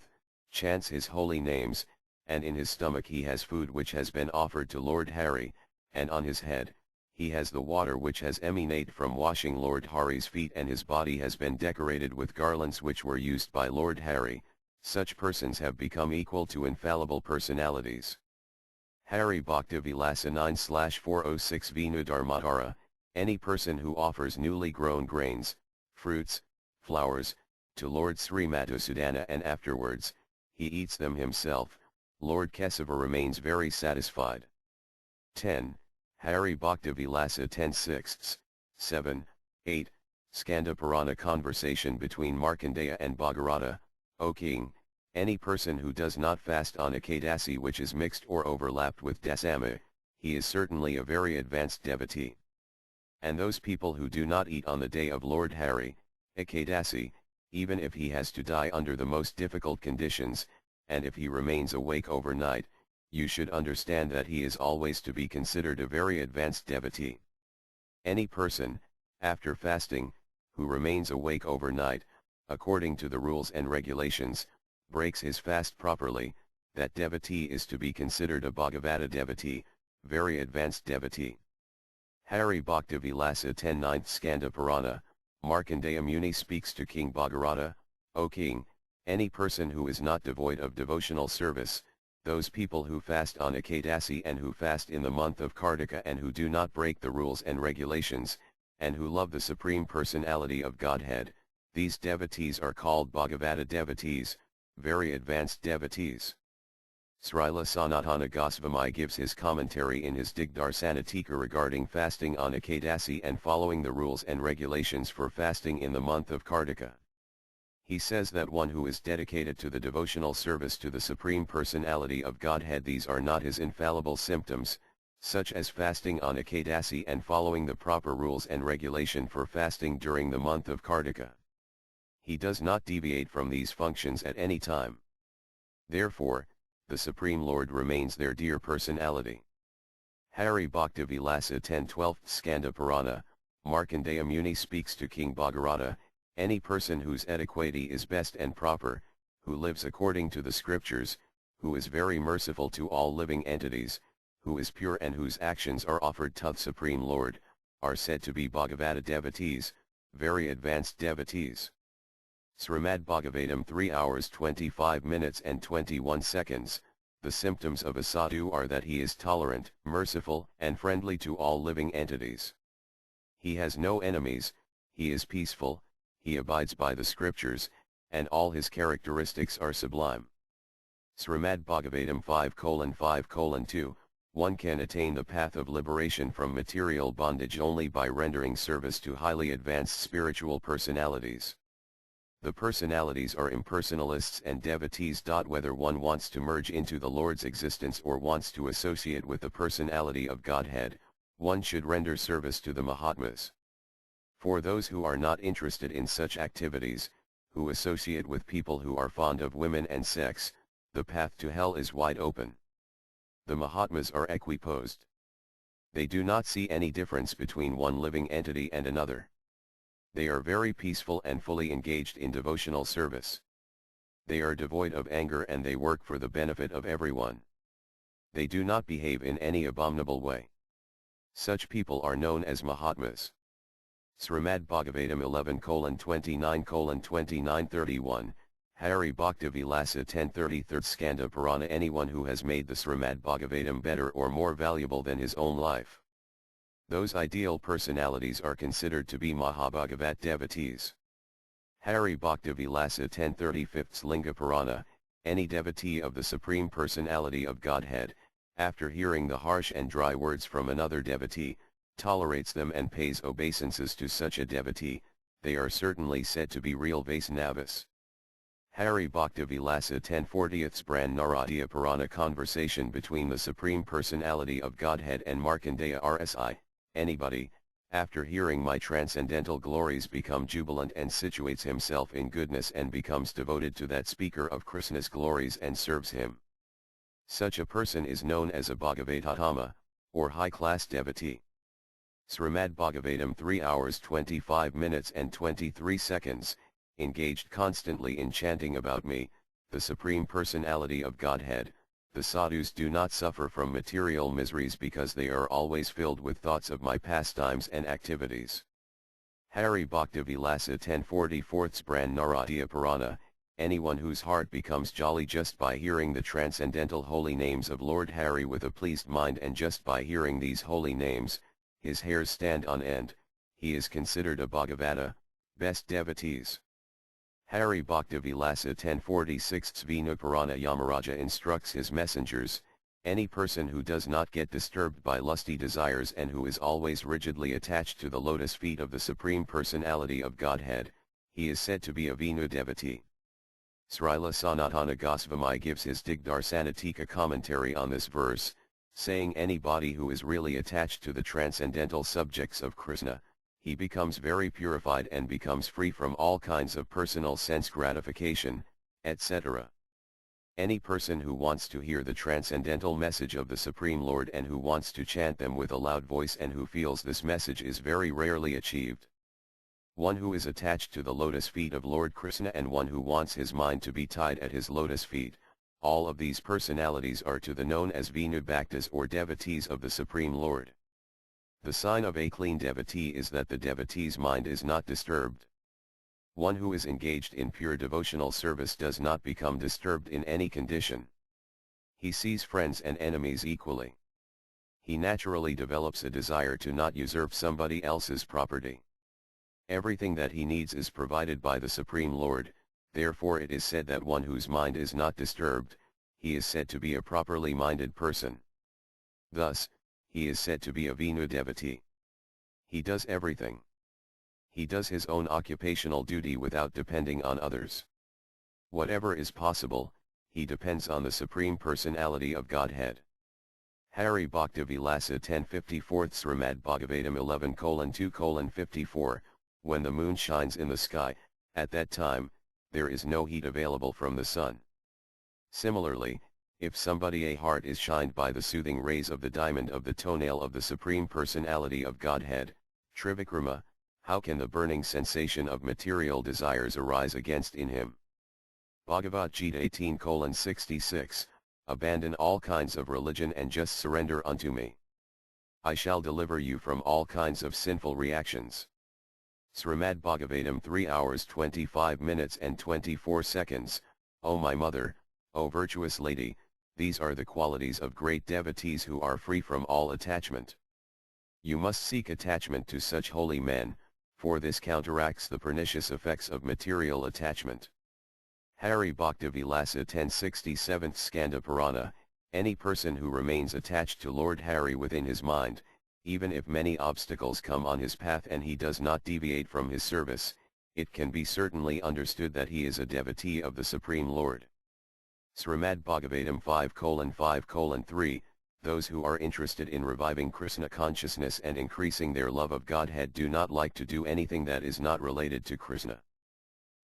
chants his holy names, and in his stomach he has food which has been offered to Lord Hari, and on his head, he has the water which has emanated from washing Lord Hari's feet, and his body has been decorated with garlands which were used by Lord Hari. Such persons have become equal to infallible personalities. Hari Bhakti Vilasa 9/406 Vinu Dharmadhara, any person who offers newly grown grains, fruits, flowers, to Lord Sri Madhusudana and afterwards, he eats them himself, Lord Kesava remains very satisfied. 10. Hari Bhakti Vilasa 10/6, 7, 8, Skanda Purana conversation between Markandeya and Bhagirata, O king, any person who does not fast on Ekadasi which is mixed or overlapped with Dasama, he is certainly a very advanced devotee. And those people who do not eat on the day of Lord Hari, Ekadasi, even if he has to die under the most difficult conditions, and if he remains awake overnight, you should understand that he is always to be considered a very advanced devotee. Any person, after fasting, who remains awake overnight, according to the rules and regulations, breaks his fast properly, that devotee is to be considered a Bhagavata devotee, very advanced devotee. Hari Bhakti Vilasa 10/9 Skanda Purana, Markandeya Muni speaks to King Bhagirata, O king, any person who is not devoid of devotional service, those people who fast on Ekadasi and who fast in the month of Kartika and who do not break the rules and regulations, and who love the Supreme Personality of Godhead, these devotees are called Bhagavata devotees, very advanced devotees. Srila Sanatana Goswami gives his commentary in his Digdarsana Tika regarding fasting on Ekadasi and following the rules and regulations for fasting in the month of Kartika. He says that one who is dedicated to the devotional service to the Supreme Personality of Godhead, these are not his infallible symptoms, such as fasting on Ekadasi and following the proper rules and regulation for fasting during the month of Kartika. He does not deviate from these functions at any time. Therefore, the Supreme Lord remains their dear personality. Hari Bhakti Vilasa 10-12th Skanda Purana, Markandeya Muni speaks to King Bhagirata, any person whose etiquette is best and proper, who lives according to the scriptures, who is very merciful to all living entities, who is pure and whose actions are offered to the Supreme Lord, are said to be Bhagavata devotees, very advanced devotees. Srimad Bhagavatam 3 hours 25 minutes and 21 seconds, the symptoms of a sadhu are that he is tolerant, merciful, and friendly to all living entities. He has no enemies, he is peaceful, he abides by the scriptures, and all his characteristics are sublime. Srimad Bhagavatam 5:5:2, one can attain the path of liberation from material bondage only by rendering service to highly advanced spiritual personalities. The personalities are impersonalists and devotees. Whether one wants to merge into the Lord's existence or wants to associate with the personality of Godhead, one should render service to the Mahatmas. For those who are not interested in such activities, who associate with people who are fond of women and sex, the path to hell is wide open. The Mahatmas are equiposed. They do not see any difference between one living entity and another. They are very peaceful and fully engaged in devotional service. They are devoid of anger and they work for the benefit of everyone. They do not behave in any abominable way. Such people are known as Mahatmas. Srimad Bhagavatam 11:29:29-31, Hari Bhakti Vilasa 10:33 Skanda Purana. Anyone who has made the Srimad Bhagavatam better or more valuable than his own life, those ideal personalities are considered to be Mahabhagavat devotees. Hari Bhakti Vilasa 10:35 Linga Purana, any devotee of the Supreme Personality of Godhead, after hearing the harsh and dry words from another devotee, tolerates them and pays obeisances to such a devotee, they are certainly said to be real Vaisnavas. Hari Bhakti Vilasa 10:40 Bran Naradiya Purana, conversation between the Supreme Personality of Godhead and Markandeya Rsi, anybody, after hearing my transcendental glories, become jubilant and situates himself in goodness and becomes devoted to that speaker of Krishna's glories and serves him. Such a person is known as a Bhagavatatama, or high-class devotee. Srimad Bhagavatam 3 hours 25 minutes and 23 seconds, engaged constantly in chanting about me, the Supreme Personality of Godhead, the sadhus do not suffer from material miseries because they are always filled with thoughts of my pastimes and activities. Hari Bhakti Vilasa 10:44 Bran Naradiya Purana, anyone whose heart becomes jolly just by hearing the transcendental holy names of Lord Hari with a pleased mind, and just by hearing these holy names, his hairs stand on end, he is considered a Bhagavata, best devotees. Hari Bhakti Vilasa 10:46 Vinu Purana, Yamaraja instructs his messengers, any person who does not get disturbed by lusty desires and who is always rigidly attached to the lotus feet of the Supreme Personality of Godhead, he is said to be a Vinu devotee. Srila Sanatana Goswami gives his Digdarsanatika commentary on this verse, saying anybody who is really attached to the transcendental subjects of Krishna, he becomes very purified and becomes free from all kinds of personal sense gratification, etc. Any person who wants to hear the transcendental message of the Supreme Lord and who wants to chant them with a loud voice and who feels this message is very rarely achieved. One who is attached to the lotus feet of Lord Krishna and one who wants his mind to be tied at his lotus feet, all of these personalities are to the known as Vinu Bhaktas or devotees of the Supreme Lord. The sign of a clean devotee is that the devotee's mind is not disturbed. One who is engaged in pure devotional service does not become disturbed in any condition. He sees friends and enemies equally. He naturally develops a desire to not usurp somebody else's property. Everything that he needs is provided by the Supreme Lord, therefore it is said that one whose mind is not disturbed, he is said to be a properly minded person. Thus, he is said to be a Vinu devotee. He does everything. He does his own occupational duty without depending on others. Whatever is possible, he depends on the Supreme Personality of Godhead. Hari Bhakti Vilasa 1054 Srimad Bhagavatam 11:2:54, when the moon shines in the sky, at that time, there is no heat available from the sun. Similarly, if somebody heart is shined by the soothing rays of the diamond of the toenail of the Supreme Personality of Godhead, Trivikrama, how can the burning sensation of material desires arise against in him? Bhagavad Gita 18:66, abandon all kinds of religion and just surrender unto me. I shall deliver you from all kinds of sinful reactions. Srimad Bhagavatam 3 hours 25 minutes and 24 seconds, O my mother, O virtuous lady, these are the qualities of great devotees who are free from all attachment. You must seek attachment to such holy men, for this counteracts the pernicious effects of material attachment. Hari Bhakti Vilasa 1067th Skanda Purana, any person who remains attached to Lord Hari within his mind, even if many obstacles come on his path and he does not deviate from his service, it can be certainly understood that he is a devotee of the Supreme Lord. Srimad Bhagavatam 5:5:3, those who are interested in reviving Krishna consciousness and increasing their love of Godhead do not like to do anything that is not related to Krishna.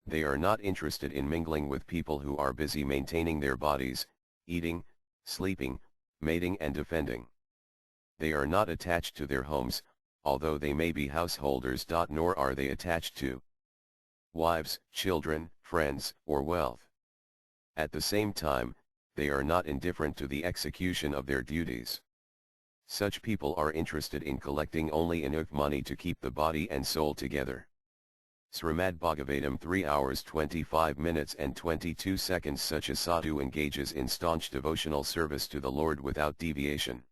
They are not interested in mingling with people who are busy maintaining their bodies, eating, sleeping, mating and defending. They are not attached to their homes, although they may be householders. Nor are they attached to wives, children, friends, or wealth. At the same time, they are not indifferent to the execution of their duties. Such people are interested in collecting only enough money to keep the body and soul together. Srimad Bhagavatam 3 hours 25 minutes and 22 seconds. Such a sadhu engages in staunch devotional service to the Lord without deviation.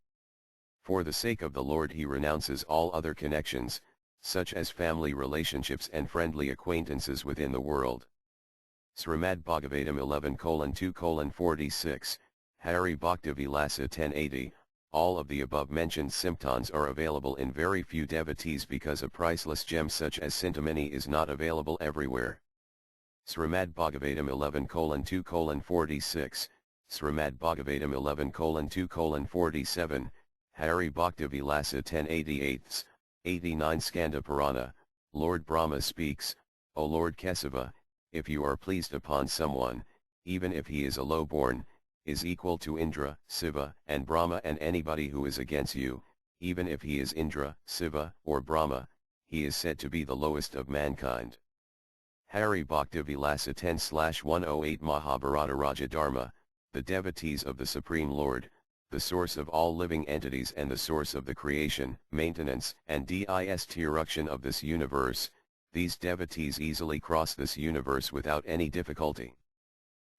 For the sake of the Lord he renounces all other connections, such as family relationships and friendly acquaintances within the world. Srimad Bhagavatam 11:2:46, Hari Bhakti Vilasa 1080, all of the above mentioned symptoms are available in very few devotees because a priceless gem such as Sintamani is not available everywhere. Srimad Bhagavatam 11:2:46, Srimad Bhagavatam 11:2:47, Hari Bhakti Vilasa 1088, 89 Skanda Purana, Lord Brahma speaks, O Lord Kesava, if you are pleased upon someone, even if he is a low-born, is equal to Indra, Siva, and Brahma, and anybody who is against you, even if he is Indra, Siva, or Brahma, he is said to be the lowest of mankind. Hari Bhakti Vilasa 10/108 Mahabharata Raja Dharma, the devotees of the Supreme Lord, the source of all living entities and the source of the creation, maintenance, and destruction of this universe, these devotees easily cross this universe without any difficulty.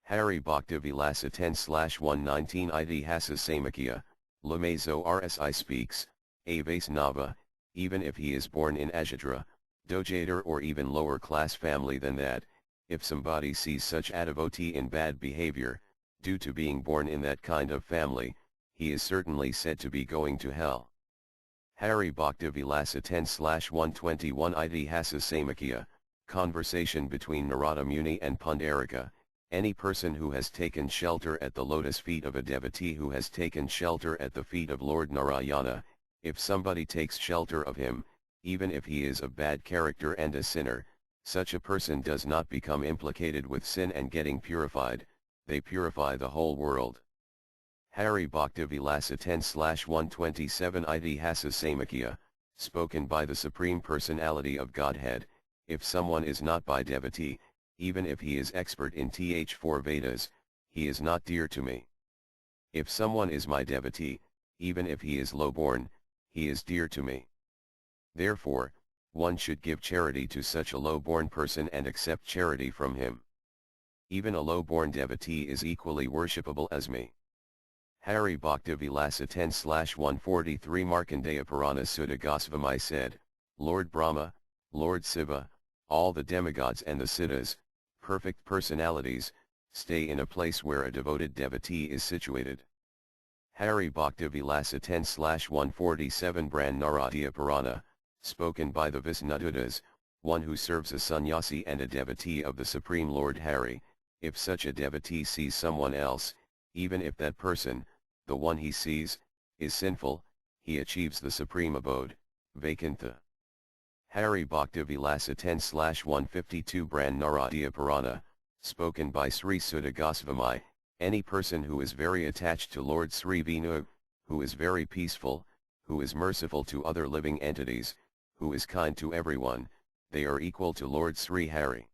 Hari Bhakti Vilasa 10/119 Itihasa Samakya, Lamazo Rsi speaks, Avas Nava, even if he is born in Ajitra, Dojadar or even lower class family than that, if somebody sees such a devotee in bad behavior, due to being born in that kind of family, he is certainly said to be going to hell. Hari Bhakti Vilasa 10/121 Itihasa Samakya, conversation between Narada Muni and Pundarika, any person who has taken shelter at the lotus feet of a devotee who has taken shelter at the feet of Lord Narayana, if somebody takes shelter of him, even if he is of bad character and a sinner, such a person does not become implicated with sin and getting purified, they purify the whole world. Hari Bhakti Vilasa 10/127 Itihasa Samakya, spoken by the Supreme Personality of Godhead, if someone is not by devotee, even if he is expert in th4 Vedas, he is not dear to me. If someone is my devotee, even if he is low-born, he is dear to me. Therefore, one should give charity to such a low-born person and accept charity from him. Even a low-born devotee is equally worshipable as me. Hari Bhakti Vilasa 10/143 Markandeya Purana Sutta Goswami said, Lord Brahma, Lord Siva, all the demigods and the siddhas, perfect personalities, stay in a place where a devoted devotee is situated. Hari Bhakti Vilasa 10/147 Bran Naradiya Purana, spoken by the Visnuddhas, one who serves a sannyasi and a devotee of the Supreme Lord Hari, if such a devotee sees someone else, even if that person, the one he sees, is sinful, he achieves the supreme abode, Vaikuntha. Hari Bhakti Vilasa 10/152 Brand Naradiya Purana, spoken by Sri Sutta Goswami, any person who is very attached to Lord Sri Vinu, who is very peaceful, who is merciful to other living entities, who is kind to everyone, they are equal to Lord Sri Hari.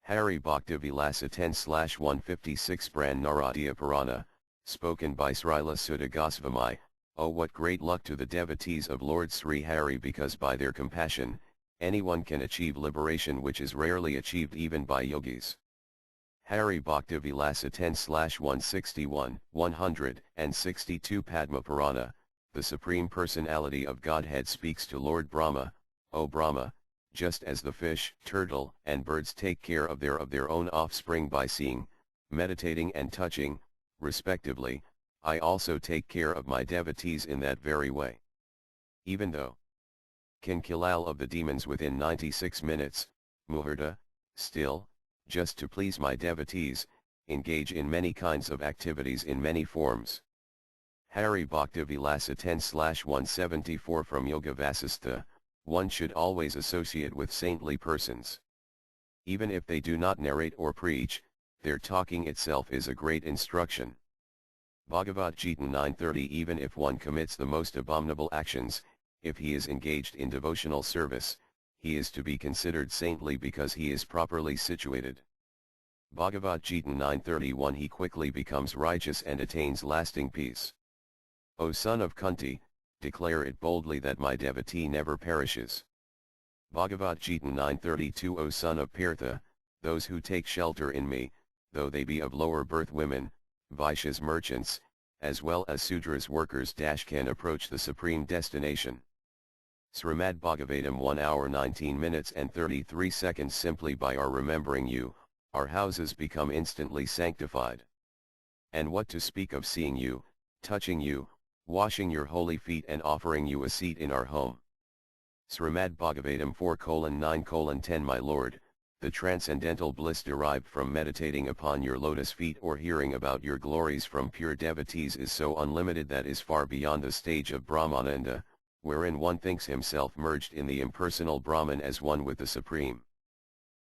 Hari Bhakti Vilasa 10/156 Brand Naradiya Purana, spoken by Srila Sutta Goswami. Oh, what great luck to the devotees of Lord Sri Hari, because by their compassion, anyone can achieve liberation, which is rarely achieved even by yogis. Hari Bhakti Vilasa 10/161, 162 Padma Purana, the Supreme Personality of Godhead speaks to Lord Brahma, O Brahma, just as the fish, turtle, and birds take care of their own offspring by seeing, meditating and touching, respectively, I also take care of my devotees in that very way. Even though can kill all of the demons within 96 minutes, muhurta, still, just to please my devotees, engage in many kinds of activities in many forms. Hari Bhakti Vilasa 10/174 from Yoga Vasistha, one should always associate with saintly persons. Even if they do not narrate or preach, their talking itself is a great instruction. Bhagavad Gita 9:30 Even if one commits the most abominable actions, if he is engaged in devotional service, he is to be considered saintly because he is properly situated. Bhagavad Gita 9:31 He quickly becomes righteous and attains lasting peace. O son of Kunti, declare it boldly that my devotee never perishes. Bhagavad Gita 9:32 O son of Partha, those who take shelter in me, though they be of lower birth women, Vaishyas merchants, as well as Sudras workers can approach the supreme destination. Srimad Bhagavatam 1 hour 19 minutes and 33 seconds Simply by our remembering you, our houses become instantly sanctified. And what to speak of seeing you, touching you, washing your holy feet and offering you a seat in our home. Srimad Bhagavatam 4:9:10 My Lord, the transcendental bliss derived from meditating upon your lotus feet or hearing about your glories from pure devotees is so unlimited that is far beyond the stage of Brahmananda, wherein one thinks himself merged in the impersonal Brahman as one with the Supreme.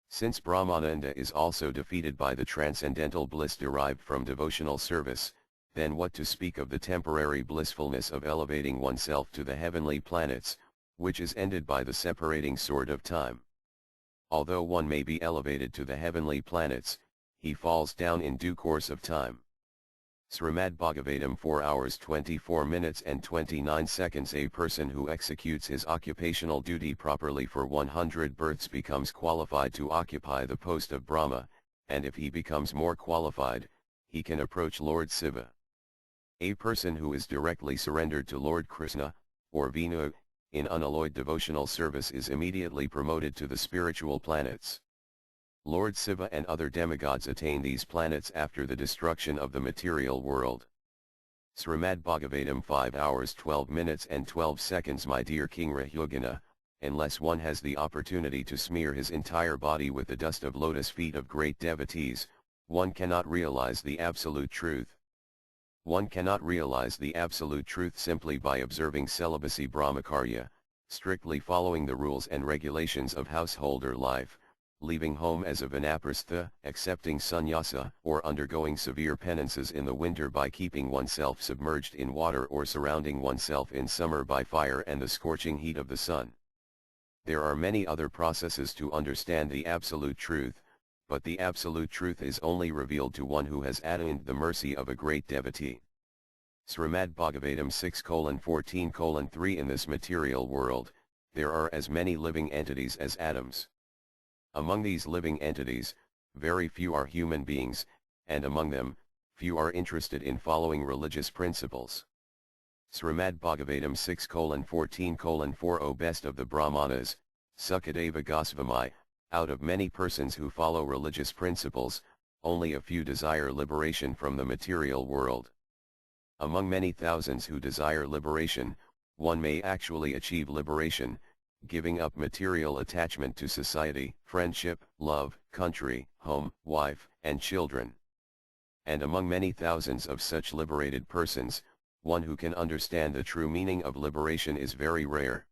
Since Brahmananda is also defeated by the transcendental bliss derived from devotional service, then what to speak of the temporary blissfulness of elevating oneself to the heavenly planets, which is ended by the separating sword of time. Although one may be elevated to the heavenly planets, he falls down in due course of time. Srimad Bhagavatam 4 hours 24 minutes and 29 seconds A person who executes his occupational duty properly for 100 births becomes qualified to occupy the post of Brahma, and if he becomes more qualified, he can approach Lord Shiva. A person who is directly surrendered to Lord Krishna, or Vinu, in unalloyed devotional service is immediately promoted to the spiritual planets. Lord Shiva and other demigods attain these planets after the destruction of the material world. Srimad Bhagavatam 5 hours 12 minutes and 12 seconds My dear King Rahyogana, unless one has the opportunity to smear his entire body with the dust of lotus feet of great devotees, one cannot realize the absolute truth. One cannot realize the absolute truth simply by observing celibacy brahmacharya, strictly following the rules and regulations of householder life, leaving home as a vanaprastha, accepting sannyasa, or undergoing severe penances in the winter by keeping oneself submerged in water or surrounding oneself in summer by fire and the scorching heat of the sun. There are many other processes to understand the absolute truth, but the absolute truth is only revealed to one who has attained the mercy of a great devotee. Srimad Bhagavatam 6:14:3 In this material world, there are as many living entities as atoms. Among these living entities, very few are human beings, and among them, few are interested in following religious principles. Srimad Bhagavatam 6:14:4 O best of the Brahmanas, Sukadeva Goswami, out of many persons who follow religious principles, only a few desire liberation from the material world. Among many thousands who desire liberation, one may actually achieve liberation, giving up material attachment to society, friendship, love, country, home, wife, and children. And among many thousands of such liberated persons, one who can understand the true meaning of liberation is very rare.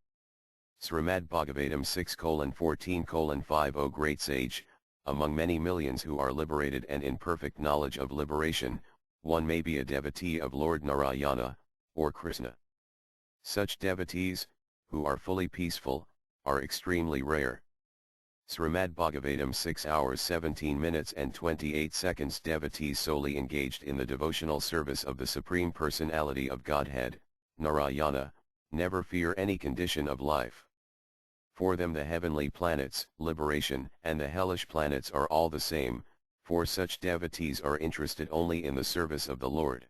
Srimad Bhagavatam 6:14:5 O great sage, among many millions who are liberated and in perfect knowledge of liberation, one may be a devotee of Lord Narayana, or Krishna. Such devotees, who are fully peaceful, are extremely rare. Srimad Bhagavatam 6 hours 17 minutes and 28 seconds Devotees solely engaged in the devotional service of the Supreme Personality of Godhead, Narayana, never fear any condition of life. For them the heavenly planets, liberation, and the hellish planets are all the same, for such devotees are interested only in the service of the Lord.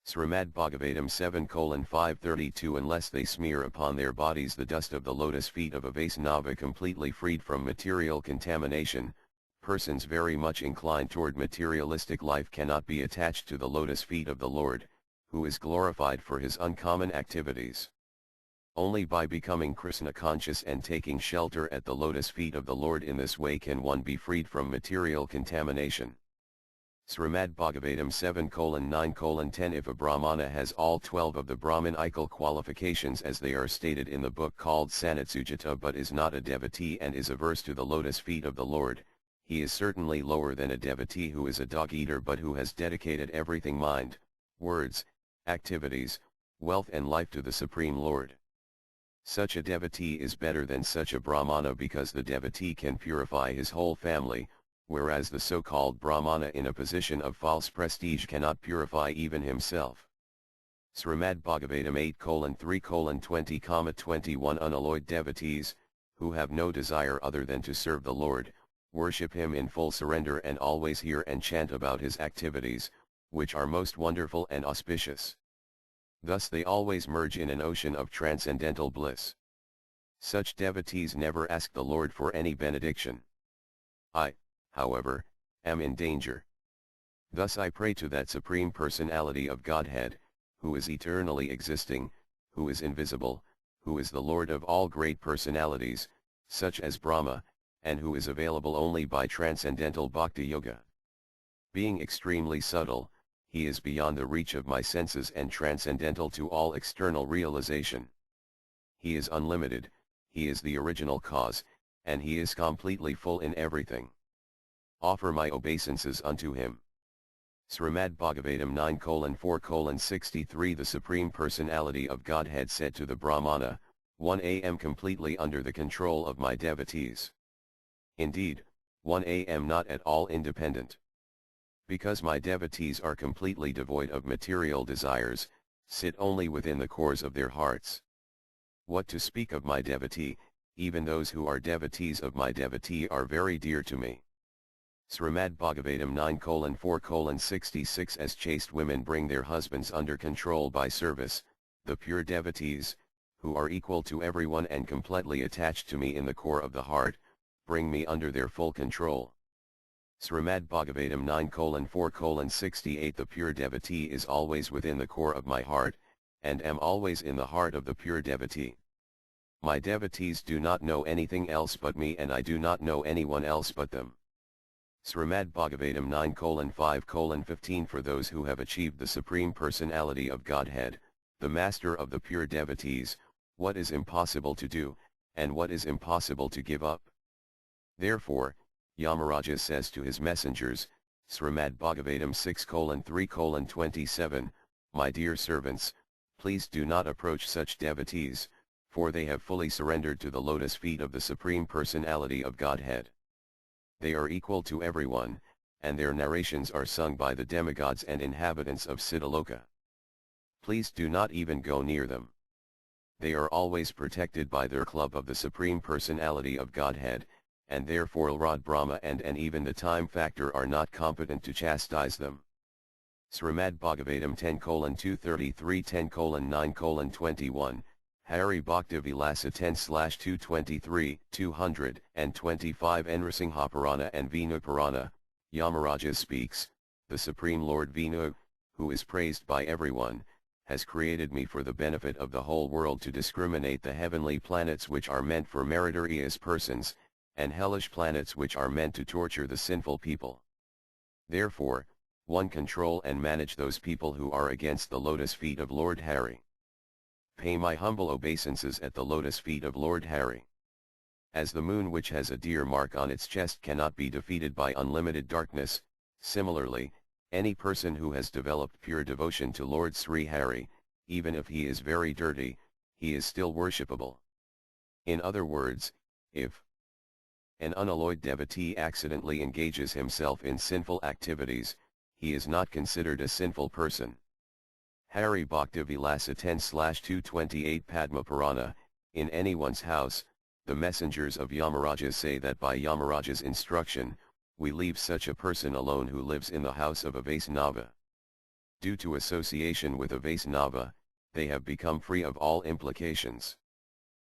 Srimad Bhagavatam 7:532 Unless they smear upon their bodies the dust of the lotus feet of a Vaisnava completely freed from material contamination, persons very much inclined toward materialistic life cannot be attached to the lotus feet of the Lord, who is glorified for his uncommon activities. Only by becoming Krishna conscious and taking shelter at the lotus feet of the Lord in this way can one be freed from material contamination. Srimad Bhagavatam 7:9:10 If a Brahmana has all 12 of the Brahmanical qualifications as they are stated in the book called Sanatsujata but is not a devotee and is averse to the lotus feet of the Lord, he is certainly lower than a devotee who is a dog-eater but who has dedicated everything mind, words, activities, wealth and life to the Supreme Lord. Such a devotee is better than such a Brahmana because the devotee can purify his whole family, whereas the so-called Brahmana in a position of false prestige cannot purify even himself. Srimad Bhagavatam 8:3:20-21 Unalloyed devotees, who have no desire other than to serve the Lord, worship him in full surrender and always hear and chant about his activities, which are most wonderful and auspicious. Thus they always merge in an ocean of transcendental bliss. Such devotees never ask the Lord for any benediction. I, however, am in danger. Thus I pray to that Supreme Personality of Godhead, who is eternally existing, who is invisible, who is the Lord of all great personalities, such as Brahma, and who is available only by transcendental Bhakti Yoga. Being extremely subtle, he is beyond the reach of my senses and transcendental to all external realization. He is unlimited, he is the original cause, and he is completely full in everything. Offer my obeisances unto him. Srimad Bhagavatam 9:4:63 The Supreme Personality of Godhead said to the Brahmana, 1 am completely under the control of my devotees. Indeed, 1 am not at all independent. Because my devotees are completely devoid of material desires, sit only within the cores of their hearts. What to speak of my devotee, even those who are devotees of my devotee are very dear to me. Srimad Bhagavatam 9:4:66 As chaste women bring their husbands under control by service, the pure devotees, who are equal to everyone and completely attached to me in the core of the heart, bring me under their full control. Srimad Bhagavatam 9:4:68 The pure devotee is always within the core of my heart, and am always in the heart of the pure devotee. My devotees do not know anything else but me and I do not know anyone else but them. Srimad Bhagavatam 9:5:15 For those who have achieved the Supreme Personality of Godhead, the Master of the pure devotees, what is impossible to do, and what is impossible to give up? Therefore, Yamaraja says to his messengers, Srimad Bhagavatam 6:3:27, My dear servants, please do not approach such devotees, for they have fully surrendered to the lotus feet of the Supreme Personality of Godhead. They are equal to everyone, and their narrations are sung by the demigods and inhabitants of Siddhaloka. Please do not even go near them. They are always protected by their club of the Supreme Personality of Godhead, and therefore Lord Brahma and even the time factor are not competent to chastise them. Srimad Bhagavatam 10:233 10:9:21, Hari Bhakti Vilasa 10/223, 225 Nrsimhapurana and Vinu Purana, Yamaraja speaks, the Supreme Lord Vinu, who is praised by everyone, has created me for the benefit of the whole world to discriminate the heavenly planets which are meant for meritorious persons, and hellish planets which are meant to torture the sinful people. Therefore, 1. Control and manage those people who are against the lotus feet of Lord Hari. Pay my humble obeisances at the lotus feet of Lord Hari. As the moon which has a deer mark on its chest cannot be defeated by unlimited darkness, similarly, any person who has developed pure devotion to Lord Sri Hari, even if he is very dirty, he is still worshipable. In other words, if an unalloyed devotee accidentally engages himself in sinful activities, he is not considered a sinful person. Hari Bhakti Vilasa 10/228 Padma Purana, in anyone's house, the messengers of Yamaraja say that by Yamaraja's instruction, we leave such a person alone who lives in the house of a Vaisnava. Due to association with a Vaisnava, they have become free of all implications.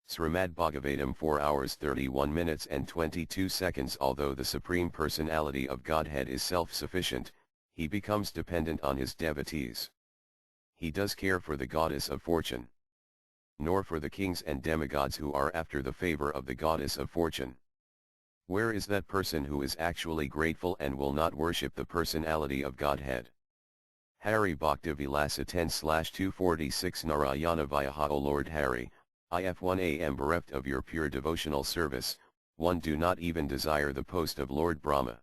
Srimad Bhagavatam 4 hours 31 minutes and 22 seconds. Although the Supreme Personality of Godhead is self-sufficient, he becomes dependent on his devotees. He does care for the goddess of fortune, nor for the kings and demigods who are after the favor of the goddess of fortune. Where is that person who is actually grateful and will not worship the personality of Godhead? Hari Bhakti Vilasa 10/246 Narayana Vyaha. O Lord Hari, I am bereft of your pure devotional service. 1. Do not even desire the post of Lord Brahma.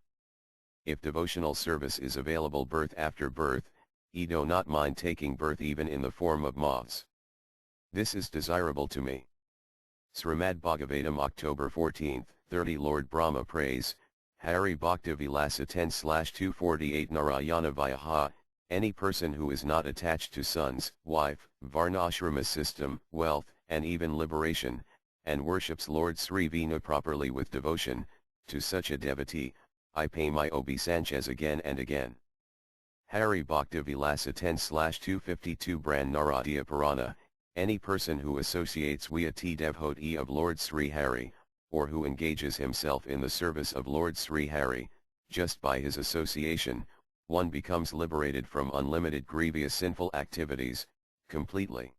If devotional service is available birth after birth, ye do not mind taking birth even in the form of moths. This is desirable to me. Srimad Bhagavatam October 14, 30 Lord Brahma prays, Hari Bhakti Vilasa 10/248 Narayana Vyaha, any person who is not attached to sons, wife, varnashrama system, wealth, and even liberation, and worships Lord Sri Vishnu properly with devotion, to such a devotee, I pay my obeisances again and again. Hari Bhakti Vilasa 10/252 Bran Naradiya Purana, any person who associates with a devotee of Lord Sri Hari, or who engages himself in the service of Lord Sri Hari, just by his association, one becomes liberated from unlimited grievous sinful activities, completely.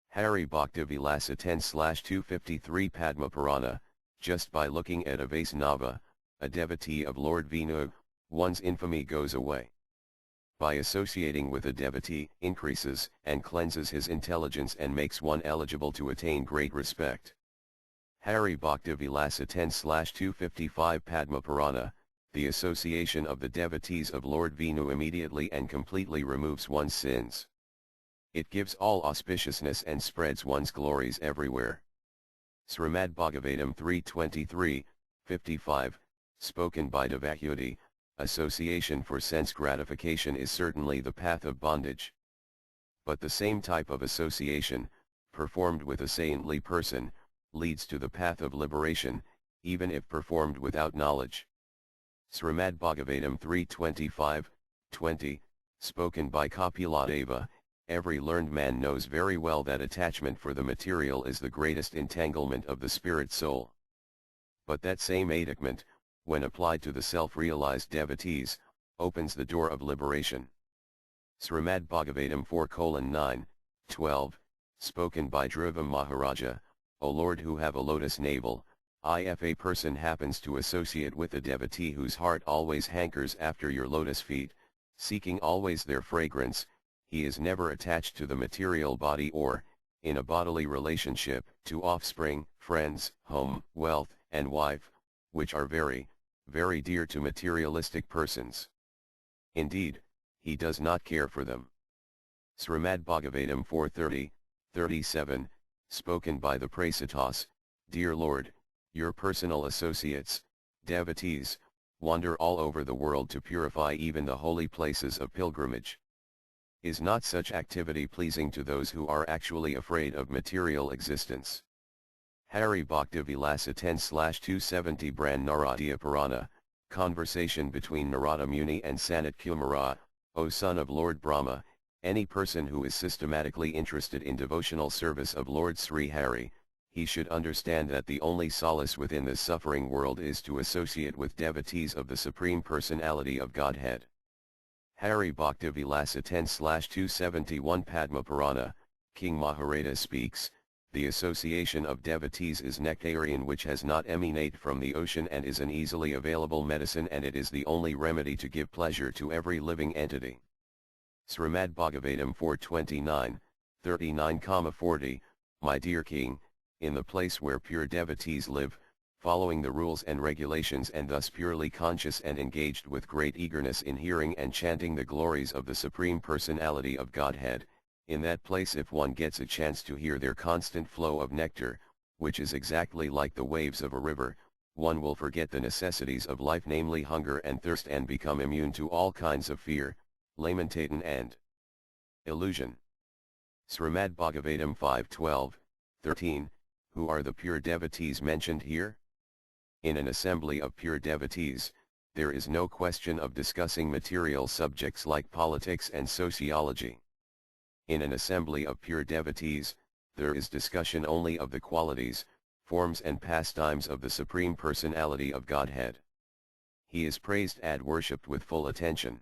Hari Bhakti Vilasa 10/253 Padma Purana, just by looking at a Vaisnava, a devotee of Lord Vishnu, one's infamy goes away. By associating with a devotee, increases and cleanses his intelligence and makes one eligible to attain great respect. Hari Bhakti Vilasa 10/255 Padma Purana, the association of the devotees of Lord Vishnu immediately and completely removes one's sins. It gives all auspiciousness and spreads one's glories everywhere. Srimad Bhagavatam 3:23-55, spoken by Devahuti, association for sense gratification is certainly the path of bondage. But the same type of association, performed with a saintly person, leads to the path of liberation, even if performed without knowledge. Srimad Bhagavatam 3:25-20, spoken by Kapiladeva, every learned man knows very well that attachment for the material is the greatest entanglement of the spirit soul. But that same attachment, when applied to the self-realized devotees, opens the door of liberation. Srimad Bhagavatam 4:9-12, spoken by Dhruva Maharaja, O Lord who have a lotus navel, if a person happens to associate with a devotee whose heart always hankers after your lotus feet, seeking always their fragrance, he is never attached to the material body or, in a bodily relationship, to offspring, friends, home, wealth, and wife, which are very, very dear to materialistic persons. Indeed, he does not care for them. Srimad Bhagavatam 4:30-37, spoken by the Prasitas, Dear Lord, your personal associates, devotees, wander all over the world to purify even the holy places of pilgrimage. Is not such activity pleasing to those who are actually afraid of material existence? Hari Bhakti Vilasa 10/270 Bran Naradiya Purana, conversation between Narada Muni and Sanat Kumara, O son of Lord Brahma, any person who is systematically interested in devotional service of Lord Sri Hari, he should understand that the only solace within this suffering world is to associate with devotees of the Supreme Personality of Godhead. Hari Bhakti Vilasa 10/271 Padma Purana, King Maharada speaks, The association of devotees is nectarian, which has not emanate from the ocean and is an easily available medicine, and it is the only remedy to give pleasure to every living entity. Srimad Bhagavatam 429, 39,40, My dear king, in the place where pure devotees live, following the rules and regulations and thus purely conscious and engaged with great eagerness in hearing and chanting the glories of the Supreme Personality of Godhead, in that place if one gets a chance to hear their constant flow of nectar, which is exactly like the waves of a river, one will forget the necessities of life, namely hunger and thirst, and become immune to all kinds of fear, lamentation and illusion. Srimad Bhagavatam 5:12, 13, Who are the pure devotees mentioned here? In an assembly of pure devotees, there is no question of discussing material subjects like politics and sociology. In an assembly of pure devotees, there is discussion only of the qualities, forms and pastimes of the Supreme Personality of Godhead. He is praised and worshipped with full attention.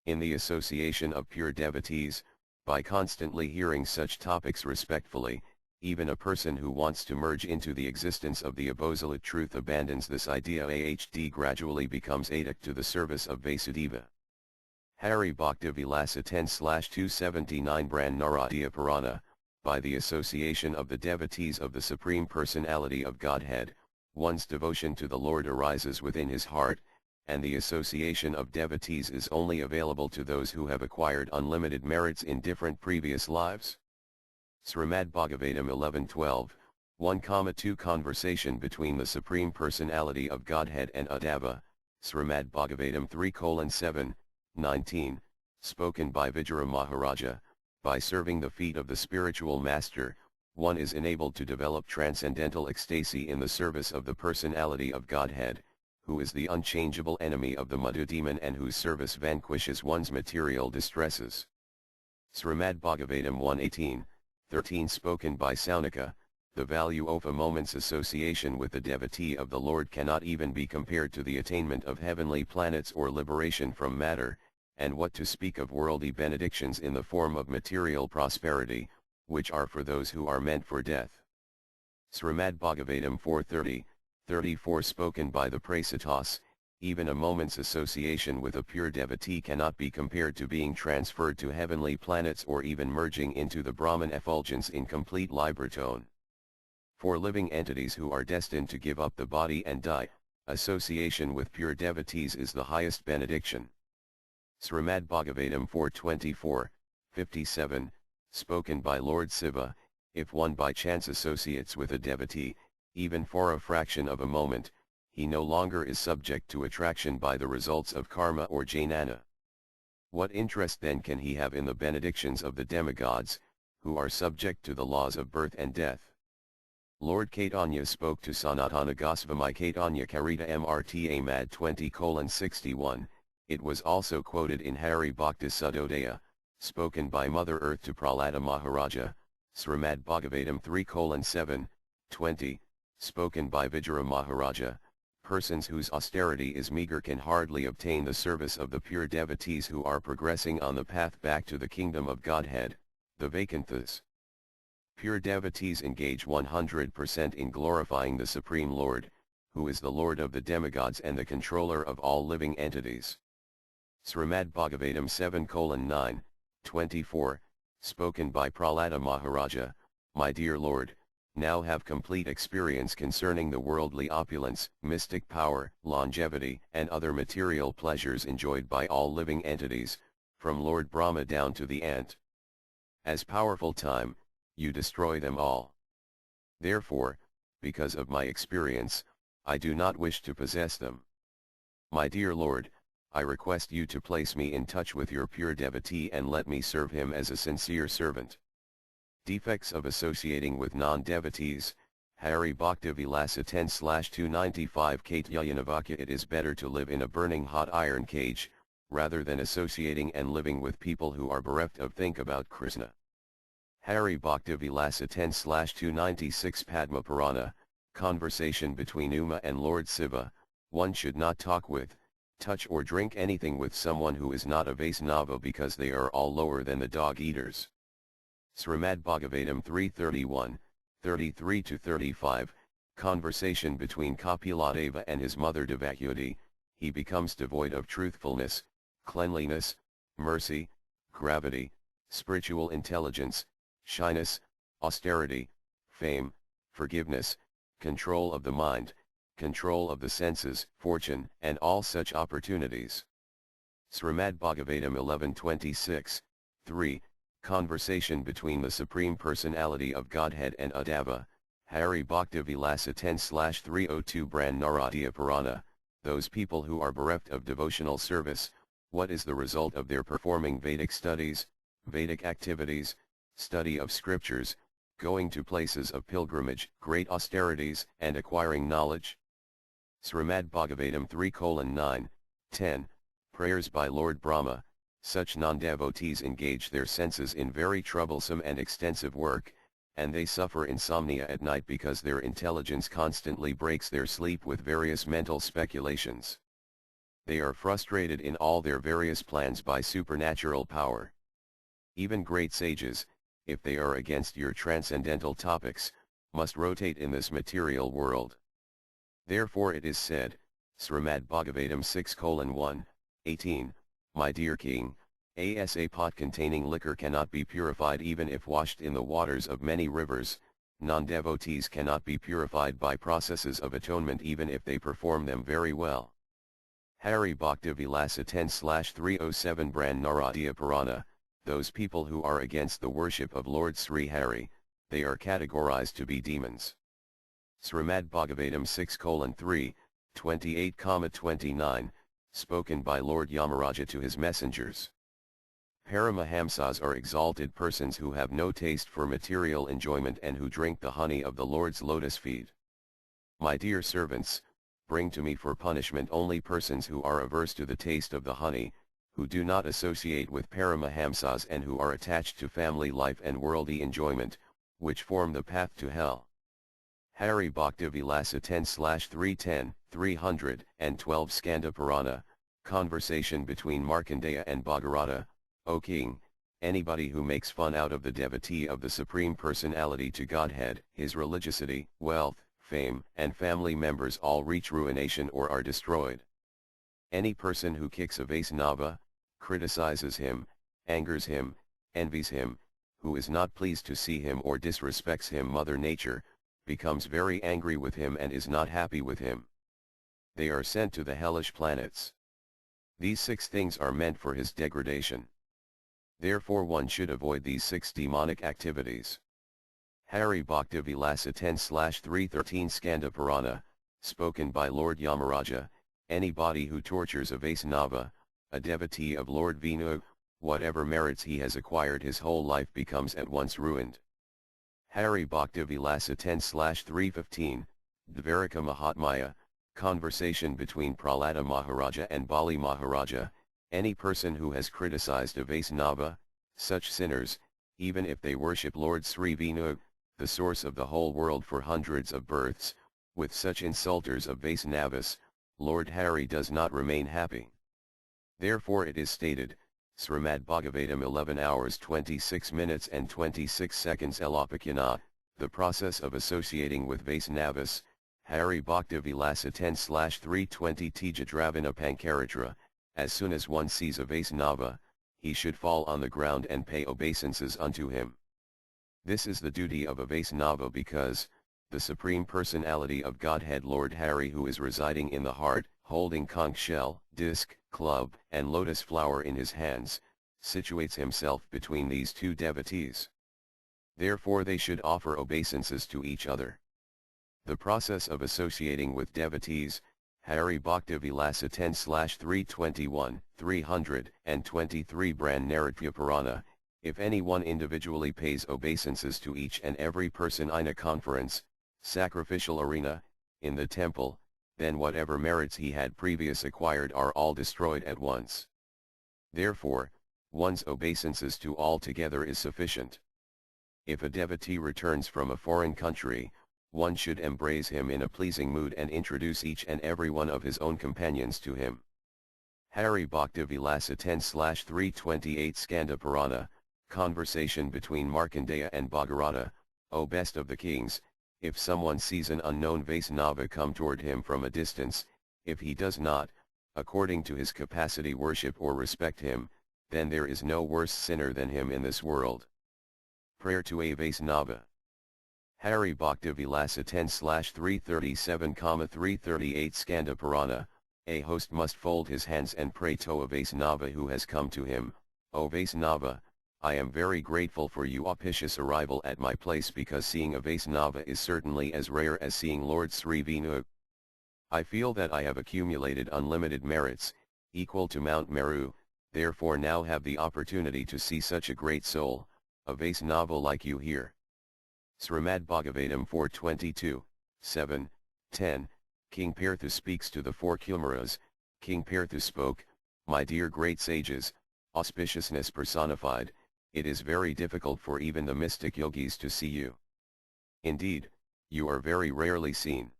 In the association of pure devotees, by constantly hearing such topics respectfully, even a person who wants to merge into the existence of the absolute truth abandons this idea and gradually becomes addict to the service of Vasudeva. Hari Bhakti Vilasa 10/279 Brand Naradiya Purana, by the association of the devotees of the Supreme Personality of Godhead, one's devotion to the Lord arises within his heart, and the association of devotees is only available to those who have acquired unlimited merits in different previous lives. Srimad Bhagavatam 11:12, 1,2 Conversation between the Supreme Personality of Godhead and Uddhava, Srimad Bhagavatam 3:7, 19, spoken by Vijaya Maharaja. By serving the feet of the spiritual master, one is enabled to develop transcendental ecstasy in the service of the Personality of Godhead, who is the unchangeable enemy of the Madhu demon and whose service vanquishes one's material distresses. Srimad Bhagavatam 1:18, 13 spoken by Saunaka, the value of a moment's association with the devotee of the Lord cannot even be compared to the attainment of heavenly planets or liberation from matter, and what to speak of worldly benedictions in the form of material prosperity, which are for those who are meant for death. Srimad Bhagavatam 4:30, 34 spoken by the Prasitas, even a moment's association with a pure devotee cannot be compared to being transferred to heavenly planets or even merging into the Brahman effulgence in complete libertone. For living entities who are destined to give up the body and die, association with pure devotees is the highest benediction. Srimad Bhagavatam 4:24, 57, spoken by Lord Shiva, if one by chance associates with a devotee, even for a fraction of a moment, he no longer is subject to attraction by the results of karma or jnana. What interest then can he have in the benedictions of the demigods, who are subject to the laws of birth and death? Lord Caitanya spoke to Sanatana Gosvami Caitanya Karita Mrta Mad 20:61, it was also quoted in Hari Bhakti Sudodaya, spoken by Mother Earth to Prahlada Maharaja, Srimad Bhagavatam 3:7, 20, spoken by Vijaya Maharaja. Persons whose austerity is meager can hardly obtain the service of the pure devotees who are progressing on the path back to the kingdom of Godhead, the Vaikunthas. Pure devotees engage 100% in glorifying the Supreme Lord, who is the Lord of the demigods and the controller of all living entities. Srimad Bhagavatam 7:9, 24, spoken by Prahlada Maharaja, My dear Lord, now have complete experience concerning the worldly opulence, mystic power, longevity, and other material pleasures enjoyed by all living entities, from Lord Brahma down to the ant. As powerful time, you destroy them all. Therefore, because of my experience, I do not wish to possess them. My dear Lord, I request you to place me in touch with your pure devotee and let me serve him as a sincere servant. Defects of associating with non-devotees, Hari Bhakti Vilasa 10/295 Kaityayanavakya. It is better to live in a burning hot iron cage, rather than associating and living with people who are bereft of think about Krishna. Hari Bhakti Vilasa 10/296 Padma Purana, conversation between Uma and Lord Shiva. One should not talk with, touch or drink anything with someone who is not a Vaisnava because they are all lower than the dog eaters. Srimad Bhagavatam 3:31, 33 to 35, conversation between Kapiladeva and his mother Devahuti, he becomes devoid of truthfulness, cleanliness, mercy, gravity, spiritual intelligence, shyness, austerity, fame, forgiveness, control of the mind, control of the senses, fortune, and all such opportunities. Srimad Bhagavatam 11:26, 3, conversation between the Supreme Personality of Godhead and Uddhava, Hari Bhakti Vilasa 10/302 Brand Naratiya Purana, those people who are bereft of devotional service, what is the result of their performing Vedic studies, Vedic activities, study of scriptures, going to places of pilgrimage, great austerities, and acquiring knowledge? Srimad Bhagavatam 3:9, 10, prayers by Lord Brahma, such non-devotees engage their senses in very troublesome and extensive work, and they suffer insomnia at night because their intelligence constantly breaks their sleep with various mental speculations. They are frustrated in all their various plans by supernatural power. Even great sages, if they are against your transcendental topics, must rotate in this material world. Therefore it is said, Srimad Bhagavatam 6:1, 18, my dear king, a pot containing liquor cannot be purified even if washed in the waters of many rivers, non-devotees cannot be purified by processes of atonement even if they perform them very well. Hari Bhakti Vilasa 10/307 Brand Naratiya Purana, those people who are against the worship of Lord Sri Hari, they are categorized to be demons. Srimad Bhagavatam 6:3, 28-29, spoken by Lord Yamaraja to his messengers. Paramahamsas are exalted persons who have no taste for material enjoyment and who drink the honey of the Lord's lotus feet. My dear servants, bring to me for punishment only persons who are averse to the taste of the honey, who do not associate with Paramahamsas and who are attached to family life and worldly enjoyment, which form the path to hell. Hari Bhakti Vilasa 10/310, 312 Skanda Purana, conversation between Markandeya and Bhagirata, O king, anybody who makes fun out of the devotee of the Supreme Personality to Godhead, his religiosity, wealth, fame, and family members all reach ruination or are destroyed. Any person who kicks a Vaisnava, criticizes him, angers him, envies him, who is not pleased to see him or disrespects him, Mother Nature, becomes very angry with him and is not happy with him. They are sent to the hellish planets. These 6 things are meant for his degradation. Therefore one should avoid these 6 demonic activities. Hari Bhakti Vilasa 10/313 Skanda Purana, spoken by Lord Yamaraja, anybody who tortures a Vaisnava, a devotee of Lord Vishnu, whatever merits he has acquired his whole life becomes at once ruined. Hari Bhakti Vilasa 10/315, Dvaraka Mahatmaya, conversation between Prahlada Maharaja and Bali Maharaja, any person who has criticized a Vaisnava, such sinners, even if they worship Lord Sri Vishnu, the source of the whole world for hundreds of births, with such insulters of Vaisnavas, Lord Hari does not remain happy. Therefore it is stated, Srimad Bhagavatam 11 hours 26 minutes and 26 seconds Elopakana, the process of associating with Vaisnavas, Hari Bhakti Vilasa 10/320 Tijadravana Pankaratra, as soon as one sees a Vaisnava, he should fall on the ground and pay obeisances unto him. This is the duty of a Vaisnava because, the Supreme Personality of Godhead Lord Hari who is residing in the heart, holding conch shell, disc, club, and lotus flower in his hands, situates himself between these 2 devotees. Therefore they should offer obeisances to each other. The process of associating with devotees, Hari Bhakti Vilasa 10/321, 323 Brand Naratya Purana, if anyone individually pays obeisances to each and every person in a conference, sacrificial arena, in the temple, then whatever merits he had previous acquired are all destroyed at once. Therefore, one's obeisances to all together is sufficient. If a devotee returns from a foreign country, one should embrace him in a pleasing mood and introduce each and every one of his own companions to him. Hari Bhakti Vilasa 10/328 Skanda Purana, conversation between Markandeya and Bhagirata, O best of the kings, if someone sees an unknown Vaisnava come toward him from a distance, if he does not, according to his capacity worship or respect him, then there is no worse sinner than him in this world. Prayer to a Vaisnava. Hari Bhakti Vilasa 10/337,338 Skanda Purana, a host must fold his hands and pray to a Vaisnava who has come to him. O Vaisnava, I am very grateful for your auspicious arrival at my place, because seeing a Vaisnava is certainly as rare as seeing Lord Sri Vinu. I feel that I have accumulated unlimited merits, equal to Mount Meru, therefore now have the opportunity to see such a great soul, a Vaisnava like you here. Srimad Bhagavatam 4:22, 7, 10, King Parthu speaks to the four Kumaras. King Parthu spoke, "My dear great sages, auspiciousness personified, it is very difficult for even the mystic yogis to see you. Indeed, you are very rarely seen.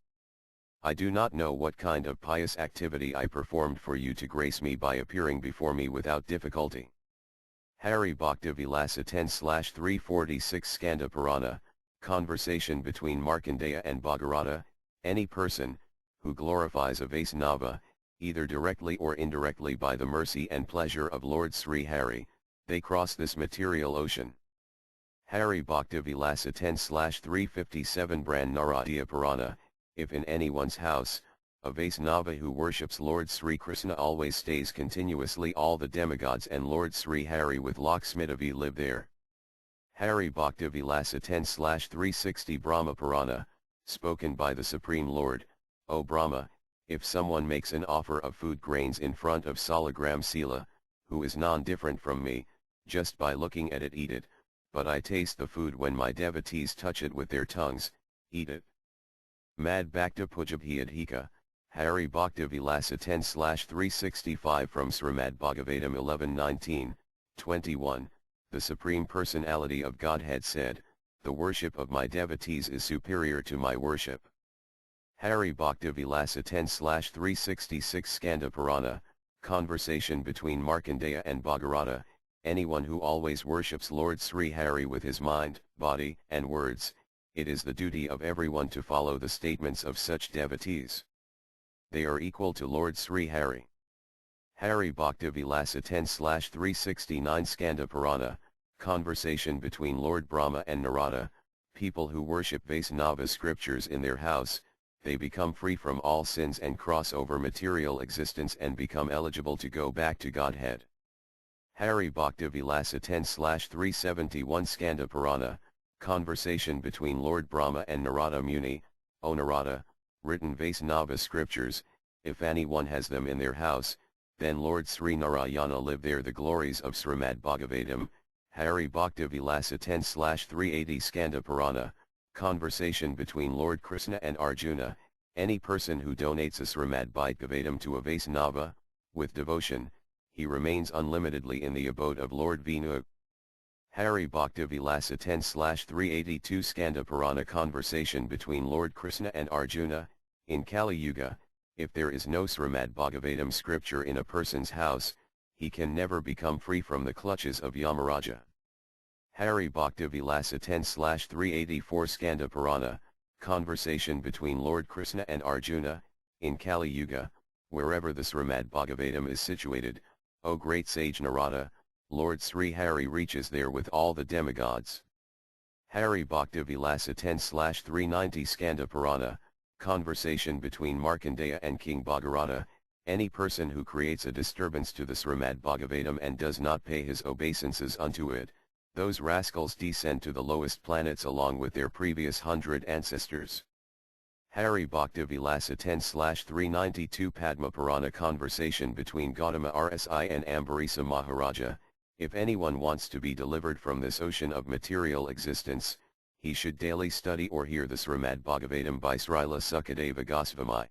I do not know what kind of pious activity I performed for you to grace me by appearing before me without difficulty." Hari Bhakti Vilasa 10/346 Skanda Purana, conversation between Markandeya and Bhagirata. Any person, who glorifies a Vaisnava, either directly or indirectly by the mercy and pleasure of Lord Sri Hari, they cross this material ocean. Hari Bhakti Vilasa 10/357 Bran Naradiya Purana, if in anyone's house, a Vaisnava who worships Lord Sri Krishna always stays continuously, all the demigods and Lord Sri Hari with Lakshmitavi live there. Hari Bhakti Vilasa 10/360 Brahma Purana, spoken by the Supreme Lord, O Brahma, if someone makes an offer of food grains in front of Salagram Sila, who is non-different from me, just by looking at it eat it, but I taste the food when my devotees touch it with their tongues, eat it. Mad Bhakta Pujabhyadhika, Hari Bhakti Vilasa 10/365 from Srimad Bhagavatam 11:19, 21. The Supreme Personality of Godhead said, "The worship of my devotees is superior to my worship." Hari Bhakti Vilasa 10/366 Skanda Purana, conversation between Markandeya and Bhagirata. Anyone who always worships Lord Sri Hari with his mind, body, and words, it is the duty of everyone to follow the statements of such devotees. They are equal to Lord Sri Hari. Hari Bhakti Vilasa 10/369 Skanda Purana, conversation between Lord Brahma and Narada. People who worship Vaisnava scriptures in their house, they become free from all sins and cross over material existence and become eligible to go back to Godhead. Hari Bhakti Vilasa 10/371 Skanda Purana, conversation between Lord Brahma and Narada Muni. O Narada, written Vaisnava scriptures, if anyone has them in their house, then Lord Sri Narayana live there. The glories of Srimad Bhagavatam. Hari Bhakti Vilasa 10/380 Skanda Purana, conversation between Lord Krishna and Arjuna. Any person who donates a Srimad Bhagavatam to a Vaisnava, with devotion, he remains unlimitedly in the abode of Lord Vinu. Hari Bhakti Vilasa 10/382 Skanda Purana, conversation between Lord Krishna and Arjuna. In Kali Yuga, if there is no Srimad Bhagavatam scripture in a person's house, he can never become free from the clutches of Yamaraja. Hari Bhakti Vilasa 10/384 Skanda Purana, conversation between Lord Krishna and Arjuna. In Kali Yuga, wherever the Srimad Bhagavatam is situated, O great sage Narada, Lord Sri Hari reaches there with all the demigods. Hari Bhakti Vilasa 10/390 Skanda Purana, conversation between Markandeya and King Bhagirata. Any person who creates a disturbance to the Srimad Bhagavatam and does not pay his obeisances unto it, those rascals descend to the lowest planets along with their previous 100 ancestors. Hari Bhakti Vilasa 10/392 Padma Purana, conversation between Gautama Rsi and Ambarisa Maharaja. If anyone wants to be delivered from this ocean of material existence, he should daily study or hear the Srimad Bhagavatam by Srila Sukadeva Goswami.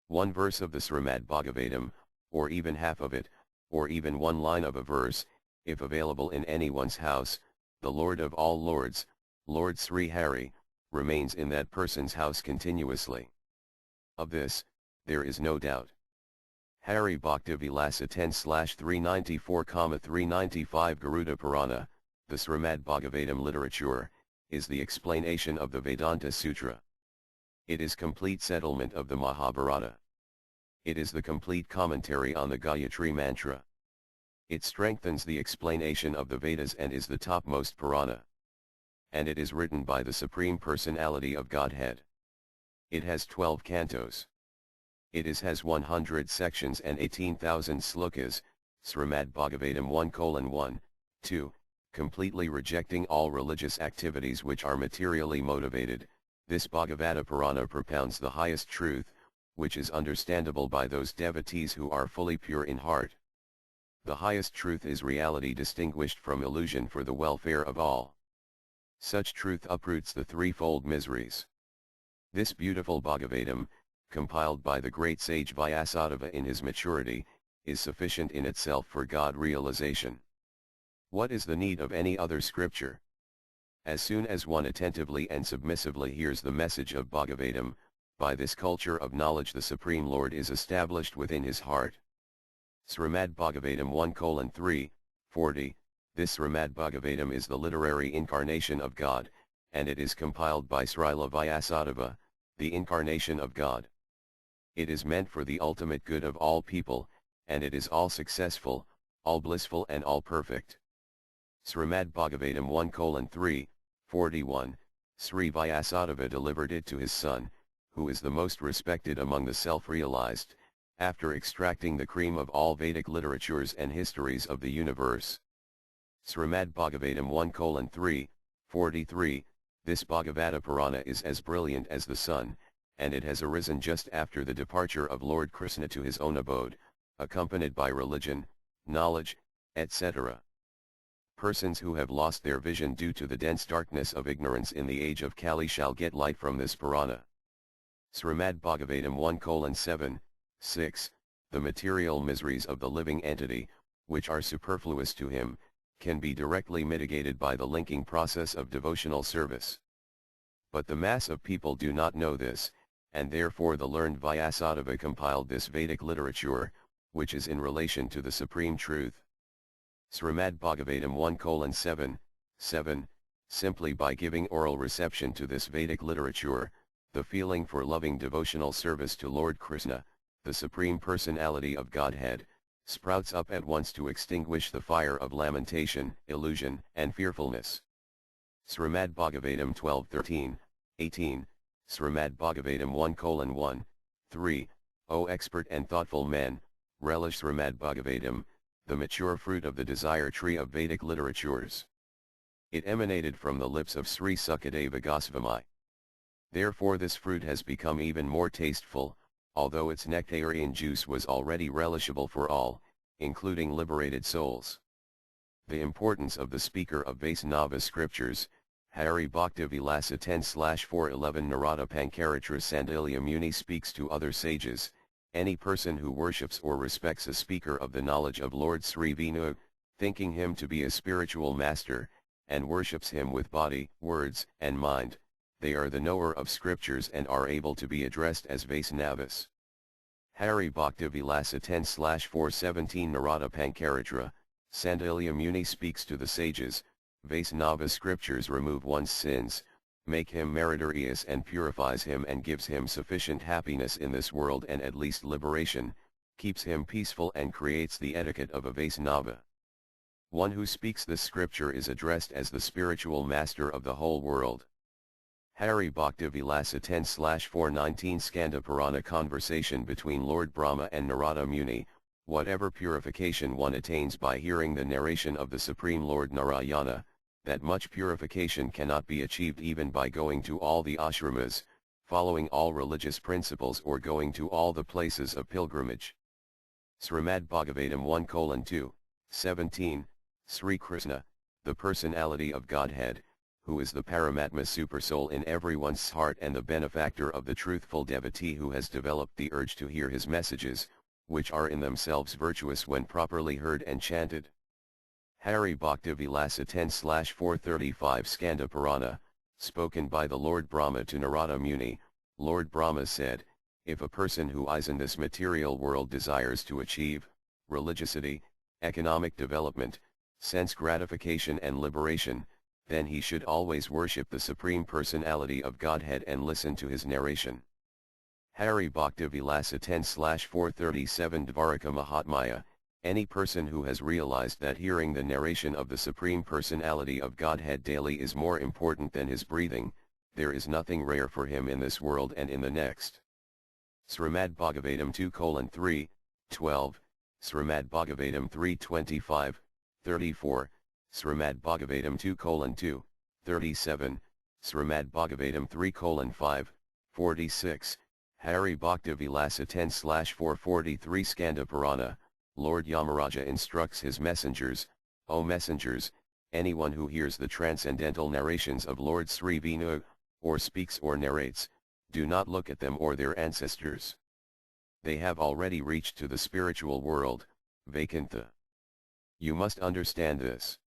One verse of the Srimad Bhagavatam, or even half of it, or even one line of a verse, if available in anyone's house, the Lord of all Lords, Lord Sri Hari, remains in that person's house continuously. Of this, there is no doubt. Hari Bhakti Vilasa 10/394,395 Garuda Purana, the Srimad Bhagavatam literature. is the explanation of the Vedanta Sutra. It is complete settlement of the Mahabharata. It is the complete commentary on the Gayatri Mantra. It strengthens the explanation of the Vedas and is the topmost Purana. And it is written by the Supreme Personality of Godhead. It has 12 cantos. It has 100 sections and 18,000 slokas, Srimad Bhagavatam 1:1, 2, completely rejecting all religious activities which are materially motivated. This Bhagavata Purana propounds the highest truth, which is understandable by those devotees who are fully pure in heart. The highest truth is reality distinguished from illusion for the welfare of all. Such truth uproots the threefold miseries. This beautiful Bhagavatam, compiled by the great sage Vyasadeva in his maturity, is sufficient in itself for God realization. What is the need of any other scripture? As soon as one attentively and submissively hears the message of Bhagavatam, by this culture of knowledge the Supreme Lord is established within his heart. Srimad Bhagavatam 1:3, 40, this Srimad Bhagavatam is the literary incarnation of God, and it is compiled by Srila Vyasadeva, the incarnation of God. It is meant for the ultimate good of all people, and it is all successful, all blissful and all perfect. Srimad Bhagavatam 1:3, 41, Sri Vyasadeva delivered it to his son, who is the most respected among the self-realized, after extracting the cream of all Vedic literatures and histories of the universe. Srimad Bhagavatam 1:3, 43, this Bhagavata Purana is as brilliant as the sun, and it has arisen just after the departure of Lord Krishna to his own abode, accompanied by religion, knowledge, etc. Persons who have lost their vision due to the dense darkness of ignorance in the age of Kali shall get light from this Purana. Srimad Bhagavatam 1:7, 6, the material miseries of the living entity, which are superfluous to him, can be directly mitigated by the linking process of devotional service. But the mass of people do not know this, and therefore the learned Vyasadeva compiled this Vedic literature, which is in relation to the supreme truth. Srimad Bhagavatam 1:7, 7, simply by giving oral reception to this Vedic literature, the feeling for loving devotional service to Lord Krishna, the Supreme Personality of Godhead, sprouts up at once to extinguish the fire of lamentation, illusion, and fearfulness. Srimad Bhagavatam 12:13, 18, Srimad Bhagavatam 1:1, 3, O expert and thoughtful man, relish Srimad Bhagavatam, the mature fruit of the desire tree of Vedic literatures. It emanated from the lips of Sri Sukadeva Goswami. Therefore this fruit has become even more tasteful, although its nectarian juice was already relishable for all, including liberated souls. The importance of the speaker of Vaisnava scriptures, Hari Bhakti Vilasa 10/411 Narada Pankaratra Sandilya Muni speaks to other sages, any person who worships or respects a speaker of the knowledge of Lord Sri Vinu, thinking him to be a spiritual master, and worships him with body, words, and mind, they are the knower of scriptures and are able to be addressed as Vaisnavas. Hari Bhakti Vilasa 10/417 Narada Pankaratra, Sandilya Muni speaks to the sages, Vaisnava scriptures remove one's sins, make him meritorious and purifies him and gives him sufficient happiness in this world and at least liberation, keeps him peaceful and creates the etiquette of a Vaisnava. One who speaks this scripture is addressed as the spiritual master of the whole world. Hari Bhakti Vilasa 10/419 Skanda Purana conversation between Lord Brahma and Narada Muni, whatever purification one attains by hearing the narration of the Supreme Lord Narayana, that much purification cannot be achieved even by going to all the ashramas, following all religious principles or going to all the places of pilgrimage. Srimad Bhagavatam 1:2, 17, Sri Krishna, the personality of Godhead, who is the Paramatma Supersoul in everyone's heart and the benefactor of the truthful devotee who has developed the urge to hear his messages, which are in themselves virtuous when properly heard and chanted. Hari Bhakti Vilasa 10/435 Skanda Purana, spoken by the Lord Brahma to Narada Muni, Lord Brahma said, if a person who is in this material world desires to achieve religiosity, economic development, sense gratification and liberation, then he should always worship the Supreme Personality of Godhead and listen to his narration. Hari Bhakti Vilasa 10/437 Dvaraka Mahatmaya. Any person who has realized that hearing the narration of the Supreme Personality of Godhead daily is more important than his breathing, there is nothing rare for him in this world and in the next. Srimad Bhagavatam 2:3, 12, Srimad Bhagavatam 3:25, 34, Srimad Bhagavatam 2:2, 37, Srimad Bhagavatam 3:5, 46, Hari Bhakti Vilasa 10/443 Skanda Purana. Lord Yamaraja instructs his messengers, O messengers, anyone who hears the transcendental narrations of Lord Sri Vinu, or speaks or narrates, do not look at them or their ancestors. They have already reached to the spiritual world, Vaikuntha. You must understand this.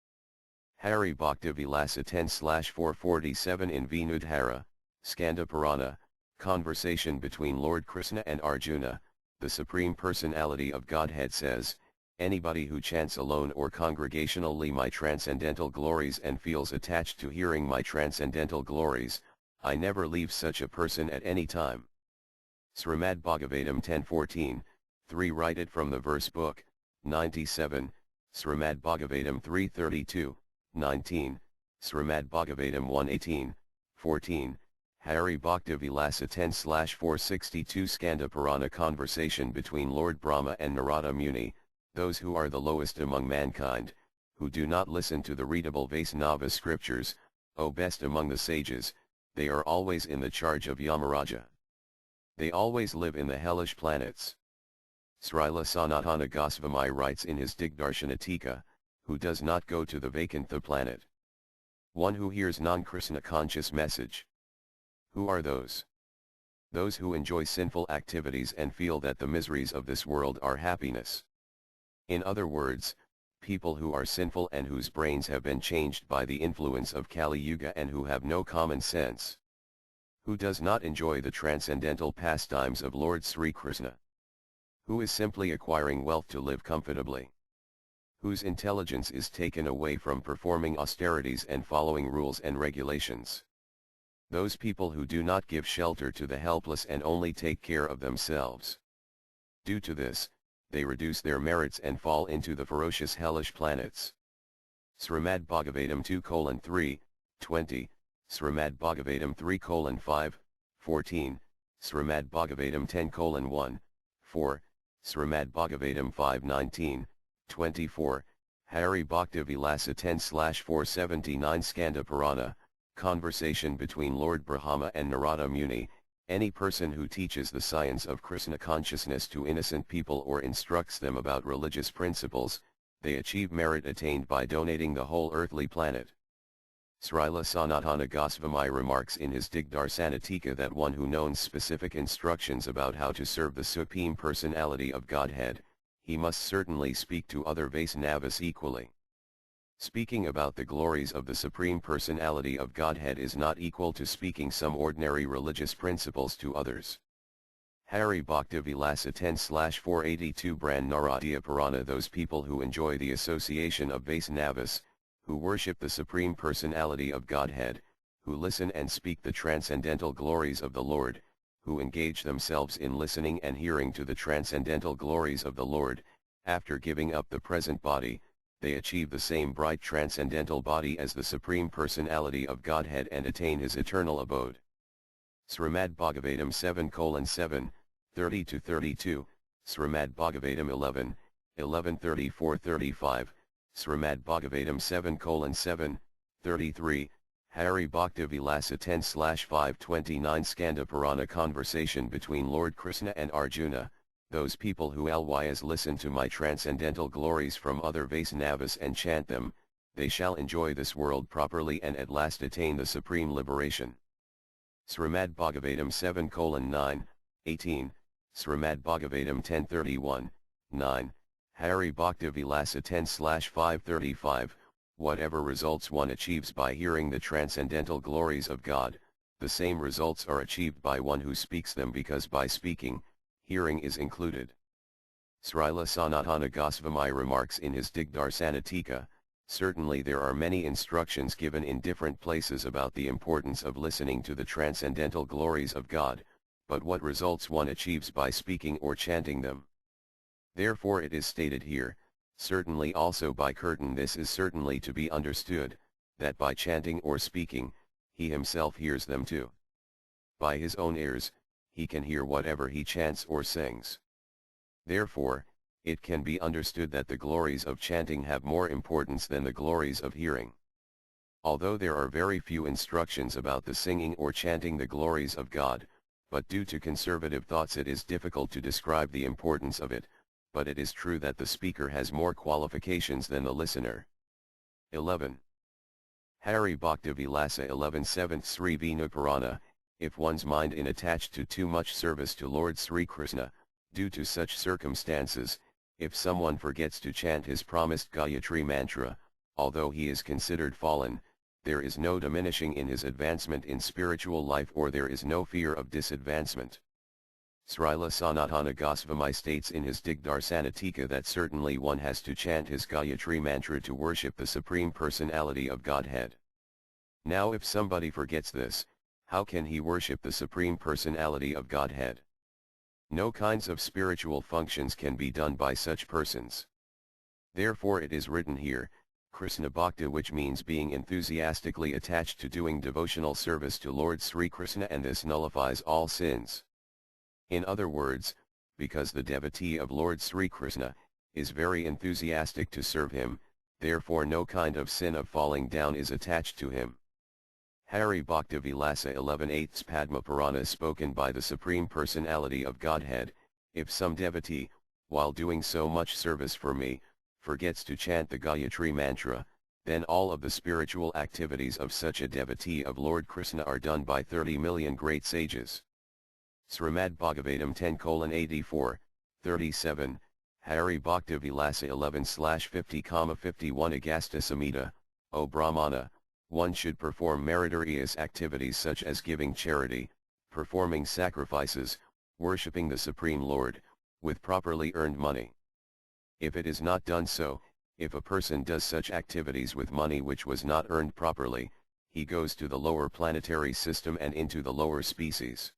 Hari Bhakti Vilasa 10/447 in Vinudhara, Skanda Purana, conversation between Lord Krishna and Arjuna. The Supreme Personality of Godhead says, anybody who chants alone or congregationally my transcendental glories and feels attached to hearing my transcendental glories, I never leave such a person at any time. Srimad Bhagavatam 10:14, 3 Write it from the verse book, 97, Srimad Bhagavatam 3:32, 19, Srimad Bhagavatam 1:18, 14, Hari Bhakti Vilasa 10/462 Skanda Purana conversation between Lord Brahma and Narada Muni. Those who are the lowest among mankind, who do not listen to the readable Vaisnava scriptures, O best among the sages, they are always in the charge of Yamaraja. They always live in the hellish planets. Srila Sanatana Goswami writes in his Digdarshanatika, who does not go to the Vaikuntha planet? One who hears non-Krishna conscious message. Who are those? Those who enjoy sinful activities and feel that the miseries of this world are happiness. In other words, people who are sinful and whose brains have been changed by the influence of Kali Yuga and who have no common sense. Who does not enjoy the transcendental pastimes of Lord Sri Krishna. Who is simply acquiring wealth to live comfortably. Whose intelligence is taken away from performing austerities and following rules and regulations. Those people who do not give shelter to the helpless and only take care of themselves. Due to this, they reduce their merits and fall into the ferocious hellish planets. Srimad Bhagavatam 2:3, 20, Srimad Bhagavatam 3:5, 14, Srimad Bhagavatam 10:1, 4, Srimad Bhagavatam 5:19, 24, Hari Bhakti Vilasa 10/479 Skanda Purana, conversation between Lord Brahma and Narada Muni. Any person who teaches the science of Krishna consciousness to innocent people or instructs them about religious principles, they achieve merit attained by donating the whole earthly planet. Srila Sanatana Goswami remarks in his Digdarsanatika that one who knows specific instructions about how to serve the Supreme Personality of Godhead, he must certainly speak to other Vaisnavas equally. Speaking about the glories of the Supreme Personality of Godhead is not equal to speaking some ordinary religious principles to others. Hari Bhakti Vilasa 10/482 Brand Naradiya Purana. Those people who enjoy the association of Vaisnavas, who worship the Supreme Personality of Godhead, who listen and speak the transcendental glories of the Lord, who engage themselves in listening and hearing to the transcendental glories of the Lord, after giving up the present body, they achieve the same bright transcendental body as the Supreme Personality of Godhead and attain his eternal abode. Srimad Bhagavatam 7:7, 30-32, Srimad Bhagavatam 11, 11:34-35, Srimad Bhagavatam 7:7, 33, Hari Bhakti Vilasa 10/529 Skanda Purana conversation between Lord Krishna and Arjuna. Those people who always listen to my transcendental glories from other Vaisnavas and chant them, they shall enjoy this world properly and at last attain the supreme liberation. Srimad Bhagavatam 7:9, 18, Srimad Bhagavatam 10:31, 9, Hari Bhakti Vilasa 10/535, whatever results one achieves by hearing the transcendental glories of God, the same results are achieved by one who speaks them, because by speaking, hearing is included. Srila Sanatana Goswami remarks in his Digdarsanatika, Certainly there are many instructions given in different places about the importance of listening to the transcendental glories of God, but what results one achieves by speaking or chanting them. Therefore it is stated here, certainly also by Kirtan this is certainly to be understood, that by chanting or speaking, he himself hears them too. By his own ears, he can hear whatever he chants or sings. Therefore, it can be understood that the glories of chanting have more importance than the glories of hearing. Although there are very few instructions about the singing or chanting the glories of God, but due to conservative thoughts it is difficult to describe the importance of it, but it is true that the speaker has more qualifications than the listener. 11. Hari Bhakti Vilasa 11 7th Sri Vinu Purana. If one's mind is attached to too much service to Lord Sri Krishna, due to such circumstances, if someone forgets to chant his promised Gayatri mantra, although he is considered fallen, there is no diminishing in his advancement in spiritual life or there is no fear of disadvancement. Srila Sanatana Goswami states in his Digdarsanatika that certainly one has to chant his Gayatri mantra to worship the Supreme Personality of Godhead. Now if somebody forgets this, how can he worship the Supreme Personality of Godhead? No kinds of spiritual functions can be done by such persons. Therefore it is written here, Krishna Bhakti, which means being enthusiastically attached to doing devotional service to Lord Sri Krishna, and this nullifies all sins. In other words, because the devotee of Lord Sri Krishna is very enthusiastic to serve him, therefore no kind of sin of falling down is attached to him. Hari Bhakti Vilasa 11/8 Padma Purana spoken by the Supreme Personality of Godhead. If some devotee, while doing so much service for me, forgets to chant the Gayatri mantra, then all of the spiritual activities of such a devotee of Lord Krishna are done by 30 million great sages. Srimad Bhagavatam 10:84, 37, Hari Bhakti Vilasa 11/50,51 Agasta Samhita. O Brahmana, one should perform meritorious activities such as giving charity, performing sacrifices, worshipping the Supreme Lord, with properly earned money. If it is not done so, if a person does such activities with money which was not earned properly, he goes to the lower planetary system and into the lower species.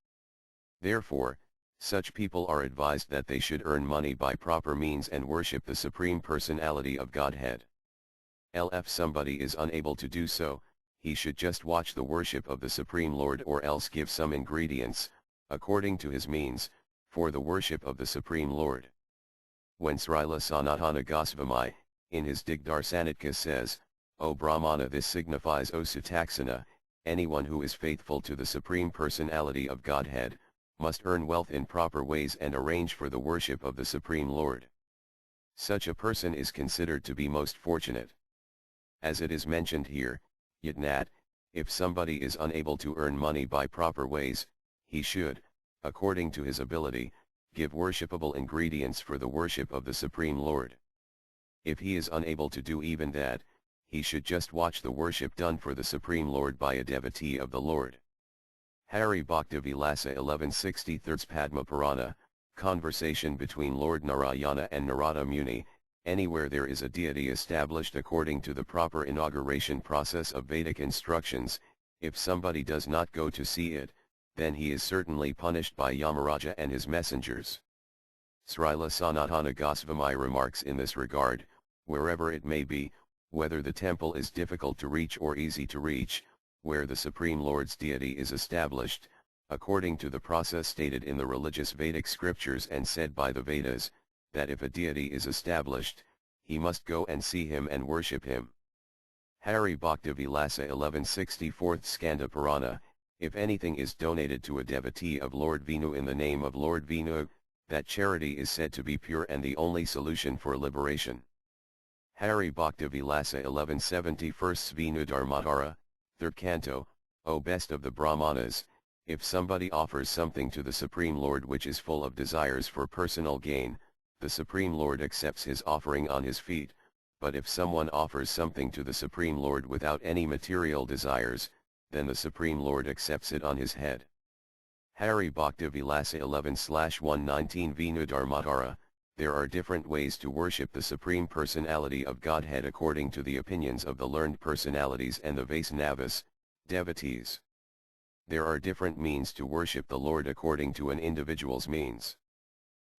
Therefore, such people are advised that they should earn money by proper means and worship the Supreme Personality of Godhead. If somebody is unable to do so, he should just watch the worship of the Supreme Lord or else give some ingredients, according to his means, for the worship of the Supreme Lord. When Srila Sanatana Goswami, in his Digdarsanatika says, O Brahmana, this signifies O Sutaksana, anyone who is faithful to the Supreme Personality of Godhead, must earn wealth in proper ways and arrange for the worship of the Supreme Lord. Such a person is considered to be most fortunate. As it is mentioned here, yet not, if somebody is unable to earn money by proper ways, he should, according to his ability, give worshipable ingredients for the worship of the Supreme Lord. If he is unable to do even that, he should just watch the worship done for the Supreme Lord by a devotee of the Lord. Hari Bhakti Vilasa 11/63 Padma Purana, conversation between Lord Narayana and Narada Muni. Anywhere there is a deity established according to the proper inauguration process of Vedic instructions, if somebody does not go to see it, then he is certainly punished by Yamaraja and his messengers. Srila Sanatana Goswami remarks in this regard, wherever it may be, whether the temple is difficult to reach or easy to reach, where the Supreme Lord's deity is established, according to the process stated in the religious Vedic scriptures and said by the Vedas, that if a deity is established, he must go and see him and worship him. Hari Bhakti Vilasa 11/64 Skanda Purana, if anything is donated to a devotee of Lord Vinu in the name of Lord Vinu, that charity is said to be pure and the only solution for liberation. Hari Bhakti Vilasa 11/71 Vinu Dharmadhara, 3rd Canto, O best of the Brahmanas, if somebody offers something to the Supreme Lord which is full of desires for personal gain, the Supreme Lord accepts his offering on his feet, but if someone offers something to the Supreme Lord without any material desires, then the Supreme Lord accepts it on his head. Hari Bhakti Vilasa 11/119 Vinu Dharmadhara, There are different ways to worship the Supreme Personality of Godhead according to the opinions of the learned personalities and the Vaisnavas, devotees. There are different means to worship the Lord according to an individual's means.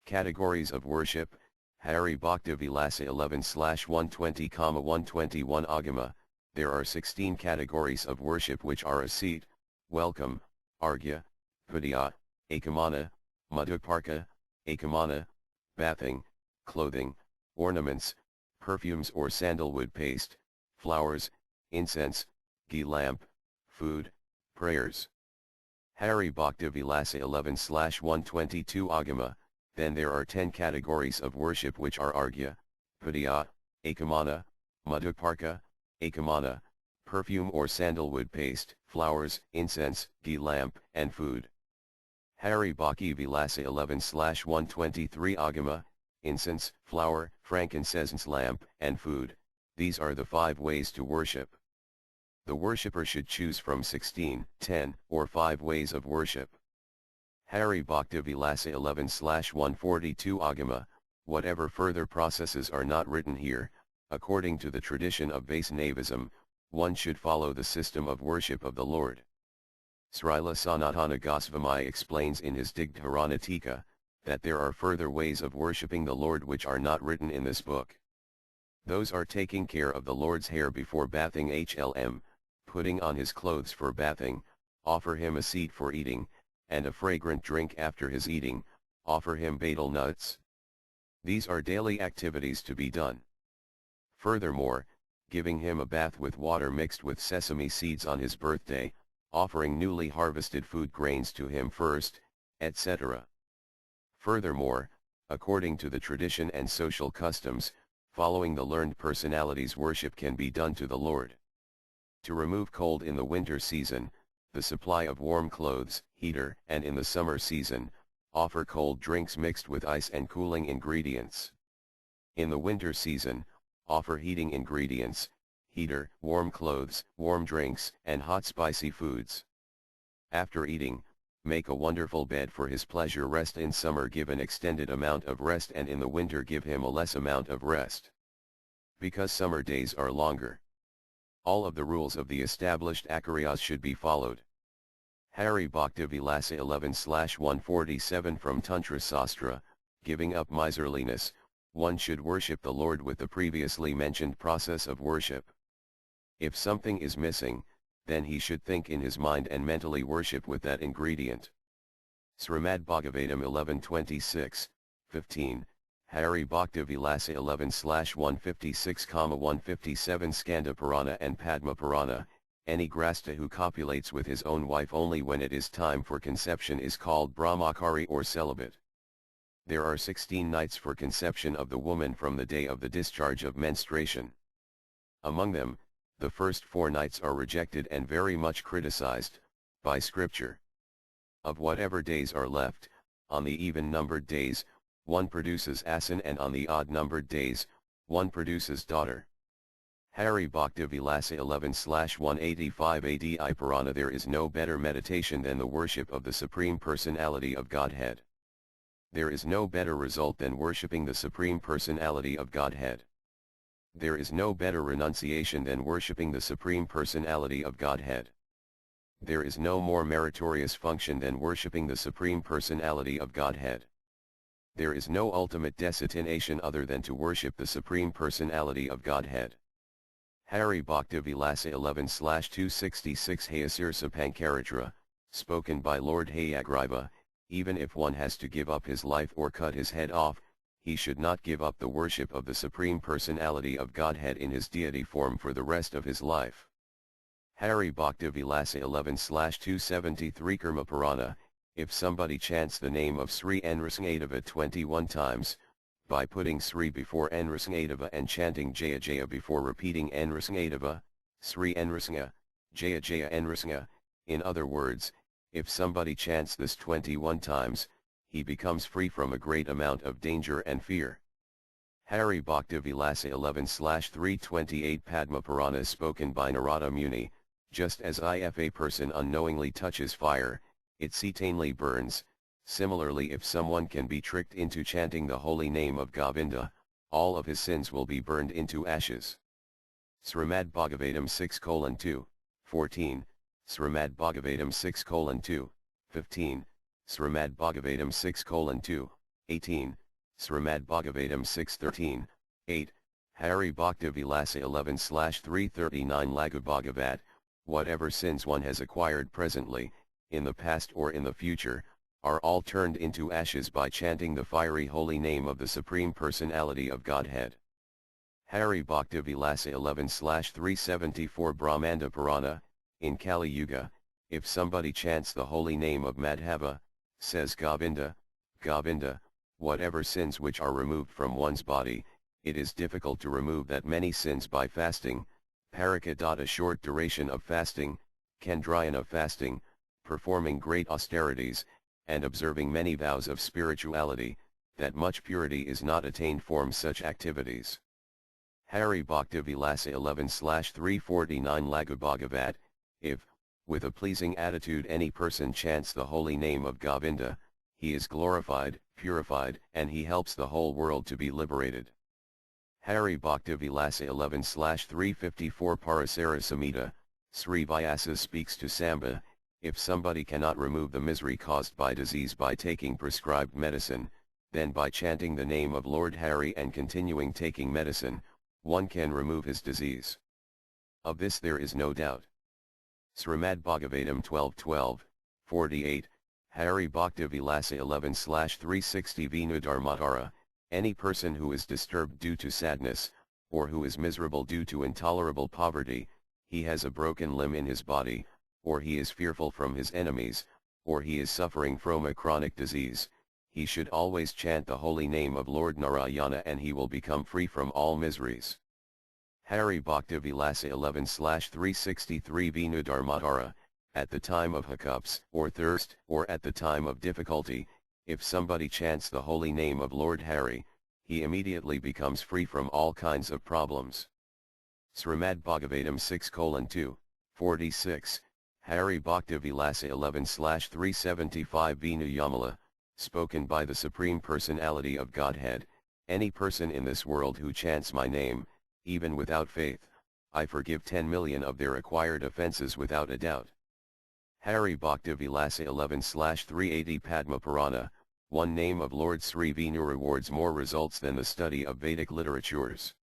Categories of worship, Hari Bhakti Vilasa 11/120,121 Agama. There are 16 categories of worship which are a seat, welcome, argya, pudiya, akamana, madhuparka, akamana, bathing, clothing, ornaments, perfumes or sandalwood paste, flowers, incense, ghee lamp, food, prayers. Hari Bhakti Vilasa 11/122 Agama. Then there are 10 categories of worship which are argya, pudiya, akamana, madhuparka, akamana, perfume or sandalwood paste, flowers, incense, ghee lamp, and food. Hari Bhakti Vilasa 11/123 Agama. Incense, flower, frankincense lamp, and food, these are the 5 ways to worship. The worshipper should choose from 16, 10, or 5 ways of worship. Hari Bhakti Vilasa 11/142 Agama. Whatever further processes are not written here, according to the tradition of Vaisnavism, one should follow the system of worship of the Lord. Srila Sanatana Goswami explains in his Digdharana Tika, that there are further ways of worshipping the Lord which are not written in this book. Those are taking care of the Lord's hair before bathing HLM, putting on his clothes for bathing, offer him a seat for eating, and a fragrant drink after his eating, offer him betel nuts. These are daily activities to be done. Furthermore, giving him a bath with water mixed with sesame seeds on his birthday, offering newly harvested food grains to him first, etc. Furthermore, according to the tradition and social customs, following the learned personalities worship can be done to the Lord. To remove cold in the winter season, the supply of warm clothes, heater, and in the summer season, offer cold drinks mixed with ice and cooling ingredients. In the winter season, offer heating ingredients, heater, warm clothes, warm drinks, and hot spicy foods. After eating, make a wonderful bed for his pleasure rest. In summer give an extended amount of rest, and in the winter give him a less amount of rest. Because summer days are longer. All of the rules of the established acharyas should be followed. Hari Bhakti Vilasa 11/147 from Tantra Sastra, giving up miserliness, one should worship the Lord with the previously mentioned process of worship. If something is missing, then he should think in his mind and mentally worship with that ingredient. Srimad Bhagavatam 11:26-15, Hari Bhakti Vilasa 11/156,157 Skanda Purana and Padma Purana. Any grasta who copulates with his own wife only when it is time for conception is called brahmachari or celibate. There are 16 nights for conception of the woman from the day of the discharge of menstruation. Among them, the first 4 nights are rejected and very much criticized by scripture. Of whatever days are left, on the even-numbered days, one produces asan, and on the odd-numbered days, one produces daughter. Hari Bhakti Vilasa 11/185 ADI Purana. There is no better meditation than the worship of the Supreme Personality of Godhead. There is no better result than worshipping the Supreme Personality of Godhead. There is no better renunciation than worshipping the Supreme Personality of Godhead. There is no more meritorious function than worshipping the Supreme Personality of Godhead. There is no ultimate destination other than to worship the Supreme Personality of Godhead. Hari Bhakti Vilasa 11/266 Hayasirsa Pankaratra, spoken by Lord Hayagriva. Even if one has to give up his life or cut his head off, he should not give up the worship of the Supreme Personality of Godhead in his deity form for the rest of his life. Hari Bhakti Vilasa 11/273 Karma Purana. If somebody chants the name of Sri Nrsingadeva 21 times, by putting Sri before Nrsingadeva and chanting Jaya Jaya before repeating Nrsingadeva, Sri Nrsinga, Jaya Jaya Nrsinga, in other words, if somebody chants this 21 times, he becomes free from a great amount of danger and fear. Hari Bhakti Vilasa 11/328 Padma Purana spoken by Narada Muni. Just as if a person unknowingly touches fire, it ceaselessly burns, Similarly, if someone can be tricked into chanting the holy name of Govinda, all of his sins will be burned into ashes. Srimad Bhagavatam 6:2, 14, Srimad Bhagavatam 6:2, 15, Srimad Bhagavatam 6:2, 18, Srimad Bhagavatam 6:13, 8, Hari Bhakti Vilasa 11/339 Lagu Bhagavat, whatever sins one has acquired presently, in the past or in the future, are all turned into ashes by chanting the fiery holy name of the Supreme Personality of Godhead. Hari Bhakti Vilasa 11/374 Brahmanda Purana, in Kali Yuga, if somebody chants the holy name of Madhava, says Govinda, Govinda, whatever sins which are removed from one's body, it is difficult to remove that many sins by fasting, Parakadata short duration of fasting, Kendriyana fasting, performing great austerities, and observing many vows of spirituality, that much purity is not attained from such activities. Hari Bhakti Vilasa 11/349 Lagu Bhagavat, if, with a pleasing attitude any person chants the holy name of Govinda, he is glorified, purified, and he helps the whole world to be liberated. Hari Bhakti Vilasa 11/354 Parasara Samhita, Sri Vyasa speaks to Samba, if somebody cannot remove the misery caused by disease by taking prescribed medicine, then by chanting the name of Lord Hari and continuing taking medicine, one can remove his disease. Of this there is no doubt. Srimad Bhagavatam 12:12, 48, Hari Bhakti Vilasa 11/360 Vinu Dharmatara, any person who is disturbed due to sadness, or who is miserable due to intolerable poverty, he has a broken limb in his body, or he is fearful from his enemies, or he is suffering from a chronic disease, he should always chant the holy name of Lord Narayana and he will become free from all miseries. Hari Bhakti Vilasa 11/363 Vinu Dharmatara, at the time of hiccups or thirst or at the time of difficulty, if somebody chants the holy name of Lord Hari, he immediately becomes free from all kinds of problems. Srimad Bhagavatam 6:2, 46, Hari Bhakti Vilasa 11/375 Vinu Yamala, spoken by the Supreme Personality of Godhead, any person in this world who chants my name, even without faith, I forgive 10 million of their acquired offenses without a doubt. Hari Bhakti Vilasa 11/380 Padma Purana, one name of Lord Sri Vinu rewards more results than the study of Vedic literatures.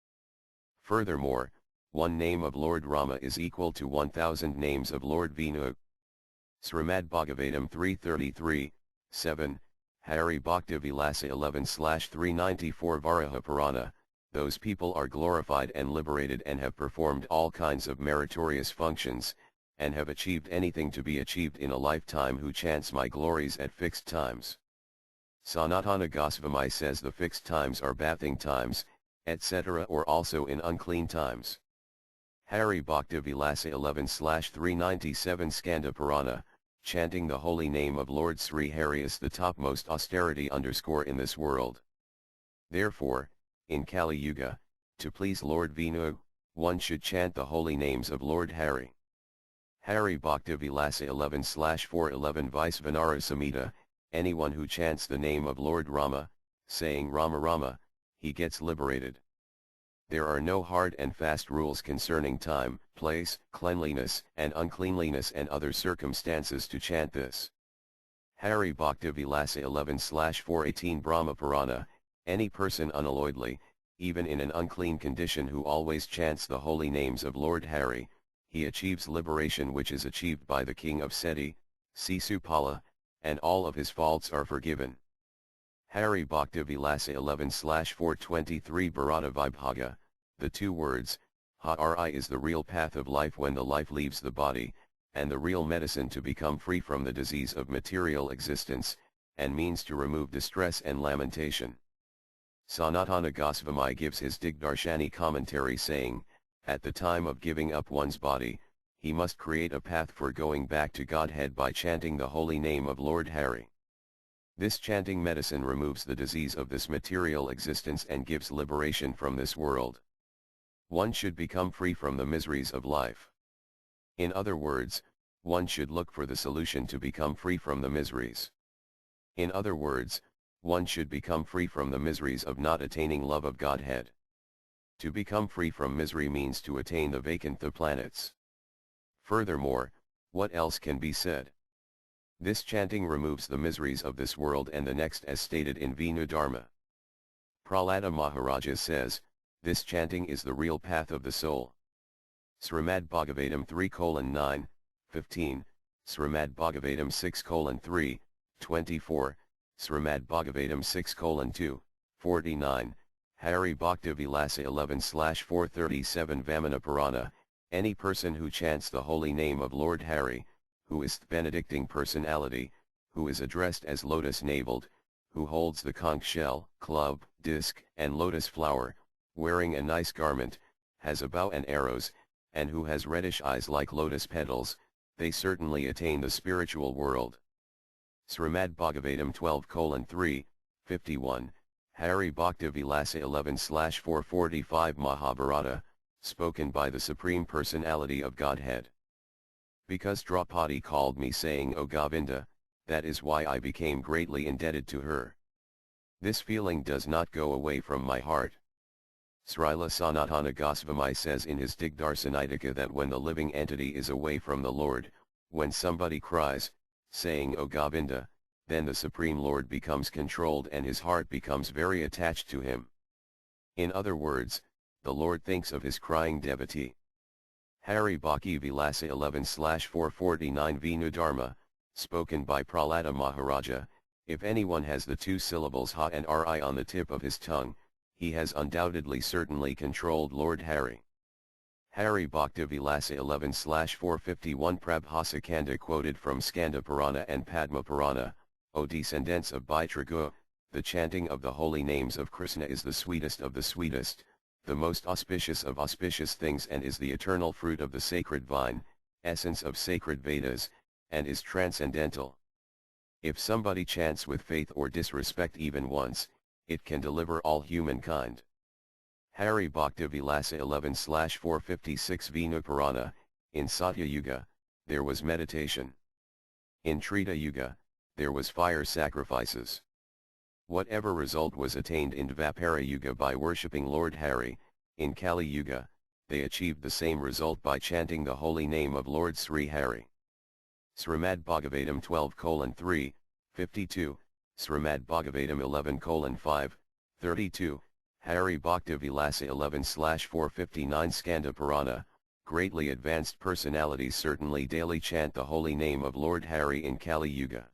Furthermore, one name of Lord Rama is equal to 1000 names of Lord Vinu. Srimad Bhagavatam 333, 7, Hari Bhakti Vilasa 11/394 Varaha Purana, those people are glorified and liberated and have performed all kinds of meritorious functions, and have achieved anything to be achieved in a lifetime who chants my glories at fixed times. Sanatana Goswami says the fixed times are bathing times, etc. or also in unclean times. Hari Bhakti Vilasa 11/397 Skanda Purana, chanting the holy name of Lord Sri Hari is the topmost austerity underscore in this world. Therefore, in Kali Yuga, to please Lord Vinu, one should chant the holy names of Lord Hari. Hari Bhakti Vilasa 11/411 Vaisvanara Samhita, anyone who chants the name of Lord Rama, saying Rama Rama, he gets liberated. There are no hard and fast rules concerning time, place, cleanliness and uncleanliness and other circumstances to chant this. Hari Bhakti Vilasa 11/418 Brahma Purana, any person unalloyedly, even in an unclean condition who always chants the holy names of Lord Hari, he achieves liberation which is achieved by the king of Seti, Sisupala, and all of his faults are forgiven. Hari Bhakti Vilasa 11/423 Bharata Vibhaga, the two words, Hari is the real path of life when the life leaves the body, and the real medicine to become free from the disease of material existence, and means to remove distress and lamentation. Sanatana Goswami gives his Digdarshani commentary saying, at the time of giving up one's body, he must create a path for going back to Godhead by chanting the holy name of Lord Hari. This chanting medicine removes the disease of this material existence and gives liberation from this world. One should become free from the miseries of life. In other words, one should look for the solution to become free from the miseries. In other words, one should become free from the miseries of not attaining love of Godhead. To become free from misery means to attain the vacant the planets. Furthermore, what else can be said? This chanting removes the miseries of this world and the next as stated in Vinu Dharma. Prahlada Maharaja says, this chanting is the real path of the soul. Srimad Bhagavatam 3:9, 15, Srimad Bhagavatam 6:3, 24, Srimad Bhagavatam 6:2, 49, Hari Bhakti Vilasa 11/437 Vamana Purana, any person who chants the holy name of Lord Hari, who is the benedicting personality, who is addressed as lotus-naveled, who holds the conch shell, club, disc, and lotus flower, wearing a nice garment, has a bow and arrows, and who has reddish eyes like lotus petals, they certainly attain the spiritual world. Srimad Bhagavatam 12:3, 51, Hari Bhakti Vilasa 11/445 Mahabharata, spoken by the Supreme Personality of Godhead. Because Draupadi called me saying O Govinda, that is why I became greatly indebted to her. This feeling does not go away from my heart. Srila Sanatana Goswami says in his Digdarsanitika that when the living entity is away from the Lord, when somebody cries, saying O Govinda, then the Supreme Lord becomes controlled and his heart becomes very attached to him. In other words, the Lord thinks of his crying devotee. Hari Bhakti Vilasa 11/449 Vinu Dharma, spoken by Prahlada Maharaja, if anyone has the two syllables ha and ri on the tip of his tongue, he has undoubtedly certainly controlled Lord Hari. Hari Bhakti Vilasa 11/451 Prabhasa Kanda quoted from Skanda Purana and Padma Purana, O descendants of Baitragu, the chanting of the holy names of Krishna is the sweetest of the sweetest, the most auspicious of auspicious things and is the eternal fruit of the sacred vine, essence of sacred Vedas, and is transcendental. If somebody chants with faith or disrespect even once, it can deliver all humankind. Hari Bhakti Vilasa 11/456 Vinu Purana, in Satya Yuga, there was meditation. In Treta Yuga, there was fire sacrifices. Whatever result was attained in Dvapara Yuga by worshipping Lord Hari, in Kali Yuga, they achieved the same result by chanting the holy name of Lord Sri Hari. Srimad Bhagavatam 12:3, 52, Srimad Bhagavatam 11:5, 32, Hari Bhakti Vilasa 11/459 Skanda Purana, greatly advanced personalities certainly daily chant the holy name of Lord Hari in Kali Yuga.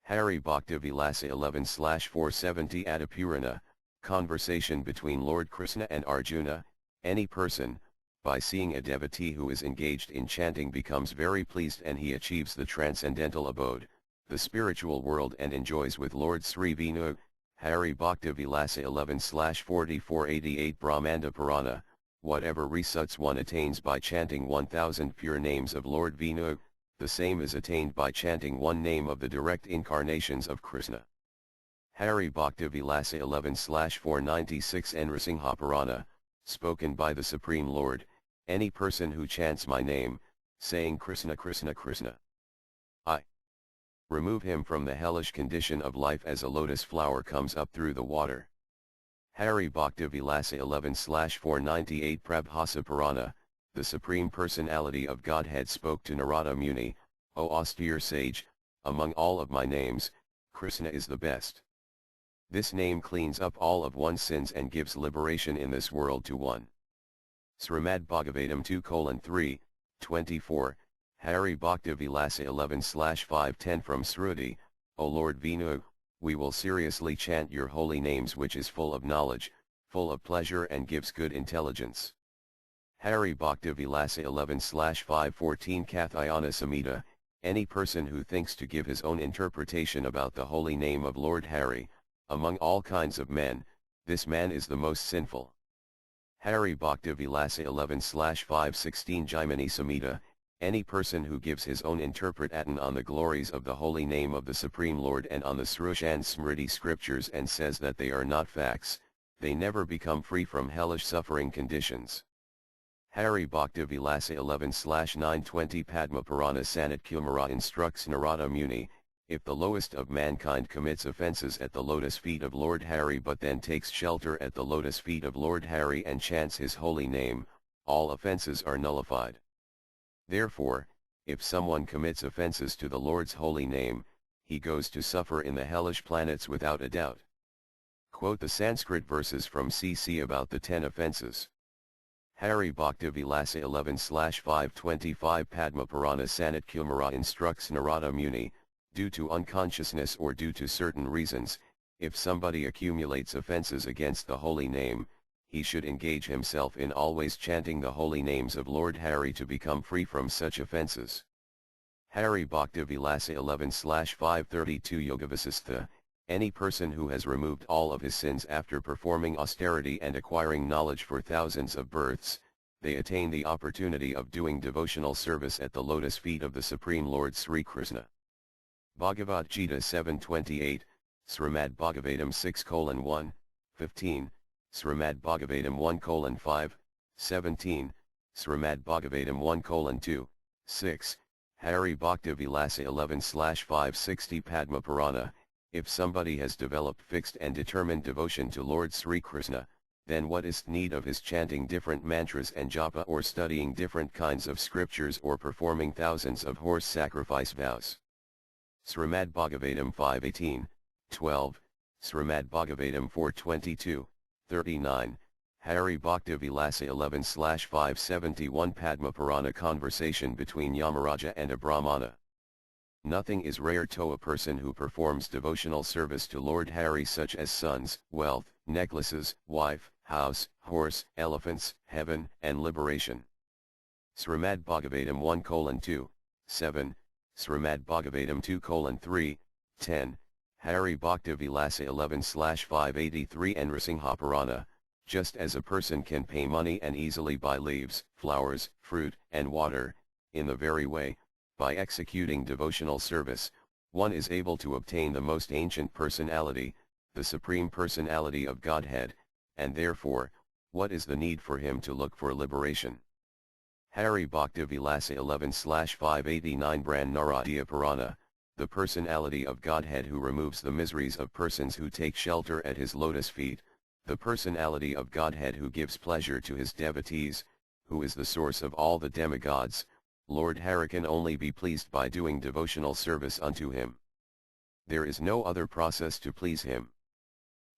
Hari Bhakti Vilasa 11/470 Adipurana, conversation between Lord Krishna and Arjuna, any person, by seeing a devotee who is engaged in chanting becomes very pleased and he achieves the transcendental abode, the spiritual world and enjoys with Lord Sri Vinu. Hari Bhakti Vilasa 11/4488 Brahmanda Purana, whatever results one attains by chanting 1000 pure names of Lord Vinu, the same is attained by chanting one name of the direct incarnations of Krishna. Hari Bhakti Vilasa 11/496 Nrsimha Purana, spoken by the Supreme Lord, any person who chants my name, saying Krishna Krishna Krishna, I remove him from the hellish condition of life as a lotus flower comes up through the water. Hari Bhakti Vilasa 11/498 Prabhasa Purana, the Supreme Personality of Godhead spoke to Narada Muni, O austere sage, among all of my names, Krishna is the best. This name cleans up all of one's sins and gives liberation in this world to one. Srimad Bhagavatam 2:3, 24, Hari Bhakti Vilasa 11/510 from Sruti, O Lord Vinu, we will seriously chant your holy names which is full of knowledge, full of pleasure and gives good intelligence. Hari Bhakti Vilasa 11/514 Kathayana Samhita, any person who thinks to give his own interpretation about the holy name of Lord Hari, among all kinds of men, this man is the most sinful. Hari Bhakti Vilasa 11/516 Jaimini Samhita, any person who gives his own interpretation on the glories of the holy name of the Supreme Lord and on the Sruti and Smriti scriptures and says that they are not facts, they never become free from hellish suffering conditions. Hari Bhakti Vilasa 11/920 Padma Purana Sanat Kumara instructs Narada Muni, If the lowest of mankind commits offences at the lotus feet of Lord Hari but then takes shelter at the lotus feet of Lord Hari and chants his holy name, all offences are nullified. Therefore, if someone commits offences to the Lord's holy name, he goes to suffer in the hellish planets without a doubt. Quote the Sanskrit verses from CC about the 10 offences. Hari Bhakti Vilasa 11/525 Padma Purana Sanat Kumara instructs Narada Muni, due to unconsciousness or due to certain reasons, if somebody accumulates offences against the holy name, he should engage himself in always chanting the holy names of Lord Hari to become free from such offences. Hari Bhakti Vilasa 11/532 Yogavasistha, any person who has removed all of his sins after performing austerity and acquiring knowledge for thousands of births, they attain the opportunity of doing devotional service at the lotus feet of the Supreme Lord Sri Krishna. Bhagavad Gita 7:28, Srimad Bhagavatam 6:1, 15, Srimad Bhagavatam 1:5, 17, Srimad Bhagavatam 1:2, 6, Hari Bhakti Vilasa 11/560 Padma Purana. If somebody has developed fixed and determined devotion to Lord Sri Krishna, then what is the need of his chanting different mantras and japa or studying different kinds of scriptures or performing thousands of horse sacrifice vows? Srimad Bhagavatam 5:18, 12, Srimad Bhagavatam 4:22, 39, Hari Bhakti Vilasa 11/571 Padma Purana conversation between Yamaraja and a Brahmana. Nothing is rare to a person who performs devotional service to Lord Hari such as sons, wealth, necklaces, wife, house, horse, elephants, heaven, and liberation. Srimad Bhagavatam 1:2, 7, Srimad Bhagavatam 2:3, 10, Hari Bhakti Vilasa 11/583 Nrsimha Purana. Just as a person can pay money and easily buy leaves, flowers, fruit, and water, in the very way, by executing devotional service, one is able to obtain the most ancient personality, the Supreme Personality of Godhead, and therefore, what is the need for him to look for liberation? Hari Bhakti Vilasa 11/589 Bran Naradiya Purana, the personality of Godhead who removes the miseries of persons who take shelter at his lotus feet, the personality of Godhead who gives pleasure to his devotees, who is the source of all the demigods. Lord Hari can only be pleased by doing devotional service unto him. There is no other process to please him.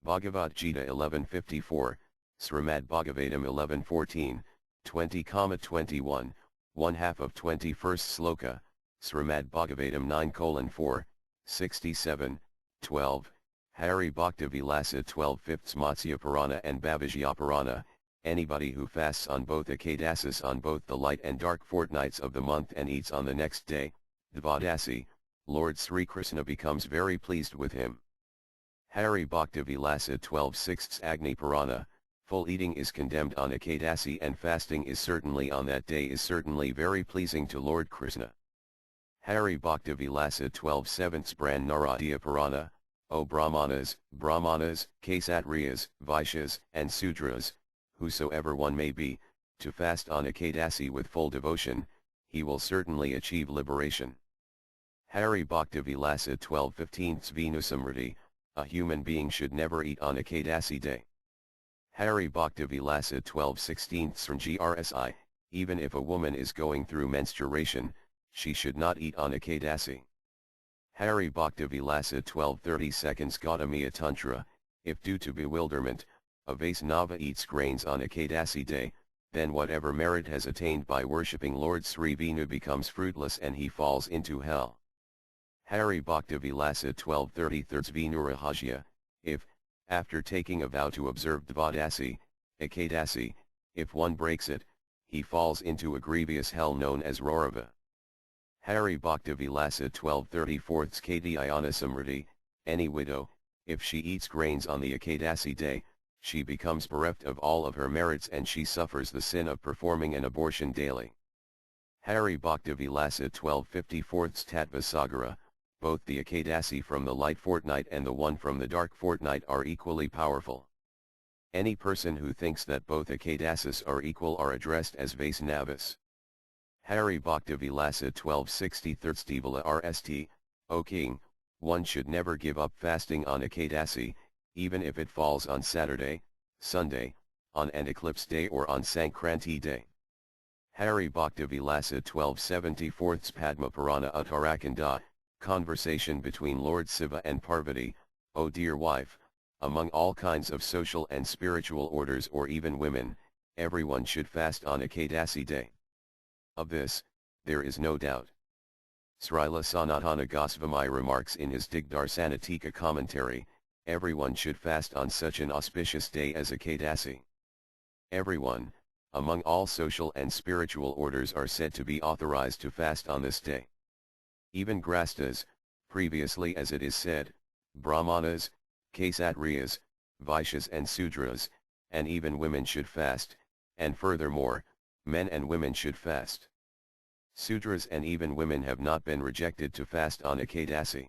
Bhagavad Gita 11:54, Srimad Bhagavatam 11:14, 20:21, 1/2 of 21st Sloka, Srimad Bhagavatam 9:4, 67, 12, Hari Bhakti Vilasa 12/5 Matsya Purana and Bhavijya Purana. Anybody who fasts on both Ekadasis on both the light and dark fortnights of the month and eats on the next day, Dvadasi, Lord Sri Krishna becomes very pleased with him. Hari Bhakti Vilasa 12/6 Agni Purana, full eating is condemned on Ekadasi and fasting is certainly on that day is certainly very pleasing to Lord Krishna. Hari Bhakti Vilasa 12/7 Bran Naradiya Purana, O Brahmanas, Kshatriyas, Vaishyas, and Sudras, whosoever one may be, to fast on Ekadasi with full devotion, he will certainly achieve liberation. Hari Bhakti Vilasa 12/15 Vinusamriti, a human being should never eat on Ekadasi day. Hari Bhakti Vilasa 12/16 Srngrsi, even if a woman is going through menstruation, she should not eat on Ekadasi. Hari Bhakti Vilasa 12/32 Gautamiya Tantra, if due to bewilderment, a Vaisnava eats grains on Ekadasi day, then whatever merit has attained by worshipping Lord Sri Vishnu becomes fruitless and he falls into hell. Hari Bhakti Vilasa 12/33 Vinurahasya, if, after taking a vow to observe Dvadasi, Ekadasi, if one breaks it, he falls into a grievous hell known as Raurava. Hari Bhakti Vilasa 12/34 Kadhyayana Samriti, any widow, if she eats grains on the Ekadasi day, she becomes bereft of all of her merits and she suffers the sin of performing an abortion daily. Hari Bhakti Vilasa 12/54 Tattvasagara, both the Ekadasi from the light fortnight and the one from the dark fortnight are equally powerful. Any person who thinks that both Ekadasis are equal are addressed as Vaisnavas. Hari Bhakti Vilasa 12/63 Stivala Rst, O King, one should never give up fasting on Ekadasi, even if it falls on Saturday, Sunday, on an eclipse day or on Sankranti day. Hari Bhakti Vilasa 1274 Padma Purana Uttarakanda, conversation between Lord Shiva and Parvati, O dear wife, among all kinds of social and spiritual orders or even women, everyone should fast on Ekadasi day. Of this, there is no doubt. Srila Sanatana Goswami remarks in his Digdarsanatika commentary, everyone should fast on such an auspicious day as Ekadasi. Everyone, among all social and spiritual orders, are said to be authorized to fast on this day. Even Grastas, previously as it is said, Brahmanas, Kshatriyas, Vaishyas and Sudras, and even women should fast, and furthermore, men and women should fast. Sudras and even women have not been rejected to fast on Ekadasi.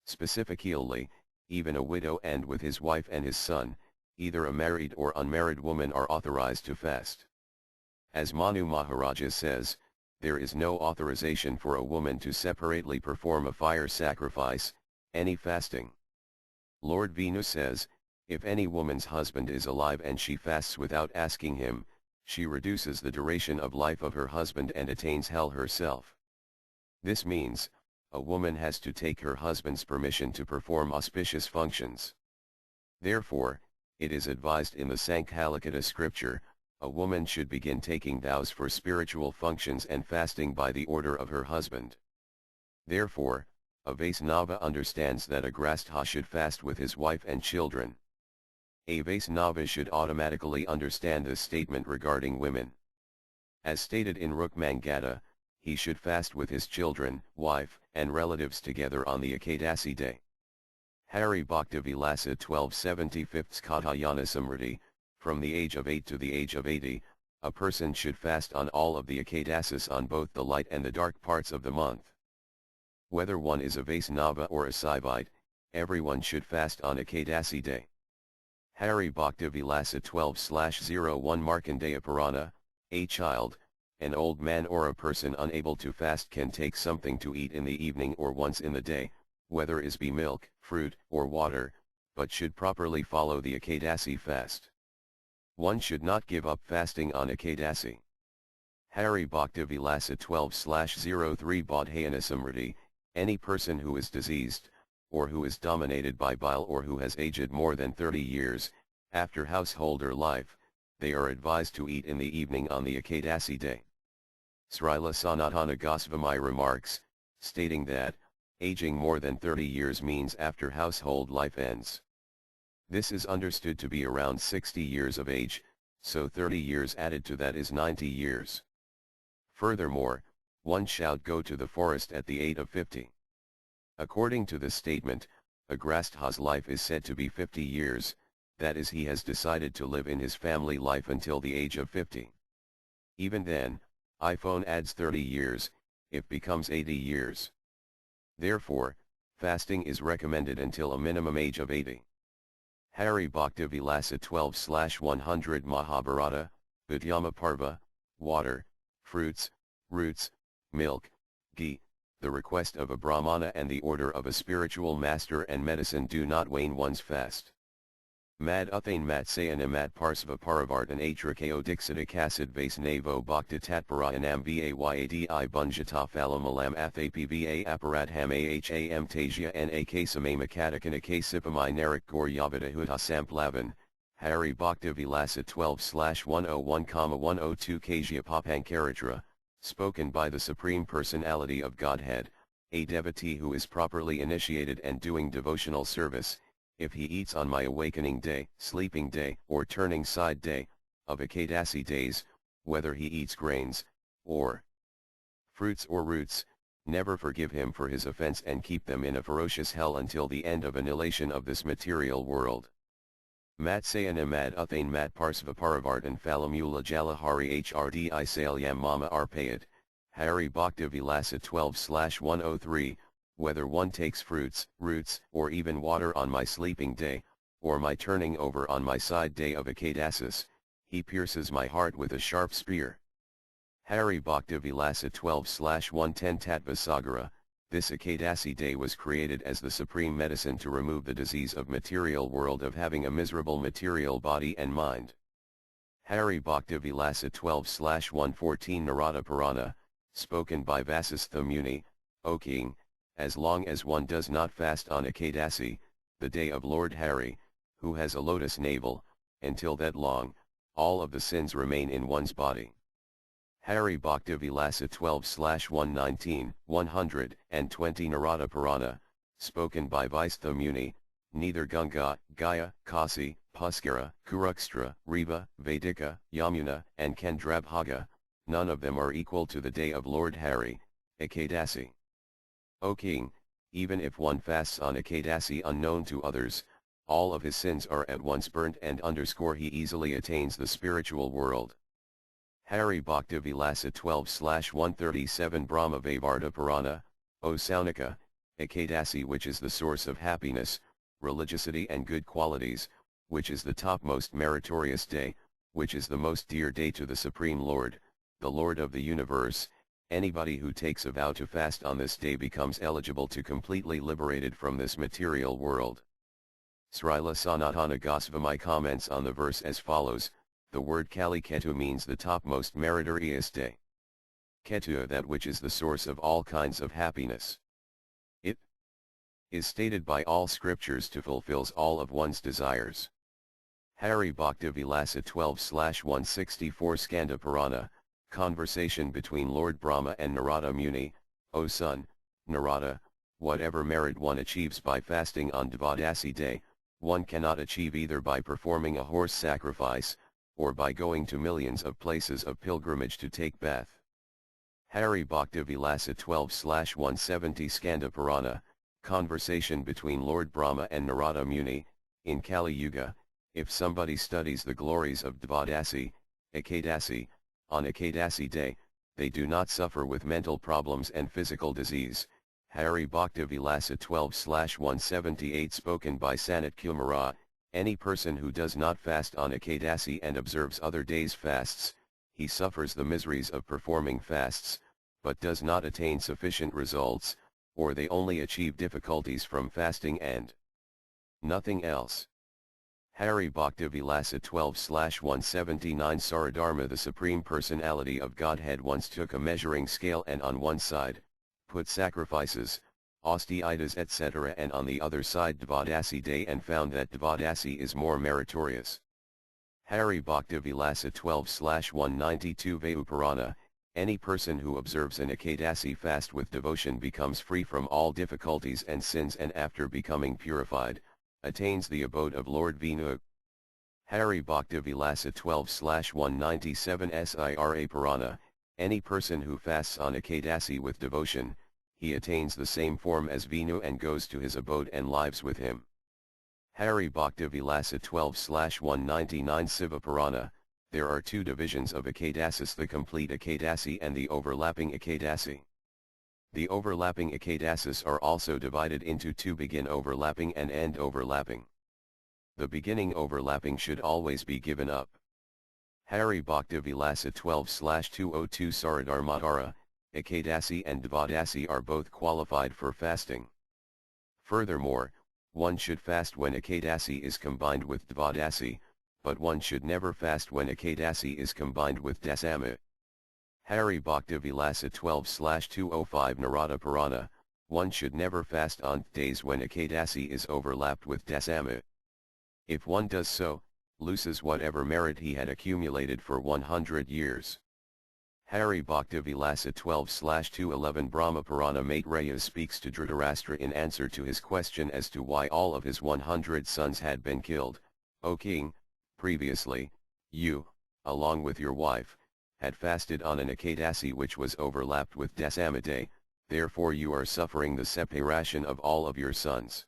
Specifically, even a widow and with his wife and his son, either a married or unmarried woman, are authorized to fast. As Manu Maharaja says, there is no authorization for a woman to separately perform a fire sacrifice, any fasting. Lord Venu says, if any woman's husband is alive and she fasts without asking him, she reduces the duration of life of her husband and attains hell herself. This means, a woman has to take her husband's permission to perform auspicious functions. Therefore, it is advised in the Sankhalikata scripture, a woman should begin taking vows for spiritual functions and fasting by the order of her husband. Therefore, a Vaisnava understands that a Grastha should fast with his wife and children. A Vaisnava should automatically understand this statement regarding women. As stated in Rukmangata, he should fast with his children, wife, and relatives together on the Ekadasi day. Hari Bhakti Vilasa 1275 Katayana Samriti, from the age of 8 to the age of 80, a person should fast on all of the Ekadasis on both the light and the dark parts of the month. Whether one is a Vaisnava or a Saivite, everyone should fast on Ekadasi day. Hari Bhakti Vilasa 12/01 Markandeya Purana, a child, an old man or a person unable to fast can take something to eat in the evening or once in the day, whether it be milk, fruit, or water, but should properly follow the Ekadasi fast. One should not give up fasting on Ekadasi. Hari Bhakti Vilasa 12/03 Bodhayana Samriti, any person who is diseased, or who is dominated by bile or who has aged more than 30 years, after householder life, they are advised to eat in the evening on the Ekadasi day. Srila Sanatana Goswami remarks, stating that, aging more than 30 years means after household life ends. This is understood to be around 60 years of age, so 30 years added to that is 90 years. Furthermore, one shall go to the forest at the age of 50. According to this statement, a Grastha's life is said to be 50 years, that is, he has decided to live in his family life until the age of 50. Even then, iPhone adds 30 years, it becomes 80 years. Therefore, fasting is recommended until a minimum age of 80. Hari Bhakti Vilasa 12/100 Mahabharata, Vidyama Parva, water, fruits, roots, milk, ghee, the request of a Brahmana and the order of a spiritual master and medicine do not wane one's fast. Mad Uthane Matsayana Mad Parsva Paravartan Atrakao Dixita Kasid Vase Navo Bhakta Tatparayanam Vayadi Bunjata Falamalam Athapva Aparadham Aham Tasia Nak Samama Katakana Kasipamai Narak Gor Yavada Huta Samplavan, Hari Bhakti Vilasa 12/101,102 Kajya Papankaratra, spoken by the Supreme Personality of Godhead, a devotee who is properly initiated and doing devotional service, if he eats on my awakening day, sleeping day, or turning side day, of Ekadasi days, whether he eats grains, or fruits or roots, never forgive him for his offense and keep them in a ferocious hell until the end of annihilation of this material world. Matsayana Mad Uthane Mat Parsva Paravartan Falamula Jalahari Hrdi Salyam Mama Arpayat, Hari Bhakti Vilasa 12/103, whether one takes fruits, roots, or even water on my sleeping day, or my turning over on my side day of Ekadasis, he pierces my heart with a sharp spear. Hari Bhakti Vilasa 12/110 Tattva Sagara, This Ekadasi day was created as the supreme medicine to remove the disease of material world of having a miserable material body and mind. Hari Bhakti Vilasa 12/114 Narada Purana, spoken by Vasistha Muni, O king, as long as one does not fast on Ekadasi, the day of Lord Hari, who has a lotus navel, until that long, all of the sins remain in one's body. Hari Bhakti Vilasa 12/119, 120 Narada Purana, spoken by Vaistha Muni, neither Ganga, Gaya, Kasi, Puskara, Kurukstra, Reva, Vedika, Yamuna, and Chandrabhaga, none of them are equal to the day of Lord Hari, Ekadasi. O king, even if one fasts on Ekadasi unknown to others, all of his sins are at once burnt and he easily attains the spiritual world. Hari Bhakti Vilasa 12/137 Brahma Vaivarta Purana, O Saunika, Ekadasi which is the source of happiness, religiosity and good qualities, which is the topmost meritorious day, which is the most dear day to the Supreme Lord, the Lord of the universe. Anybody who takes a vow to fast on this day becomes eligible to completely liberated from this material world. Srila Sanatana Goswami comments on the verse as follows: the word Kali Ketu means the topmost meritorious day. Ketu, that which is the source of all kinds of happiness. It is stated by all scriptures to fulfills all of one's desires. Hari Bhakti Vilasa 12/164 Skanda Purana, conversation between Lord Brahma and Narada Muni, O son, Narada, whatever merit one achieves by fasting on Dvadasi day, one cannot achieve either by performing a horse sacrifice, or by going to millions of places of pilgrimage to take bath. Hari Bhakti Vilasa 12/170 Skanda Purana, conversation between Lord Brahma and Narada Muni, in Kali Yuga, if somebody studies the glories of Dvadasi, Ekadasi, on Ekadasi day, they do not suffer with mental problems and physical disease. Hari Bhakti Vilasa 12/178 spoken by Sanat Kumara, any person who does not fast on Ekadasi and observes other days' fasts, he suffers the miseries of performing fasts, but does not attain sufficient results, or they only achieve difficulties from fasting and nothing else. Hari Bhakti Vilasa 12/179 Saradharma, the Supreme Personality of Godhead, once took a measuring scale and on one side, put sacrifices, osteitas etc. and on the other side Dvadasi day, and found that Dvadasi is more meritorious. Hari Bhakti Vilasa 12/192 Vayu Purana, any person who observes an Ekadasi fast with devotion becomes free from all difficulties and sins, and after becoming purified, attains the abode of Lord Vinu. Hari Bhakti Vilasa 12/197 Sira Purana, any person who fasts on Ekadasi with devotion, he attains the same form as Vinu and goes to his abode and lives with him. Hari Bhakti Vilasa 12/199 Siva Purana, there are two divisions of Ekadasis: the complete Ekadasi and the overlapping Ekadasi. The overlapping Ekadasis are also divided into two: begin overlapping and end overlapping. The beginning overlapping should always be given up. Hari Bhakti Vilasa 12/202 Saradharmatara, Ekadasi and Dvadasi are both qualified for fasting. Furthermore, one should fast when Ekadasi is combined with Dvadasi, but one should never fast when Ekadasi is combined with Dasami. Hari Bhakti Vilasa 12/205 Narada Purana, one should never fast on days when Ekadasi is overlapped with Dasami. If one does so, loses whatever merit he had accumulated for 100 years. Hari Bhakti Vilasa 12/211 Brahma Purana Maitreya speaks to Dhritarashtra in answer to his question as to why all of his 100 sons had been killed. O king, previously, you, along with your wife, had fasted on an Ekadasi which was overlapped with Dasami day, therefore you are suffering the separation of all of your sons.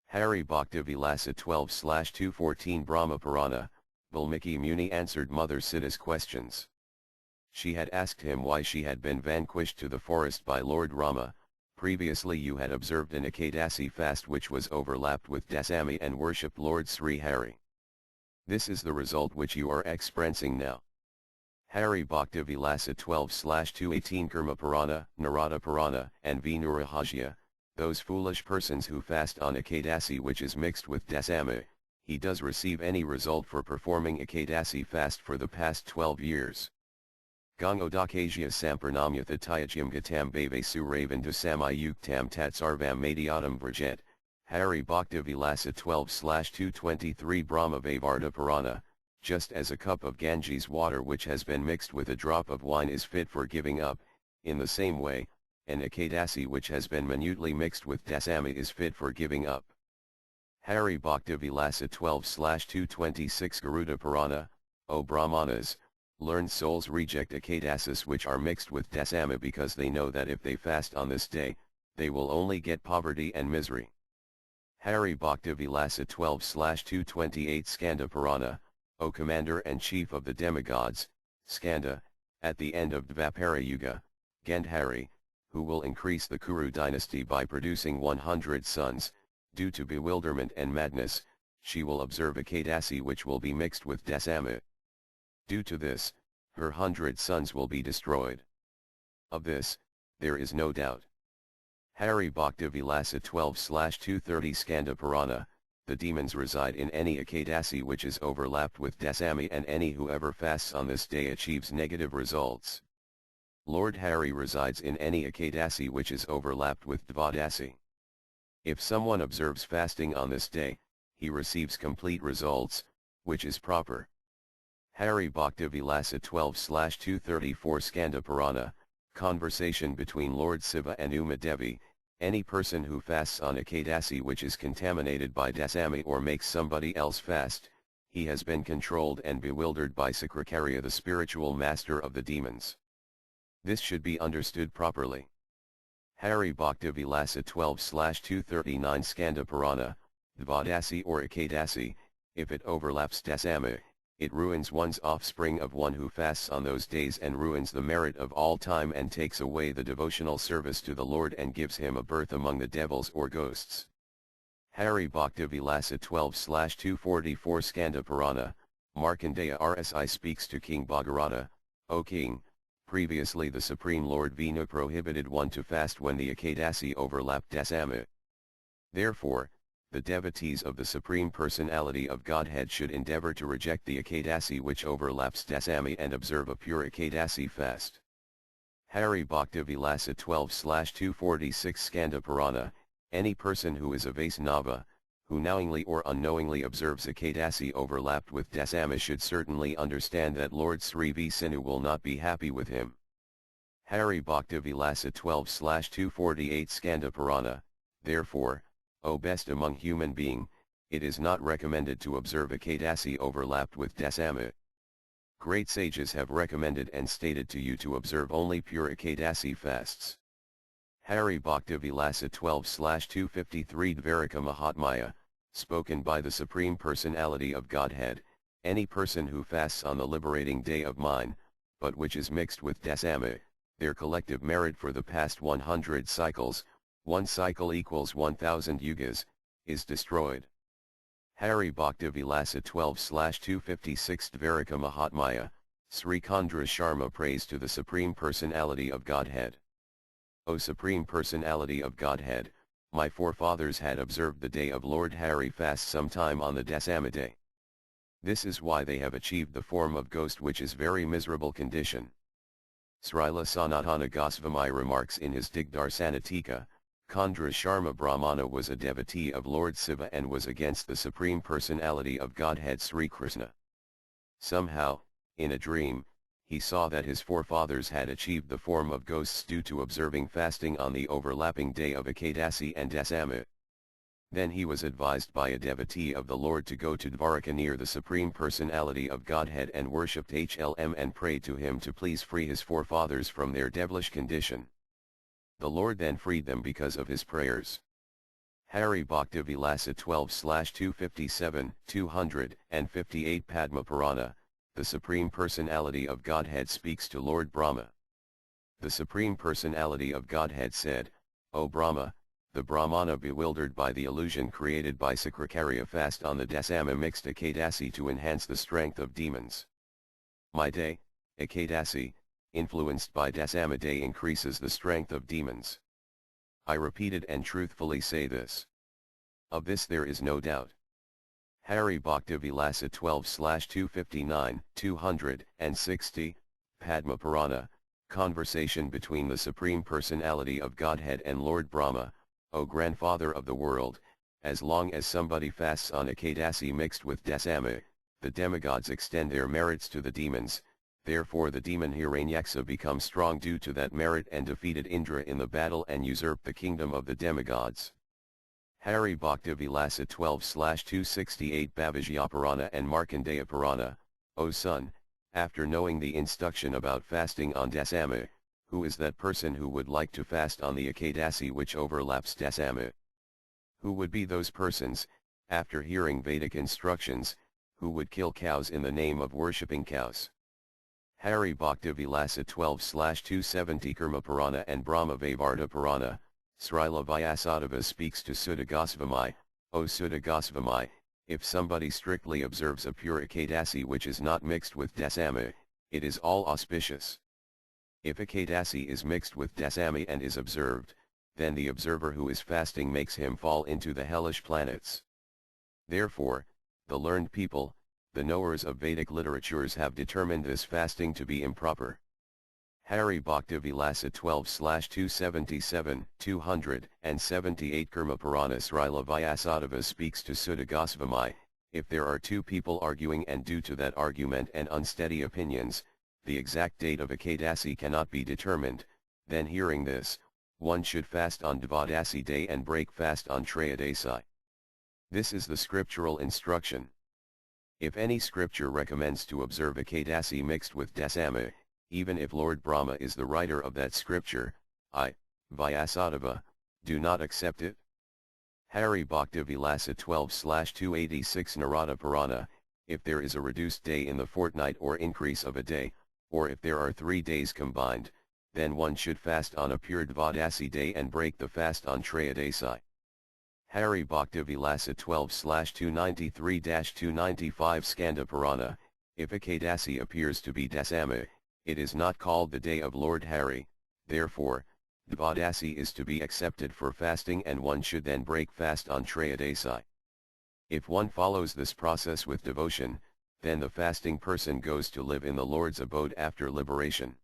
Hari Bhakti Vilasa 12/214 Brahma Purana, Valmiki Muni answered Mother Sita's questions. She had asked him why she had been vanquished to the forest by Lord Rama. Previously you had observed an Ekadasi fast which was overlapped with Dasami and worshipped Lord Sri Hari. This is the result which you are experiencing now. Hari Bhakti Vilasa 12/218 Kurma Purana, Narada Purana, and Vinurahasya, those foolish persons who fast on Ekadasi which is mixed with Dasama, he does receive any result for performing Ekadasi fast for the past 12 years. Gangodakasya Sampranamyatha Tyajyam Gatam Bhave Suravan Samayuktam Tatsarvam Madhyatam Vrajet, Hari Bhakti Vilasa 12/223 Brahma Vavarta Purana. Just as a cup of Ganges water which has been mixed with a drop of wine is fit for giving up, in the same way, an Ekadasi which has been minutely mixed with Dasama is fit for giving up. Hari Bhakti Vilasa 12/226 Garuda Purana, O Brahmanas, learned souls reject Ekadasis which are mixed with Dasama because they know that if they fast on this day, they will only get poverty and misery. Hari Bhakti Vilasa 12/228 Skanda Purana, O Commander and Chief of the Demigods, Skanda, at the end of Dvapara Yuga, Gandhari, who will increase the Kuru dynasty by producing 100 sons, due to bewilderment and madness, she will observe Ekadasi which will be mixed with Dasama. Due to this, her 100 sons will be destroyed. Of this, there is no doubt. Hari Bhakti Vilasa 12/230 Skanda Purana, the demons reside in any Ekadasi which is overlapped with Dasami and any whoever fasts on this day achieves negative results. Lord Hari resides in any Ekadasi which is overlapped with Dvadasi. If someone observes fasting on this day, he receives complete results, which is proper. Hari Bhakti Vilasa 12/234 Skanda Purana, conversation between Lord Shiva and Uma Devi. Any person who fasts on Ekadasi which is contaminated by Dasami or makes somebody else fast, he has been controlled and bewildered by Sakrakarya the spiritual master of the demons. This should be understood properly. Hari Bhakti Vilasa 12/239 Skanda Purana, Dvadasi or Ekadasi, if it overlaps Dasama, it ruins one's offspring of one who fasts on those days and ruins the merit of all time and takes away the devotional service to the Lord and gives him a birth among the devils or ghosts. Hari Bhakti Vilasa 12/244 Skanda Purana, Markandeya Rsi speaks to King Bhagirata, O King, previously the Supreme Lord Vishnu prohibited one to fast when the Ekadasi overlapped Dasama. Therefore, the devotees of the Supreme Personality of Godhead should endeavor to reject the Ekadasi which overlaps Dasami and observe a pure Ekadasi fast. Hari Bhakti Vilasa 12/246 Skanda Purana, any person who is a Vaisnava, who knowingly or unknowingly observes Ekadasi overlapped with Dasama should certainly understand that Lord Sri Vishnu will not be happy with him. Hari Bhakti Vilasa 12/248 Skanda Purana, therefore, O best among human being, it is not recommended to observe Ekadasi overlapped with Dasama. Great sages have recommended and stated to you to observe only pure Ekadasi fasts. Hari Bhakti Vilasa 12/253 Dvaraka Mahatmaya, spoken by the Supreme Personality of Godhead, any person who fasts on the liberating day of mine, but which is mixed with Dasama, their collective merit for the past 100 cycles, one cycle equals 1000 yugas, is destroyed. Hari Bhakti Vilasa 12/256 Dvaraka Mahatmaya, Sri Khandra Sharma prays to the Supreme Personality of Godhead. O Supreme Personality of Godhead, my forefathers had observed the day of Lord Hari fast sometime on the Dasama day. This is why they have achieved the form of ghost which is very miserable condition. Srila Sanatana Goswami remarks in his Digdarsanatika, Khandra Sharma Brahmana was a devotee of Lord Shiva and was against the Supreme Personality of Godhead Sri Krishna. Somehow, in a dream, he saw that his forefathers had achieved the form of ghosts due to observing fasting on the overlapping day of Ekadasi and Dasama. Then he was advised by a devotee of the Lord to go to Dvaraka near the Supreme Personality of Godhead and worshipped HLM and prayed to him to please free his forefathers from their devilish condition. The Lord then freed them because of his prayers. Hari Bhakti Vilasa 12/257, 258 Padma Purana, the Supreme Personality of Godhead speaks to Lord Brahma. The Supreme Personality of Godhead said, O Brahma, the Brahmana bewildered by the illusion created by Sakrakarya fast on the Dasama mixed Ekadasi to enhance the strength of demons. My day, Ekadasi, influenced by Dasama day increases the strength of demons. I repeated and truthfully say this. Of this there is no doubt. Hari Bhakti Vilasa 12/259, 260, Padma Purana, Conversation between the Supreme Personality of Godhead and Lord Brahma, O Grandfather of the world, as long as somebody fasts on Ekadasi mixed with Dasama, the demigods extend their merits to the demons, therefore the demon Hiranyaksha becomes strong due to that merit and defeated Indra in the battle and usurped the kingdom of the demigods. Hari Bhakti Vilasa 12/268 Bhavijya Purana and Markandeya Purana, O son, after knowing the instruction about fasting on Dasama, who is that person who would like to fast on the Ekadasi which overlaps Dasama? Who would be those persons, after hearing Vedic instructions, who would kill cows in the name of worshipping cows? Hari Bhakti Vilasa 12/270 Karma Purana and Brahma Vaivarta Purana, Srila Vyasadeva speaks to Sutta Goswami, O Sutta Goswami, if somebody strictly observes a pure Ekadasi which is not mixed with Dasama, it is all auspicious. If Ekadasi is mixed with Dasama and is observed, then the observer who is fasting makes him fall into the hellish planets. Therefore, the learned people, the knowers of Vedic literatures have determined this fasting to be improper. Hari Bhakti Vilasa 12/277, 278 Karma Purana Srila Vyasadeva speaks to Sutta Goswami, if there are two people arguing and due to that argument and unsteady opinions, the exact date of Ekadasi cannot be determined, then hearing this, one should fast on Dvadasi day and break fast on Trayodasi. This is the scriptural instruction. If any scripture recommends to observe Ekadasi mixed with Dasama, even if Lord Brahma is the writer of that scripture, I, Vyasadeva, do not accept it. Hari Bhakti Vilasa 12/286 Narada Purana, if there is a reduced day in the fortnight or increase of a day, or if there are 3 days combined, then one should fast on a pure Dvadasi day and break the fast on Trayodasi. Hari Bhakti Vilasa 12/293-295 Skanda Purana, if Ekadasi appears to be Dasama, it is not called the day of Lord Hari, therefore, Dvadasi is to be accepted for fasting and one should then break fast on Trayodasi. If one follows this process with devotion, then the fasting person goes to live in the Lord's abode after liberation.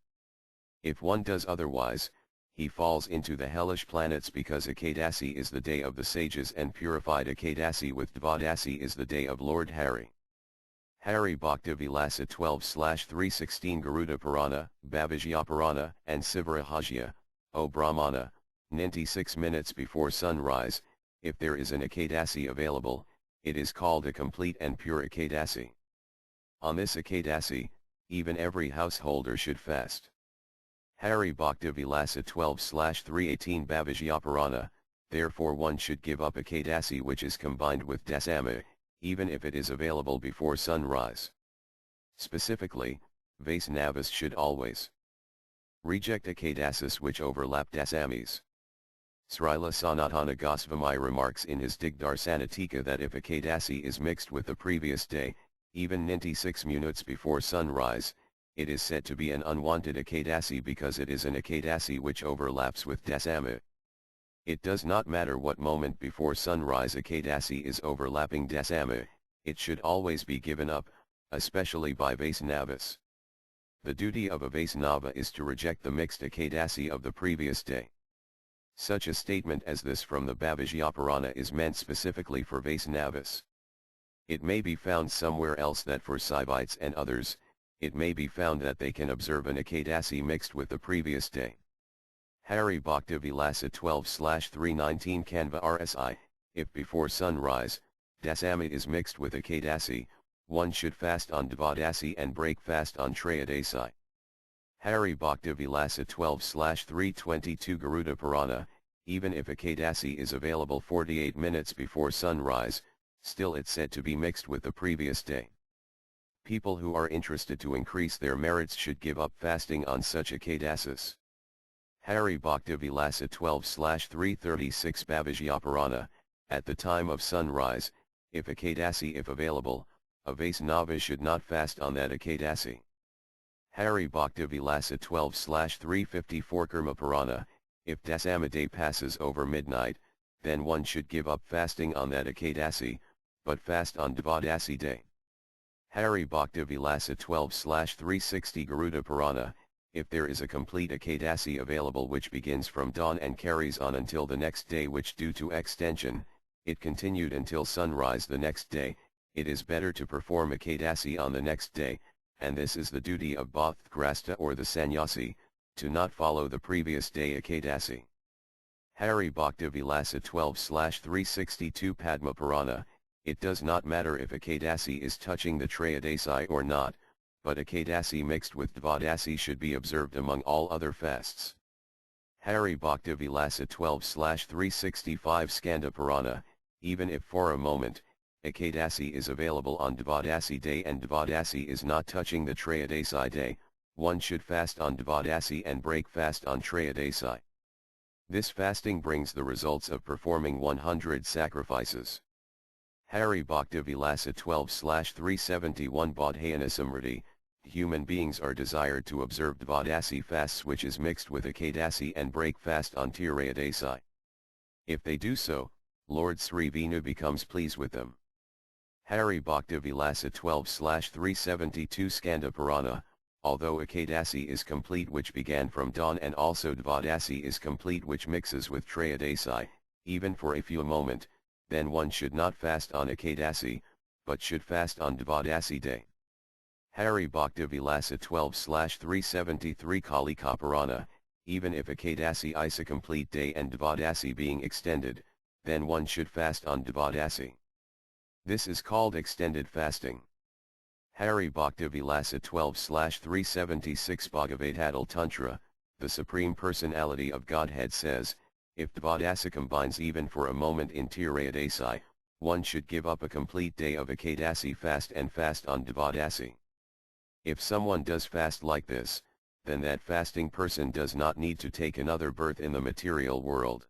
If one does otherwise, he falls into the hellish planets because Ekadasi is the day of the sages and purified Ekadasi with Dvadasi is the day of Lord Hari. Hari Bhakti Vilasa 12/316 Garuda Purana, Bhavijya Purana and Sivarahajya, O Brahmana, 96 minutes before sunrise, if there is an Ekadasi available, it is called a complete and pure Ekadasi. On this Ekadasi, even every householder should fast. Hari Bhakti Vilasa 12/318 Bhavijya Purana, therefore one should give up Ekadasi which is combined with Dasama, even if it is available before sunrise. Specifically, Vaisnavas should always reject Ekadasis which overlap Dasamis. Srila Sanatana Goswami remarks in his Digdarsanatika that if Ekadasi is mixed with the previous day, even 96 minutes before sunrise, it is said to be an unwanted Ekadasi because it is an Ekadasi which overlaps with Dasama. It does not matter what moment before sunrise Ekadasi is overlapping Dasama, it should always be given up, especially by Vaisnavas. The duty of a Vaisnava is to reject the mixed Ekadasi of the previous day. Such a statement as this from the Bhavijya Purana is meant specifically for Vaisnavas. It may be found somewhere else that for Saivites and others, it may be found that they can observe an Ekadasi mixed with the previous day. Hari Bhakti Vilasa 12/319 Kanva RSI, if before sunrise, Dasama is mixed with Ekadasi, one should fast on Dvadasi and break fast on Trayodasi. Hari Bhakti Vilasa 12/322 Garuda Purana, even if Ekadasi is available 48 minutes before sunrise, still it's said to be mixed with the previous day. People who are interested to increase their merits should give up fasting on such Ekadasis. Hari Bhakti Vilasa 12/336 Bhavijya Purana, at the time of sunrise, if Ekadasi if available, a Vaisnava should not fast on that Ekadasi. Hari Bhakti Vilasa 12/354 Karma Purana, if Dasama day passes over midnight, then one should give up fasting on that Ekadasi, but fast on Dvadasi day. Hari Bhakti Vilasa 12/360 Garuda Purana, if there is a complete Ekadasi available which begins from dawn and carries on until the next day, which due to extension, it continued until sunrise the next day, it is better to perform Ekadasi on the next day, and this is the duty of Bhaktgrasta or the Sannyasi, to not follow the previous day Ekadasi. Hari Bhakti Vilasa 12/362 Padma Purana, it does not matter if Ekadasi is touching the Trayodasi or not, but Ekadasi mixed with Dvadasi should be observed among all other fasts. Hari Bhakti Vilasa 12/365 Skanda Purana, even if for a moment, Ekadasi is available on Dvadasi day and Dvadasi is not touching the Trayodasi day, one should fast on Dvadasi and break fast on Trayodasi. This fasting brings the results of performing 100 sacrifices. Hari Bhakti Vilasa 12/371 Bodhayana Samriddhi, human beings are desired to observe Dvadasi fasts which is mixed with Ekadasi and break fast on Trayodasi. If they do so, Lord Sri Vishnu becomes pleased with them. Hari Bhakti Vilasa 12/372 Skanda Purana, although Ekadasi is complete which began from dawn and also Dvadasi is complete which mixes with Trayodasi, even for a few moment, then one should not fast on Ekadasi, but should fast on Dvadasi day. Hari Bhakti Vilasa 12/373 Kalika Purana, even if Ekadasi is a complete day and Dvadasi being extended, then one should fast on Dvadasi. This is called extended fasting. Hari Bhakti Vilasa 12/376 Bhagavadadal Tantra, the Supreme Personality of Godhead says, if Dvadasi combines even for a moment in Trayodasi, one should give up a complete day of Ekadasi fast and fast on Dvadasi. If someone does fast like this, then that fasting person does not need to take another birth in the material world.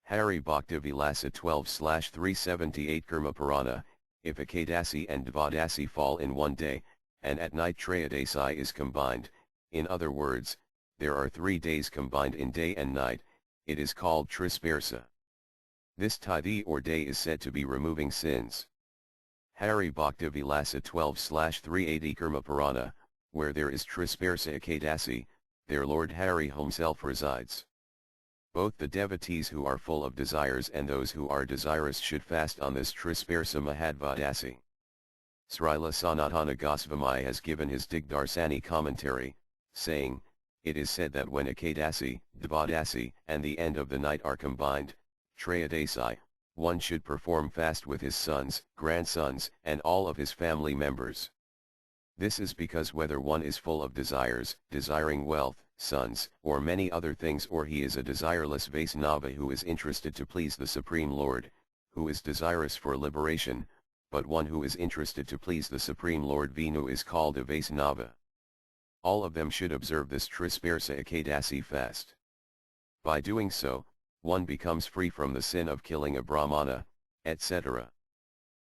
Hari Bhakti Vilasa 12/378 Karma Purana, if Ekadasi and Dvadasi fall in one day, and at night Trayodasi is combined, in other words, there are 3 days combined in day and night, it is called Trisparsa. This tithi or day is said to be removing sins. Hari Bhakti Vilasa 12/380 Karma Purana, where there is Trisparsa Ekadasi, there Lord Hari himself resides. Both the devotees who are full of desires and those who are desirous should fast on this Trisparsa Mahadvadasi. Srila Sanatana Goswami has given his Digdarsani commentary, saying, it is said that when Ekadasi, Dvadasi, and the end of the night are combined, Trayodasi, one should perform fast with his sons, grandsons, and all of his family members. This is because whether one is full of desires, desiring wealth, sons, or many other things, or he is a desireless Vaisnava who is interested to please the Supreme Lord, who is desirous for liberation, but one who is interested to please the Supreme Lord Vishnu is called a Vaisnava. All of them should observe this Trisparsa Ekadasi fast. By doing so, one becomes free from the sin of killing a Brahmana, etc.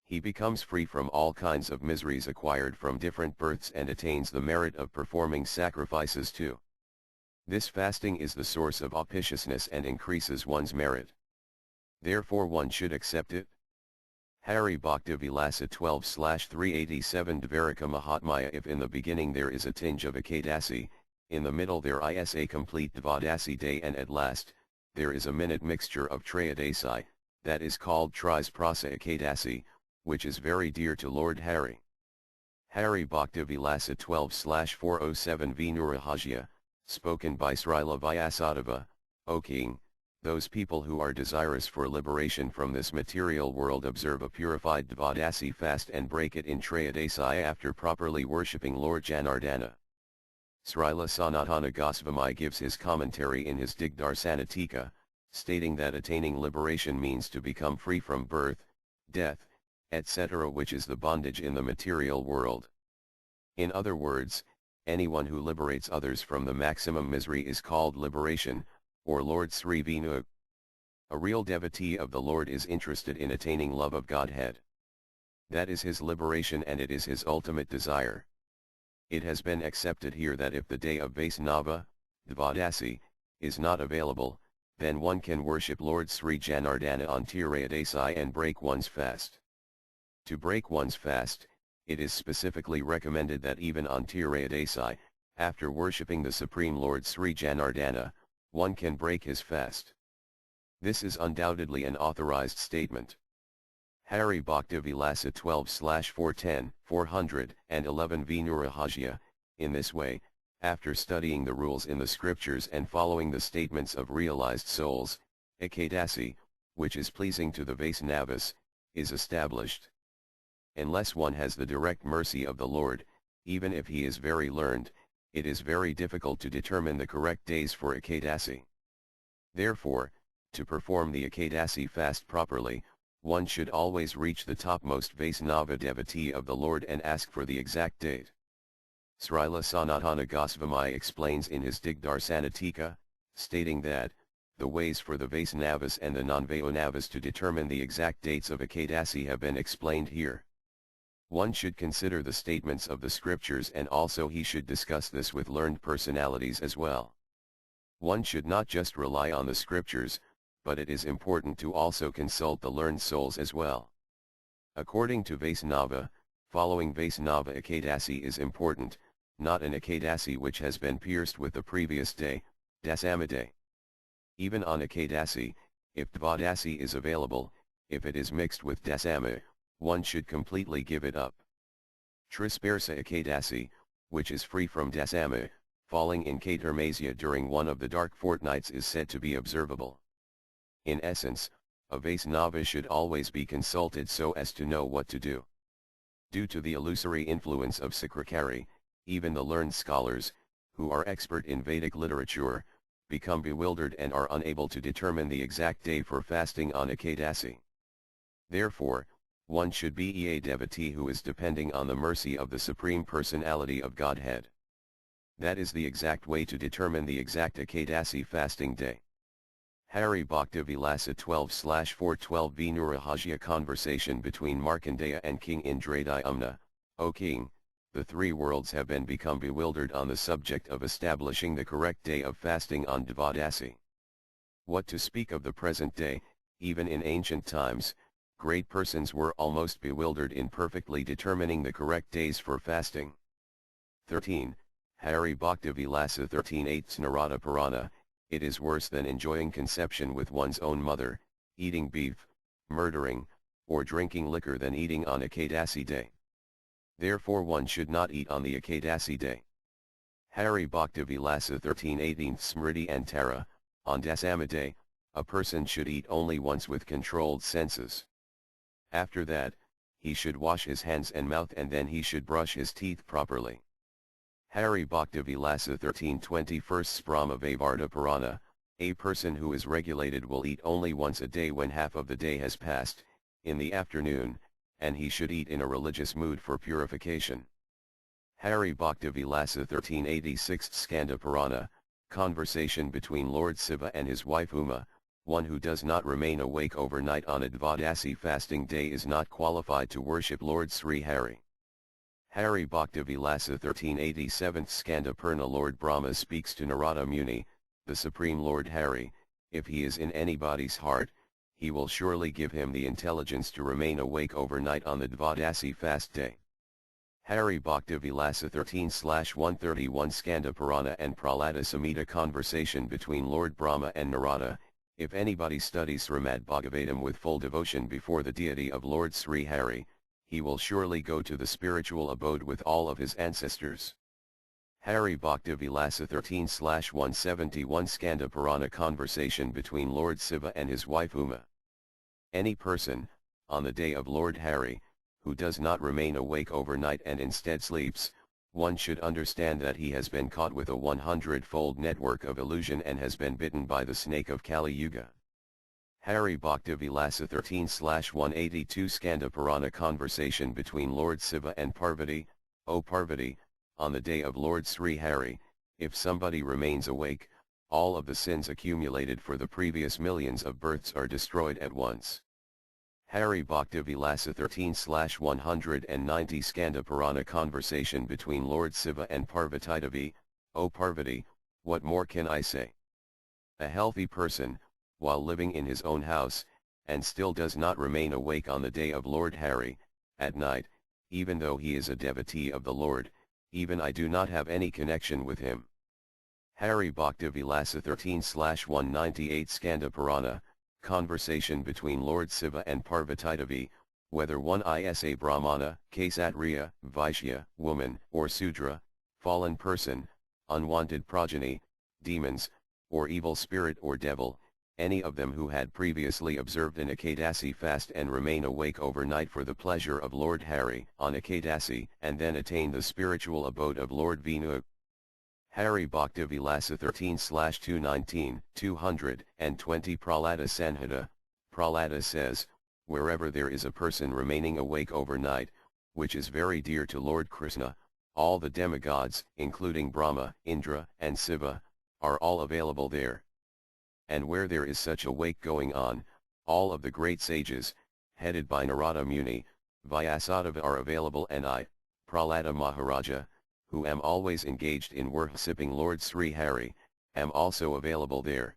He becomes free from all kinds of miseries acquired from different births and attains the merit of performing sacrifices too. This fasting is the source of auspiciousness and increases one's merit. Therefore one should accept it. Hari Bhakti Vilasa 12/387 Dvaraka Mahatmaya, if in the beginning there is a tinge of Ekadasi, in the middle there is a complete Dvadasi day, and at last, there is a minute mixture of Trayodasi, that is called Trisprasa Ekadasi, which is very dear to Lord Hari. Hari Bhakti Vilasa 12/407 Vinurahajya, spoken by Srila Vyasadeva, O King, those people who are desirous for liberation from this material world observe a purified Dvadasi fast and break it in Trayodasi after properly worshipping Lord Janardana. Srila Sanatana Goswami gives his commentary in his Digdarsanatika, stating that attaining liberation means to become free from birth, death, etc., which is the bondage in the material world. In other words, anyone who liberates others from the maximum misery is called liberation, or Lord Sri Vishnu. A real devotee of the Lord is interested in attaining love of Godhead. That is his liberation and it is his ultimate desire. It has been accepted here that if the day of Vaisnava, Dvadasi, is not available, then one can worship Lord Sri Janardana on Tirayadasi and break one's fast. To break one's fast, it is specifically recommended that even on Tirayadasi, after worshipping the Supreme Lord Sri Janardana, one can break his fast. This is undoubtedly an authorized statement. Hari Bhakti Vilasa 12/410, 411 Vinurahajya. In this way, after studying the rules in the scriptures and following the statements of realized souls, Ekadasi, which is pleasing to the Vaisnavas, is established. Unless one has the direct mercy of the Lord, even if he is very learned, it is very difficult to determine the correct days for Ekadasi. Therefore, to perform the Ekadasi fast properly, one should always reach the topmost Vaisnava devotee of the Lord and ask for the exact date. Srila Sanatana Goswami explains in his Digdarsanatika, stating that, the ways for the Vaisnavas and the non-Vaisnavas to determine the exact dates of Ekadasi have been explained here. One should consider the statements of the scriptures, and also he should discuss this with learned personalities as well. One should not just rely on the scriptures, but it is important to also consult the learned souls as well. According to Vaisnava, following Vaisnava Ekadasi is important, not an Ekadasi which has been pierced with the previous day, Dasama day. Even on Ekadasi, if Dvadasi is available, if it is mixed with Dasama, one should completely give it up. Trisparsa Ekadasi, which is free from Dasama, falling in Chaturmasya during one of the dark fortnights, is said to be observable. In essence, a Vaisnava should always be consulted so as to know what to do. Due to the illusory influence of Sakrakari, even the learned scholars, who are expert in Vedic literature, become bewildered and are unable to determine the exact day for fasting on Ekadasi. Therefore, one should be a devotee who is depending on the mercy of the Supreme Personality of Godhead. That is the exact way to determine the exact Ekadasi fasting day. Hari Bhakti Vilasa 12/412 Vinurahajya. Conversation between Markandeya and King Indradyumna. O king, the three worlds have become bewildered on the subject of establishing the correct day of fasting on Dvadasi. What to speak of the present day, even in ancient times, great persons were almost bewildered in perfectly determining the correct days for fasting. 13. Hari Bhakti Vilasa 13/8 Narada Purana. It is worse than enjoying conception with one's own mother, eating beef, murdering, or drinking liquor than eating on Ekadasi day. Therefore one should not eat on the Ekadasi day. Hari Bhakti Vilasa 13/18 Smriti and Tara. On Dasama day, a person should eat only once with controlled senses. After that, he should wash his hands and mouth, and then he should brush his teeth properly. Hari Bhakti Vilasa 13/21 Brahma Vaivarta Purana. A person who is regulated will eat only once a day when half of the day has passed, in the afternoon, and he should eat in a religious mood for purification. Hari Bhakti Vilasa 13/86 Skanda Purana. Conversation between Lord Shiva and his wife Uma. One who does not remain awake overnight on a Dvadasi fasting day is not qualified to worship Lord Sri Hari. Hari Bhakti Vilasa 13/87 Skanda Purna. Lord Brahma speaks to Narada Muni, the Supreme Lord Hari, if he is in anybody's heart, he will surely give him the intelligence to remain awake overnight on the Dvadasi fast day. Hari Bhakti Vilasa 13/131 Skanda Purana and Prahlada Samhita. Conversation between Lord Brahma and Narada. If anybody studies Srimad Bhagavatam with full devotion before the deity of Lord Sri Hari, he will surely go to the spiritual abode with all of his ancestors. Hari Bhakti Vilasa 13/171 Skanda Purana. Conversation between Lord Shiva and his wife Uma. Any person, on the day of Lord Hari, who does not remain awake overnight and instead sleeps, one should understand that he has been caught with a 100-fold network of illusion and has been bitten by the snake of Kali Yuga. Hari Bhakti Vilasa 13/182 Skanda Purana. Conversation between Lord Shiva and Parvati. O Parvati, on the day of Lord Sri Hari, if somebody remains awake, all of the sins accumulated for the previous millions of births are destroyed at once. Hari Bhakti Vilasa 13/190 Skanda Purana Conversation between Lord Shiva and Parvati Devi. O Parvati, what more can I say? A healthy person, while living in his own house, and still does not remain awake on the day of Lord Hari, at night, even though he is a devotee of the Lord, even I do not have any connection with him. Hari Bhakti Vilasa 13/198 Skanda Purana, Conversation between Lord Shiva and Parvati Devi, whether one is a Brahmana, Kshatriya, Vaishya, woman, or Sudra, fallen person, unwanted progeny, demons, or evil spirit or devil, any of them who had previously observed an Ekadasi fast and remain awake overnight for the pleasure of Lord Hari on Ekadasi and then attain the spiritual abode of Lord Vinu. Hari Bhakti Vilasa 13/219, 220 Prahlada Sanhita. Prahlada says, wherever there is a person remaining awake overnight, which is very dear to Lord Krishna, all the demigods, including Brahma, Indra, and Shiva, are all available there. And where there is such a wake going on, all of the great sages, headed by Narada Muni, Vyasadeva are available, and I, Prahlada Maharaja, who am always engaged in worshipping Lord Sri Hari, am also available there.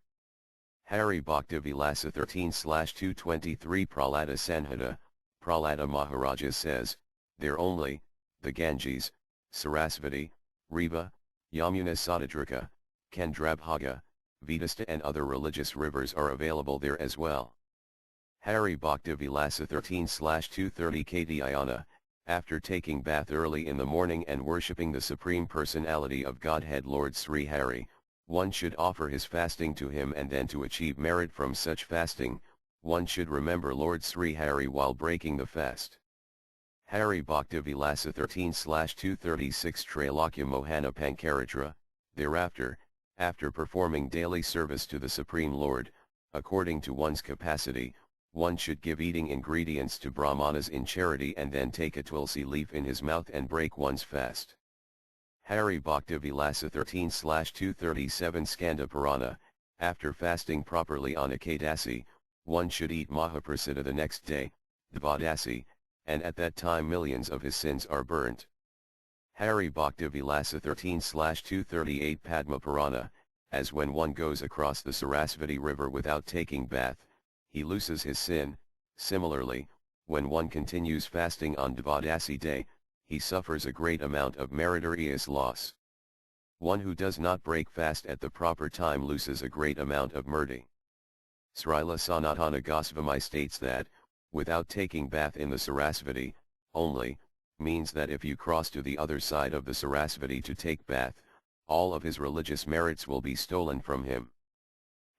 Hari Bhakti Vilasa 13/223 Prahlada Sanhita. Prahlada Maharaja says, there only, the Ganges, Sarasvati, Riva, Yamuna Sadadraka, Chandrabhaga, Vedasta and other religious rivers are available there as well. Hari Bhakti Vilasa 13/230 Kadhyayana. After taking bath early in the morning and worshipping the Supreme Personality of Godhead Lord Sri Hari, one should offer his fasting to him, and then to achieve merit from such fasting, one should remember Lord Sri Hari while breaking the fast. Hari Bhakti Vilasa 13/236 Trailokya Mohana Pankaratra. Thereafter, after performing daily service to the Supreme Lord, according to one's capacity, one should give eating ingredients to Brahmanas in charity and then take a tulsi leaf in his mouth and break one's fast. Hari Bhakti Vilasa 13/237 Skanda Purana. After fasting properly on Ekadasi, one should eat Mahaprasada the next day, Dvadasi, and at that time millions of his sins are burnt. Hari Bhakti Vilasa 13/238 Padma Purana. As when one goes across the Sarasvati river without taking bath, he loses his sin. Similarly, when one continues fasting on Dvadasi day, he suffers a great amount of meritorious loss. One who does not break fast at the proper time loses a great amount of murti. Srila Sanatana Goswami states that, without taking bath in the Sarasvati, only, means that if you cross to the other side of the Sarasvati to take bath, all of his religious merits will be stolen from him.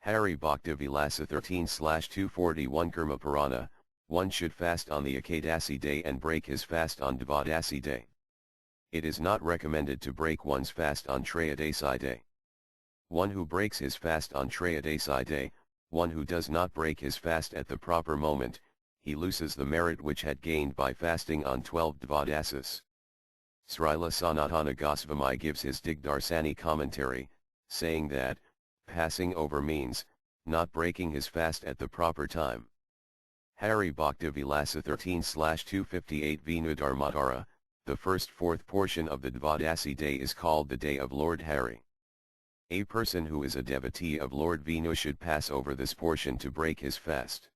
Hari Bhakti Vilasa 13/241 Karma Purana. One should fast on the Ekadasi day and break his fast on Dvadasi day. It is not recommended to break one's fast on Trayodasi day. One who breaks his fast on Trayodasi day, one who does not break his fast at the proper moment, he loses the merit which had gained by fasting on 12 Dvadasis. Srila Sanatana Goswami gives his Digdarsani commentary, saying that, passing over means, not breaking his fast at the proper time. Hari Bhakti Vilasa 13/258 Vinu Dharmadhara. The fourth portion of the Dvadasi day is called the day of Lord Hari. A person who is a devotee of Lord Vinu should pass over this portion to break his fast.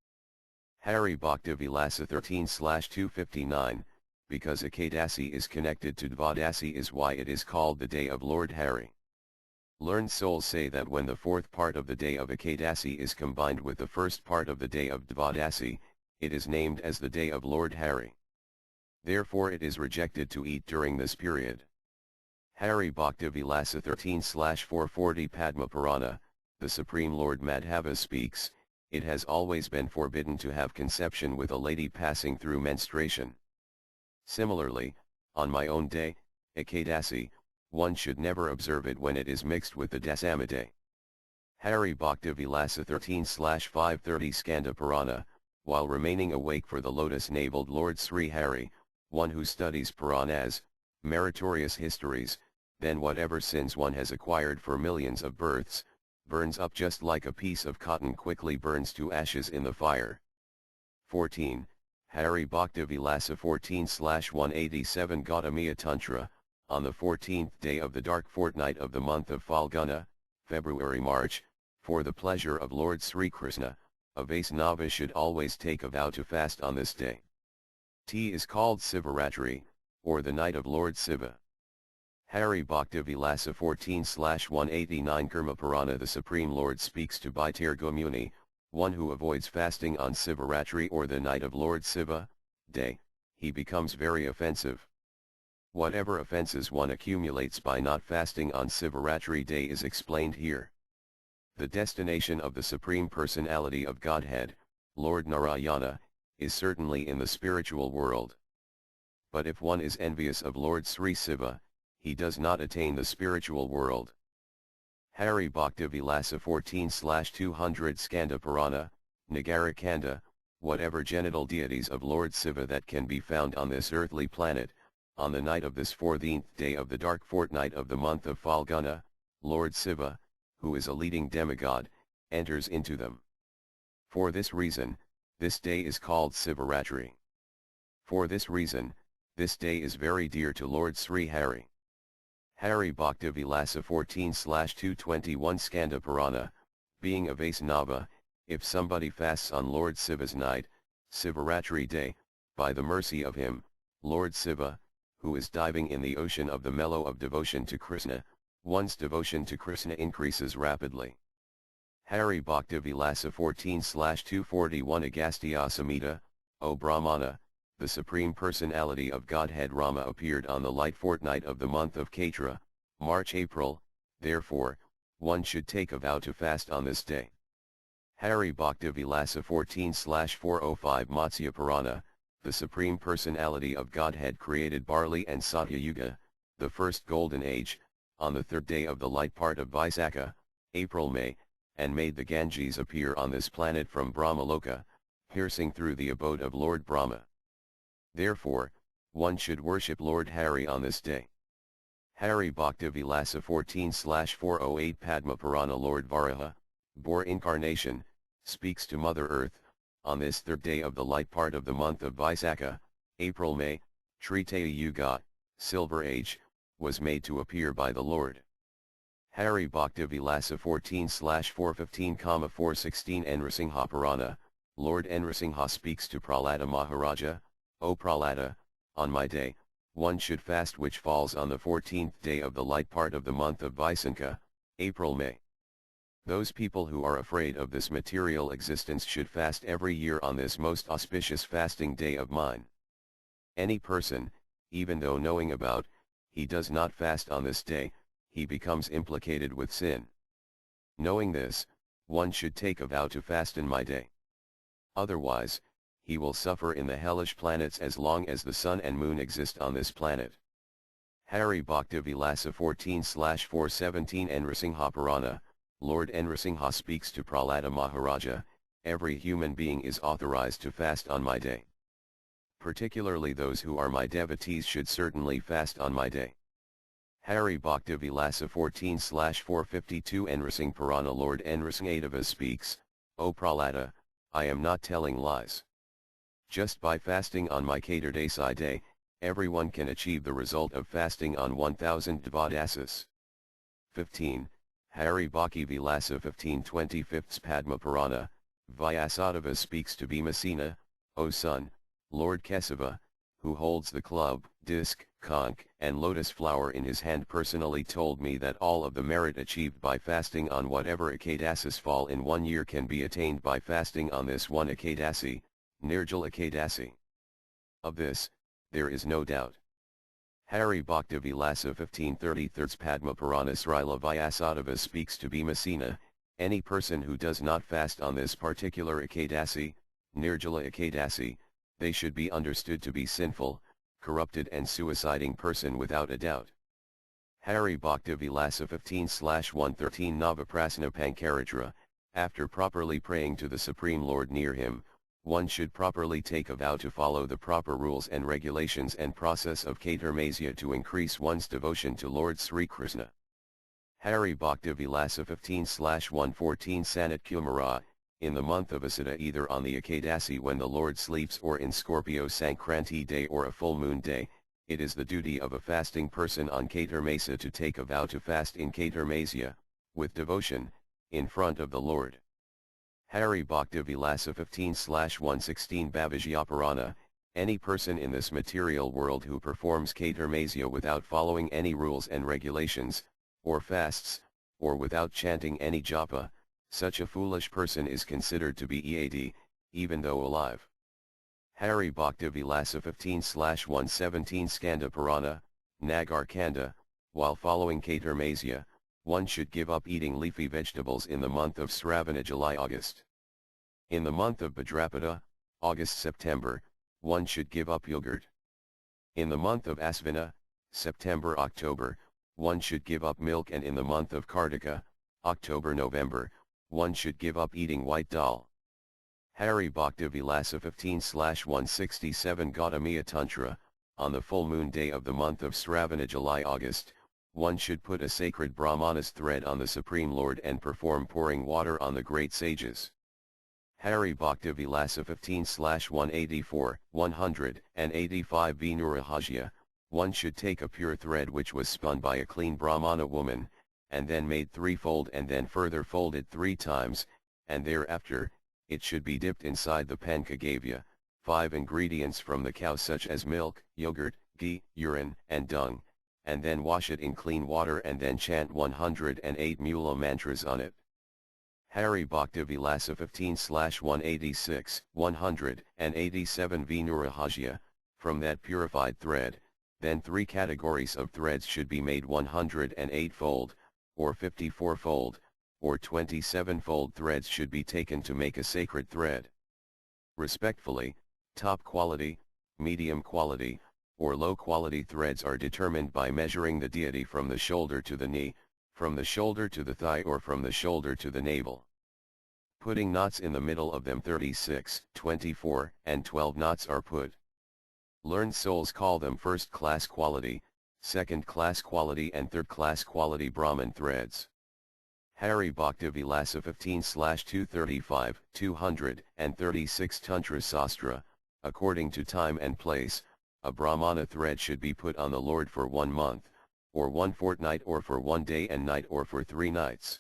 Hari Bhakti Vilasa 13/259, because Ekadasi is connected to Dvadasi is why it is called the day of Lord Hari. Learned souls say that when the fourth part of the day of Ekadasi is combined with the first part of the day of Dvadasi, it is named as the day of Lord Hari. Therefore it is rejected to eat during this period. Hari Bhakti Vilasa 13/440 Padma Purana. The Supreme Lord Madhava speaks, it has always been forbidden to have conception with a lady passing through menstruation. Similarly, on my own day, Ekadasi, one should never observe it when it is mixed with the Dasama day. Hari Bhakti Vilasa 13/530 Skanda Purana. While remaining awake for the lotus-naveled Lord Sri Hari, one who studies Puranas, meritorious histories, then whatever sins one has acquired for millions of births, burns up just like a piece of cotton quickly burns to ashes in the fire. 14. Hari Bhakti Vilasa 14/187 Gautamiya Tantra, on the 14th day of the dark fortnight of the month of Falguna, February-March, for the pleasure of Lord Sri Krishna, a Vaisnava should always take a vow to fast on this day. T is called Sivaratri, or the night of Lord Siva. Hari Bhakti Vilasa 14/189 Karma Purana. The Supreme Lord speaks to Bhaitirga Muni, one who avoids fasting on Sivaratri or the night of Lord Siva, day, he becomes very offensive. Whatever offenses one accumulates by not fasting on Sivaratri day is explained here. The destination of the Supreme Personality of Godhead, Lord Narayana, is certainly in the spiritual world. But if one is envious of Lord Sri Siva, he does not attain the spiritual world. Hari Bhakti Vilasa 14/200 Skanda Purana, Nagara Kanda, whatever genital deities of Lord Siva that can be found on this earthly planet, on the night of this 14th day of the dark fortnight of the month of Falguna, Lord Siva, who is a leading demigod, enters into them. For this reason, this day is called Sivaratri. For this reason, this day is very dear to Lord Sri Hari. Hari Bhakti Vilasa 14/221 Skanda Purana, being a Vaisnava, if somebody fasts on Lord Siva's night, Sivaratri day, by the mercy of him, Lord Siva, who is diving in the ocean of the mellow of devotion to Krishna, one's devotion to Krishna increases rapidly. Hari Bhakti Vilasa 14/241 Agastya Samhita, O Brahmana, the Supreme Personality of Godhead Rama appeared on the light fortnight of the month of Kaitra, March-April, therefore, one should take a vow to fast on this day. Hari Bhakti Vilasa 14/405 Matsya Purana, the Supreme Personality of Godhead created barley and Satya Yuga, the first golden age, on the third day of the light part of Vaisakha, April-May, and made the Ganges appear on this planet from Brahmaloka, piercing through the abode of Lord Brahma. Therefore, one should worship Lord Hari on this day. Hari Bhakti Vilasa 14/408 Padma Purana. Lord Varaha, boar incarnation, speaks to Mother Earth, on this third day of the light part of the month of Vaisakha, April-May, Tritaya Yuga, Silver Age, was made to appear by the Lord. Hari Bhakti Vilasa 14/415 416 Nrsimha Purana, Lord Nrsimha speaks to Prahlada Maharaja, O Prahlada, on my day, one should fast which falls on the 14th day of the light part of the month of Vaisakha, April-May. Those people who are afraid of this material existence should fast every year on this most auspicious fasting day of mine. Any person, even though knowing about, he does not fast on this day, he becomes implicated with sin. Knowing this, one should take a vow to fast in my day. Otherwise, he will suffer in the hellish planets as long as the sun and moon exist on this planet. Hari Bhakti Vilasa 14/417 Nrsimha Purana, Lord Nrsimha speaks to Prahlada Maharaja, every human being is authorized to fast on my day. Particularly those who are my devotees should certainly fast on my day. Hari Bhakti Vilasa 14/452 Nrsimha Purana. Lord Nrsimhadeva speaks, O Prahlada, I am not telling lies. Just by fasting on my Katardasi day, everyone can achieve the result of fasting on 1000 Devadasis. 15. Hari Bhakti Vilasa 1525 Padma Purana, Vyasadeva speaks to Bhimasena, O son, Lord Kesava, who holds the club, disc, conch, and lotus flower in his hand personally told me that all of the merit achieved by fasting on whatever Ekadasis fall in 1 year can be attained by fasting on this one Ekadasi, Nirjala Ekadasi. Of this, there is no doubt. Hari Bhakti Vilasa 1533 Padma Purana Srila Vyasadeva speaks to Bhimasena, any person who does not fast on this particular Ekadasi, Nirjala Ekadasi, they should be understood to be sinful, corrupted and suiciding person without a doubt. Hari Bhakti Vilasa 15/113 Navaprasna Pankaratra, after properly praying to the Supreme Lord near him, one should properly take a vow to follow the proper rules and regulations and process of Katarmasya to increase one's devotion to Lord Sri Krishna. Hari Bhakti Vilasa 15/114 Sanat Kumara, in the month of Asada, either on the Ekadasi when the Lord sleeps or in Scorpio Sankranti day or a full moon day, it is the duty of a fasting person on Catermasa to take a vow to fast in Catermasia, with devotion, in front of the Lord. Hari Bhakti Vilasa 15/116 Bhavijyaparana, any person in this material world who performs Catermasia without following any rules and regulations, or fasts, or without chanting any japa, such a foolish person is considered to be EAD, even though alive. Hari Bhakti Vilasa 15/117 Skanda Purana, Nagar Kanda, while following Catermasia, one should give up eating leafy vegetables in the month of Sravana July-August. In the month of Bhadrapada, August-September, one should give up yogurt. In the month of Asvina, September-October, one should give up milk, and in the month of Kartika, October-November, one should give up eating white dal. Hari Bhakti Vilasa 15/167 Gautamiya Tantra, on the full moon day of the month of Sravana July-August, one should put a sacred Brahmanas thread on the Supreme Lord and perform pouring water on the great sages. Hari Bhakti Vilasa 15/184, 185 Vinurahasya, one should take a pure thread which was spun by a clean Brahmana woman, and then made threefold and then further folded 3 times, and thereafter, it should be dipped inside the Pankagavya, 5 ingredients from the cow such as milk, yogurt, ghee, urine, and dung, and then wash it in clean water and then chant 108 Mula mantras on it. Hari Bhakti Vilasa 15/186, 187 Vinurahasya, from that purified thread, then 3 categories of threads should be made 108-fold, or 54-fold, or 27-fold threads should be taken to make a sacred thread. Respectfully, top quality, medium quality, or low quality threads are determined by measuring the deity from the shoulder to the knee, from the shoulder to the thigh, or from the shoulder to the navel. Putting knots in the middle of them 36, 24, and 12 knots are put. Learned souls call them first-class quality, second-class quality and third-class quality Brahman threads. Hari Bhakti Vilasa 15/235, 236 Tantra Sastra, according to time and place, a Brahmana thread should be put on the Lord for 1 month, or 1 fortnight, or for 1 day and night, or for 3 nights.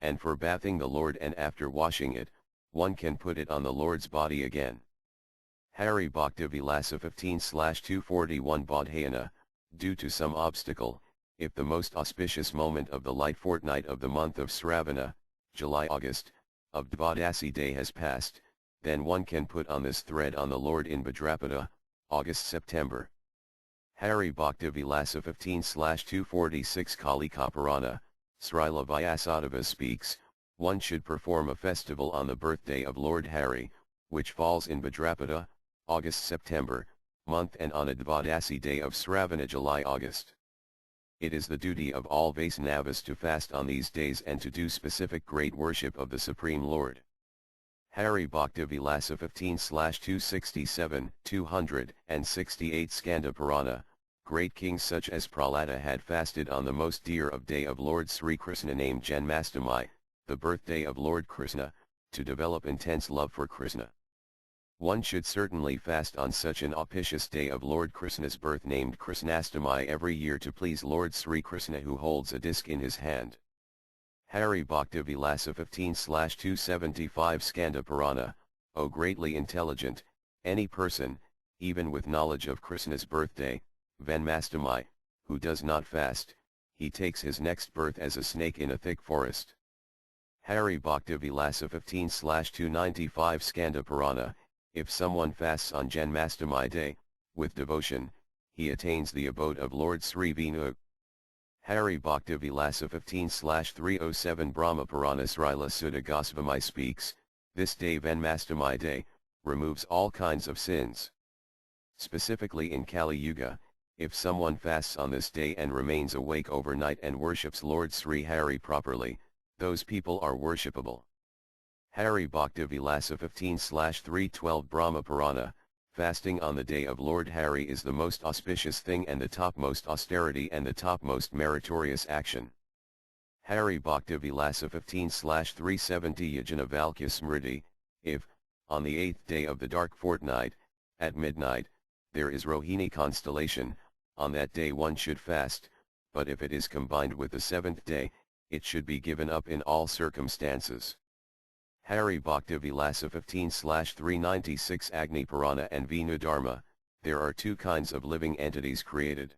And for bathing the Lord and after washing it, one can put it on the Lord's body again. Hari Bhakti Vilasa 15/241 Bodhayana, due to some obstacle, if the most auspicious moment of the light fortnight of the month of Sravana, July-August, of Dvadasi day has passed, then one can put on this thread on the Lord in Bhadrapada, August-September. Hari Bhakti Vilasa 15/246 Kalika Purana, Srila Vyasadeva speaks, one should perform a festival on the birthday of Lord Hari, which falls in Bhadrapada, August-September, month, and on a Dvadasi day of Sravana July-August. It is the duty of all Vaisnavas to fast on these days and to do specific great worship of the Supreme Lord. Hari Bhakti Vilasa 15/267, 268 Skanda Purana, great kings such as Prahlada had fasted on the most dear of day of Lord Sri Krishna named Janmastami, the birthday of Lord Krishna, to develop intense love for Krishna. One should certainly fast on such an auspicious day of Lord Krishna's birth named Krishnastami every year to please Lord Sri Krishna, who holds a disc in his hand. Hari Bhakti Vilasa 15/275 Skanda Purana, O greatly intelligent, any person, even with knowledge of Krishna's birthday, Janmastami, who does not fast, he takes his next birth as a snake in a thick forest. Hari Bhakti Vilasa 15/295 Skanda Purana, if someone fasts on Janmastami day, with devotion, he attains the abode of Lord Sri Vinu. Hari Bhakti Vilasa 15/307 Brahma Purana Srila Sutta Goswami speaks, this day Janmastami day, removes all kinds of sins. Specifically in Kali Yuga, if someone fasts on this day and remains awake overnight and worships Lord Sri Hari properly, those people are worshipable. Hari Bhakti Vilasa 15/312 Brahma Purana, fasting on the day of Lord Hari is the most auspicious thing and the topmost austerity and the topmost meritorious action. Hari Bhakti Vilasa 15/370 Yajna Valkya Smriti, if, on the 8th day of the dark fortnight, at midnight, there is Rohini constellation, on that day one should fast, but if it is combined with the 7th day, it should be given up in all circumstances. Hari Bhakti Vilasa 15/396 Agni Purana and Vinu Dharma, there are two kinds of living entities created.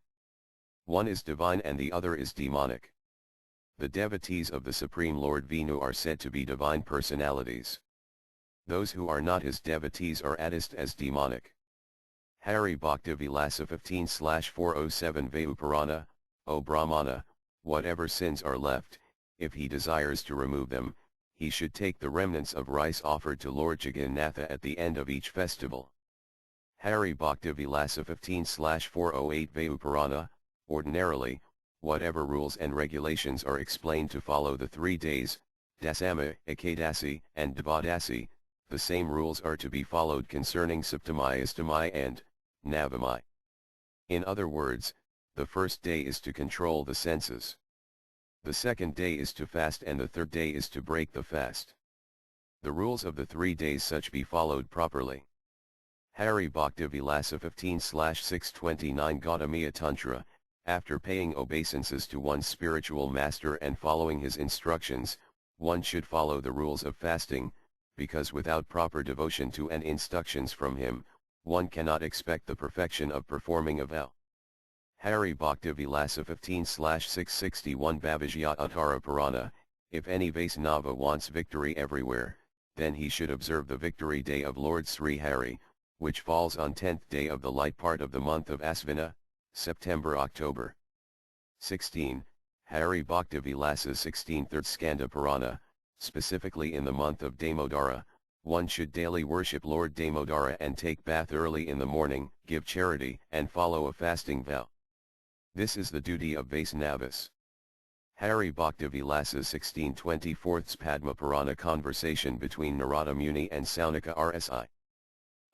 One is divine and the other is demonic. The devotees of the Supreme Lord Vinu are said to be divine personalities. Those who are not his devotees are addressed as demonic. Hari Bhakti Vilasa 15/407 Vayu Purana, O Brahmana, whatever sins are left, if he desires to remove them, he should take the remnants of rice offered to Lord Jagannatha at the end of each festival. Hari Bhakti Vilasa 15/408 Vayu Purana, ordinarily, whatever rules and regulations are explained to follow the 3 days, Dasama, Ekadasi, and Dvadasi, the same rules are to be followed concerning Saptami, Astami and Navami. In other words, the first day is to control the senses. The second day is to fast and the third day is to break the fast. The rules of the 3 days such be followed properly. Hari Bhakti Vilasa 15/629 Gautamiya Tantra, after paying obeisances to one's spiritual master and following his instructions, one should follow the rules of fasting, because without proper devotion to and instructions from him, one cannot expect the perfection of performing a vow. Hari Bhakti Vilasa 15/661 Bhavijya Uttara Purana, if any Vaisnava wants victory everywhere, then he should observe the victory day of Lord Sri Hari, which falls on 10th day of the light part of the month of Asvina, September-October. 16. Hari Bhakti Vilasa 16th Skanda Purana, specifically in the month of Damodara, one should daily worship Lord Damodara and take bath early in the morning, give charity and follow a fasting vow. This is the duty of Vaisnavas. Hari Bhakti Vilasa 16/24 Padma Purana conversation between Narada Muni and Saunaka Rsi.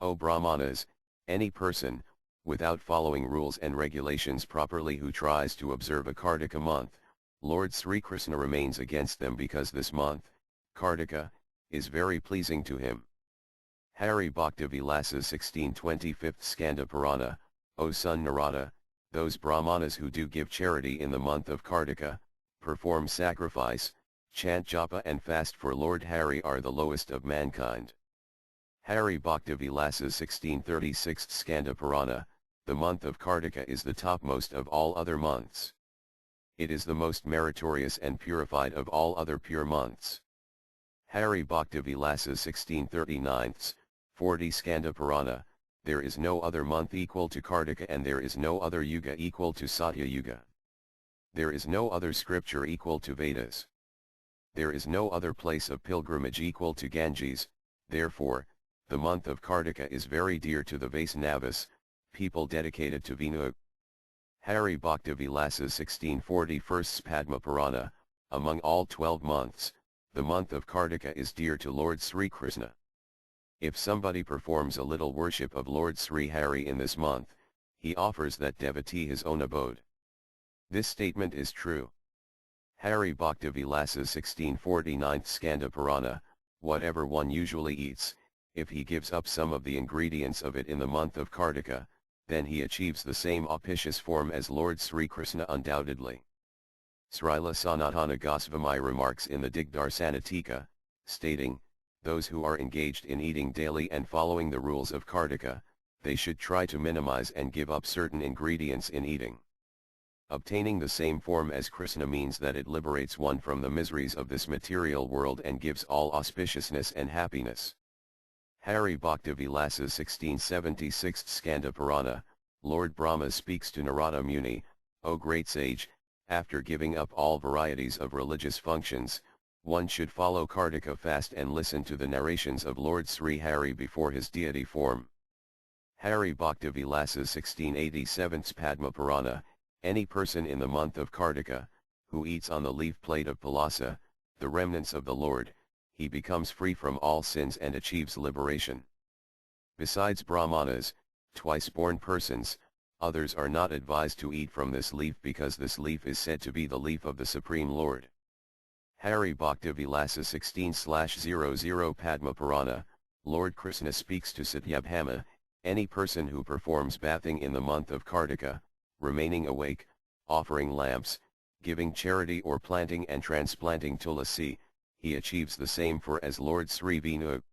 O Brahmanas, any person, without following rules and regulations properly who tries to observe a Kartika month, Lord Sri Krishna remains against them because this month, Kartika, is very pleasing to him. Hari Bhakti Vilasa 16/25 Skanda Purana, O son Narada, those Brahmanas who do give charity in the month of Kartika, perform sacrifice, chant japa and fast for Lord Hari are the lowest of mankind. Hari Bhakti Vilasa 16/36 Skanda Purana, the month of Kartika is the topmost of all other months. It is the most meritorious and purified of all other pure months. Hari Bhakti Vilasa 1639, 40 Skanda Purana, there is no other month equal to Kartika and there is no other yuga equal to Satya Yuga. There is no other scripture equal to Vedas. There is no other place of pilgrimage equal to Ganges, therefore, the month of Kartika is very dear to the Vaisnavas, people dedicated to Vinu. Hari Bhakti Vilasa 1641 Padma Purana, among all 12 months, the month of Kartika is dear to Lord Sri Krishna. If somebody performs a little worship of Lord Sri Hari in this month, he offers that devotee his own abode. This statement is true. Hari Bhakti Vilasa 1649 Skanda Purana, whatever one usually eats, if he gives up some of the ingredients of it in the month of Kartika, then he achieves the same auspicious form as Lord Sri Krishna undoubtedly. Srila Sanatana Goswami remarks in the Digdarsana Tika, stating, those who are engaged in eating daily and following the rules of Kartika, they should try to minimize and give up certain ingredients in eating. Obtaining the same form as Krishna means that it liberates one from the miseries of this material world and gives all auspiciousness and happiness. Hari Bhakti Vilasa 1676 Skanda Purana, Lord Brahma speaks to Narada Muni, O great sage, after giving up all varieties of religious functions, one should follow Kartika fast and listen to the narrations of Lord Sri Hari before his deity form. Hari Bhakti Vilasa 1687 Padma Purana, any person in the month of Kartika, who eats on the leaf plate of Palasa, the remnants of the Lord, he becomes free from all sins and achieves liberation. Besides Brahmanas, twice-born persons, others are not advised to eat from this leaf because this leaf is said to be the leaf of the Supreme Lord. Hari Bhakti Vilasa 16/00 Padma Purana, Lord Krishna speaks to Satyabhama, any person who performs bathing in the month of Kartika, remaining awake, offering lamps, giving charity or planting and transplanting tulasi, he achieves the same for as Lord Sri Vinu.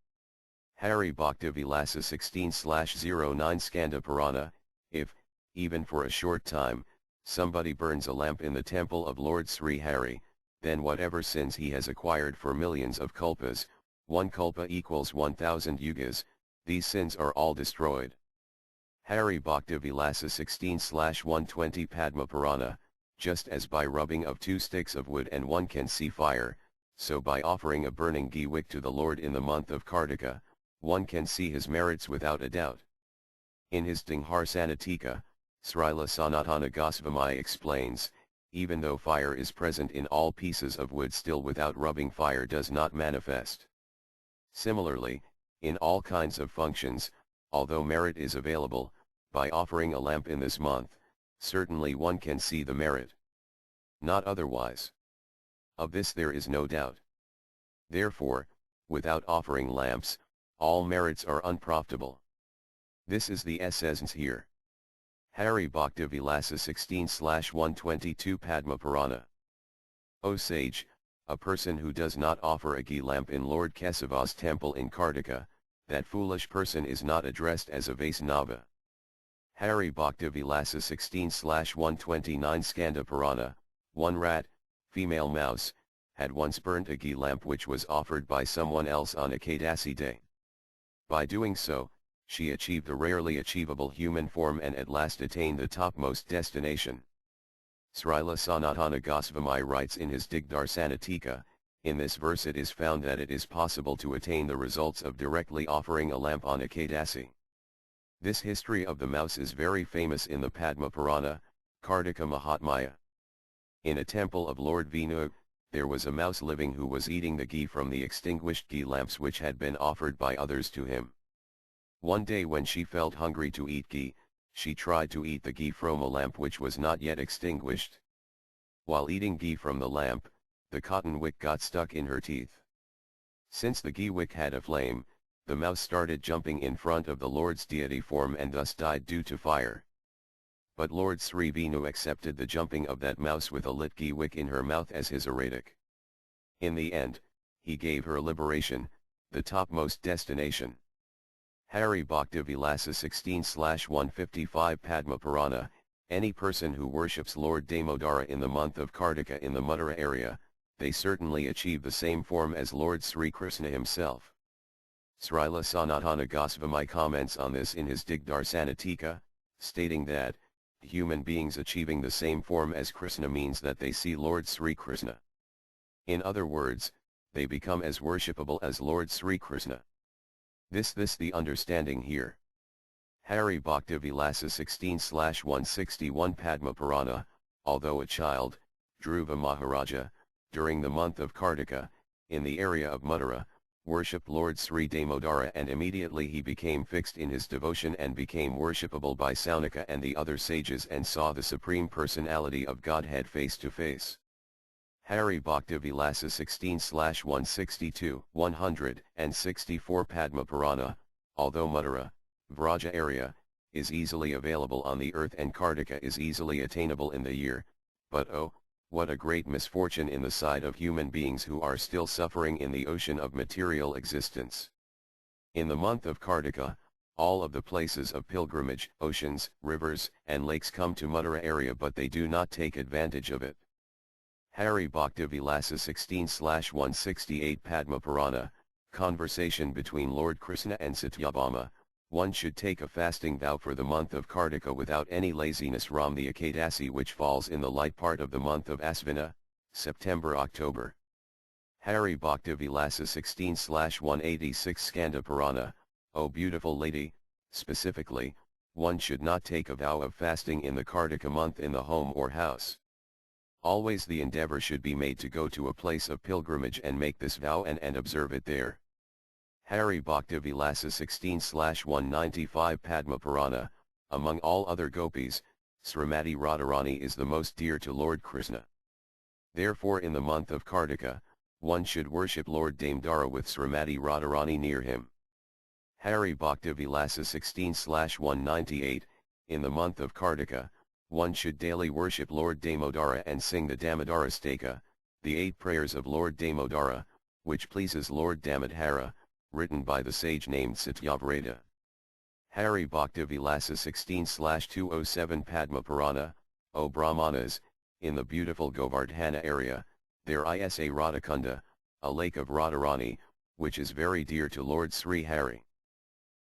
Hari Bhakti Vilasa 16/09 Skanda Purana, if, even for a short time, somebody burns a lamp in the temple of Lord Sri Hari, then whatever sins he has acquired for millions of kalpas, one kalpa equals 1000 yugas, these sins are all destroyed. Hari Bhakti Vilasa 16/120 Padma Purana, just as by rubbing of two sticks of wood and one can see fire, so by offering a burning ghee wick to the Lord in the month of Kartika, one can see his merits without a doubt. In his Dinghar Sanatika, Srila Sanatana Goswami explains, even though fire is present in all pieces of wood, still without rubbing fire does not manifest. Similarly, in all kinds of functions, although merit is available, by offering a lamp in this month, certainly one can see the merit. Not otherwise. Of this there is no doubt. Therefore, without offering lamps, all merits are unprofitable. This is the essence here. Hari Bhakti Vilasa 16/122 Padma Purana. O sage, a person who does not offer a ghee lamp in Lord Kesava's temple in Kartika, that foolish person is not addressed as a Vaisnava. Hari Bhakti Vilasa 16/129 Skanda Purana, one rat, female mouse, had once burnt a ghee lamp which was offered by someone else on Ekadasi day. By doing so, she achieved the rarely achievable human form and at last attained the topmost destination. Srila Sanatana Goswami writes in his Digdarsanatika, in this verse it is found that it is possible to attain the results of directly offering a lamp on Ekadasi. This history of the mouse is very famous in the Padma Purana, Kartika Mahatmya. In a temple of Lord Vinu, there was a mouse living who was eating the ghee from the extinguished ghee lamps which had been offered by others to him. One day when she felt hungry to eat ghee, she tried to eat the ghee from a lamp which was not yet extinguished. While eating ghee from the lamp, the cotton wick got stuck in her teeth. Since the ghee wick had a flame, the mouse started jumping in front of the Lord's deity form and thus died due to fire. But Lord Sri Vinu accepted the jumping of that mouse with a lit ghee wick in her mouth as his aratic. In the end, he gave her liberation, the topmost destination. Hari Bhakti Vilasa 16/155 Padma Purana, any person who worships Lord Damodara in the month of Kartika in the Mathura area, they certainly achieve the same form as Lord Sri Krishna himself. Srila Sanatana Goswami comments on this in his Digdarsanatika, stating that, human beings achieving the same form as Krishna means that they see Lord Sri Krishna. In other words, they become as worshipable as Lord Sri Krishna. This the understanding here. Hari Bhakti Vilasa 16/161 Padma Purana, although a child, Dhruva Maharaja, during the month of Kartika, in the area of Mathura, worshipped Lord Sri Damodara and immediately he became fixed in his devotion and became worshipable by Saunaka and the other sages and saw the Supreme Personality of Godhead face to face. Hari Bhakti Vilasa 16/162 164 Padma Purana, although Mathura, Vraja area, is easily available on the earth and Kartika is easily attainable in the year, but oh, what a great misfortune in the sight of human beings who are still suffering in the ocean of material existence. In the month of Kartika, all of the places of pilgrimage, oceans, rivers, and lakes come to Mathura area but they do not take advantage of it. Hari Bhakti Vilasa 16/168 Padma Purana, conversation between Lord Krishna and Satyabhama, one should take a fasting vow for the month of Kartika without any laziness from the Ekadasi which falls in the light part of the month of Asvina, September-October. Hari Bhakti Vilasa 16/186 Skanda Purana, O beautiful lady, specifically, one should not take a vow of fasting in the Kartika month in the home or house. Always the endeavor should be made to go to a place of pilgrimage and make this vow and observe it there. Hari Bhakti Vilasa 16/195 Padma Purana, among all other gopis, Srimati Radharani is the most dear to Lord Krishna. Therefore in the month of Kartika, one should worship Lord Damodara with Srimati Radharani near him. Hari Bhakti Vilasa 16/198, in the month of Kartika, one should daily worship Lord Damodara and sing the Damodara Staka, the 8 prayers of Lord Damodara, which pleases Lord Damodara, written by the sage named Satyavrata. Hari Bhakti Vilasa 16/207 Padma Purana, O Brahmanas, in the beautiful Govardhana area, there is a Radhakunda, a lake of Radharani, which is very dear to Lord Sri Hari.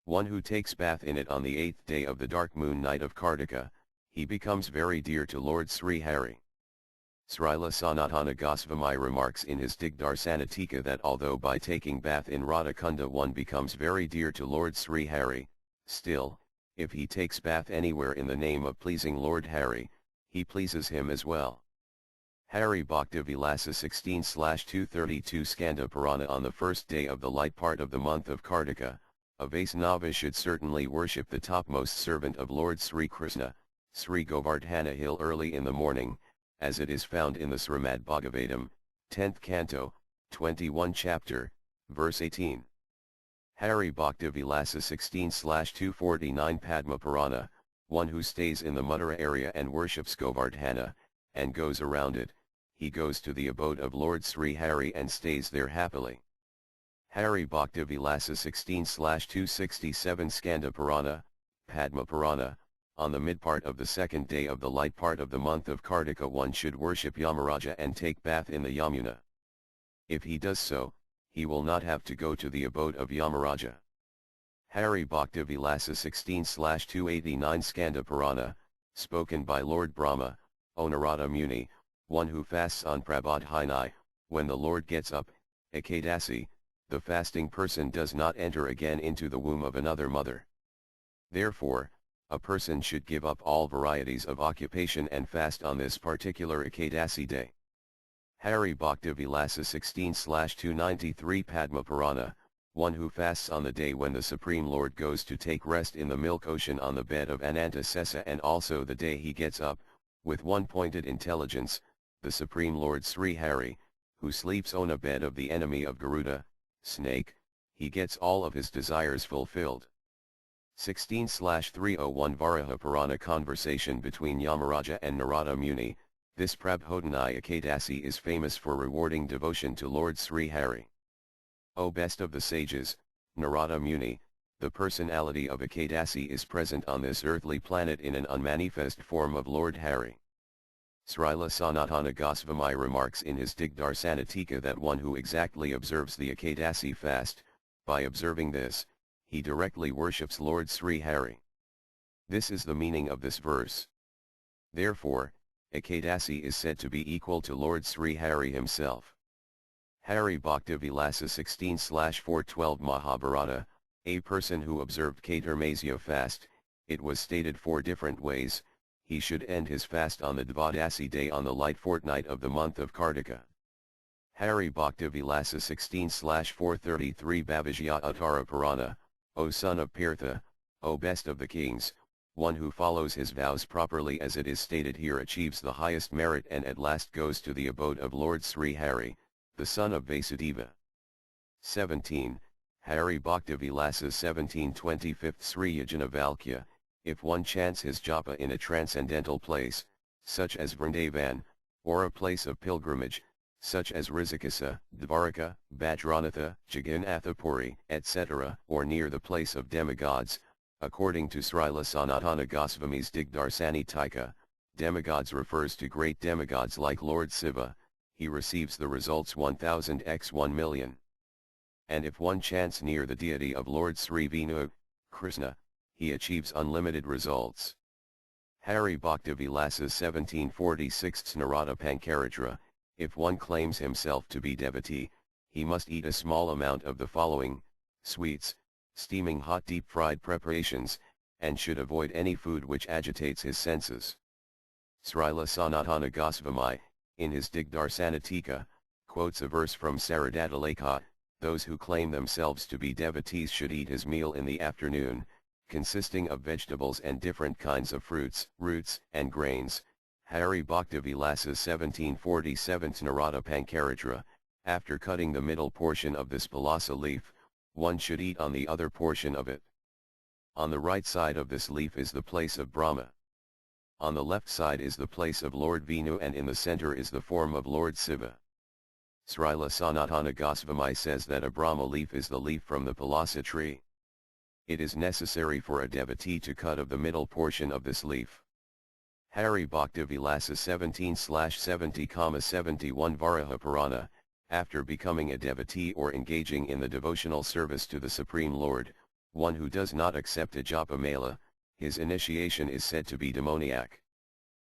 One who takes bath in it on the 8th day of the dark moon night of Kartika, he becomes very dear to Lord Sri Hari. Srila Sanatana Goswami remarks in his Digdarsanatika that although by taking bath in Radhakunda one becomes very dear to Lord Sri Hari, still, if he takes bath anywhere in the name of pleasing Lord Hari, he pleases him as well. Hari Bhakti Vilasa 16/232 Skanda Purana on the first day of the light part of the month of Kartika, a Vaisnava should certainly worship the topmost servant of Lord Sri Krishna, Sri Govardhana Hill early in the morning, as it is found in the Srimad Bhagavatam, 10th Canto, 21 Chapter, verse 18. Hari Bhakti Vilasa 16/249 Padma Purana, one who stays in the Mathura area and worships Govardhana, and goes around it, he goes to the abode of Lord Sri Hari and stays there happily. Hari Bhakti Vilasa 16/267 Skanda Purana, Padma Purana, on the mid-part of the second day of the light part of the month of Kartika one should worship Yamaraja and take bath in the Yamuna. If he does so, he will not have to go to the abode of Yamaraja. Hari Bhakti Vilasa 16/289 Skanda Purana, spoken by Lord Brahma, O Narada Muni, one who fasts on Prabodhini, when the Lord gets up, Ekadasi, the fasting person does not enter again into the womb of another mother. Therefore, a person should give up all varieties of occupation and fast on this particular Ekadasi day. Hari Bhakti Vilasa 16/293 Padma Purana, one who fasts on the day when the Supreme Lord goes to take rest in the milk ocean on the bed of Ananta Sesa and also the day he gets up, with one pointed intelligence, the Supreme Lord Sri Hari, who sleeps on a bed of the enemy of Garuda, snake, he gets all of his desires fulfilled. 16/301 Varaha Purana conversation between Yamaraja and Narada Muni, this Prabodhini Ekadasi is famous for rewarding devotion to Lord Sri Hari. O best of the sages, Narada Muni, the personality of Ekadasi is present on this earthly planet in an unmanifest form of Lord Hari. Srila Sanatana Goswami remarks in his Digdarsanatika that one who exactly observes the Ekadasi fast, by observing this, he directly worships Lord Sri Hari. This is the meaning of this verse. Therefore, Ekadasi is said to be equal to Lord Sri Hari himself. Hari Bhakti Vilasa 16/412 Mahabharata, a person who observed Chaturmasya fast, it was stated 4 different ways, he should end his fast on the Dvadasi day on the light fortnight of the month of Kartika. Hari Bhakti Vilasa 16/433 Bhavijya Uttara Purana, O son of Partha, O best of the kings, one who follows his vows properly as it is stated here achieves the highest merit and at last goes to the abode of Lord Sri Hari, the son of Vasudeva. 17. Hari Bhakti Vilasa 1725 Sri Yajna Valkya, if one chants his japa in a transcendental place, such as Vrindavan, or a place of pilgrimage, such as Rishikesa, Dvaraka, Bajranatha, Jagannathapuri, etc., or near the place of demigods, according to Srila Sanatana Goswami's Digdarsanatika, demigods refers to great demigods like Lord Shiva, he receives the results 1000x 1 million. And if one chants near the deity of Lord Sri Vinu, Krishna, he achieves unlimited results. Hari Bhakti Vilasa 1746 Narada Pankaratra, if one claims himself to be devotee, he must eat a small amount of the following, sweets, steaming hot deep-fried preparations, and should avoid any food which agitates his senses. Srila Sanatana Goswami, in his Digdarsanatika, quotes a verse from Saradataleka, those who claim themselves to be devotees should eat his meal in the afternoon, consisting of vegetables and different kinds of fruits, roots, and grains. Hari Bhakti Vilasa 1747 Narada Pankaratra, After cutting the middle portion of this vilasa leaf, one should eat on the other portion of it. On the right side of this leaf is the place of Brahma. On the left side is the place of Lord Vishnu, and in the center is the form of Lord Shiva. Srila Sanatana Goswami says that a Brahma leaf is the leaf from the vilasa tree. It is necessary for a devotee to cut of the middle portion of this leaf. Hari Bhakti Vilasa 17/70,71 Varaha Purana. After becoming a devotee or engaging in the devotional service to the Supreme Lord, one who does not accept a japa mala, his initiation is said to be demoniac.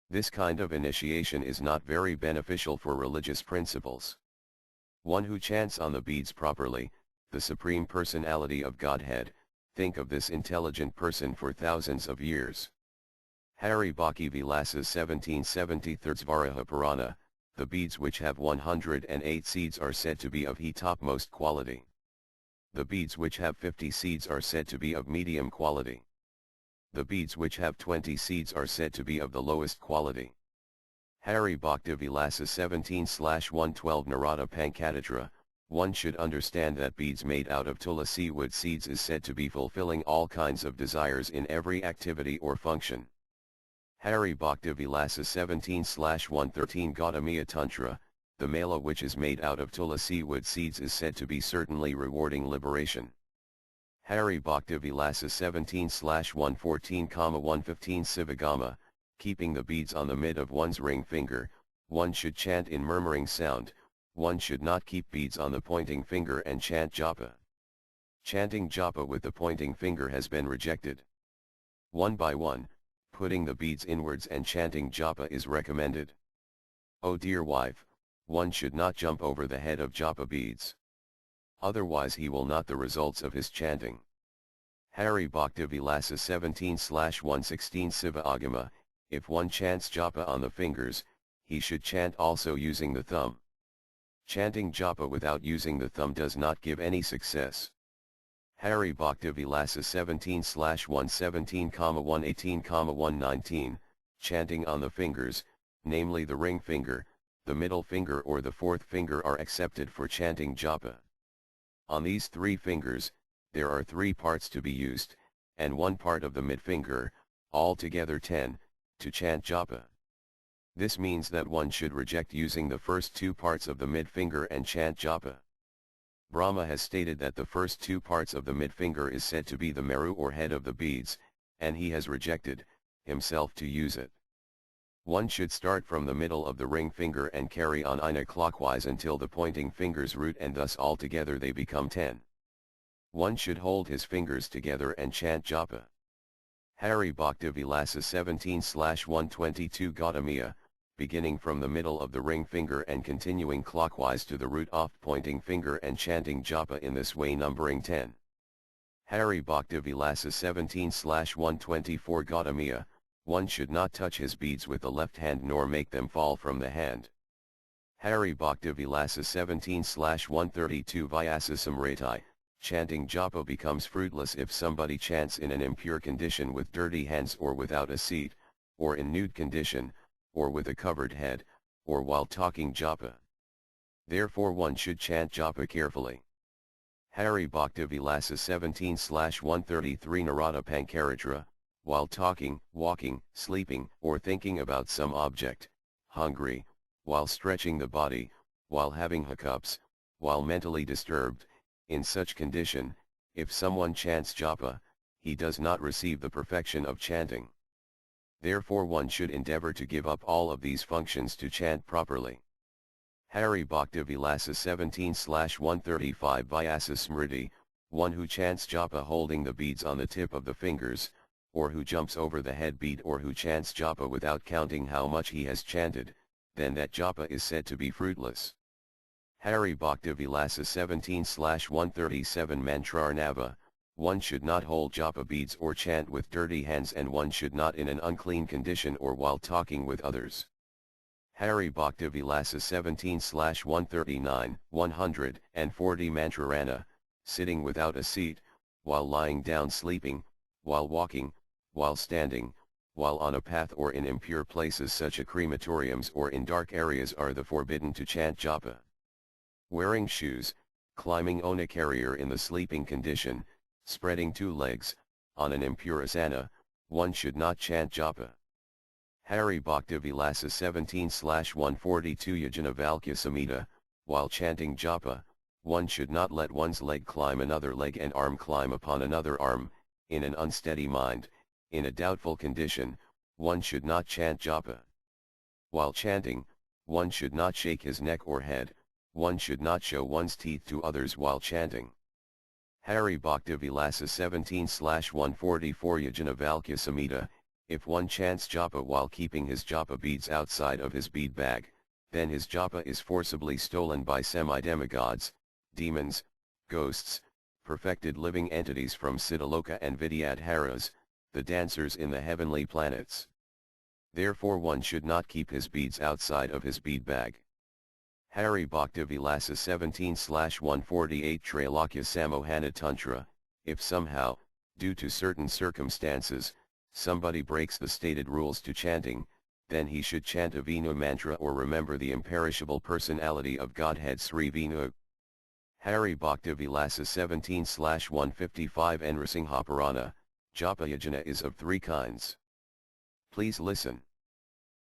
This kind of initiation is not very beneficial for religious principles. One who chants on the beads properly, the Supreme Personality of Godhead, think of this intelligent person for thousands of years. Hari Bhakti Vilasas 1773 Varaha Purana. The beads which have 108 seeds are said to be of the topmost quality. The beads which have 50 seeds are said to be of medium quality. The beads which have 20 seeds are said to be of the lowest quality. Hari Bhakti Vilasa 17/112 Narada Pankadatra. One should understand that beads made out of tulasi wood seeds is said to be fulfilling all kinds of desires in every activity or function. Hari Bhakti Vilasa 17/113 Gautamiya Tantra. The mala which is made out of tulasi wood seeds is said to be certainly rewarding liberation. Hari Bhakti Vilasa 17/114,115 Sivagama. Keeping the beads on the mid of one's ring finger, one should chant in murmuring sound. One should not keep beads on the pointing finger and chant japa. Chanting japa with the pointing finger has been rejected. One by one, putting the beads inwards and chanting japa is recommended. O dear wife, one should not jump over the head of japa beads. Otherwise he will not the results of his chanting. Hari Bhakti Vilasa 17/116 Siva Agama. If one chants japa on the fingers, he should chant also using the thumb. Chanting japa without using the thumb does not give any success. Hari Bhakti Vilasa 17/117,118,119, chanting on the fingers, namely the ring finger, the middle finger or the fourth finger are accepted for chanting japa. On these three fingers, there are three parts to be used, and one part of the mid finger, altogether 10, to chant japa. This means that one should reject using the first two parts of the mid finger and chant japa. Brahma has stated that the first two parts of the mid finger is said to be the meru or head of the beads, and he has rejected, himself to use it. One should start from the middle of the ring finger and carry on ina clockwise until the pointing finger's root, and thus altogether they become 10. One should hold his fingers together and chant japa. Hari Bhakti Vilasa 17/122 Gautamiya, beginning from the middle of the ring finger and continuing clockwise to the root of pointing finger and chanting japa in this way numbering 10. Hari Bhakti Vilasa 17/124 Gautamiya, one should not touch his beads with the left hand nor make them fall from the hand. Hari Bhakti Vilasa 17/132 Vyasa Samritai. Chanting japa becomes fruitless if somebody chants in an impure condition with dirty hands or without a seat, or in nude condition, or with a covered head, or while talking japa. Therefore one should chant japa carefully. Hari Bhakti Vilasa 17/133 Narada Pankaratra. While talking, walking, sleeping, or thinking about some object, hungry, while stretching the body, while having hiccups, while mentally disturbed, in such condition, if someone chants japa, he does not receive the perfection of chanting. Therefore one should endeavor to give up all of these functions to chant properly. Hari Bhakti Vilasa 17/135 Vyasa Smriti. One who chants japa holding the beads on the tip of the fingers, or who jumps over the head bead, or who chants japa without counting how much he has chanted, then that japa is said to be fruitless. Hari Bhakti Vilasa 17/137 Mantrarnava. One should not hold japa beads or chant with dirty hands, and one should not in an unclean condition or while talking with others. Hari Bhakti Vilasa 17/139, 140 Mantrarana. Sitting without a seat, while lying down sleeping, while walking, while standing, while on a path or in impure places such as crematoriums or in dark areas are the forbidden to chant japa. Wearing shoes, climbing on a carrier in the sleeping condition, spreading two legs, on an impure asana, one should not chant japa. Hari Bhakti Vilasa 17/142 Yajna Valkya Samhita, while chanting japa, one should not let one's leg climb another leg and arm climb upon another arm, in an unsteady mind, in a doubtful condition, one should not chant japa. While chanting, one should not shake his neck or head, one should not show one's teeth to others while chanting. Hari Bhakti Vilasa 17/144 Yajna Valkya Samhita, if one chants japa while keeping his japa beads outside of his bead bag, then his japa is forcibly stolen by semi-demigods, demons, ghosts, perfected living entities from Siddhaloka and Vidyadharas, the dancers in the heavenly planets. Therefore one should not keep his beads outside of his bead bag. Hari Bhakti Vilasa 17/148 Trailakya Samohana Tantra, if somehow, due to certain circumstances, somebody breaks the stated rules to chanting, then he should chant a Vinu mantra or remember the imperishable personality of Godhead Sri Vinu. Hari Bhakti Vilasa 17/155 Nrsimhaparana, Japa Yajana is of three kinds. Please listen.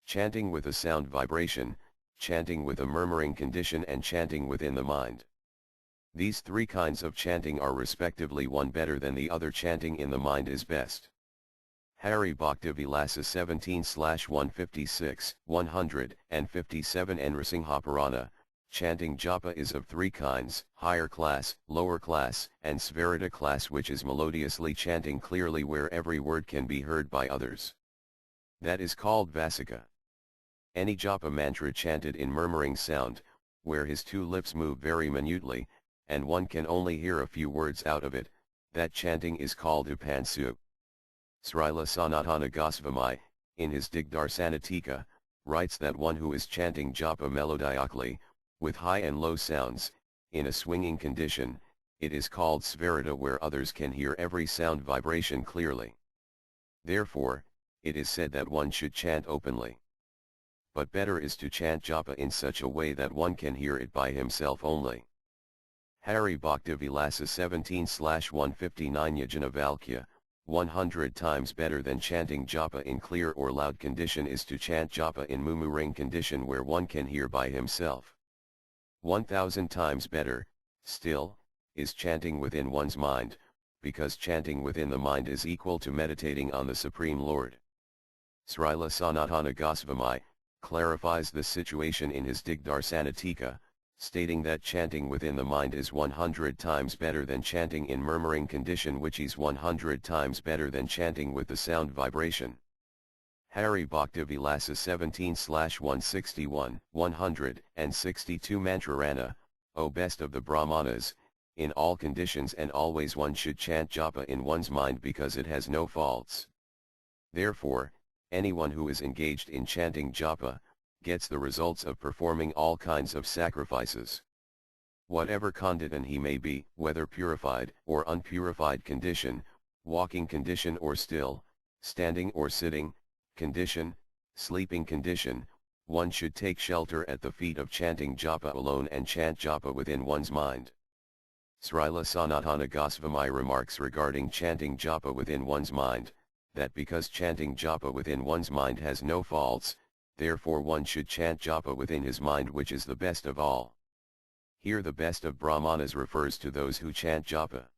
Chanting with a sound vibration, chanting with a murmuring condition and chanting within the mind. These three kinds of chanting are respectively one better than the other. Chanting in the mind is best. Hari Bhakti Vilasa 17/156, 157 Nrsimhaparana, chanting japa is of three kinds, higher class, lower class, and svarita class, which is melodiously chanting clearly where every word can be heard by others. That is called vasika. Any japa mantra chanted in murmuring sound, where his two lips move very minutely, and one can only hear a few words out of it, that chanting is called upansu. Srila Sanatana Goswami, in his Digdarsanatika, writes that one who is chanting japa melodically, with high and low sounds, in a swinging condition, it is called svarita, where others can hear every sound vibration clearly. Therefore, it is said that one should chant openly. But better is to chant japa in such a way that one can hear it by himself only. Hari Bhakti Vilasa 17/159 Yajna Valkya, 100 times better than chanting japa in clear or loud condition is to chant japa in murmuring condition where one can hear by himself. 1000 times better, still, is chanting within one's mind, because chanting within the mind is equal to meditating on the Supreme Lord. Srila Sanatana Goswami clarifies this situation in his Digdarsanatika, stating that chanting within the mind is 100 times better than chanting in murmuring condition, which is 100 times better than chanting with the sound vibration. Hari Bhakti Vilasa 17/161, 162 Mantrarana, O best of the Brahmanas, in all conditions and always one should chant japa in one's mind because it has no faults. Therefore, anyone who is engaged in chanting japa, gets the results of performing all kinds of sacrifices. Whatever condition he may be, whether purified or unpurified condition, walking condition or still, standing or sitting, condition, sleeping condition, one should take shelter at the feet of chanting japa alone and chant japa within one's mind. Srila Sanatana Goswami remarks regarding chanting japa within one's mind, that because chanting japa within one's mind has no faults, therefore one should chant japa within his mind, which is the best of all. Here the best of Brahmanas refers to those who chant japa.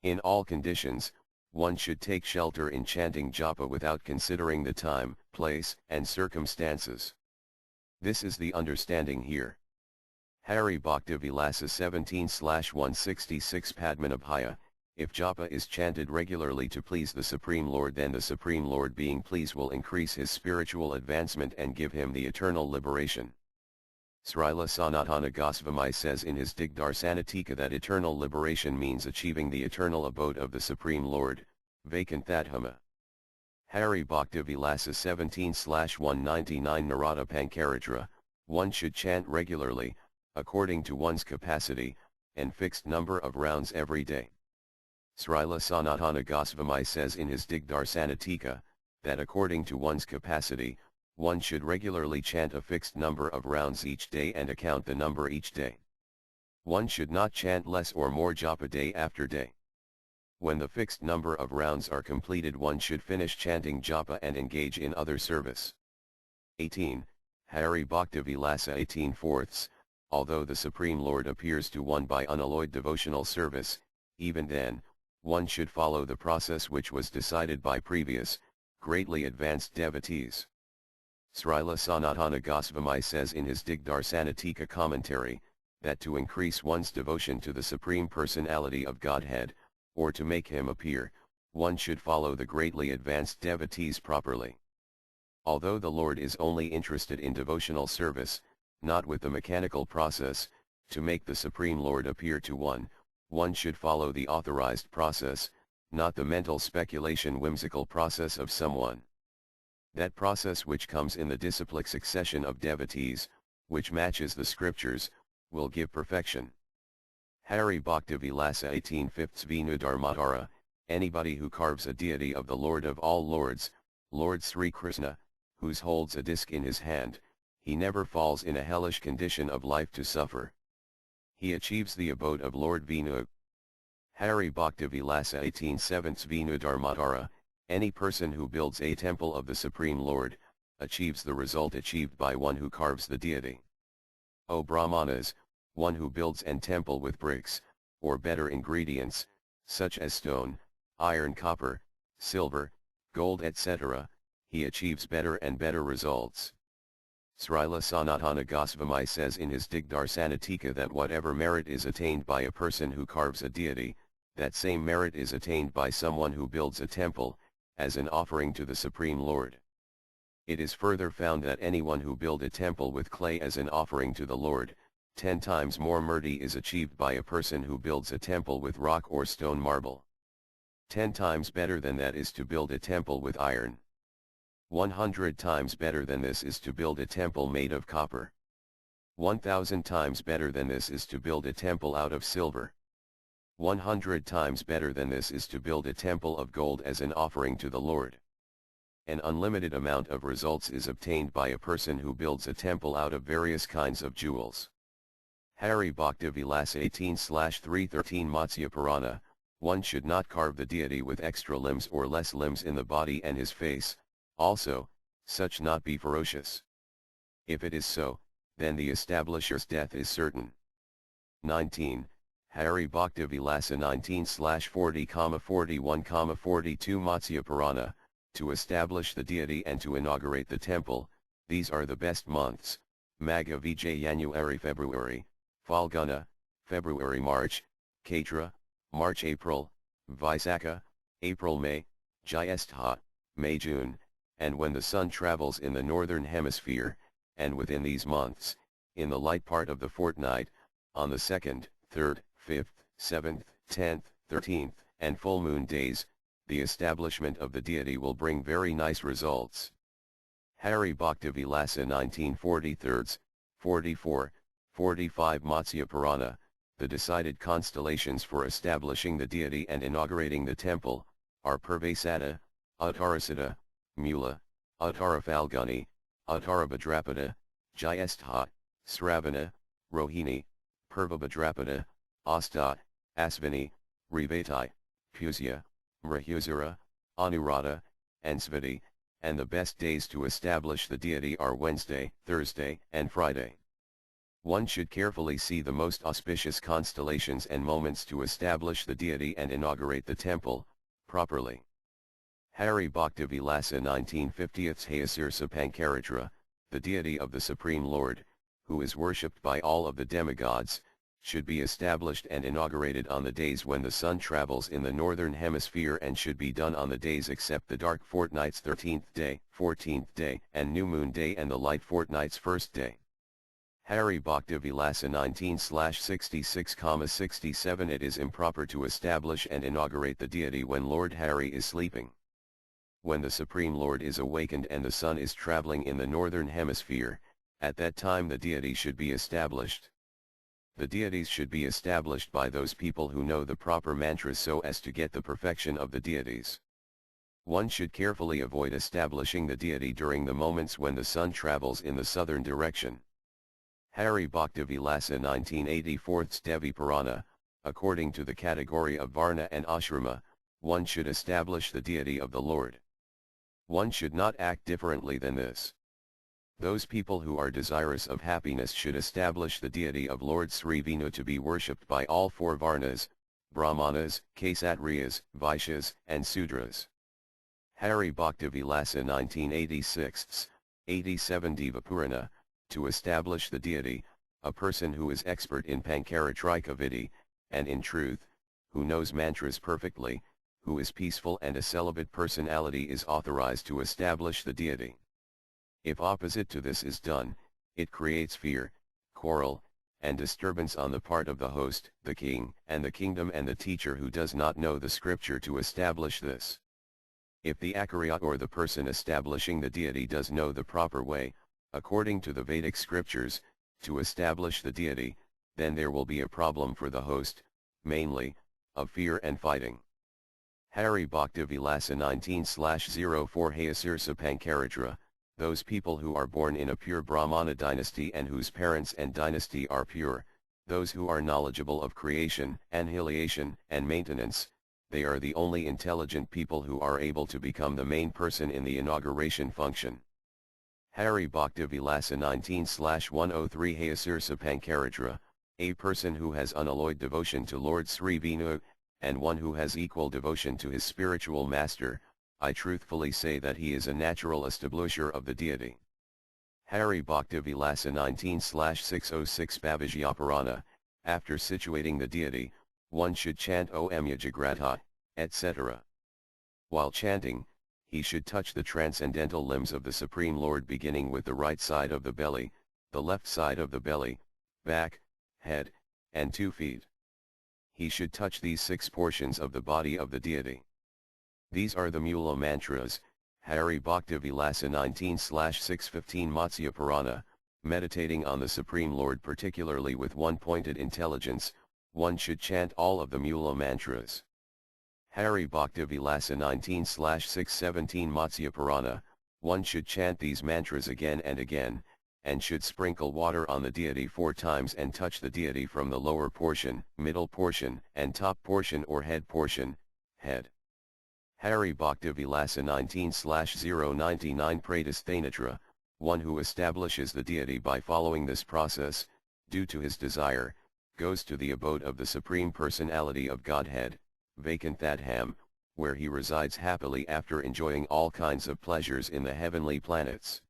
In all conditions, one should take shelter in chanting japa without considering the time, place, and circumstances. This is the understanding here. Hari Bhakti Vilasa 17/166 Padmanabhaya, if japa is chanted regularly to please the Supreme Lord, then the Supreme Lord being pleased will increase his spiritual advancement and give him the eternal liberation. Srila Sanatana Goswami says in his Digdarsanatika that eternal liberation means achieving the eternal abode of the Supreme Lord, Vaikunthadhama. Hari Bhakti Vilasa 17/199 Narada Pankaratra, one should chant regularly, according to one's capacity, and fixed number of rounds every day. Srila Sanatana Goswami says in his Digdarsanatika, that according to one's capacity, one should regularly chant a fixed number of rounds each day and account the number each day. One should not chant less or more japa day after day. When the fixed number of rounds are completed, one should finish chanting japa and engage in other service. 18. Hari Bhakti Vilasa 18 fourths. Although the Supreme Lord appears to one by unalloyed devotional service, even then, one should follow the process which was decided by previous, greatly advanced devotees. Srila Sanatana Goswami says in his Digdarsanatika commentary, that to increase one's devotion to the Supreme Personality of Godhead, or to make him appear, one should follow the greatly advanced devotees properly. Although the Lord is only interested in devotional service, not with the mechanical process, to make the Supreme Lord appear to one should follow the authorized process, not the mental speculation whimsical process of someone. That process which comes in the disciplic succession of devotees, which matches the scriptures, will give perfection. Hari Bhakti Vilasa 18 fifths Vinu Dharmatara, anybody who carves a deity of the Lord of all lords, Lord Sri Krishna, whose holds a disc in his hand, he never falls in a hellish condition of life to suffer. He achieves the abode of Lord Vinu. Hari Bhakti Vilasa 18 sevenths Vinu Dharmatara, any person who builds a temple of the Supreme Lord, achieves the result achieved by one who carves the deity. O Brahmanas, one who builds an temple with bricks, or better ingredients, such as stone, iron, copper, silver, gold etc., he achieves better and better results. Srila Sanatana Goswami says in his Digdarsanatika that whatever merit is attained by a person who carves a deity, that same merit is attained by someone who builds a temple, as an offering to the Supreme Lord. It is further found that anyone who build a temple with clay as an offering to the Lord, 10 times more murti is achieved by a person who builds a temple with rock or stone marble. 10 times better than that is to build a temple with iron. 100 times better than this is to build a temple made of copper. 1000 times better than this is to build a temple out of silver. 100 times better than this is to build a temple of gold as an offering to the Lord. An unlimited amount of results is obtained by a person who builds a temple out of various kinds of jewels. Hari Bhakti Vilasa 18/313 Matsya Purana, one should not carve the deity with extra limbs or less limbs in the body and his face, also, such not be ferocious. If it is so, then the establisher's death is certain. 19. Hari Bhakti Vilasa 19/40,41,42 Matsya Purana, to establish the deity and to inaugurate the temple, these are the best months: Magha Vijay January February, Falguna, February March, Kaitra, March April, Vaisakha, April May, Jyestha, May June, and when the sun travels in the northern hemisphere, and within these months, in the light part of the fortnight, on the 2nd, 3rd, 5th, 7th, 10th, 13th, and full moon days, the establishment of the deity will bring very nice results. Hari Bhakti Vilasa 1943, 44, 45 Matsya Purana, the decided constellations for establishing the deity and inaugurating the temple, are Purvasada, Uttarasada, Mula, Uttara Falguni, Uttara Bhadrapada, Jyestha, Sravana, Rohini, Purva Bhadrapada, Asta, Asvini, Revati, Pusya, Mrahusara, Anuradha, and Svati, and the best days to establish the deity are Wednesday, Thursday, and Friday. One should carefully see the most auspicious constellations and moments to establish the deity and inaugurate the temple, properly. Hari Bhakti Vilasa 1950th Hayasirsa Pankaratra, the deity of the Supreme Lord, who is worshipped by all of the demigods, should be established and inaugurated on the days when the sun travels in the northern hemisphere and should be done on the days except the dark fortnight's 13th day, 14th day, and new moon day and the light fortnight's first day. Hari Bhakti Vilasa 19/66,67 It is improper to establish and inaugurate the deity when Lord Hari is sleeping. When the Supreme Lord is awakened and the sun is traveling in the northern hemisphere, at that time the deity should be established. The deities should be established by those people who know the proper mantras so as to get the perfection of the deities. One should carefully avoid establishing the deity during the moments when the sun travels in the southern direction. Hari Bhakti Vilasa 1984 Devi Purana, according to the category of Varna and Ashrama, one should establish the deity of the Lord. One should not act differently than this. Those people who are desirous of happiness should establish the deity of Lord Sri Vishnu to be worshipped by all four Varnas, Brahmanas, Kshatriyas, Vaishyas, and Sudras. Hari Bhakti Vilasa 1986, 87 Deva Purana, to establish the deity, a person who is expert in Pankaratrika Vidhi, and in truth, who knows mantras perfectly, who is peaceful and a celibate personality is authorized to establish the deity. If opposite to this is done, it creates fear, quarrel, and disturbance on the part of the host, the king, and the kingdom and the teacher who does not know the scripture to establish this. If the Acharya or the person establishing the deity does know the proper way, according to the Vedic scriptures, to establish the deity, then there will be a problem for the host, mainly, of fear and fighting. Hari Bhakti Vilasa 19/04 Hayasirsa Pankaratra, those people who are born in a pure Brahmana dynasty and whose parents and dynasty are pure, those who are knowledgeable of creation, annihilation, and maintenance, they are the only intelligent people who are able to become the main person in the inauguration function. Hari Bhakti Vilasa 19/103 Hayasirsa Pankaratra, a person who has unalloyed devotion to Lord Sri Vishnu, and one who has equal devotion to his spiritual master, I truthfully say that he is a natural establisher of the deity. Hari Bhakti Vilasa 19/606 Bhavijya Purana, after situating the deity, one should chant Om Yajagratha, etc. While chanting, he should touch the transcendental limbs of the Supreme Lord beginning with the right side of the belly, the left side of the belly, back, head, and 2 feet. He should touch these 6 portions of the body of the deity. These are the Mula mantras, Hari Bhakti Vilasa 19/615 Matsya Purana, meditating on the Supreme Lord particularly with one-pointed intelligence, one should chant all of the Mula mantras. Hari Bhakti Vilasa 19/617 Matsya Purana, one should chant these mantras again and again, and should sprinkle water on the deity 4 times and touch the deity from the lower portion, middle portion, and top portion or head portion, head. Hari Bhakti Vilasa 19/099 Pradisthanatra, one who establishes the deity by following this process, due to his desire, goes to the abode of the Supreme Personality of Godhead, Vaikunthatham, where he resides happily after enjoying all kinds of pleasures in the heavenly planets.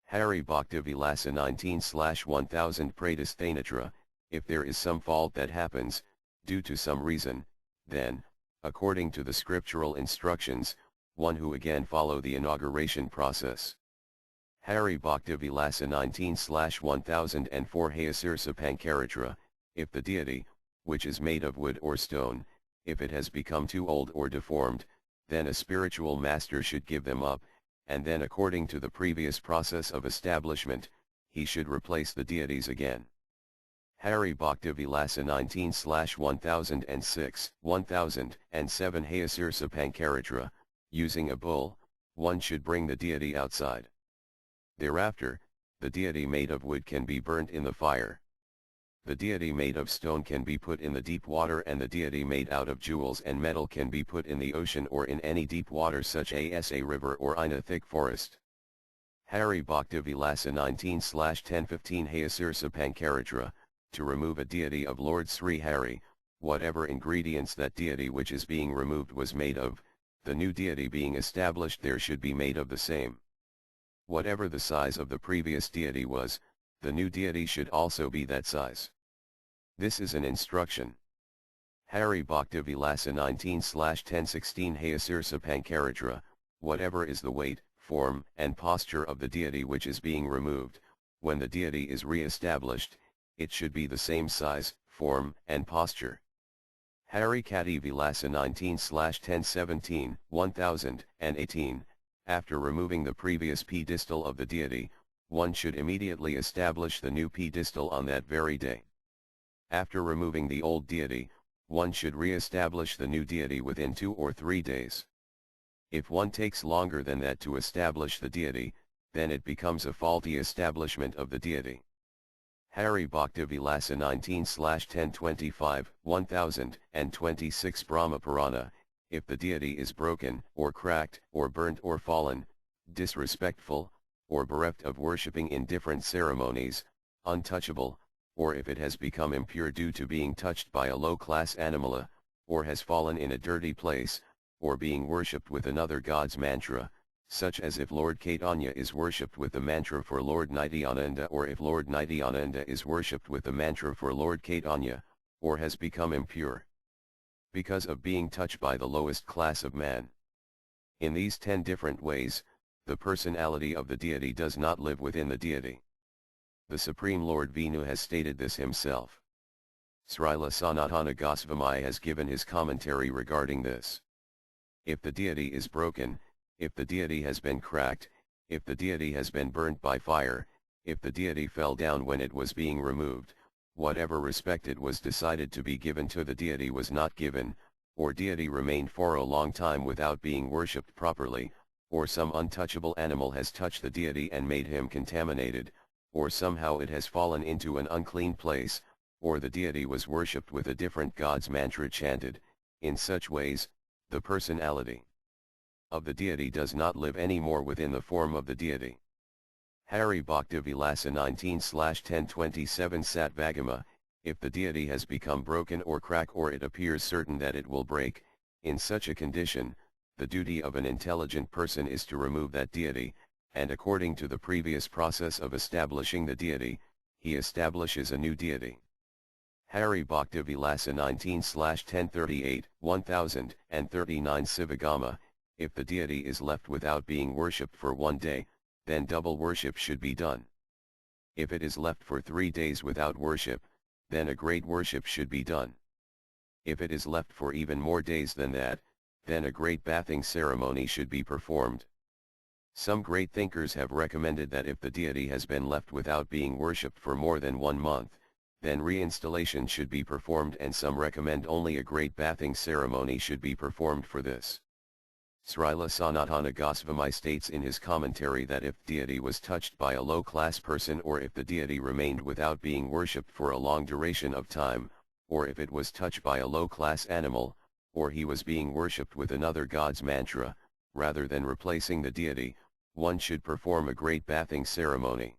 Hari Bhakti Vilasa 19/1000 Pradisthanatra, if there is some fault that happens, due to some reason, then, according to the scriptural instructions, one who again follow the inauguration process. Hari Bhakti Vilasa 19/1004 Hayasirsa Pankaratra, if the deity, which is made of wood or stone, if it has become too old or deformed, then a spiritual master should give them up, and then according to the previous process of establishment, he should replace the deities again. Hari Bhakti Vilasa 19/1006, 1007 Hayasirsa Pankaratra, using a bull, one should bring the deity outside. Thereafter, the deity made of wood can be burnt in the fire. The deity made of stone can be put in the deep water and the deity made out of jewels and metal can be put in the ocean or in any deep water such as a river or in a thick forest. Hari Bhakti Vilasa 19/1015 Hayasirsa Pankaratra, to remove a deity of Lord Sri Hari, whatever ingredients that deity which is being removed was made of, the new deity being established there should be made of the same. Whatever the size of the previous deity was, the new deity should also be that size. This is an instruction. Hari Bhakti Vilasa 19/1016 Hayasirsa Pankaratra, whatever is the weight, form, and posture of the deity which is being removed, when the deity is re-established, it should be the same size, form, and posture. Hari Kati Vilasa 19/1017, 1018, after removing the previous pedestal of the deity, one should immediately establish the new pedestal on that very day. After removing the old deity, one should re-establish the new deity within 2 or 3 days. If one takes longer than that to establish the deity, then it becomes a faulty establishment of the deity. Hari Bhakti Vilasa 19/1025, 1026 Brahma Purana, if the deity is broken, or cracked, or burnt or fallen, disrespectful, or bereft of worshipping in different ceremonies, untouchable, or if it has become impure due to being touched by a low-class animala, or has fallen in a dirty place, or being worshipped with another god's mantra, such as if Lord Caitanya is worshipped with the mantra for Lord Nityananda, or if Lord Nityananda is worshipped with the mantra for Lord Caitanya, or has become impure because of being touched by the lowest class of man. In these 10 different ways, the personality of the deity does not live within the deity. The Supreme Lord Vishnu has stated this himself. Srila Sanatana Goswami has given his commentary regarding this. If the deity is broken, if the deity has been cracked, if the deity has been burnt by fire, if the deity fell down when it was being removed, whatever respect it was decided to be given to the deity was not given, or deity remained for a long time without being worshipped properly, or some untouchable animal has touched the deity and made him contaminated, or somehow it has fallen into an unclean place, or the deity was worshipped with a different god's mantra chanted, in such ways, the personality of the deity does not live any more within the form of the deity. Hari Bhakti Vilasa 19/1027 Satvagama, if the deity has become broken or crack or it appears certain that it will break, in such a condition, the duty of an intelligent person is to remove that deity, and according to the previous process of establishing the deity, he establishes a new deity. Hari Bhakti Vilasa 19/1038, 1039 Sivagama, if the deity is left without being worshipped for 1 day, then double worship should be done. If it is left for 3 days without worship, then a great worship should be done. If it is left for even more days than that, then a great bathing ceremony should be performed. Some great thinkers have recommended that if the deity has been left without being worshipped for more than 1 month, then reinstallation should be performed, and some recommend only a great bathing ceremony should be performed for this. Srila Sanatana Goswami states in his commentary that if deity was touched by a low-class person, or if the deity remained without being worshipped for a long duration of time, or if it was touched by a low-class animal, or he was being worshipped with another god's mantra, rather than replacing the deity, one should perform a great bathing ceremony.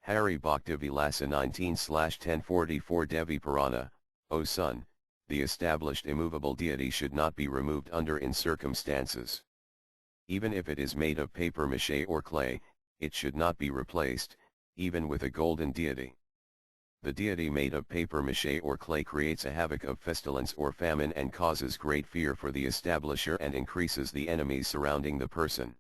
Hari Bhakti Vilasa 19/1044 Devi Purana, O son, the established immovable deity should not be removed under in circumstances. Even if it is made of paper mache or clay, it should not be replaced, even with a golden deity. The deity made of paper mache or clay creates a havoc of pestilence or famine and causes great fear for the establisher and increases the enemies surrounding the person.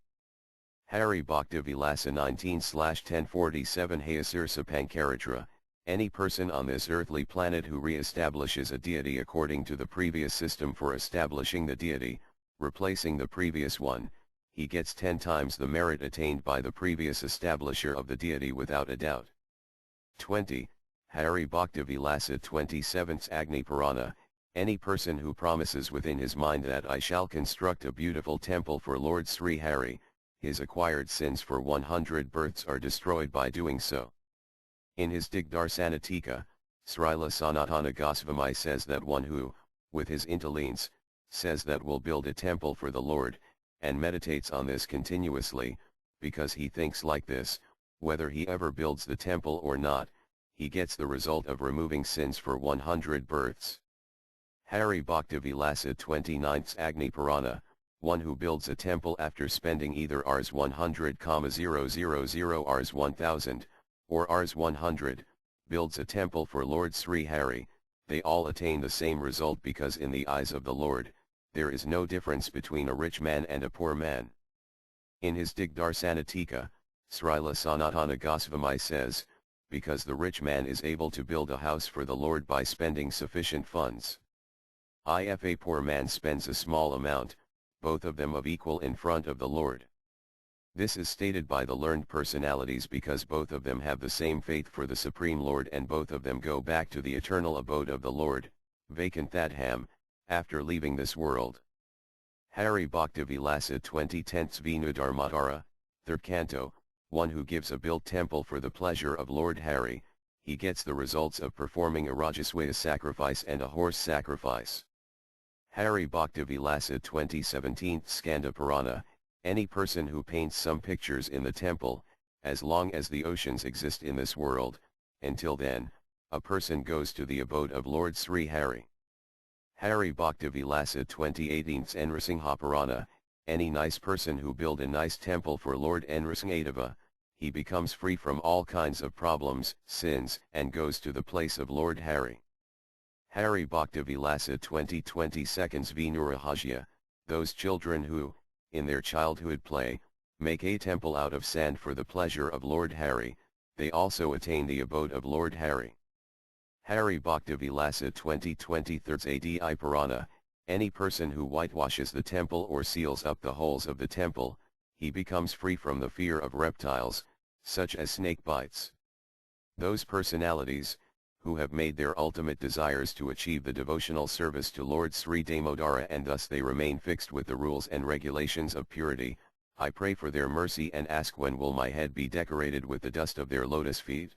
Hari Bhakti Vilasa 19/1047 Hayasirsa Pankaratra, any person on this earthly planet who re-establishes a deity according to the previous system for establishing the deity, replacing the previous one, he gets 10 times the merit attained by the previous establisher of the deity without a doubt. 20. Hari Bhakti Vilasa 27th Agni Purana, any person who promises within his mind that I shall construct a beautiful temple for Lord Sri Hari, his acquired sins for 100 births are destroyed by doing so. In his Digdarsana Tika, Srila Sanatana Goswami says that one who, with his intelligence, says that will build a temple for the Lord, and meditates on this continuously, because he thinks like this, whether he ever builds the temple or not, he gets the result of removing sins for 100 births. Hari Bhakti Vilasa 29th Agni Purana, one who builds a temple after spending either Rs 100,000 Rs 1000, or Rs 100, builds a temple for Lord Sri Hari, they all attain the same result, because in the eyes of the Lord, there is no difference between a rich man and a poor man. In his Digdarsana Tika, Srila Sanatana Goswami says, because the rich man is able to build a house for the Lord by spending sufficient funds. If a poor man spends a small amount, both of them of equal in front of the Lord. This is stated by the learned personalities because both of them have the same faith for the Supreme Lord, and both of them go back to the eternal abode of the Lord, Vaikunthatham, after leaving this world. Hari Bhakti Vilasa 2010 Vinu Dharmatara, 3rd Canto, one who gives a built temple for the pleasure of Lord Hari, he gets the results of performing a Rajaswaya sacrifice and a horse sacrifice. Hari Bhakti Vilasa 2017 Skanda Purana, any person who paints some pictures in the temple, as long as the oceans exist in this world, until then, a person goes to the abode of Lord Sri Hari. Hari Bhakti Vilasa 2018 Nrsimha Purana, any nice person who build a nice temple for Lord Nrsimhadeva, he becomes free from all kinds of problems, sins, and goes to the place of Lord Hari. Hari Bhakti Vilasa 2020 seconds Vinurahajya, those children who, in their childhood play, make a temple out of sand for the pleasure of Lord Hari, they also attain the abode of Lord Hari. Hari Bhakti Vilasa 2020 Thirds Adi Purana, any person who whitewashes the temple or seals up the holes of the temple, he becomes free from the fear of reptiles, such as snake bites. Those personalities, who have made their ultimate desires to achieve the devotional service to Lord Sri Damodara and thus they remain fixed with the rules and regulations of purity, I pray for their mercy and ask when will my head be decorated with the dust of their lotus feet.